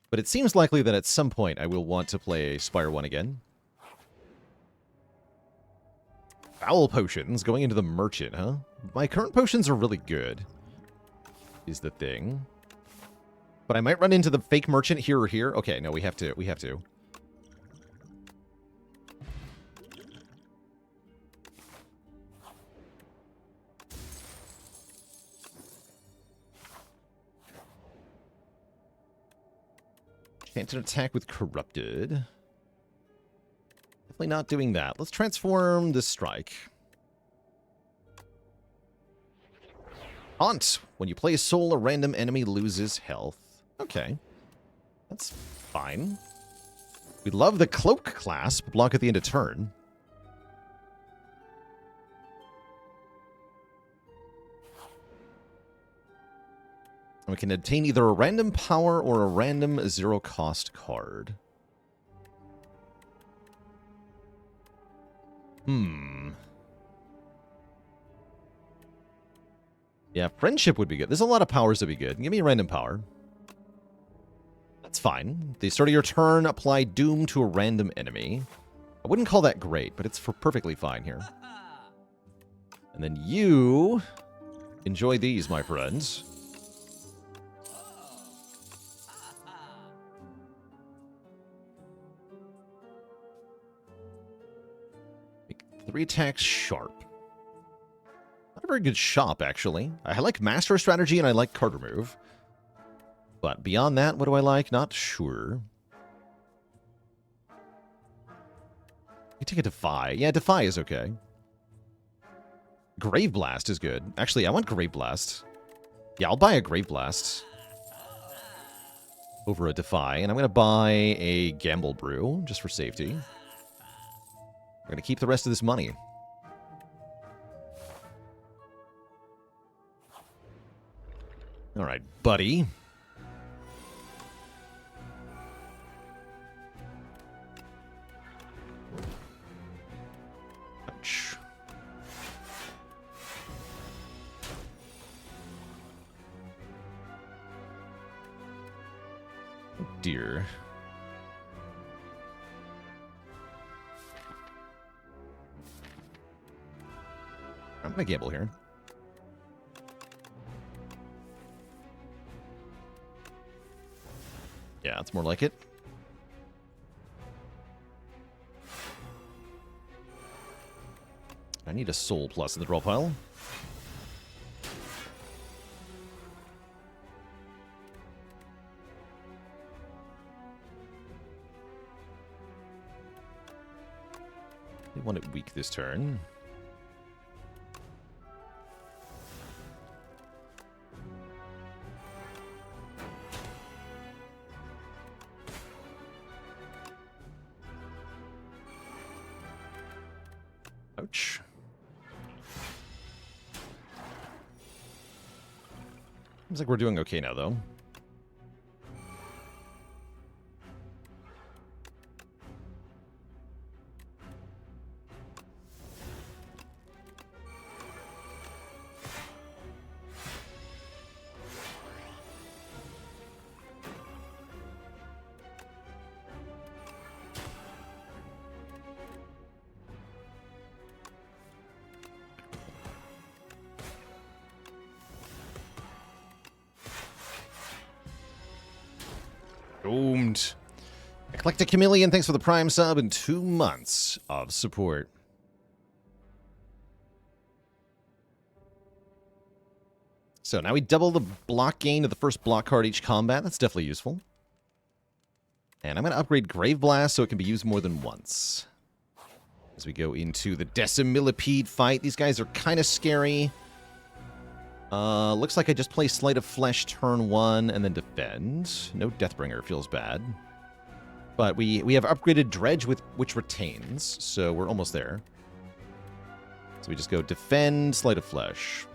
A: But it seems likely that at some point I will want to play Spire 1 again. Foul potions going into the merchant, huh? My current potions are really good, is the thing. But I might run into the fake merchant here or here. Okay, no, we have to. We have to. Can't attack with Corrupted. Definitely not doing that. Let's transform this strike. Haunt. When you play Soul, a random enemy loses health. Okay. That's fine. We love the Cloak clasp. Block at the end of turn. And we can obtain either a random power or a random zero-cost card. Yeah, friendship would be good. There's a lot of powers that would be good. Give me a random power. That's fine. At the start of your turn, apply Doom to a random enemy. I wouldn't call that great, but it's perfectly fine here. And then you enjoy these, my friends. Make 3 attacks sharp. Not a very good shop, actually. I like Master Strategy and I like card remove. But beyond that, what do I like? Not sure. You take a Defy. Yeah, Defy is okay. Grave Blast is good. Actually, I want Grave Blast. Yeah, I'll buy a Grave Blast over a Defy. And I'm going to buy a Gamble Brew, just for safety. I'm going to keep the rest of this money. All right, buddy. Ouch. Oh, dear. I'm going to gamble here. Yeah, it's more like it. I need a soul plus in the draw pile. We want it weak this turn. Ouch. Seems like we're doing okay now, though. Doomed. Eclectic Chameleon, thanks for the Prime sub and 2 months of support. So now we double the block gain of the first block card each combat. That's definitely useful. And I'm going to upgrade Grave Blast so it can be used more than once. As we go into the Decimillipede fight. These guys are kind of scary. Looks like I just play Sleight of Flesh turn 1 and then defend. No Deathbringer, feels bad. But we have upgraded Dredge, which retains, so we're almost there. So we just go defend, Sleight of Flesh.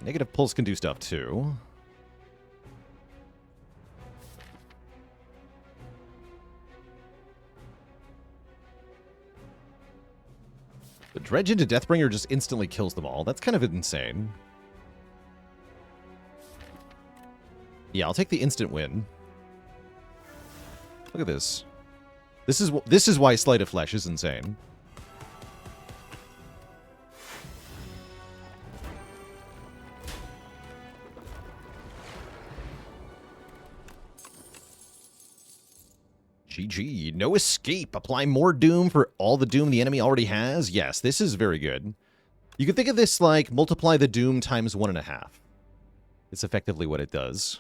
A: negative pulse can do stuff too. The Dredge into Deathbringer just instantly kills them all. That's kind of insane. Yeah, I'll take the instant win. Look at this. This is why Sleight of Flesh is insane. GG. No escape. Apply more doom for all the doom the enemy already has. Yes, this is very good. You could think of this like multiply the doom times 1.5. It's effectively what it does.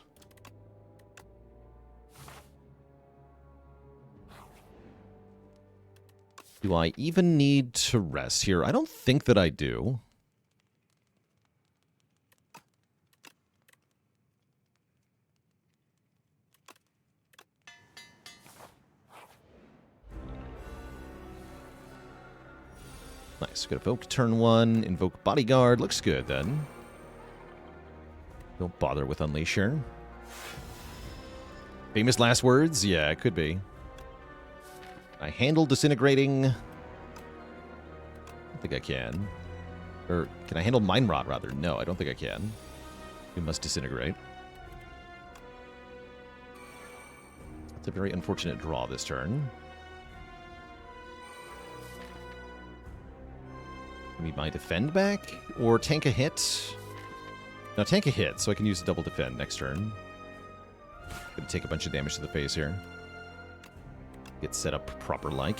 A: Do I even need to rest here? I don't think that I do. Nice. Got Evoke turn 1. Invoke Bodyguard. Looks good then. Don't bother with Unleash here. Famous last words? Yeah, it could be. I handle Disintegrating. I don't think I can. Or can I handle Mind Rot, rather? No, I don't think I can. We must Disintegrate. It's a very unfortunate draw this turn. Need my defend back? Or tank a hit? Now tank a hit, so I can use a double defend next turn. Gonna take a bunch of damage to the face here. Get set up proper-like.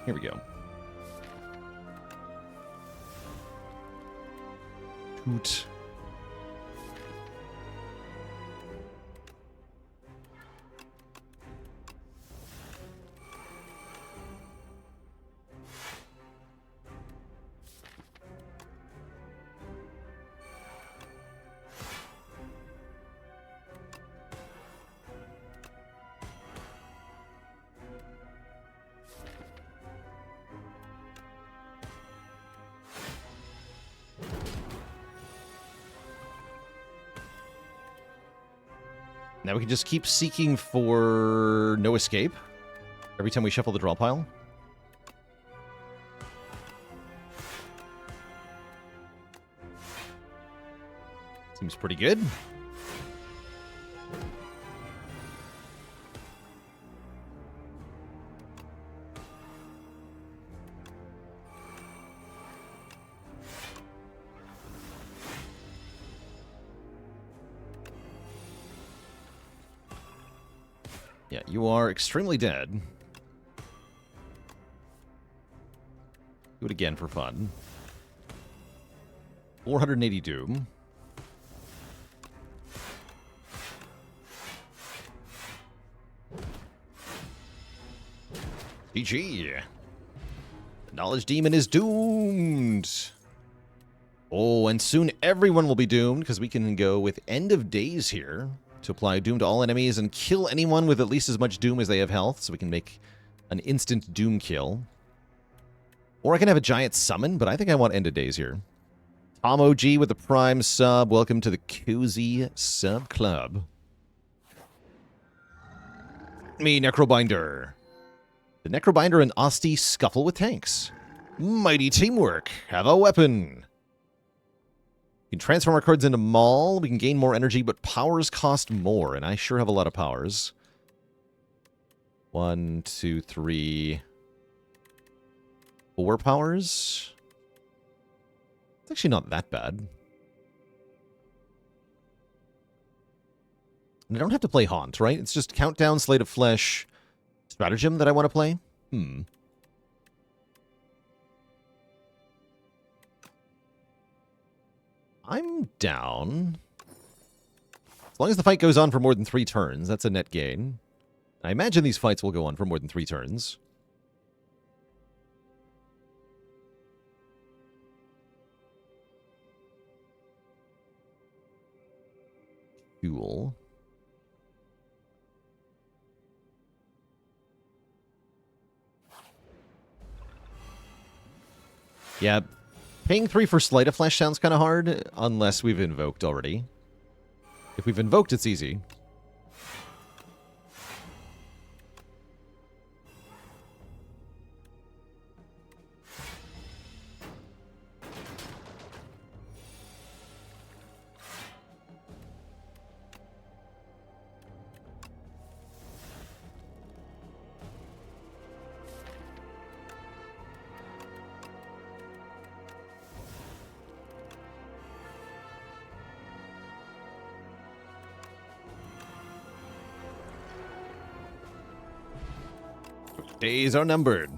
A: Here we go. Toot. Now we can just keep seeking for no escape every time we shuffle the draw pile. Seems pretty good. Yeah, you are extremely dead. Do it again for fun. 480 doom. GG. Knowledge Demon is doomed. Oh, and soon everyone will be doomed because we can go with End of Days here to apply doom to all enemies and kill anyone with at least as much doom as they have health, so we can make an instant doom kill. Or I can have a giant summon, but I think I want End of Days here. Tom OG with the Prime sub. Welcome to the Cozy Sub Club. Me, Necrobinder. The Necrobinder and Asti scuffle with tanks. Mighty teamwork. Have a weapon. We can transform our cards into Maul. We can gain more energy, but powers cost more, and I sure have a lot of powers. 1, 2, 3, 4 powers. It's actually not that bad. And I don't have to play Haunt, right? It's just Countdown, Slate of Flesh, Stratagem that I want to play. I'm down. As long as the fight goes on for more than 3 turns, that's a net gain. I imagine these fights will go on for more than 3 turns. Cool. Yeah, paying 3 for Sleight of Flash sounds kind of hard, unless we've invoked already. If we've invoked, it's easy. Days are numbered.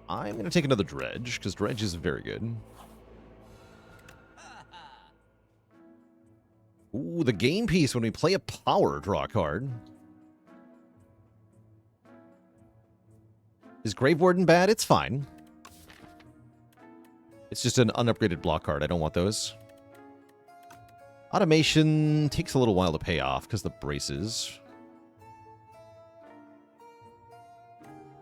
A: I'm going to take another Dredge, because Dredge is very good. Ooh, the game piece when we play a power draw card. Is Grave Warden bad? It's fine. It's just an unupgraded block card. I don't want those. Automation takes a little while to pay off because the braces.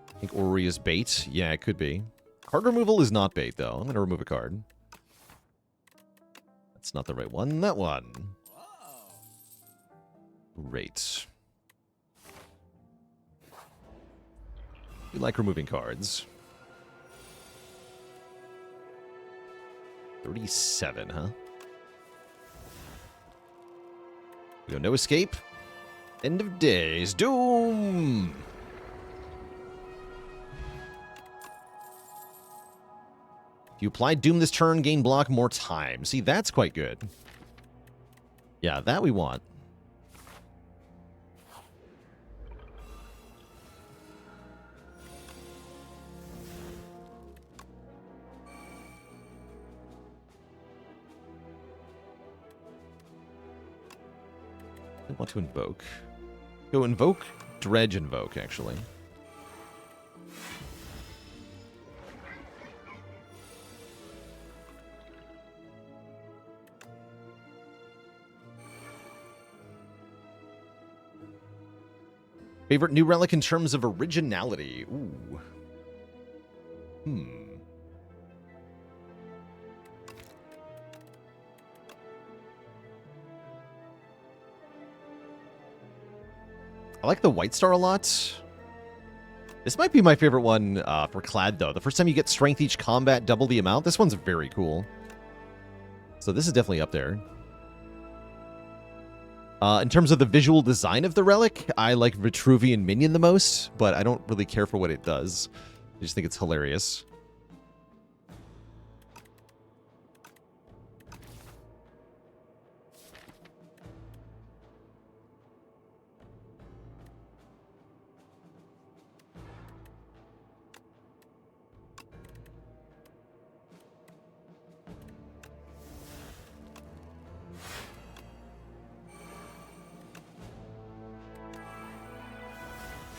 A: I think Ori is bait. Yeah, it could be. Card removal is not bait, though. I'm going to remove a card. That's not the right one. That one. Great. You like removing cards. 37, huh? We go no escape. End of days. Doom! If you apply Doom this turn, gain block more time. See, that's quite good. Yeah, that we want. I want to invoke. Go invoke, Dredge invoke, actually. Favorite new relic in terms of originality? Ooh. I like the White Star a lot. This might be my favorite one for Clad, though. The first time you get strength each combat, double the amount. This one's very cool. So this is definitely up there. In terms of the visual design of the relic, I like Vitruvian Minion the most, but I don't really care for what it does. I just think it's hilarious.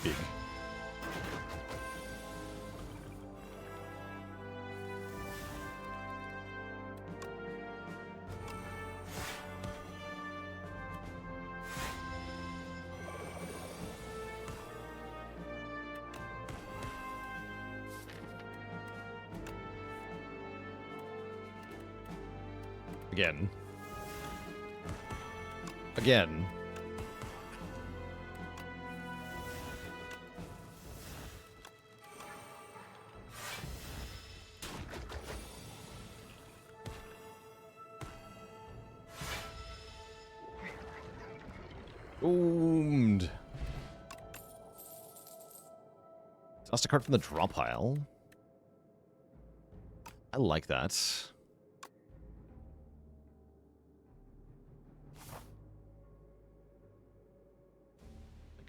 A: Big. Again. Again. Boomed. Tossed a card from the draw pile. I like that.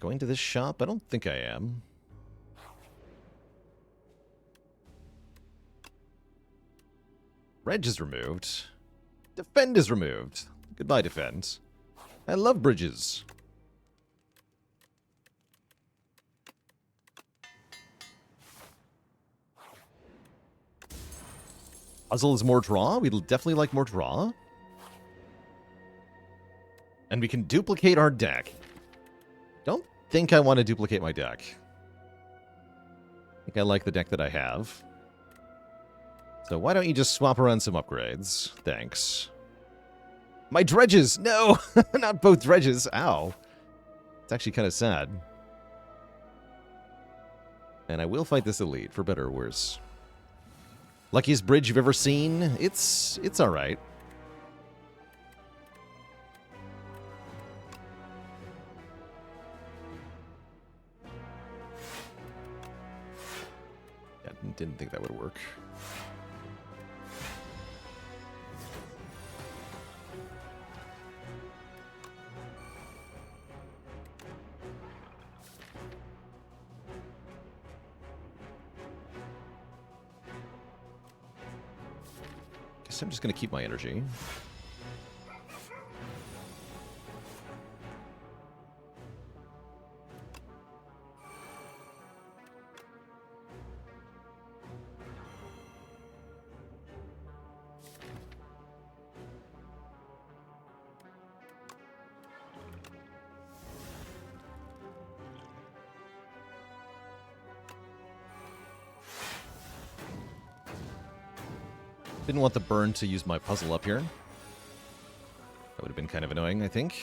A: Going to this shop? I don't think I am. Reg is removed. Defend is removed. Goodbye, Defend. I love bridges. Puzzle is more draw. We'd definitely like more draw. And we can duplicate our deck. Don't think I want to duplicate my deck. think I like the deck that I have. So why don't you just swap around some upgrades? Thanks. My dredges! No! Not both dredges. Ow. It's actually kind of sad. And I will fight this elite, for better or worse. Luckiest bridge you've ever seen? It's alright. Yeah, didn't think that would work. Guess I'm just going to keep my energy. Didn't want the burn to use my puzzle up here. That would have been kind of annoying, I think.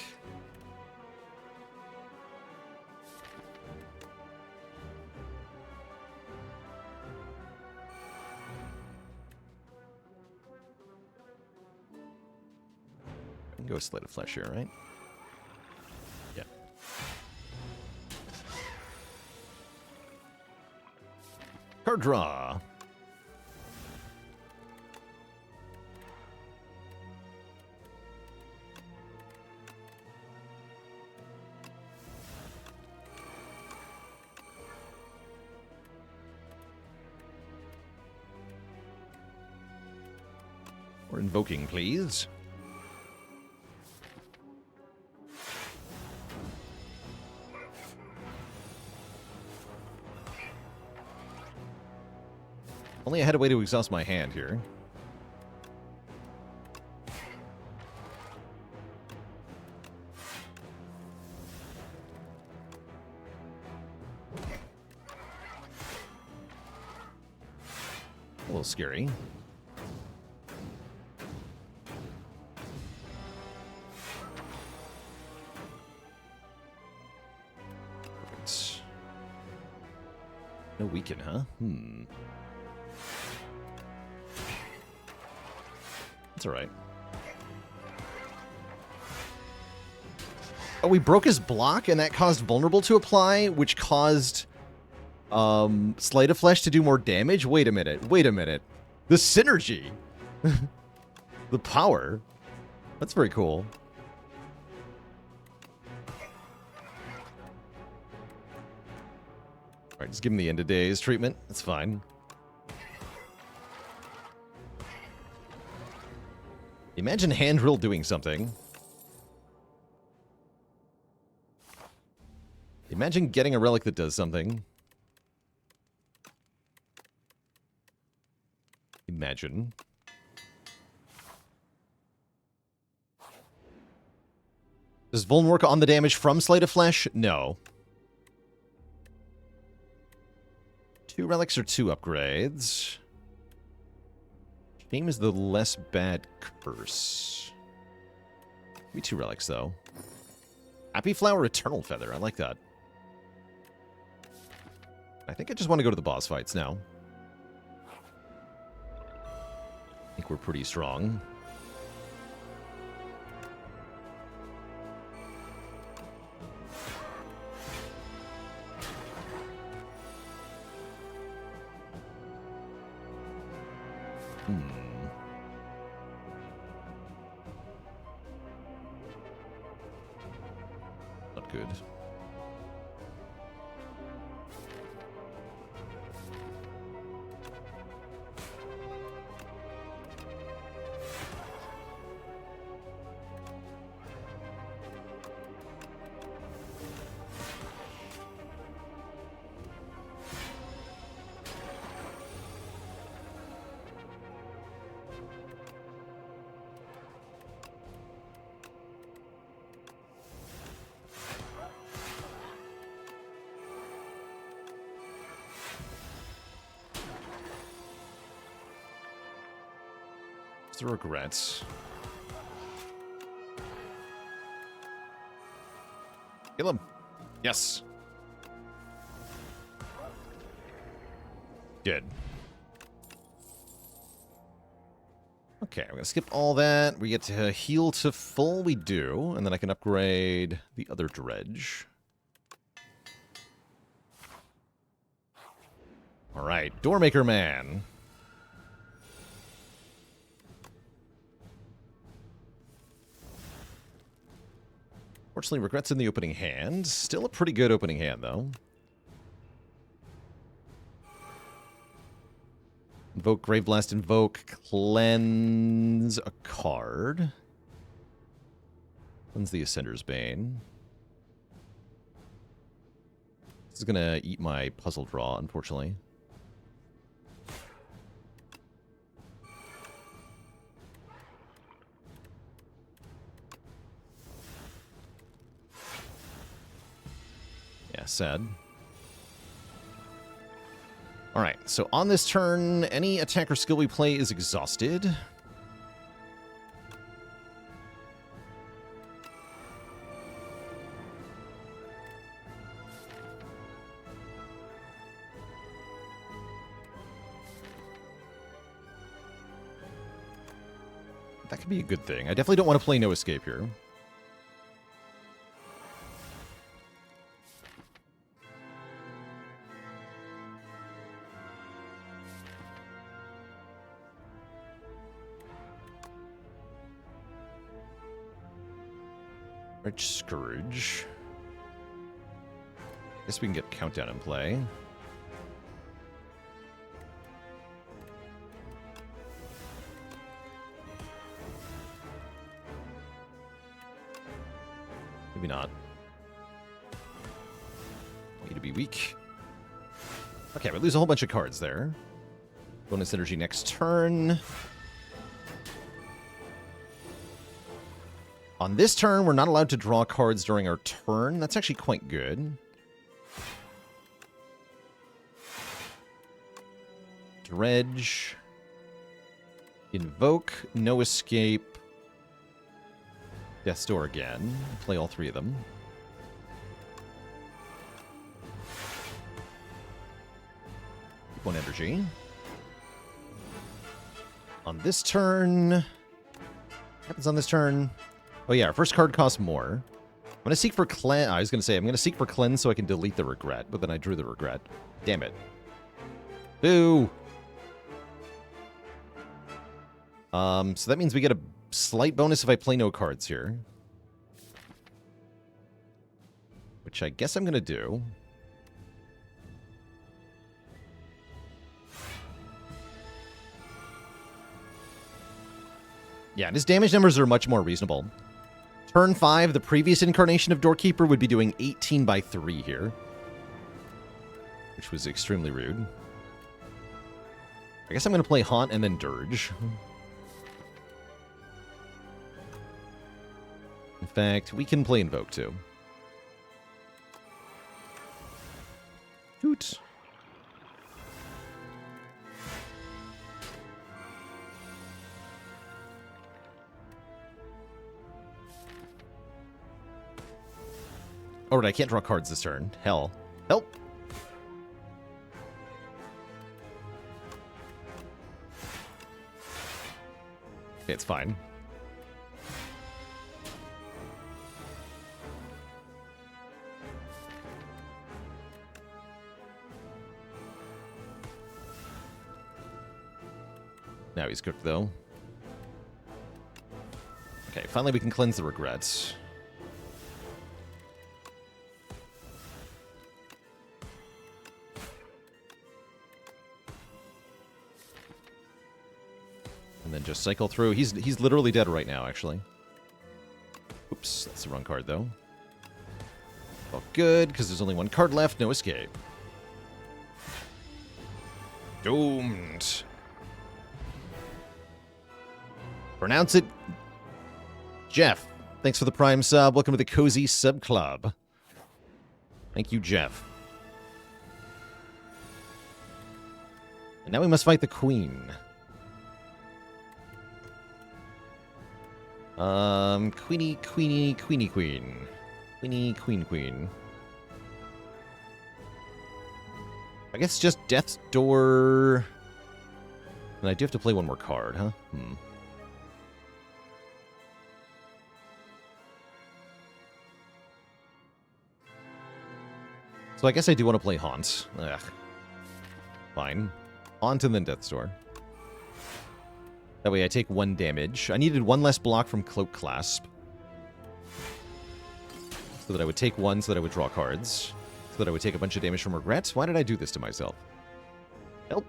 A: I can go Slate of Flesh here, right? Yeah. Card draw. Or invoking, please. Only I had a way to exhaust my hand here. A little scary. No weaken, huh? That's alright. Oh, we broke his block, and that caused Vulnerable to apply, which caused Sleight of Flesh to do more damage? Wait a minute. Wait a minute. The synergy! The power. That's very cool. Alright, just give him the end of days treatment. That's fine. Imagine hand drill doing something. Imagine getting a relic that does something. Imagine. Does Vuln work on the damage from Sleight of Flesh? No. 2 relics or 2 upgrades. Shame is the less bad curse. Maybe 2 relics, though. Happy Flower, Eternal Feather. I like that. I think I just want to go to the boss fights now. I think we're pretty strong. Not good. It's the regrets. Kill him. Yes. Good. Okay, I'm going to skip all that. We get to heal to full. We do. And then I can upgrade the other dredge. All right. Doormaker Man. Fortunately, regrets in the opening hand. Still a pretty good opening hand, though. Invoke Graveblast, invoke, cleanse a card. Cleanse the Ascender's Bane. This is going to eat my puzzle draw, unfortunately. Yeah, sad. Alright, so on this turn, any attack or skill we play is exhausted. That could be a good thing. I definitely don't want to play No Escape here. Rich Scourge. Guess we can get Countdown in play. Maybe not. Need to be weak. Okay, we lose a whole bunch of cards there. Bonus energy next turn. On this turn, we're not allowed to draw cards during our turn. That's actually quite good. Dredge. Invoke. No Escape. Death's Door again. Play all three of them. Keep one energy. On this turn... What happens on this turn? Oh yeah, our first card costs more. I'm going to seek for cleanse. I was going to say, I'm going to seek for cleanse so I can delete the regret, but then I drew the regret. Damn it. Boo! So that means we get a slight bonus if I play no cards here. Which I guess I'm going to do. Yeah, and his damage numbers are much more reasonable. Turn 5, the previous incarnation of Doorkeeper would be doing 18 by 3 here. Which was extremely rude. I guess I'm going to play Haunt and then Dirge. In fact, we can play Invoke too. Hoot. Oh, right, I can't draw cards this turn. Hell. Help! Okay, it's fine. Now he's cooked, though. Okay, finally we can cleanse the regrets. And then just cycle through. He's literally dead right now, actually. Oops, that's the wrong card, though. Well, good, because there's only one card left. No escape. Doomed. Pronounce it. Jeff. Thanks for the Prime sub. Welcome to the Cozy Sub Club. Thank you, Jeff. And now we must fight the Queen. Queenie, Queenie, Queenie, Queen. Queenie, Queen, Queen. I guess just Death's Door. And I do have to play one more card, huh? So I guess I do want to play Haunt. Ugh. Fine. Haunt and then Death's Door. That way I take 1 damage. I needed 1 less block from Cloak Clasp. So that I would take 1, so that I would draw cards. So that I would take a bunch of damage from Regret. Why did I do this to myself? Help.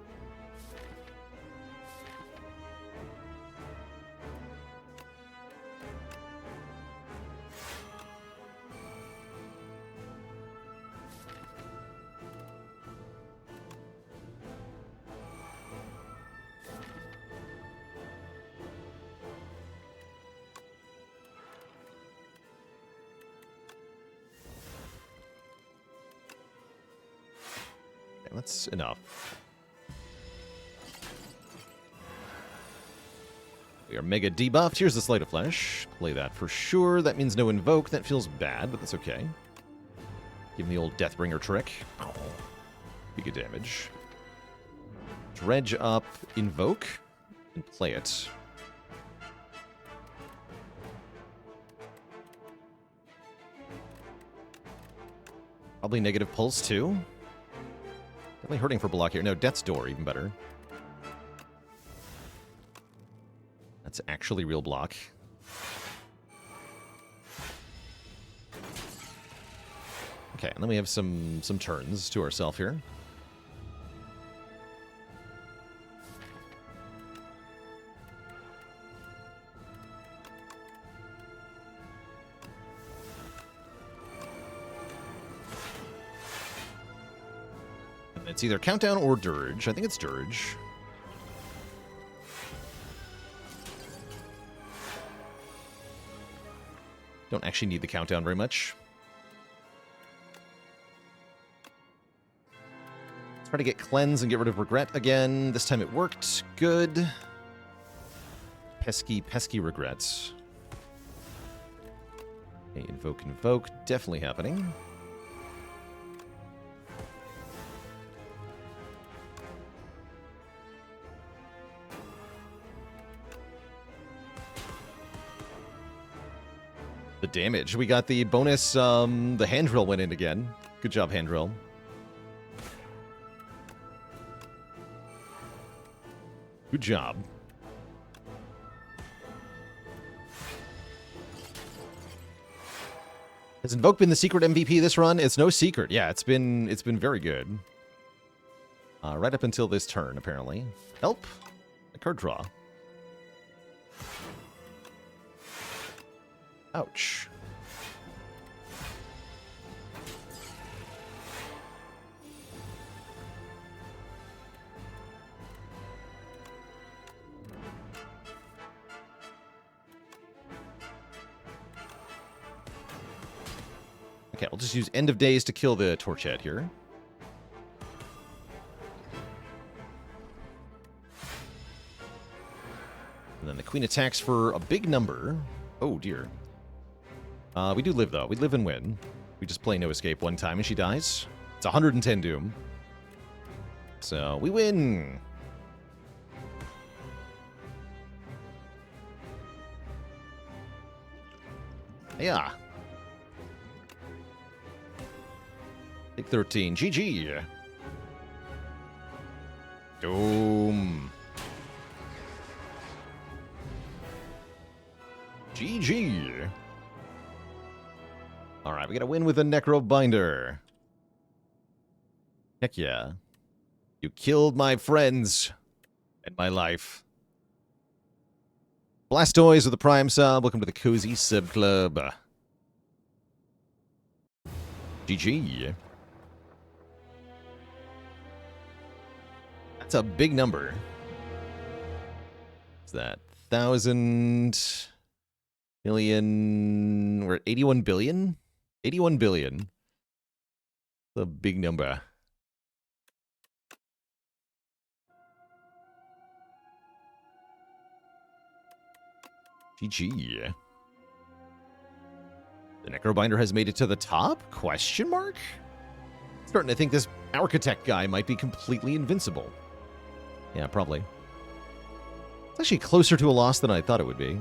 A: That's enough. We are mega debuffed. Here's the Sleight of Flesh. Play that for sure. That means no Invoke. That feels bad, but that's okay. Give him the old Deathbringer trick. Be good damage. Dredge up, Invoke, and play it. Probably negative Pulse, too. Definitely hurting for block here. No, Death's Door, even better. That's actually real block. Okay, and then we have some turns to ourselves here. It's either Countdown or Dirge. I think it's Dirge. Don't actually need the Countdown very much. Let's try to get Cleanse and get rid of Regret again. This time it worked. Good. Pesky, pesky Regrets. Okay, Invoke, Invoke. Definitely happening. The damage. We got the bonus, the hand drill went in again. Good job, hand drill. Good job. Has Invoke been the secret MVP this run? It's no secret. Yeah, it's been very good. Right up until this turn, apparently. Help. A card draw. Ouch. Okay, I'll just use End of Days to kill the Torch Head here. And then the Queen attacks for a big number. Oh, dear. We do live, though. We live and win. We just play No Escape one time and she dies. It's 110 Doom. So, we win! Yeah. Take 13. GG! Doom! GG! Alright, we gotta win with a Necrobinder. Heck yeah. You killed my friends and my life. Blastoise with the Prime sub. Welcome to the Cozy Sub Club. GG. That's a big number. What's that? 1,000 million. We're at 81 billion? 81 billion. That's a big number. GG. The Necrobinder has made it to the top? Question mark? Starting to think this Architect guy might be completely invincible. Yeah, probably. It's actually closer to a loss than I thought it would be.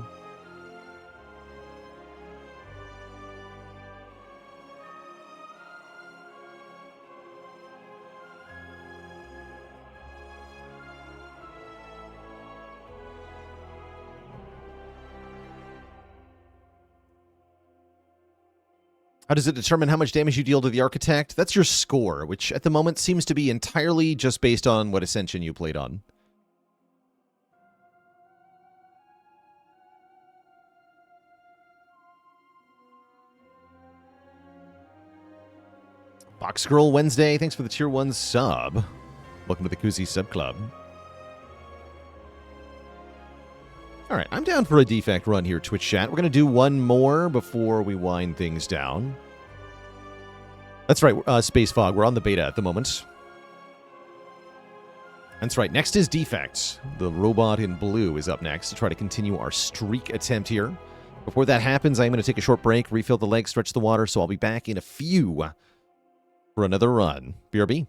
A: How does it determine how much damage you deal to the Architect? That's your score, which at the moment seems to be entirely just based on what Ascension you played on. Box Girl Wednesday, thanks for the Tier 1 sub. Welcome to the Koozie Sub Club. All right, I'm down for a Defect run here, Twitch chat. We're going to do one more before we wind things down. That's right, Space Fog. We're on the beta at the moment. That's right, next is Defect. The robot in blue is up next to try to continue our streak attempt here. Before that happens, I'm going to take a short break, refill the legs, stretch the water, so I'll be back in a few for another run. BRB.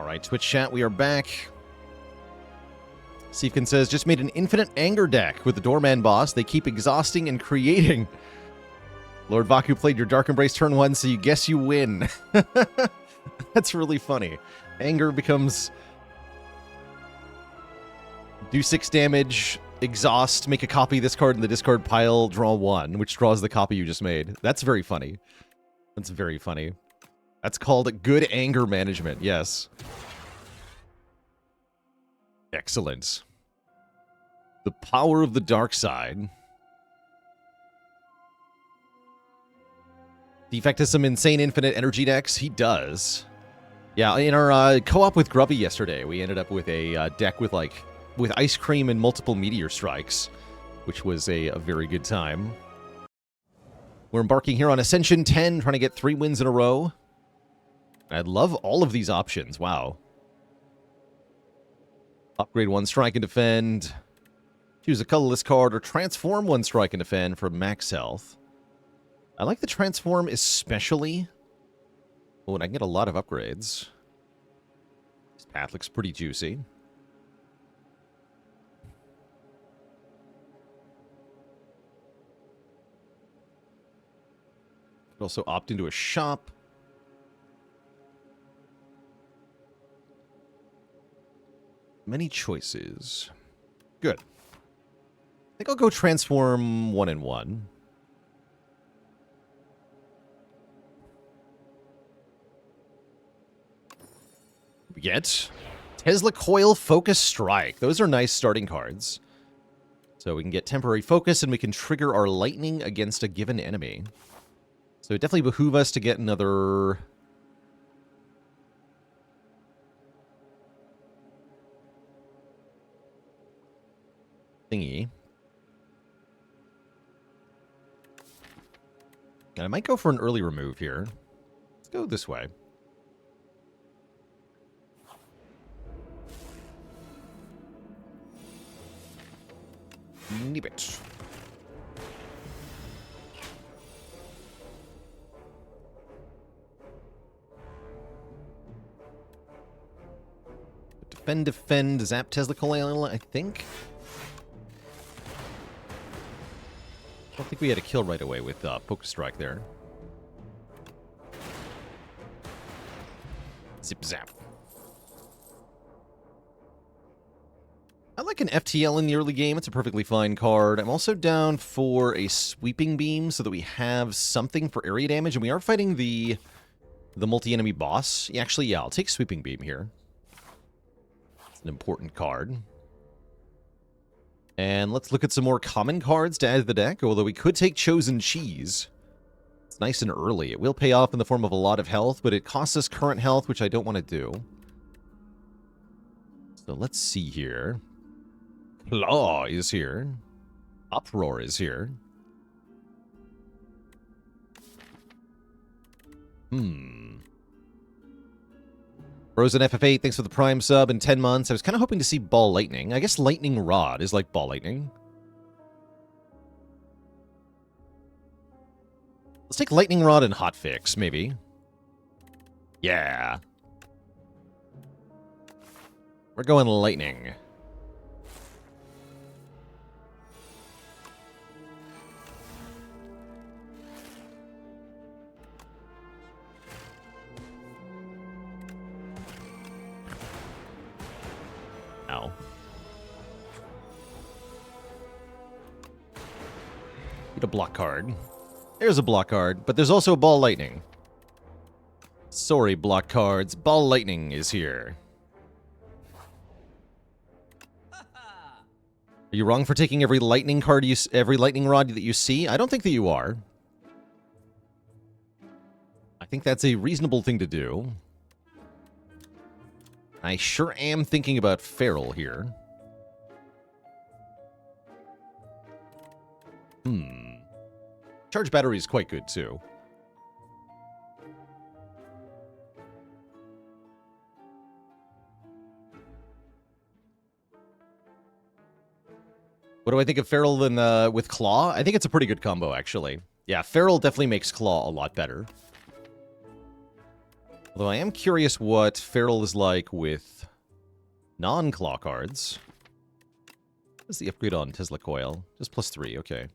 A: right, Twitch chat, we are back. Siefkin says, just made an infinite anger deck with the Doorman boss. They keep exhausting and creating. Lord Vaku played your Dark Embrace turn 1, so you guess you win. That's really funny. Anger becomes... do 6 damage, exhaust, make a copy of this card in the discard pile, draw 1, which draws the copy you just made. That's very funny. That's very funny. That's called good anger management, yes. Excellent. The power of the dark side. Defect has some insane infinite energy decks. He does. Yeah, in our co-op with Grubby yesterday, we ended up with a deck with ice cream and multiple meteor strikes, which was a very good time. We're embarking here on Ascension 10, trying to get 3 wins in a row. I love all of these options. Wow. Upgrade 1 strike and defend. Choose a colorless card or transform 1 strike and defend for max health. I like the transform especially. Oh, and I can get a lot of upgrades. This path looks pretty juicy. Could also opt into a shop. Many choices. Good. I think I'll go transform 1 and 1. We get Tesla Coil Focus Strike. Those are nice starting cards. So we can get temporary focus and we can trigger our lightning against a given enemy. So it definitely behoove us to get another... thingy. And I might go for an early remove here. Let's go this way. Nip it. Defend, zap Tesla Coil, I think. I don't think we had a kill right away with Focus Strike there. Zip zap. I like an FTL in the early game. It's a perfectly fine card. I'm also down for a Sweeping Beam so that we have something for area damage. And we are fighting the multi-enemy boss. Actually, yeah, I'll take Sweeping Beam here. It's an important card. And let's look at some more common cards to add to the deck, although we could take Chosen Cheese. It's nice and early. It will pay off in the form of a lot of health, but it costs us current health, which I don't want to do. So let's see here. Claw is here. Uproar is here. Frozen FF8, thanks for the Prime sub in 10 months. I was kind of hoping to see Ball Lightning. I guess Lightning Rod is like Ball Lightning. Let's take Lightning Rod and Hotfix, maybe. Yeah. We're going Lightning. Ow. Need a block card. There's a block card, but there's also a Ball Lightning. Sorry, block cards. Ball Lightning is here. Are you wrong for taking every lightning card every lightning rod that you see? I don't think that you are. I think that's a reasonable thing to do. I sure am thinking about Feral here. Charge battery is quite good, too. What do I think of Feral with Claw? I think it's a pretty good combo, actually. Yeah, Feral definitely makes Claw a lot better. Although I am curious what Feral is like with non-claw cards. What's the upgrade on Tesla Coil? Just +3, okay.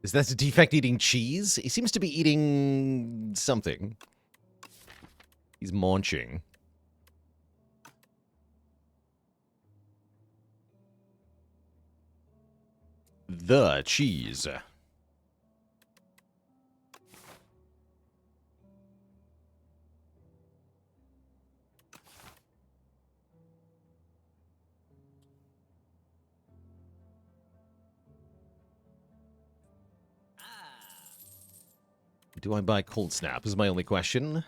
A: Is that a Defect eating cheese? He seems to be eating something. He's munching. The cheese. Do I buy Cold Snap is my only question. I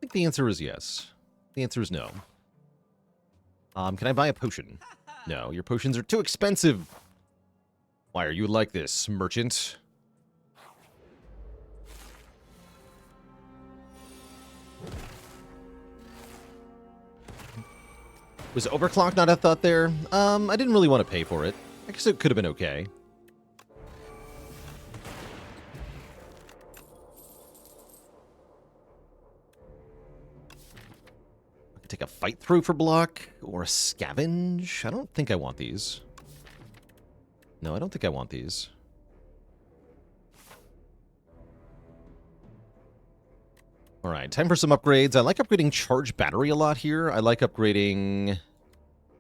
A: think the answer is yes. The answer is no. Can I buy a potion? No, your potions are too expensive. Why are you like this, merchant? Was overclock not a thought there? I didn't really want to pay for it. I guess it could have been okay. Take a fight through for block or a scavenge. I don't think I want these. No, I don't think I want these. All right, time for some upgrades. I like upgrading charge battery a lot here. I like upgrading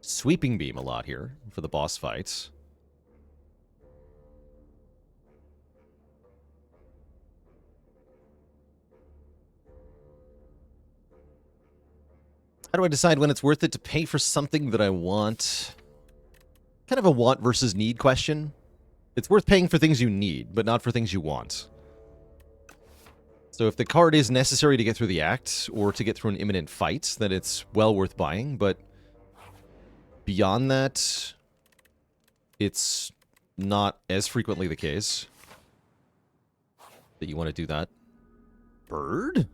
A: sweeping beam a lot here for the boss fights. How do I decide when it's worth it to pay for something that I want? Kind of a want versus need question. It's worth paying for things you need, but not for things you want. So if the card is necessary to get through the act, or to get through an imminent fight, then it's well worth buying, but beyond that, it's not as frequently the case that you want to do that. Bird?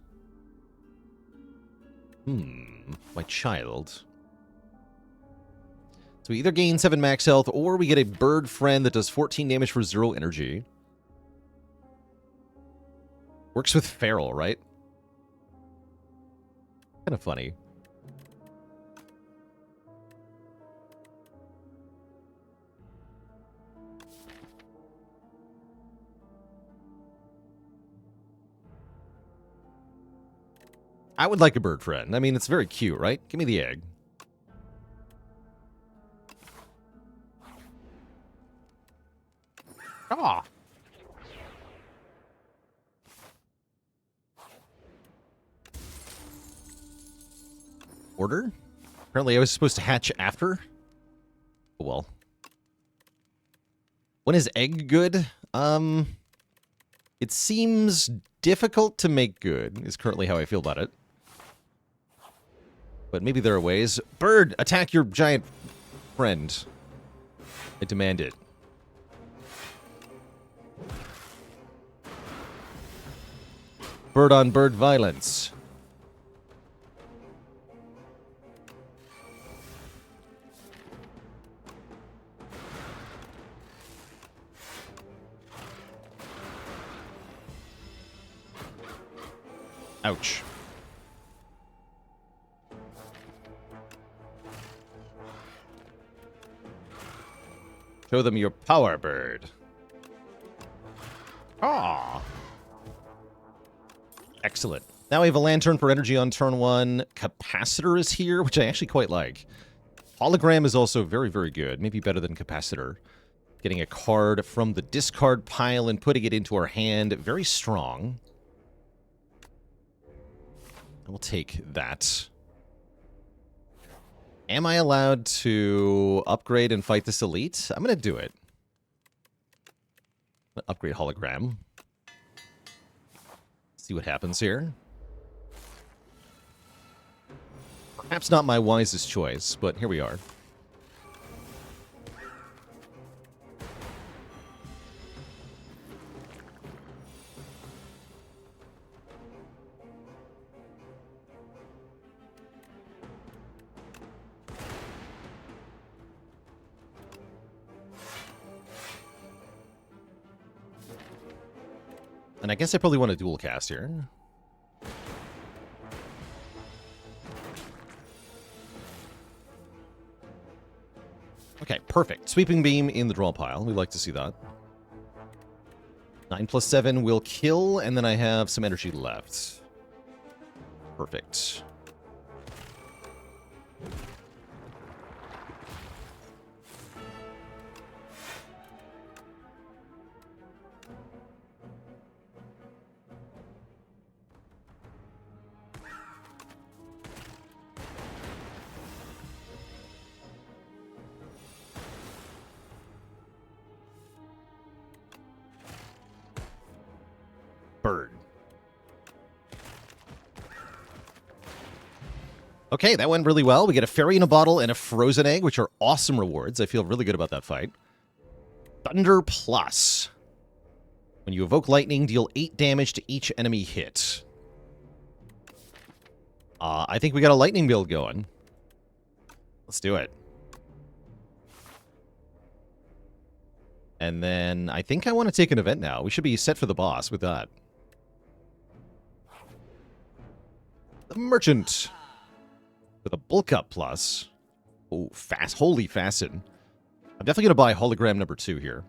A: My child. So we either gain 7 max health, or we get a bird friend that does 14 damage for 0 energy. Works with Feral, right? Kind of funny. I would like a bird friend. I mean, it's very cute, right? Give me the egg. Ah. Order? Apparently I was supposed to hatch after? Oh, well. When is egg good? It seems difficult to make good, is currently how I feel about it. But maybe there are ways. Bird, attack your giant friend. I demand it. Bird on bird violence. Ouch. Show them your power, bird. Ah. Excellent. Now we have a lantern for energy on turn 1. Capacitor is here, which I actually quite like. Hologram is also very, very good. Maybe better than Capacitor. Getting a card from the discard pile and putting it into our hand. Very strong. We'll take that. Am I allowed to upgrade and fight this elite? I'm going to do it. Upgrade hologram. See what happens here. Perhaps not my wisest choice, but here we are. And I guess I probably want to dual cast here. Okay, perfect. Sweeping Beam in the draw pile. We like to see that. 9 plus 7 will kill, and then I have some energy left. Perfect. Bird. Okay, that went really well. We get a fairy in a bottle and a frozen egg, which are awesome rewards. I feel really good about that fight. Thunder Plus. When you evoke lightning, deal 8 damage to each enemy hit. I think we got a lightning build going. Let's do it. And then I think I want to take an event now. We should be set for the boss with that. The Merchant. With a bulk up plus. Oh, fast. Holy Fasten. I'm definitely going to buy hologram number 2 here.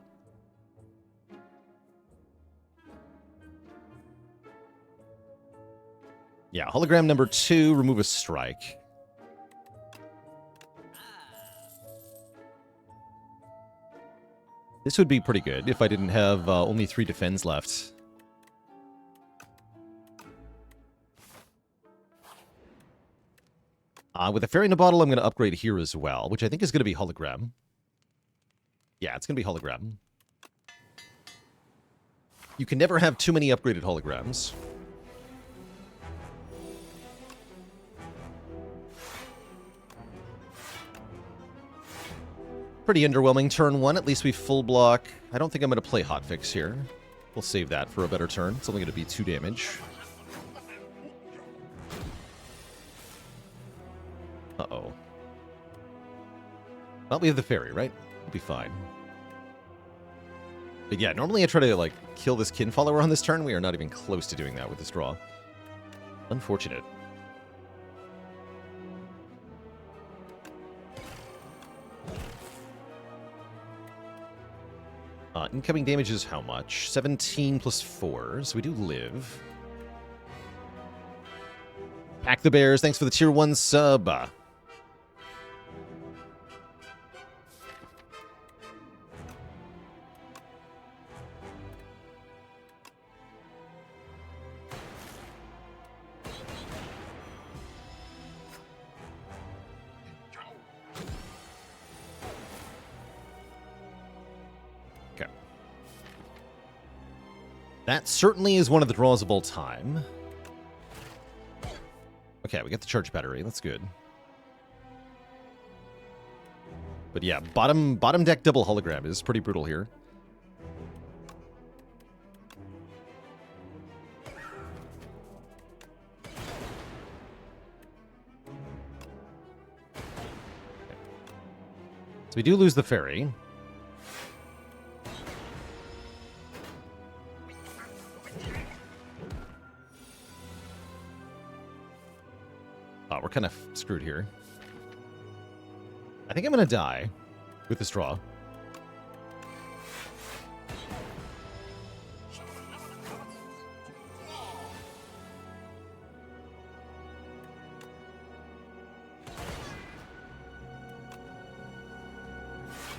A: Yeah, hologram number 2, remove a strike. This would be pretty good if I didn't have only 3 defense left. With a fairy in a bottle, I'm going to upgrade here as well, which I think is going to be hologram. Yeah, it's going to be hologram. You can never have too many upgraded holograms. Pretty underwhelming turn 1. At least we full block. I don't think I'm going to play hotfix here. We'll save that for a better turn. It's only going to be 2 damage. Uh-oh. Well, we have the fairy, right? We'll be fine. But yeah, normally I try to, like, kill this kin follower on this turn. We are not even close to doing that with this draw. Unfortunate. Incoming damage is how much? 17 plus 4, so we do live. Pack the Bears, thanks for the tier 1 sub. That certainly is one of the draws of all time. Okay, we got the charge battery. That's good. But yeah, bottom deck double hologram is pretty brutal here. So we do lose the fairy. Oh, we're kind of screwed here. I think I'm going to die with this draw.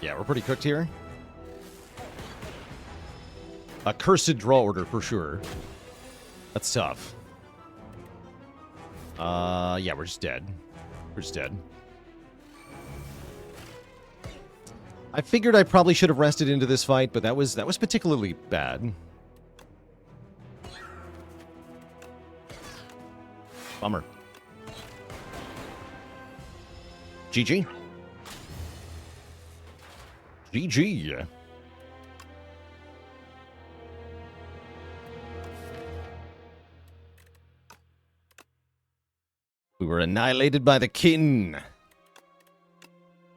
A: Yeah, we're pretty cooked here. A cursed draw order for sure. That's tough. Yeah, we're just dead. We're just dead. I figured I probably should have rested into this fight, but that was particularly bad. Bummer. GG. GG. We were annihilated by the kin.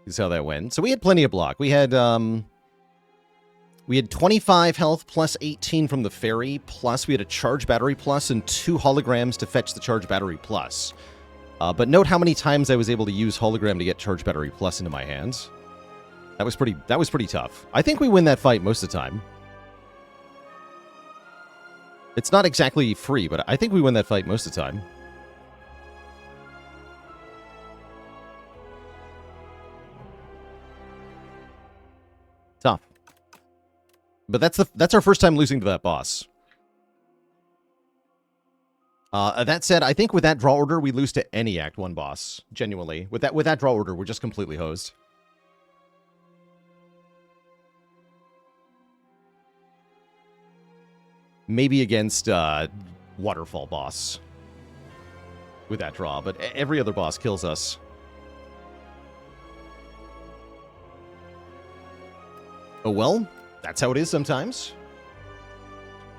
A: Is how that went. So we had plenty of block. We had We had 25 health plus 18 from the fairy, plus we had a charge battery plus and 2 holograms to fetch the charge battery plus. But note how many times I was able to use hologram to get charge battery plus into my hands. That was pretty tough. I think we win that fight most of the time. It's not exactly free, but I think we win that fight most of the time. Tough. But that's our first time losing to that boss. That said, I think with that draw order, we lose to any Act 1 boss. Genuinely. With that draw order, we're just completely hosed. Maybe against Waterfall boss. With that draw, but every other boss kills us. Oh well, that's how it is sometimes.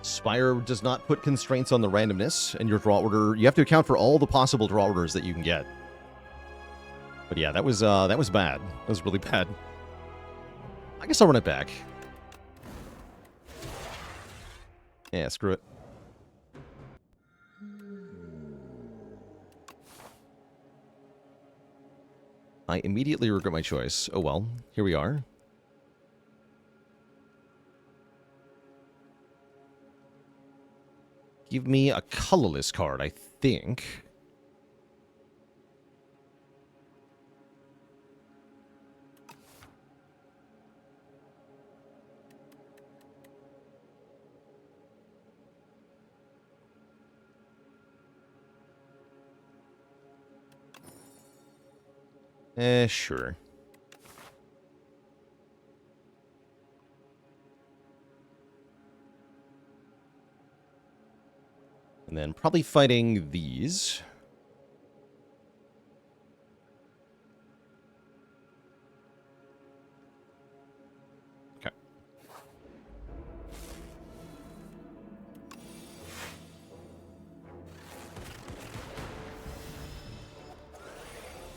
A: Spire does not put constraints on the randomness, and your draw order, you have to account for all the possible draw orders that you can get. But yeah, that was bad. That was really bad. I guess I'll run it back. Yeah, screw it. I immediately regret my choice. Oh well, here we are. Give me a colorless card, I think. Sure. And then probably fighting these. Okay.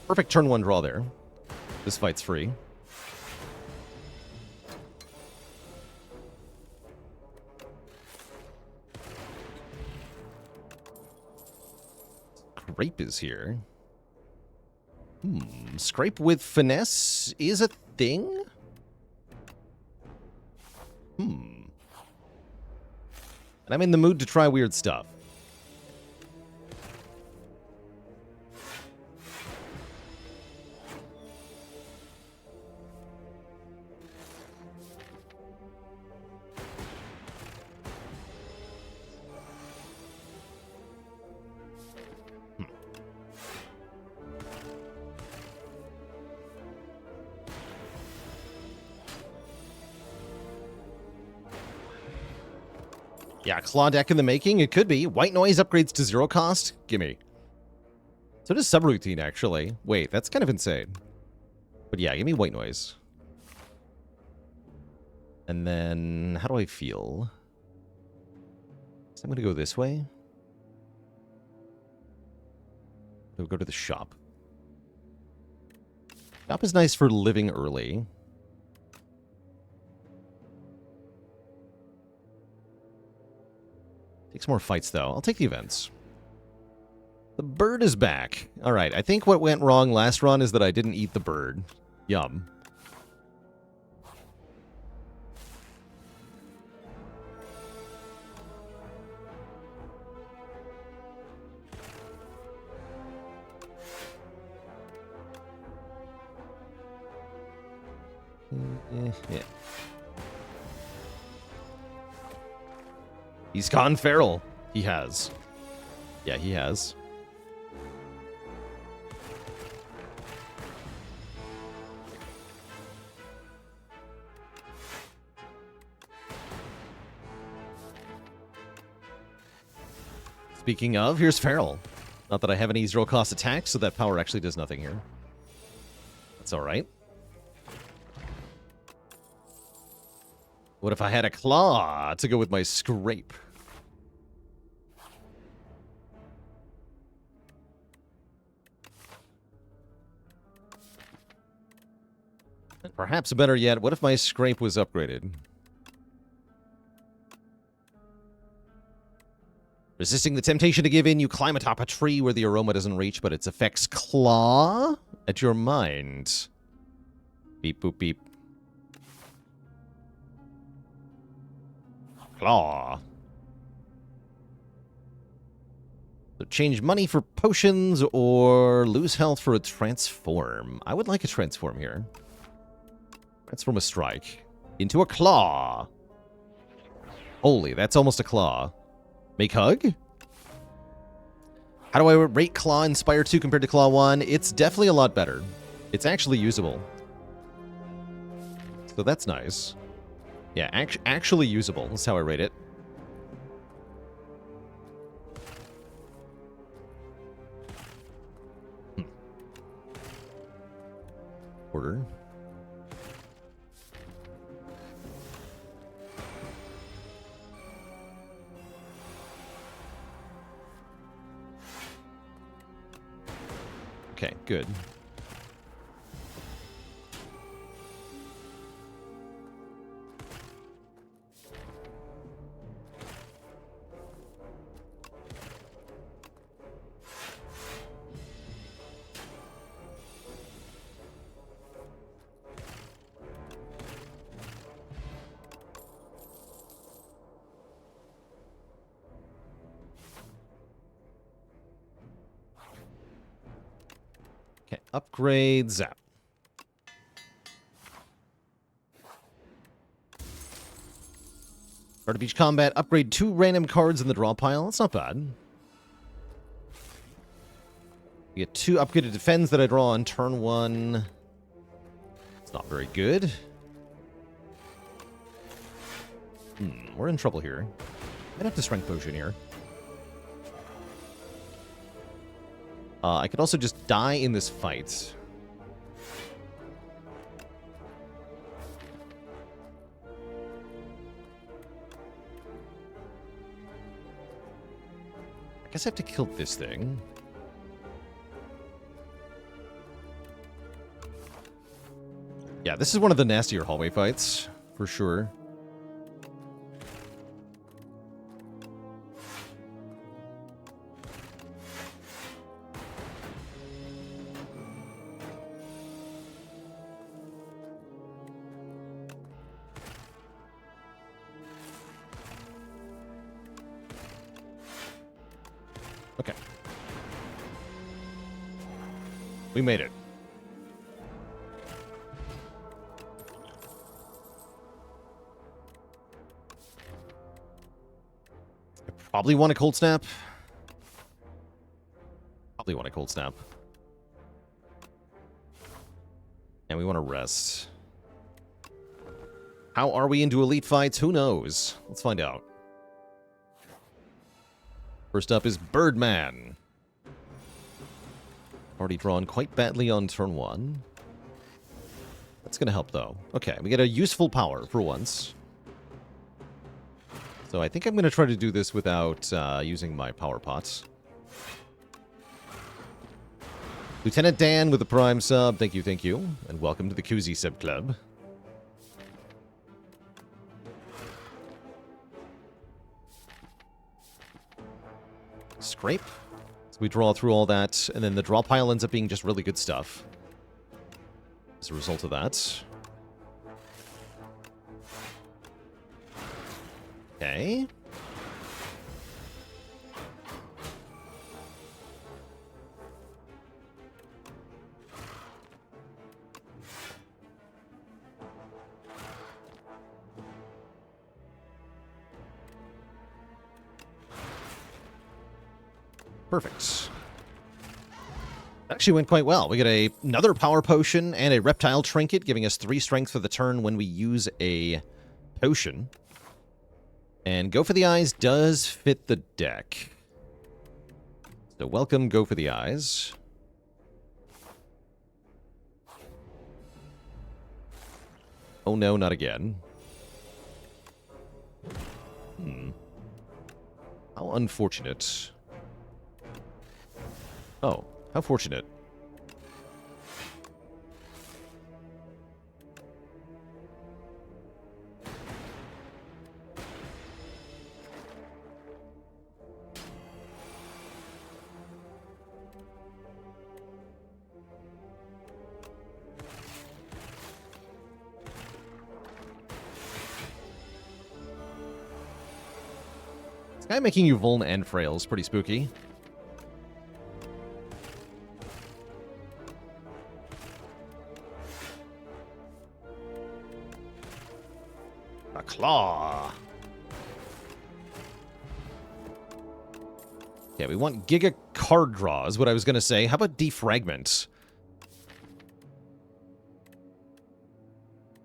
A: Perfect turn 1 draw there. This fight's free. Scrape is here. Scrape with finesse is a thing? And I'm in the mood to try weird stuff. Yeah, claw deck in the making. It could be. White noise upgrades to 0 cost. Gimme. So does subroutine, actually. Wait, that's kind of insane. But yeah, give me white noise. And then, how do I feel? So I'm going to go this way. We'll go to the shop. Shop is nice for living early. Takes more fights, though. I'll take the events. The bird is back. All right, I think what went wrong last run is that I didn't eat the bird. Yum. Yeah. He's gone feral. He has. Yeah, he has. Speaking of, here's feral. Not that I have any 0 cost attacks, so that power actually does nothing here. That's alright. What if I had a claw to go with my scrape? And perhaps better yet, what if my scrape was upgraded? Resisting the temptation to give in, you climb atop a tree where the aroma doesn't reach, but its effects claw at your mind. Beep, boop, beep. Claw. So change money for potions or lose health for a transform. I would like a transform here. Transform a strike into a claw. Holy, that's almost a claw. Make hug? How do I rate Claw in Spire 2 compared to Claw 1? It's definitely a lot better. It's actually usable. So that's nice. Yeah, actually usable. That's how I rate it. Order. Okay, good. Okay, upgrade Zap. Start of each combat, upgrade 2 random cards in the draw pile. That's not bad. You get 2 upgraded defends that I draw on turn 1. It's not very good. We're in trouble here. Might have to strength potion here. I could also just die in this fight. I guess I have to kill this thing. Yeah, this is one of the nastier hallway fights, for sure. Okay. We made it. I probably want a cold snap. Probably want a cold snap. And we want to rest. How are we into elite fights? Who knows? Let's find out. First up is Birdman. Already drawn quite badly on turn 1. That's going to help, though. Okay, we get a useful power for once. So I think I'm going to try to do this without using my power pots. Lieutenant Dan with the Prime sub. Thank you, thank you. And welcome to the Koozie Sub Club. Scrape. So we draw through all that, and then the draw pile ends up being just really good stuff. As a result of that. Okay. Perfect. Actually went quite well. We get another power potion and a reptile trinket, giving us 3 strength for the turn when we use a potion. And Go for the Eyes does fit the deck. So welcome, Go for the Eyes. Oh no, not again. How unfortunate. Oh, how fortunate. Guy making you vuln and frail is pretty spooky. A claw. Yeah, we want Giga card draw is what I was going to say. How about Defragment?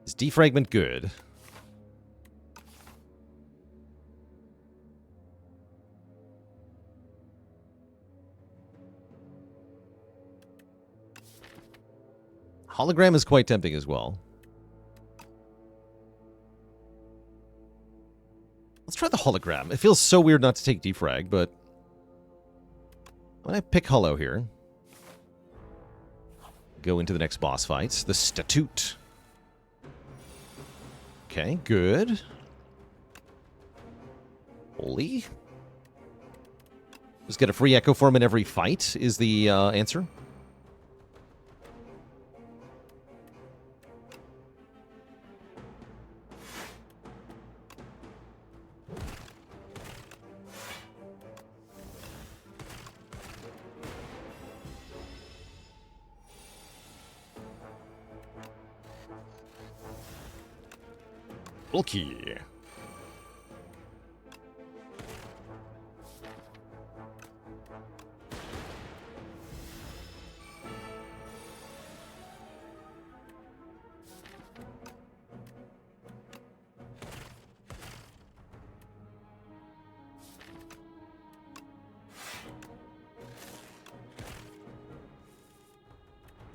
A: Is Defragment good? Hologram is quite tempting as well. Let's try the hologram. It feels so weird not to take defrag, but I'm going to pick holo here. Go into the next boss fight. The Statute. Okay, good. Holy. Just get a free Echo Form in every fight is the answer. Bulky.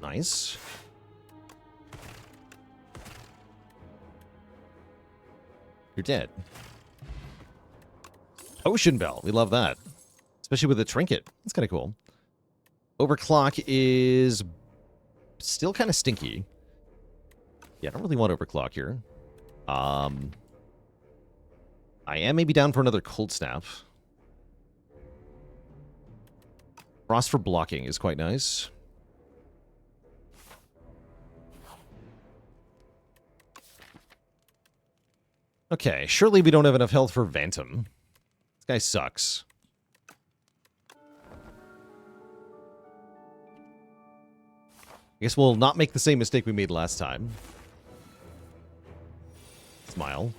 A: Nice. You're dead. Ocean Bell. We love that. Especially with the trinket. That's kind of cool. Overclock is still kind of stinky. Yeah, I don't really want Overclock here. I am maybe down for another Cold Snap. Frost for blocking is quite nice. Okay, surely we don't have enough health for Phantom. This guy sucks. I guess we'll not make the same mistake we made last time. Smile.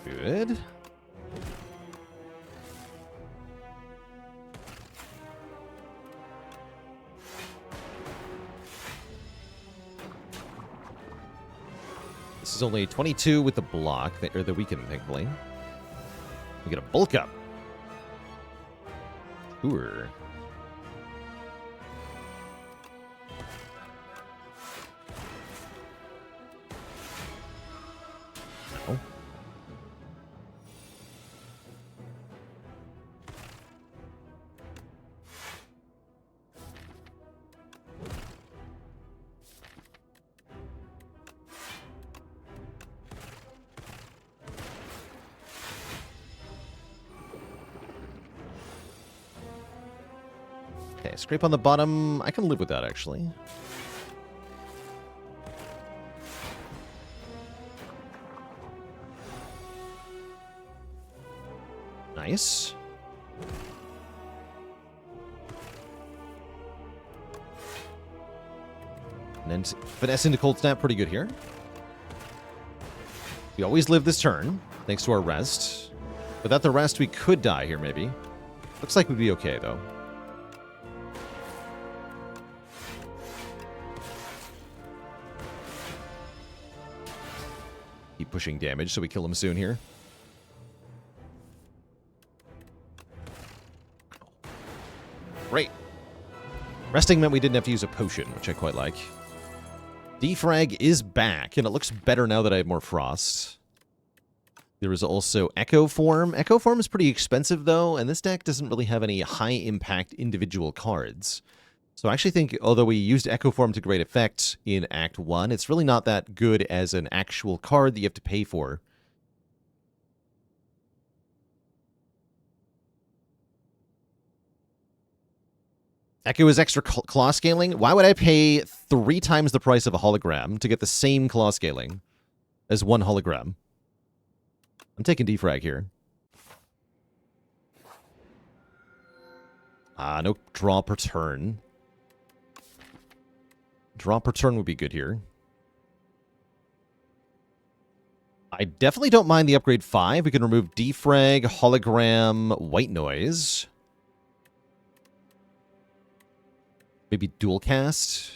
A: Good. This is only 22 with the block, or the weaken, thankfully. We get a bulk up. Sure. No. Okay, scrape on the bottom. I can live with that, actually. Nice. And then finesse into Cold Snap, pretty good here. We always live this turn, thanks to our rest. Without the rest, we could die here, maybe. Looks like we'd be okay, though. Keep pushing damage so we kill him soon here. Great. Resting meant we didn't have to use a potion, which I quite like. Defrag is back, and it looks better now that I have more frost. There is also Echo Form. Echo Form is pretty expensive, though, and this deck doesn't really have any high-impact individual cards. So I actually think, although we used Echo Form to great effect in Act 1, it's really not that good as an actual card that you have to pay for. Echo is extra claw scaling. Why would I pay 3 times the price of a hologram to get the same claw scaling as one hologram? I'm taking defrag here. No draw per turn. Draw per turn would be good here. I definitely don't mind the upgrade 5. We can remove defrag, hologram, white noise. Maybe dual cast.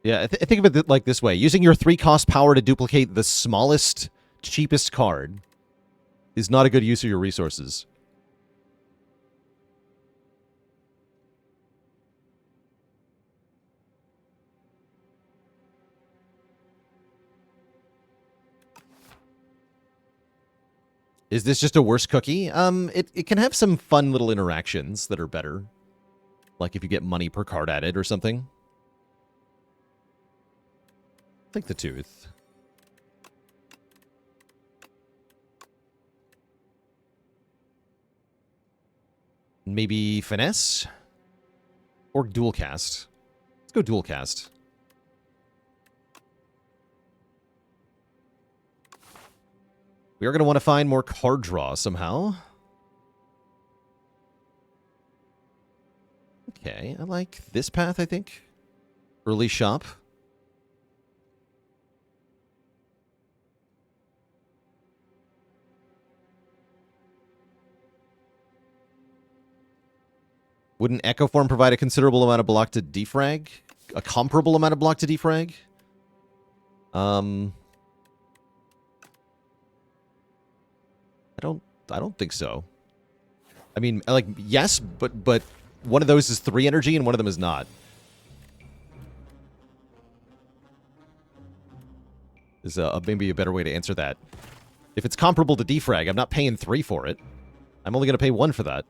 A: Yeah, I think of it like this way. Using your 3-cost power to duplicate the smallest, cheapest card is not a good use of your resources. Is this just a worse cookie? It can have some fun little interactions that are better. Like if you get money per card added or something. Take the tooth. Maybe finesse? Or dual cast. Let's go dual cast. We are going to want to find more card draw somehow. Okay, I like this path, I think. Early shop. Wouldn't Echo Form provide a considerable amount of block to defrag? A comparable amount of block to defrag? I don't think so. I mean, like, yes, but one of those is 3 energy and one of them is not. Is maybe a better way to answer that. If it's comparable to defrag, I'm not paying 3 for it. I'm only going to pay 1 for that.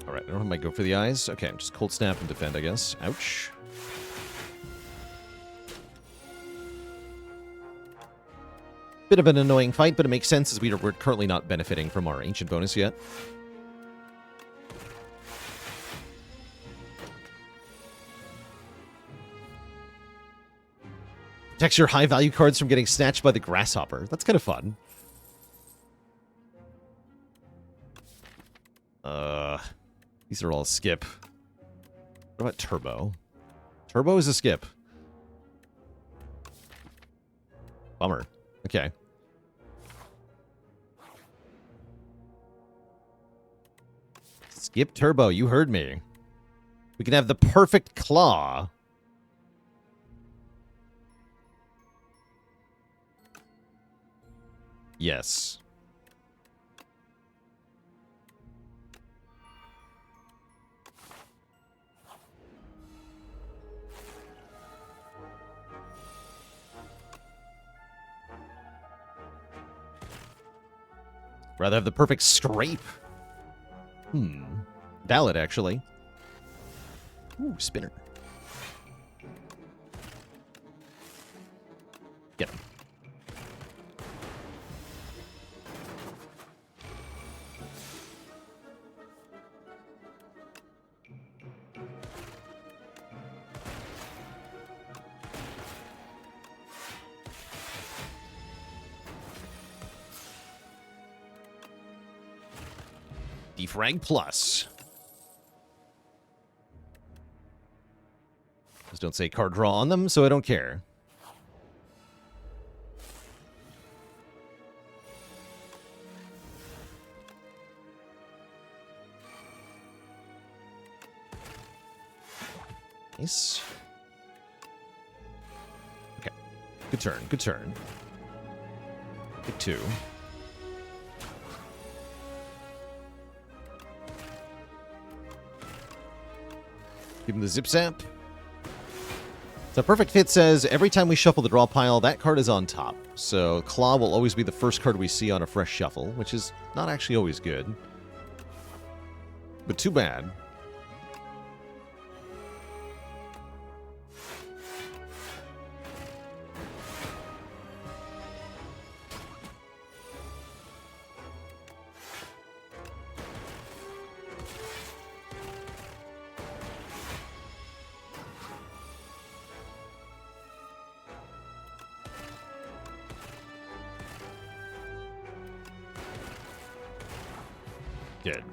A: Alright, I don't have my go for the eyes. Okay, just cold snap and defend, I guess. Ouch. Bit of an annoying fight, but it makes sense as we're currently not benefiting from our ancient bonus yet. Protects your high-value cards from getting snatched by the grasshopper. That's kind of fun. These are all skip. What about Turbo? Turbo is a skip. Bummer. Okay. Skip Turbo, you heard me. We can have the perfect claw. Yes. Rather have the perfect scrape. Valid, actually. Ooh, spinner. Get him. Defrag plus. Just don't say card draw on them, so I don't care. Nice. Okay. Good turn, good turn. Take 2. Give him the Zip Zap. So Perfect Fit says, every time we shuffle the draw pile, that card is on top. So Claw will always be the first card we see on a fresh shuffle, which is not actually always good. But too bad. Good.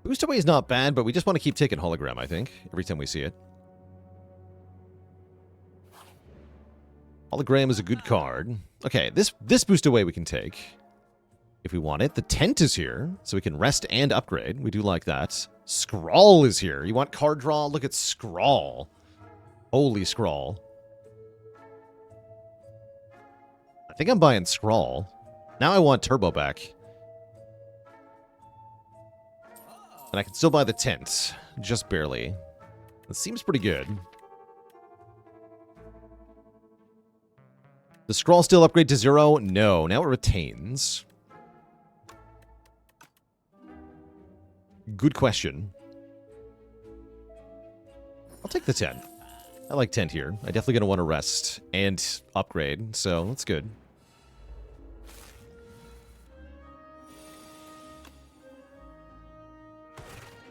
A: Boost away is not bad, but we just want to keep taking hologram, I think, every time we see it. Hologram is a good card. Okay, this boost away we can take if we want it. The tent is here, so we can rest and upgrade. We do like that. Scrawl is here. You want card draw? Look at Scrawl. Holy Scrawl. I think I'm buying Scrawl. Now I want Turbo back. And I can still buy the tent. Just barely. That seems pretty good. Does Scrawl still upgrade to 0? No. Now it retains. Good question. I'll take the tent. I like tent here. I definitely going to want to rest and upgrade, so that's good.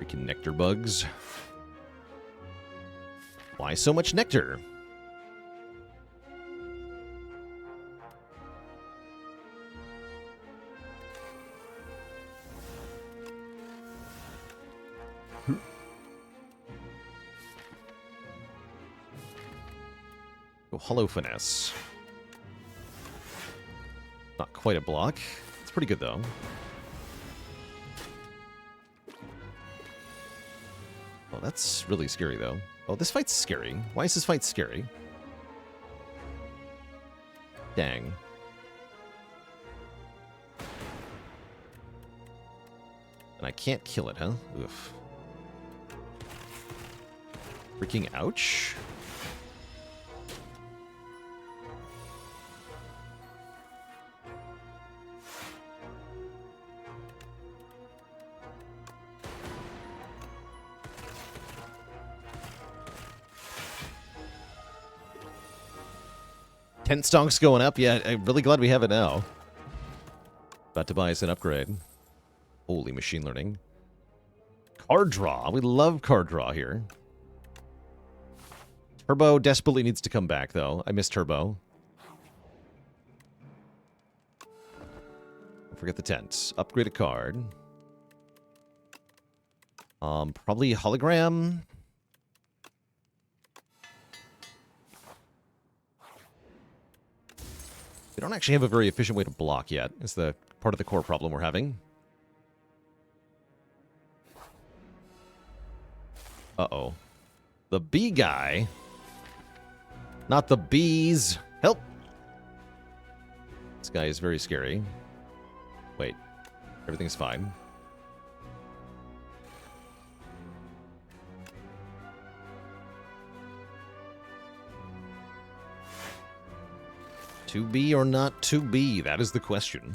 A: Freaking nectar bugs. Why so much nectar? Go Hollow Finesse. Not quite a block. It's pretty good, though. Oh, that's really scary, though. Oh, this fight's scary. Why is this fight scary? Dang. And I can't kill it, huh? Oof. Freaking ouch. Tent stonks going up. Yeah, I'm really glad we have it now. About to buy us an upgrade. Holy machine learning. Card draw. We love card draw here. Turbo desperately needs to come back, though. I miss Turbo. Don't forget the tent. Upgrade a card. Probably hologram. We don't actually have a very efficient way to block yet. Is the part of the core problem we're having. Uh-oh. The bee guy. Not the bees. Help! This guy is very scary. Wait. Everything's fine. To be or not to be? That is the question.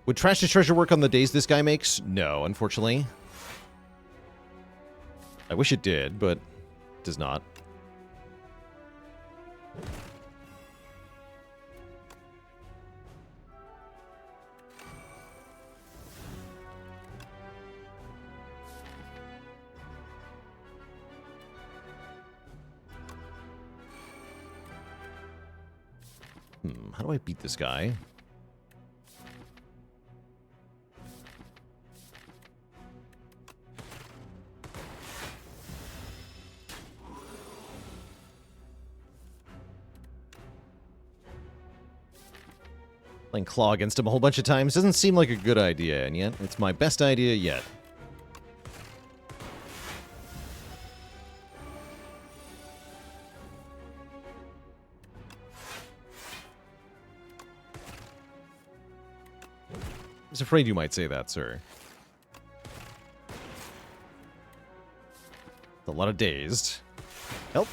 A: Would Trash to Treasure work on the days this guy makes? No, unfortunately. I wish it did, but it does not. How do I beat this guy? Playing Claw against him a whole bunch of times doesn't seem like a good idea, and yet it's my best idea yet. I was afraid you might say that, sir. A lot of dazed. Help.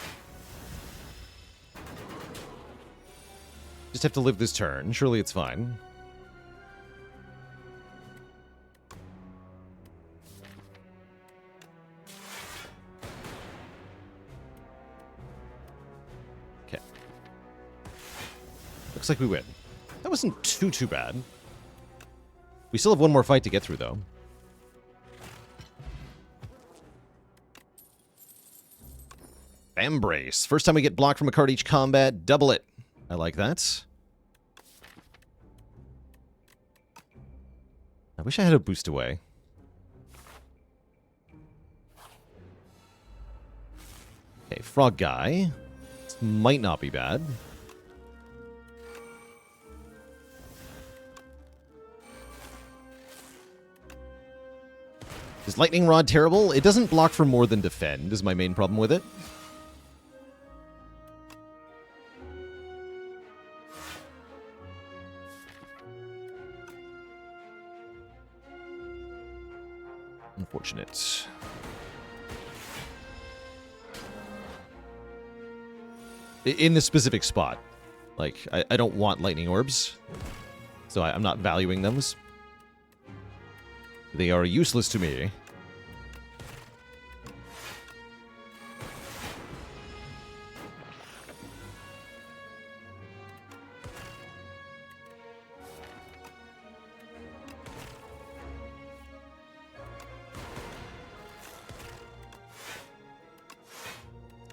A: Just have to live this turn. Surely it's fine. Okay. Looks like we win. That wasn't too bad. We still have one more fight to get through, though. Embrace. First time we get blocked from a card each combat, double it. I like that. I wish I had a boost away. Okay, Frog Guy. This might not be bad. Is Lightning Rod terrible? It doesn't block for more than defend, is my main problem with it. Unfortunate. In this specific spot. Like, I don't want lightning orbs. So I'm not valuing them. They are useless to me.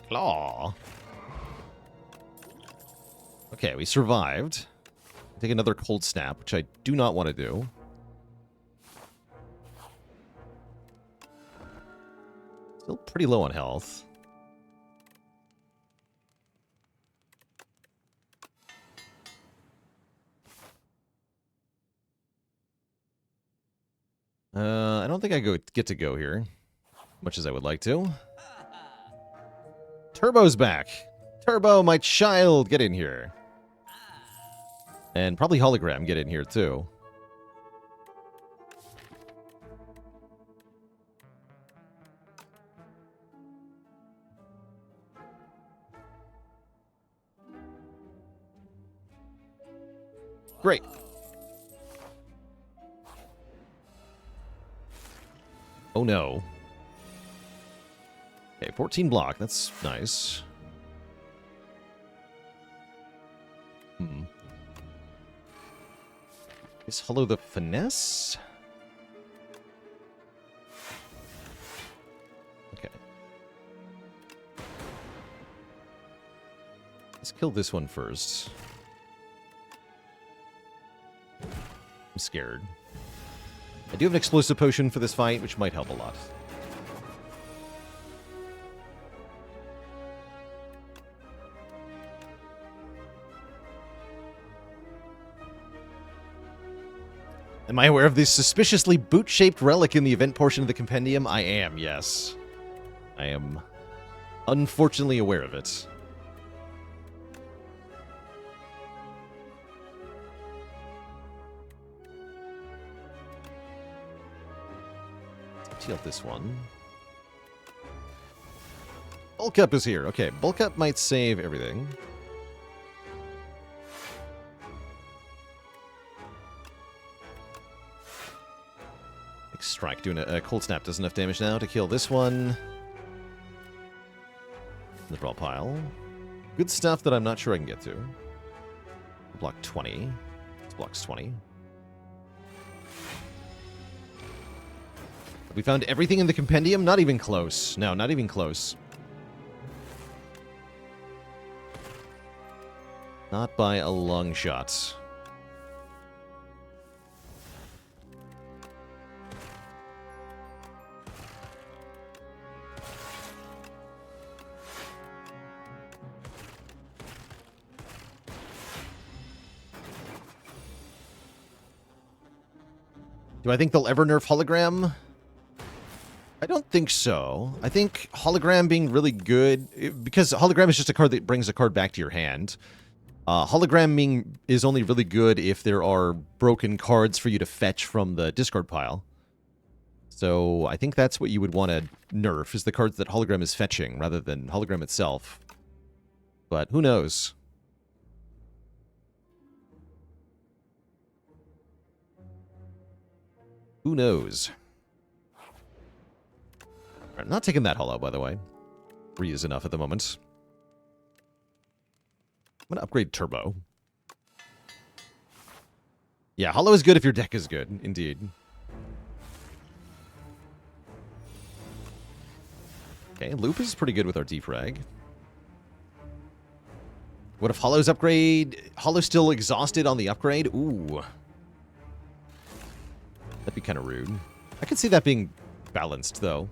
A: Claw. Okay, we survived. Take another cold snap, which I do not want to do. Still pretty low on health. I don't think I get to go here, much as I would like to. Turbo's back. Turbo, my child, get in here. And probably Hologram, get in here too. Great. Oh no. Okay, 14 block. That's nice. Is Hollow the finesse? Okay. Let's kill this one first. I'm scared. I do have an explosive potion for this fight, which might help a lot. Am I aware of this suspiciously boot-shaped relic in the event portion of the compendium? I am, yes. I am unfortunately aware of it. Heal this one. Bulk Up is here. Okay, Bulk Up might save everything. Strike doing a cold snap does enough damage now to kill this one. The draw pile. Good stuff that I'm not sure I can get to. Block 20. This blocks 20. We found everything in the compendium? Not even close. No, not even close. Not by a long shot. Do I think they'll ever nerf hologram? I don't think so. I think hologram being really good, because hologram is just a card that brings a card back to your hand. Hologram is only really good if there are broken cards for you to fetch from the discard pile. So I think that's what you would want to nerf, is the cards that hologram is fetching, rather than hologram itself. But who knows? Who knows? I'm not taking that holo, by the way. 3 is enough at the moment. I'm going to upgrade Turbo. Yeah, holo is good if your deck is good, indeed. Okay, Loop is pretty good with our defrag. What if holo's upgrade? Holo's still exhausted on the upgrade? Ooh. That'd be kind of rude. I could see that being balanced, though.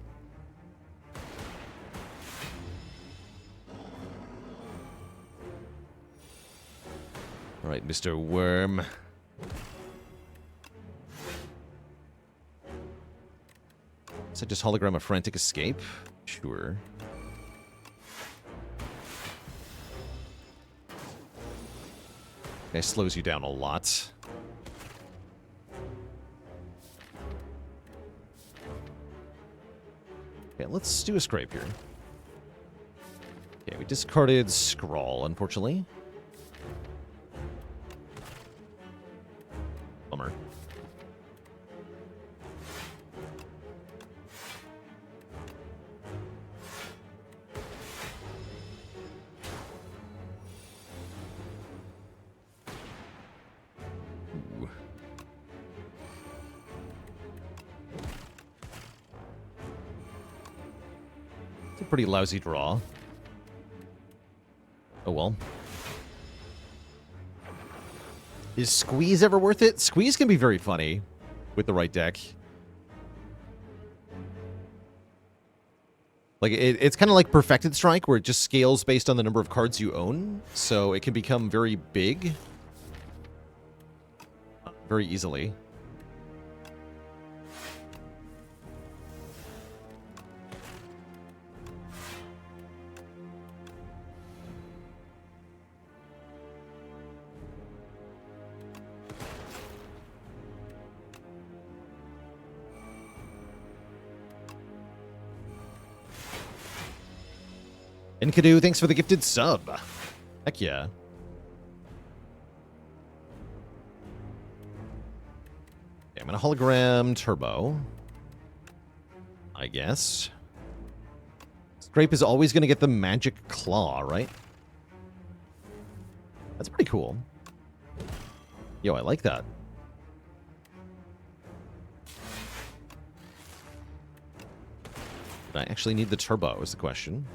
A: All right, Mr. Worm. So just hologram a frantic escape? Sure. That slows you down a lot. Okay, let's do a scrape here. Okay, we discarded Scrawl, unfortunately. Bummer. Ooh. It's a pretty lousy draw. Oh well. Is Squeeze ever worth it? Squeeze can be very funny with the right deck. Like, it's kind of like Perfected Strike, where it just scales based on the number of cards you own. So it can become very big very easily. Enkidu, thanks for the gifted sub. Heck yeah. Okay, I'm gonna hologram Turbo, I guess. Scrape is always gonna get the magic claw, right? That's pretty cool. Yo, I like that. Do I actually need the Turbo is the question.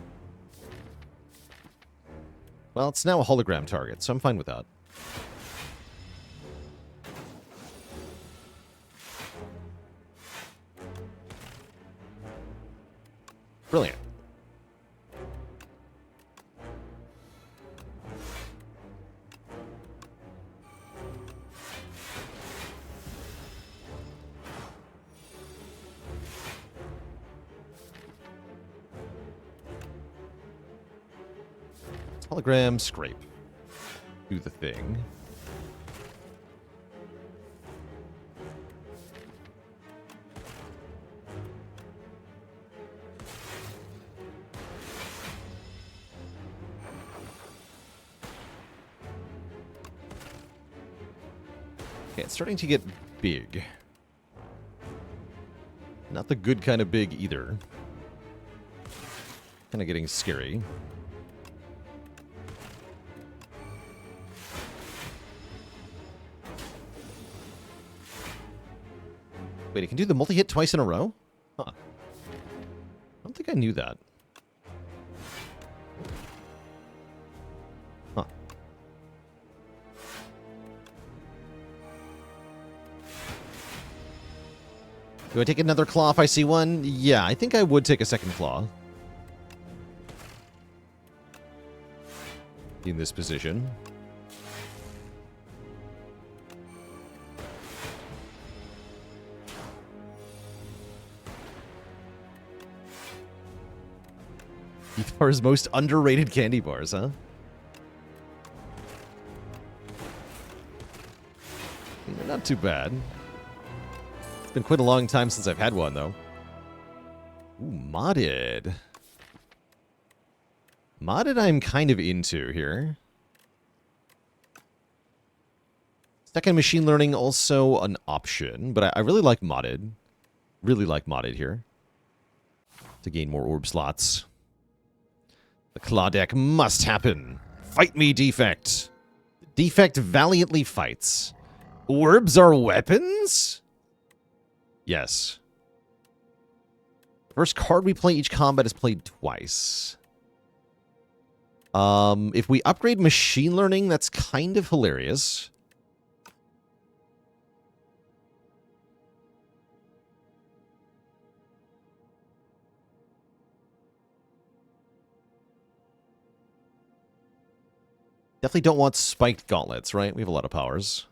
A: Well, it's now a hologram target, so I'm fine with that. Brilliant. Hologram scrape. Do the thing. Okay, it's starting to get big. Not the good kind of big either. Kind of getting scary. Wait, it can do the multi-hit twice in a row? Huh. I don't think I knew that. Huh. Do I take another claw if I see one? Yeah, I think I would take a second claw. In this position. Bar's most underrated candy bars, huh? They're not too bad. It's been quite a long time since I've had one, though. Ooh, modded. Modded I'm kind of into here. Second machine learning also an option, but I really like modded. Really like modded here. To gain more orb slots. The claw deck must happen. Fight me, Defect. Defect valiantly fights. Orbs are weapons? Yes. First card we play each combat is played twice. If we upgrade machine learning, that's kind of hilarious. Definitely don't want spiked gauntlets, right? We have a lot of powers.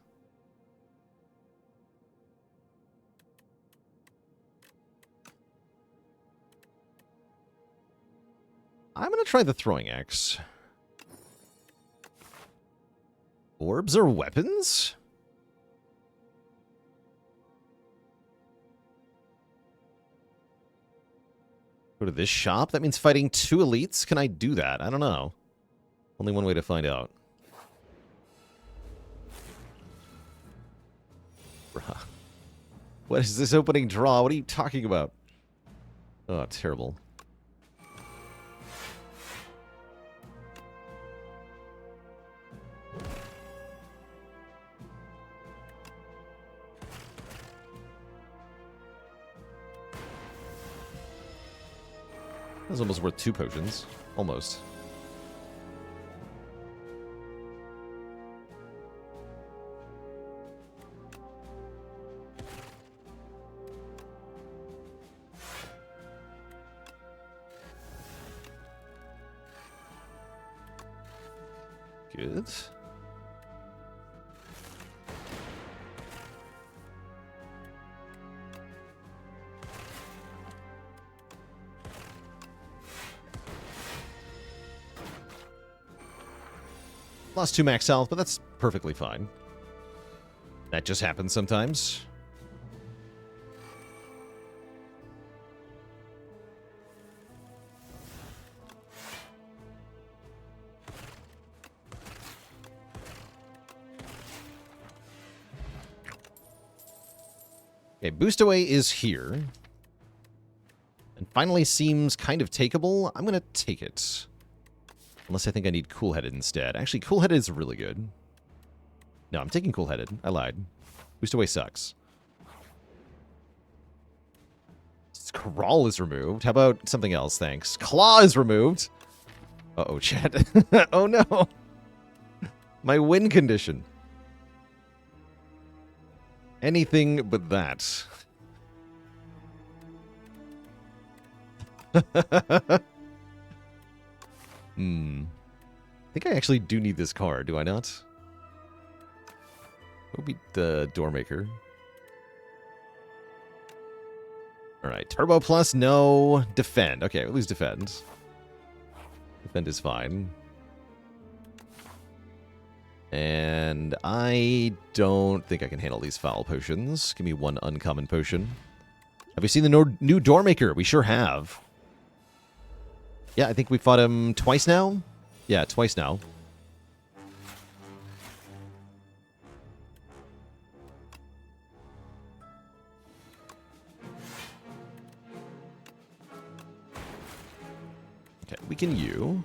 A: I'm going to try the throwing axe. Orbs are weapons? Go to this shop? That means fighting 2 elites? Can I do that? I don't know. Only one way to find out. Bruh. What is this opening draw? What are you talking about? Oh, terrible. That was almost worth 2 potions. Almost. Good. Lost 2 max health, but that's perfectly fine. That just happens sometimes. Okay, boost away is here. And finally seems kind of takeable. I'm going to take it. Unless I think I need cool-headed instead. Actually, cool-headed is really good. No, I'm taking cool-headed. I lied. Boost away sucks. Crawl is removed. How about something else? Thanks. Claw is removed. Uh-oh, chat. Oh, no. My win condition. Anything but that. I think I actually do need this card, do I not? What would be the Doormaker? Alright, Turbo Plus, no. Defend. Okay, we'll lose Defend. Defend is fine. And I don't think I can handle these foul potions. Give me 1 uncommon potion. Have we seen the new Doormaker? We sure have. Yeah, I think we fought him twice now. Yeah, twice now. Okay, weaken you.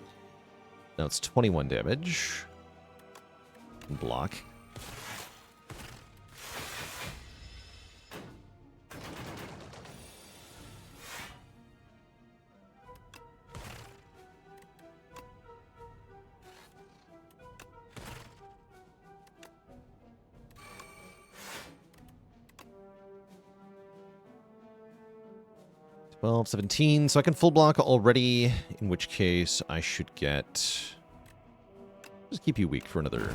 A: Now it's 21 damage. Block. Well, 17, so I can full block already, in which case I should get... Just keep you weak for another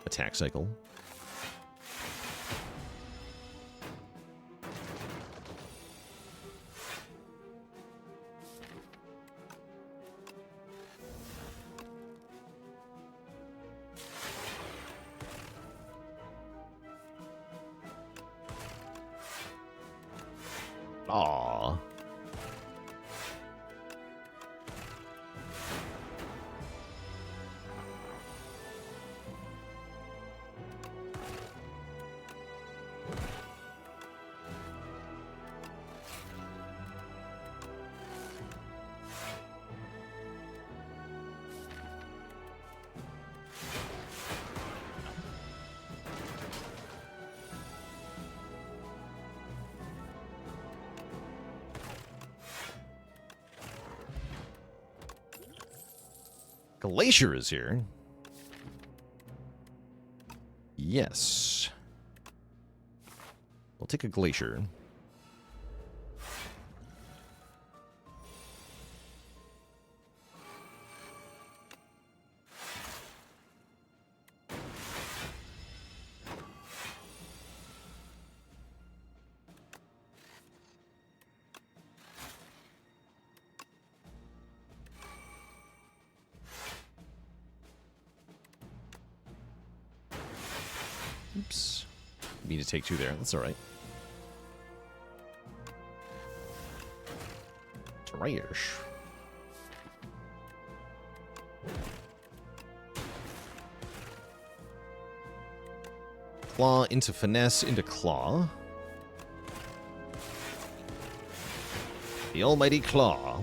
A: attack cycle. Aw. Glacier is here. Yes. We'll take a Glacier. Oops. Need to take 2 there. That's all right. Trash. Claw into Finesse into Claw. The almighty Claw.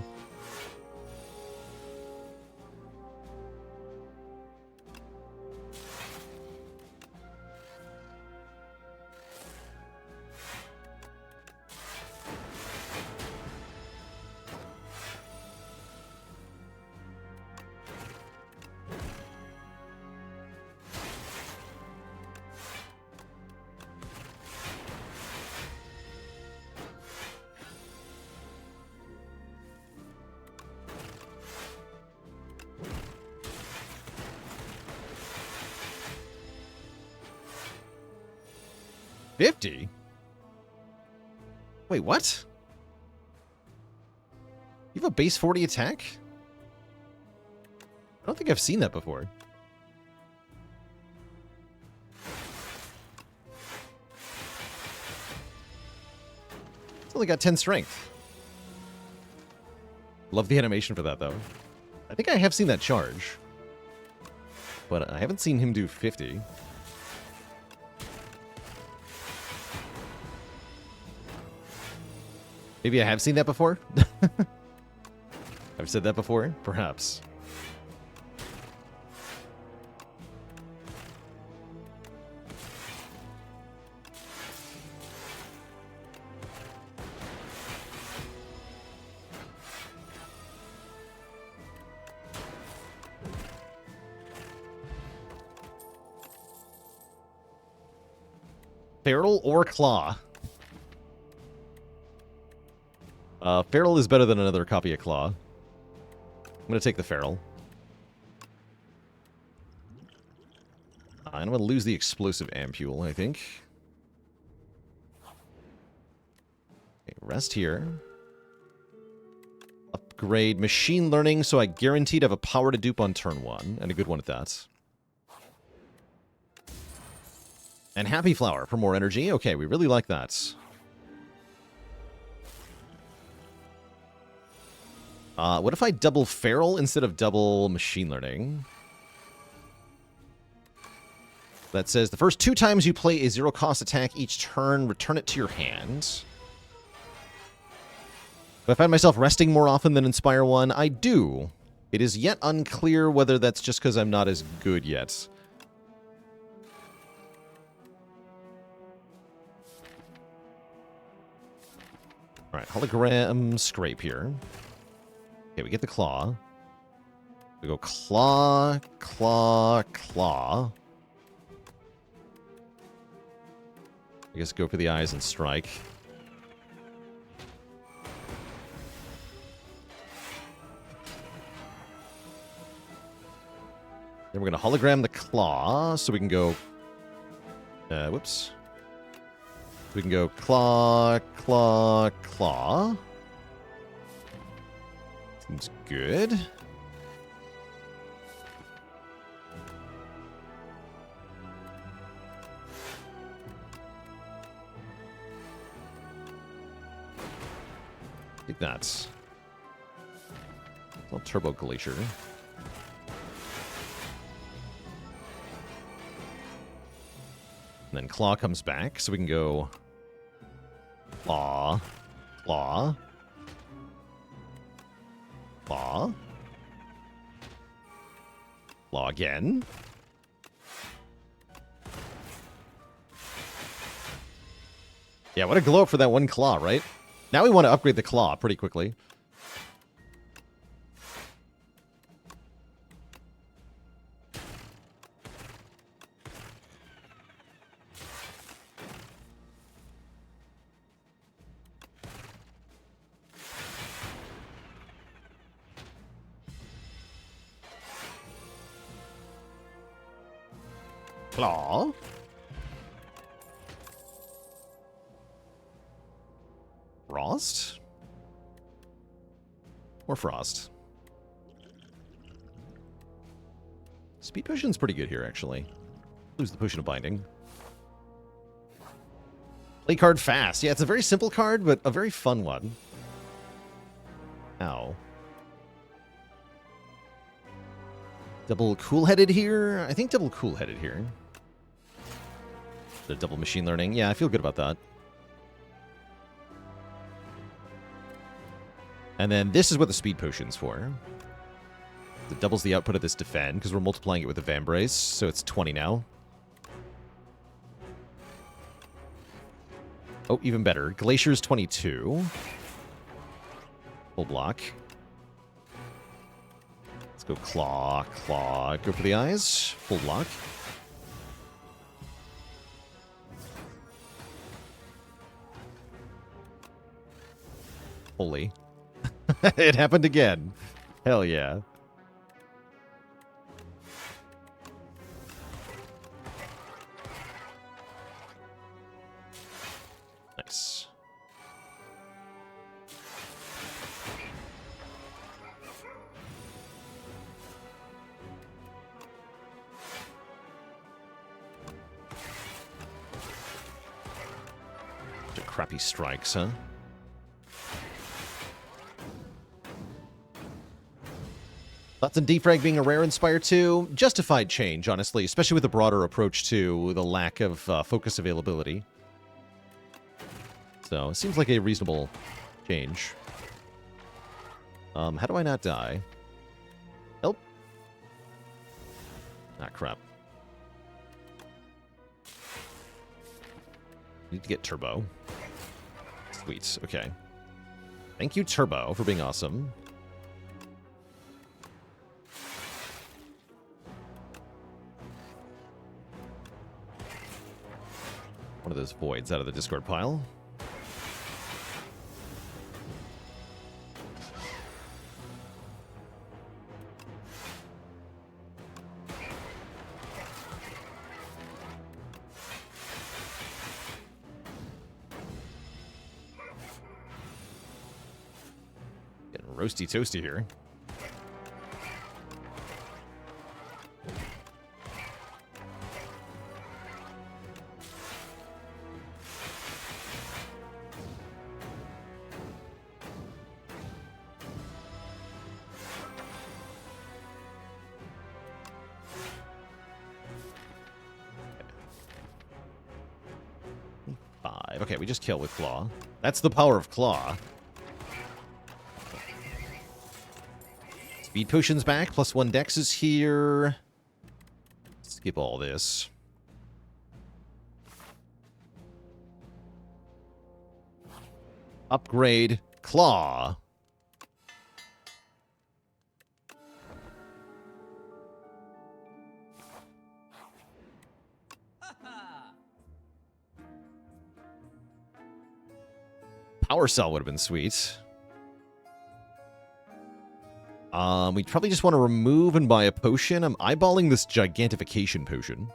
A: $50? Wait, what? You have a base 40 attack? I don't think I've seen that before. It's only got 10 strength. Love the animation for that, though. I think I have seen that charge. But I haven't seen him do 50. Maybe I have seen that before? I've said that before? Perhaps. Feral or Claw? Feral is better than another copy of Claw. I'm going to take the Feral. I'm going to lose the Explosive Ampule, I think. Okay, rest here. Upgrade Machine Learning, so I guaranteed have a power to dupe on turn 1, and a good one at that. And Happy Flower for more energy. Okay, we really like that. What if I double Feral instead of double Machine Learning? That says, the first 2 times you play a 0-cost attack each turn, return it to your hand. Do I find myself resting more often than in Spire 1? I do. It is yet unclear whether that's just because I'm not as good yet. Alright, Hologram Scrape here. Okay, we get the Claw. We go Claw, Claw, Claw. I guess go for the eyes and strike. Then we're going to hologram the Claw, so we can go... whoops. We can go Claw, Claw, Claw. Seems good. Take that. Well, Turbo Glacier. And then Claw comes back, so we can go Claw, Claw, Claw, Claw again. Yeah, what a glow up for that one Claw, right? Now we want to upgrade the Claw pretty quickly. Claw. Frost? Or Frost? Speed Potion's pretty good here, actually. Lose the Potion of Binding. Play card fast. Yeah, it's a very simple card, but a very fun one. Ow. Double Cool-Headed here? I think double Cool-Headed here. The double Machine Learning. Yeah, I feel good about that. And then this is what the Speed Potion's for. It doubles the output of this Defend, because we're multiplying it with the Vambrace, so it's 20 now. Oh, even better. Glacier's 22. Full block. Let's go Claw, Claw. Go for the eyes. Full block. Holy. It happened again. Hell yeah. Nice. The crappy strikes, huh? Thoughts on Defrag being a rare in Spire 2? Justified change, honestly, especially with the broader approach to the lack of focus availability. So, it seems like a reasonable change. How do I not die? Nope. Ah, crap. Need to get Turbo. Sweet, okay. Thank you, Turbo, for being awesome. One of those voids out of the Discord pile. Getting roasty toasty here. Okay, we just kill with Claw. That's the power of Claw. Speed Potion's back. +1 Dex is here. Skip all this. Upgrade Claw. Power Cell would have been sweet. We probably just want to remove and buy a potion. I'm eyeballing this Gigantification potion.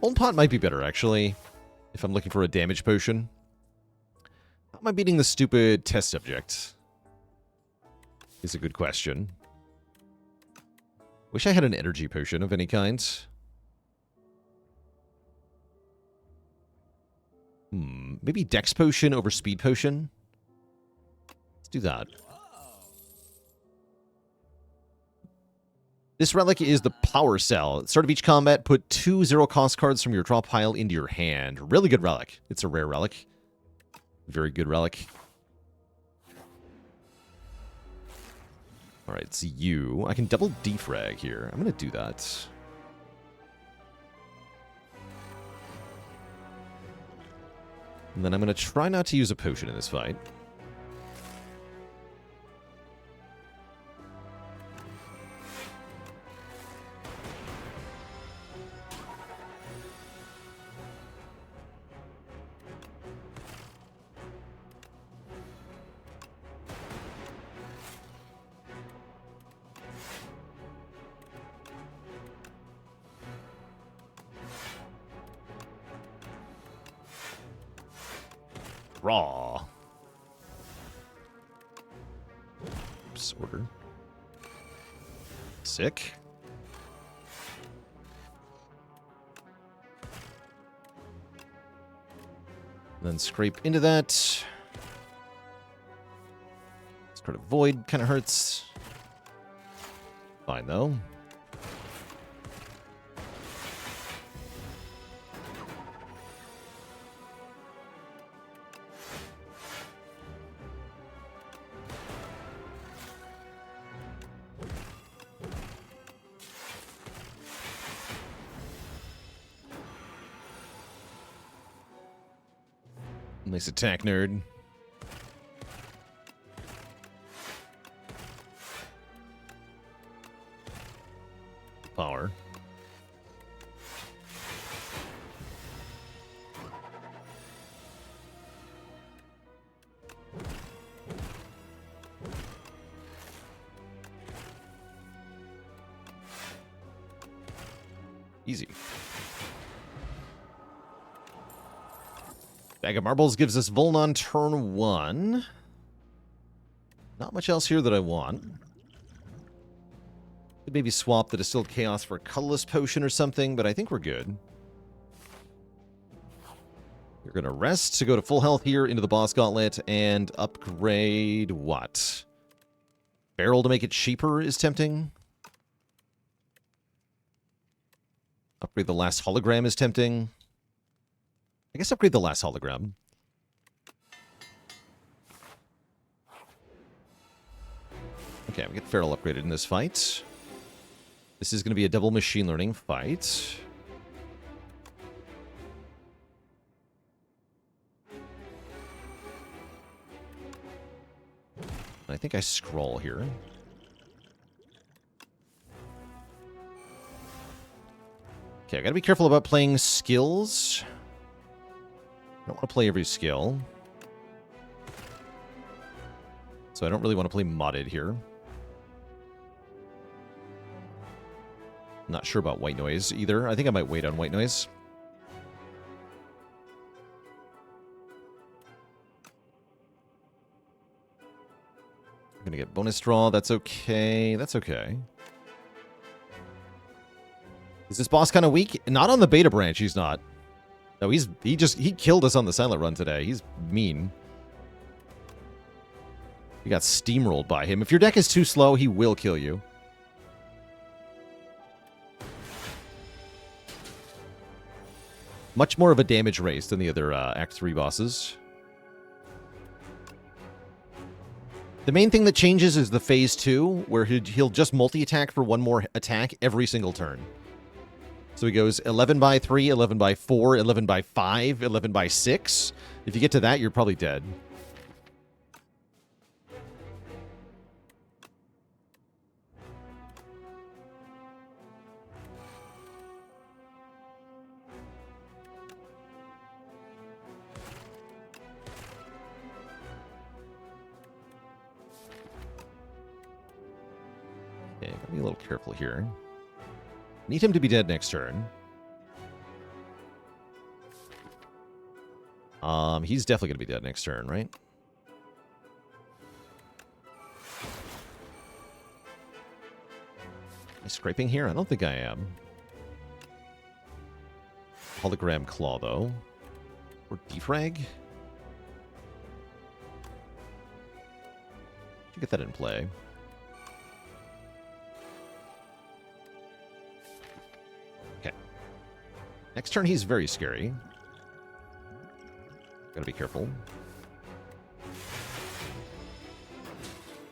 A: Old Pot might be better, actually, if I'm looking for a damage potion. How am I beating the stupid test subject? Is a good question. Wish I had an energy potion of any kind. Maybe Dex potion over speed potion? Let's do that. This relic is the Power Cell. At the start of each combat, put 2 0-cost cards from your draw pile into your hand. Really good relic. It's a rare relic. Very good relic. Alright, it's you. I can double defrag here. I'm going to do that. And then I'm going to try not to use a potion in this fight. Raw. Disorder. Sick. And then scrape into that. Discard a void kind of hurts. Fine though. Nice attack, nerd. Power. Easy. Bag of Marbles gives us Vuln on turn 1. Not much else here that I want. Could maybe swap the Distilled Chaos for a Colorless Potion or something, but I think we're good. You're going to rest to go to full health here into the Boss Gauntlet and upgrade what? Barrel to make it cheaper is tempting. Upgrade the last hologram is tempting. I guess upgrade the last hologram. Okay, we get Feral upgraded in this fight. This is going to be a double machine learning fight. I think I scroll here. Okay, I gotta be careful about playing skills. I don't want to play every skill. So I don't really want to play modded here. Not sure about white noise either. I think I might wait on white noise. I'm gonna get bonus draw. That's okay. That's okay. Is this boss kind of weak? Not on the beta branch, he's not. No, he killed us on the silent run today. He's mean. We got steamrolled by him. If your deck is too slow, he will kill you. Much more of a damage race than the other Act 3 bosses. The main thing that changes is the Phase 2, where he'll just multi-attack for one more attack every single turn. So he goes 11 by 3, 11 by 4, 11 by 5, 11 by 6. If you get to that, you're probably dead. Okay, gotta be a little careful here. Need him to be dead next turn. He's definitely going to be dead next turn, right? Am I scraping here? I don't think I am. Hologram Claw, though. Or Defrag? Should get that in play. Okay. Next turn, he's very scary. Gotta be careful.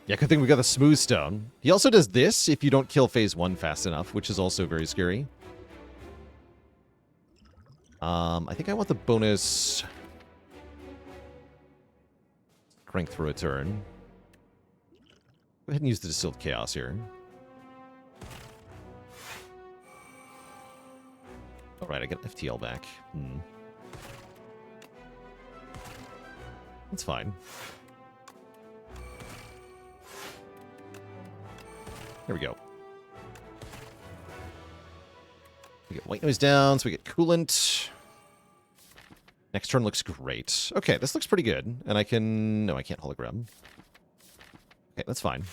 A: Yeah, good thing we got the Smooth Stone. He also does this if you don't kill phase 1 fast enough, which is also very scary. I think I want the bonus strength for a turn. Go ahead and use the Distilled Chaos here. Alright, I get FTL back. That's fine. There we go. We get White Noise down, so we get Coolant. Next turn looks great. Okay, this looks pretty good. And I can... No, I can't hologram. Okay, that's fine.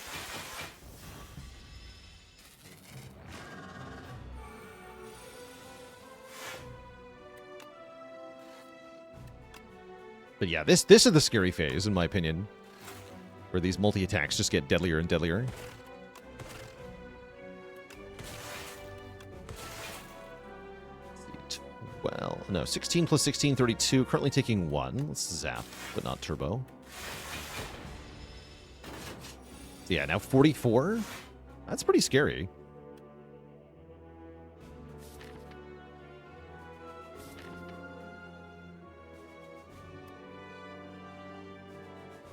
A: But yeah, this is the scary phase, in my opinion. Where these multi-attacks just get deadlier and deadlier. Well, no, 16 plus 16, 32. Currently taking 1. Let's zap, but not turbo. Yeah, now 44? That's pretty scary.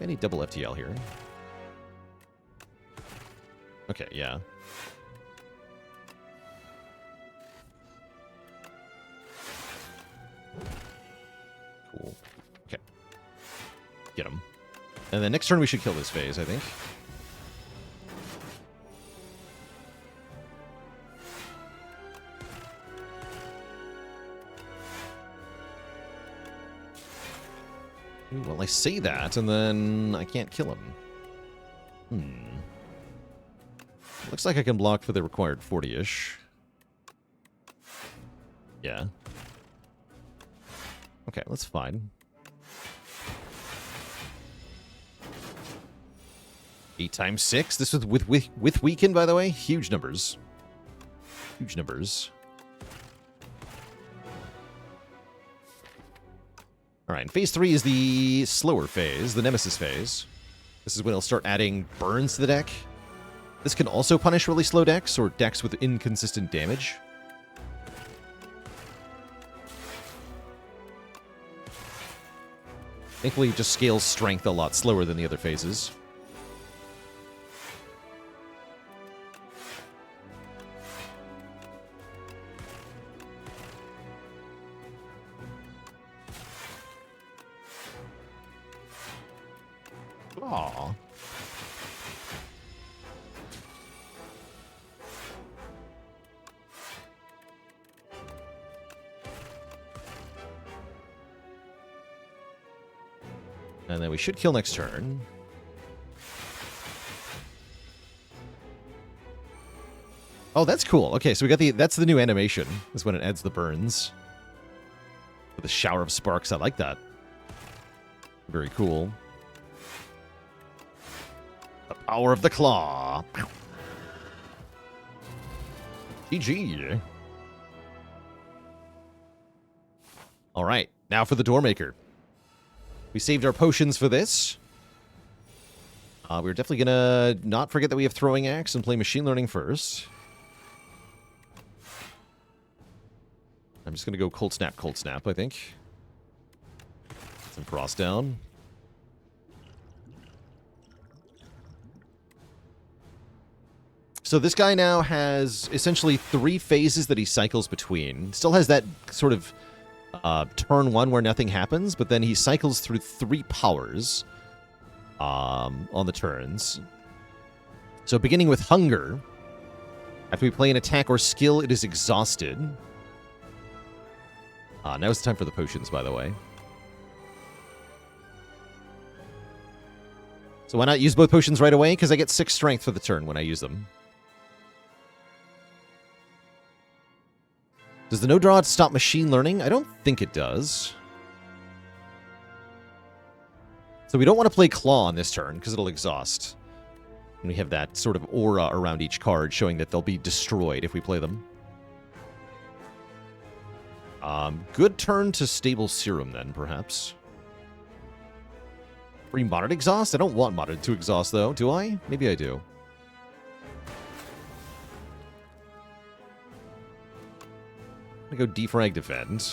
A: I need double FTL here. Okay, yeah. Cool. Okay. Get him. And then next turn we should kill this phase, I think. Ooh, well, I say that, and then I can't kill him. Looks like I can block for the required 40-ish. Yeah. Okay, that's fine. 8 times 6. This was with weaken, by the way. Huge numbers. Huge numbers. Alright, and phase 3 is the slower phase, the Nemesis phase. This is when it'll start adding burns to the deck. This can also punish really slow decks, or decks with inconsistent damage. Thankfully, it just scales strength a lot slower than the other phases. Aww. And then we should kill next turn. Oh, that's cool. Okay, so we got that's the new animation, is when it adds the burns. With a shower of sparks. I like that. Very cool. The power of the claw. GG. All right, now for the Doormaker. We saved our potions for this. We're definitely gonna not forget that we have Throwing Axe and play Machine Learning first. I'm just gonna go Cold Snap, I think. Some Frost down. So this guy now has essentially 3 phases that he cycles between. Still has that sort of turn 1 where nothing happens, but then he cycles through 3 powers on the turns. So beginning with Hunger, after we play an attack or skill, it is exhausted. Now it's time for the potions, by the way. So why not use both potions right away? Because I get 6 strength for the turn when I use them. Does the no draw stop machine learning? I don't think it does. So we don't want to play Claw on this turn, because it'll exhaust. And we have that sort of aura around each card, showing that they'll be destroyed if we play them. Good turn to Stable Serum, then, perhaps. Free Modded Exhaust? I don't want Modded to exhaust, though, do I? Maybe I do. I'm going to go Defrag Defend.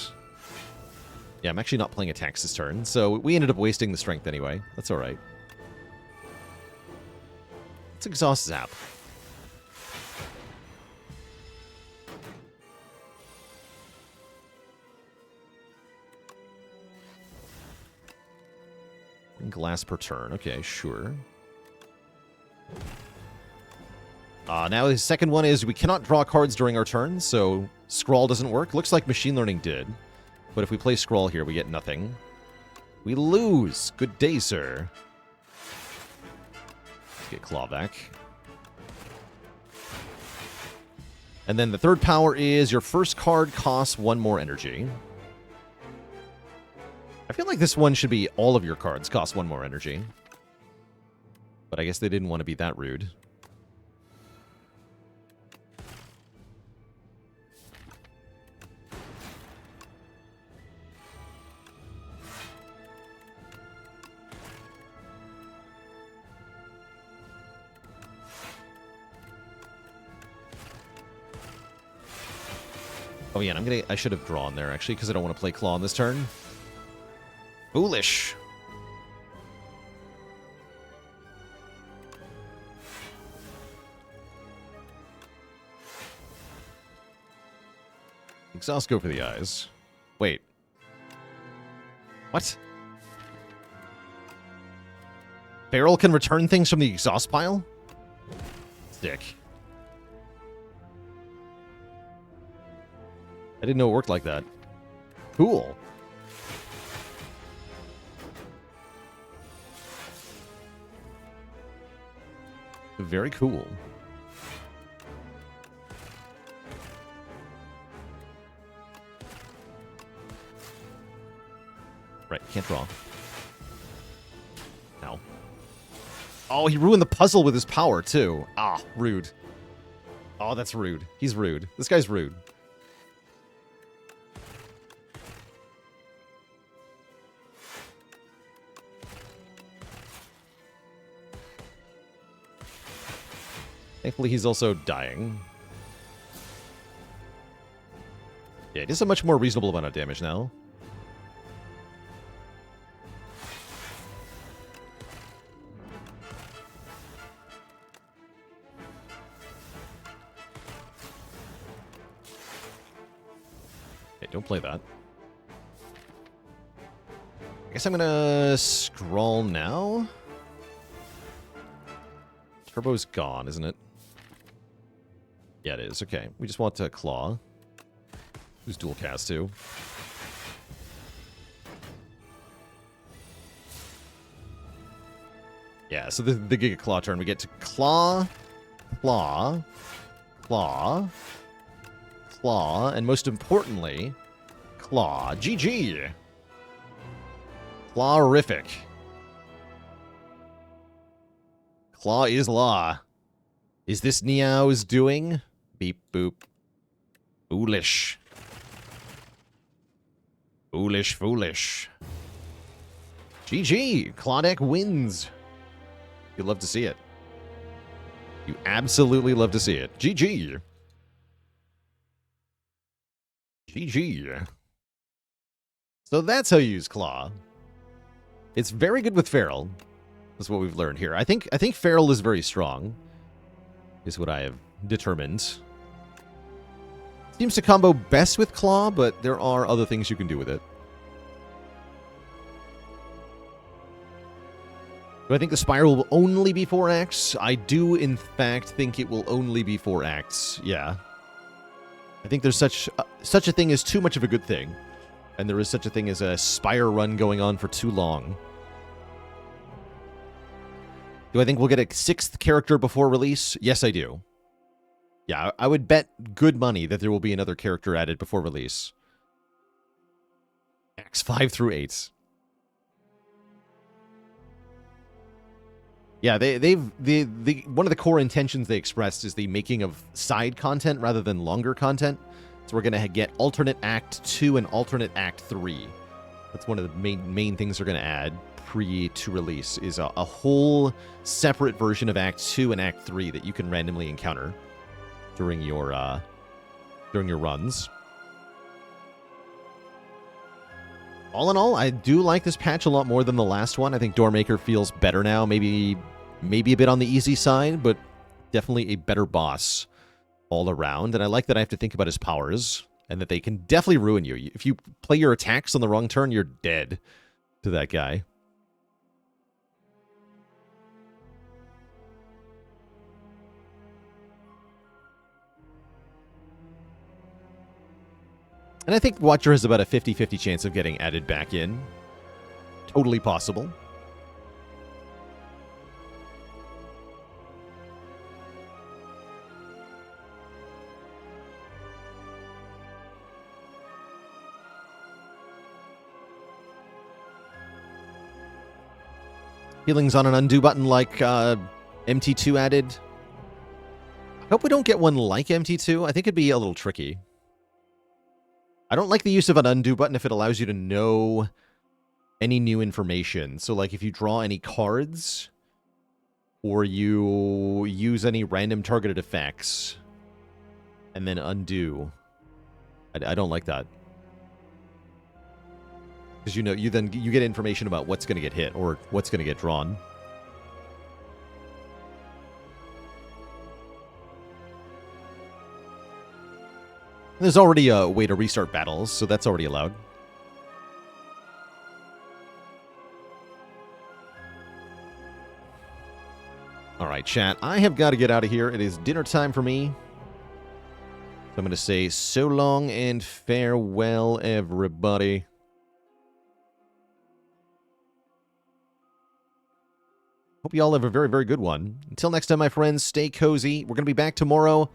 A: Yeah, I'm actually not playing attacks this turn, so we ended up wasting the strength anyway. That's alright. Let's exhaust Zap. Glass per turn. Okay, sure. Now the second one is we cannot draw cards during our turn, so Scrawl doesn't work. Looks like Machine Learning did. But if we play Scrawl here, we get nothing. We lose. Good day, sir. Let's get Claw back. And then the third power is your first card costs 1 more energy. I feel like this one should be all of your cards cost 1 more energy. But I guess they didn't want to be that rude. Oh yeah, and I should have drawn there actually, because I don't want to play Claw on this turn. Foolish. Exhaust, go for the eyes. Wait. What? Feral can return things from the exhaust pile? Sick. I didn't know it worked like that. Cool. Very cool. Right, can't draw. No. Oh, he ruined the puzzle with his power, too. Ah, rude. Oh, that's rude. He's rude. This guy's rude. Thankfully, he's also dying. Yeah, it is a much more reasonable amount of damage now. Okay, don't play that. I guess I'm gonna scroll now. Turbo's gone, isn't it? Yeah, it is. Okay. We just want to Claw. Who's dual cast too. Yeah, so the Giga Claw turn, we get to Claw, Claw, Claw, Claw, and most importantly, Claw. GG! Clawrific. Claw is law. Is this Niao's doing? Beep boop. Foolish. Foolish, foolish. GG! Claw deck wins. You love to see it. You absolutely love to see it. GG! GG. So that's how you use Claw. It's very good with Feral. That's what we've learned here. I think Feral is very strong, is what I have determined. Seems to combo best with Claw, but there are other things you can do with it. Do I think the Spire will only be 4 acts? I do, in fact, think it will only be 4 acts. Yeah. I think there's such a thing as too much of a good thing. And there is such a thing as a Spire run going on for too long. Do I think we'll get a 6th character before release? Yes, I do. Yeah, I would bet good money that there will be another character added before release. Acts 5 through 8. Yeah, one of the core intentions they expressed is the making of side content rather than longer content. So we're going to get alternate Act 2 and alternate Act 3. That's one of the main things they're going to add to release is a whole separate version of Act 2 and Act 3 that you can randomly encounter during your runs. All in all, I do like this patch a lot more than the last one. I think Doormaker feels better now. Maybe a bit on the easy side, but definitely a better boss all around. And I like that I have to think about his powers and that they can definitely ruin you. If you play your attacks on the wrong turn, you're dead to that guy. And I think Watcher has about a 50-50 chance of getting added back in. Totally possible. Feelings on an undo button like MT2 added. I hope we don't get one like MT2. I think it'd be a little tricky. I don't like the use of an undo button if it allows you to know any new information. So, like, if you draw any cards or you use any random targeted effects and then undo, I don't like that. Because you get information about what's going to get hit or what's going to get drawn. There's already a way to restart battles, so that's already allowed. All right, chat. I have got to get out of here. It is dinner time for me. So I'm going to say so long and farewell, everybody. Hope you all have a very, very good one. Until next time, my friends, stay cozy. We're going to be back tomorrow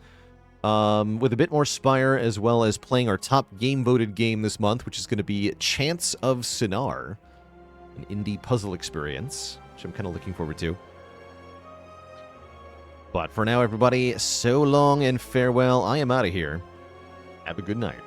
A: with a bit more Spire, as well as playing our top game-voted game this month, which is going to be Chants of Sinar, an indie puzzle experience, which I'm kind of looking forward to. But for now, everybody, so long and farewell. I am out of here. Have a good night.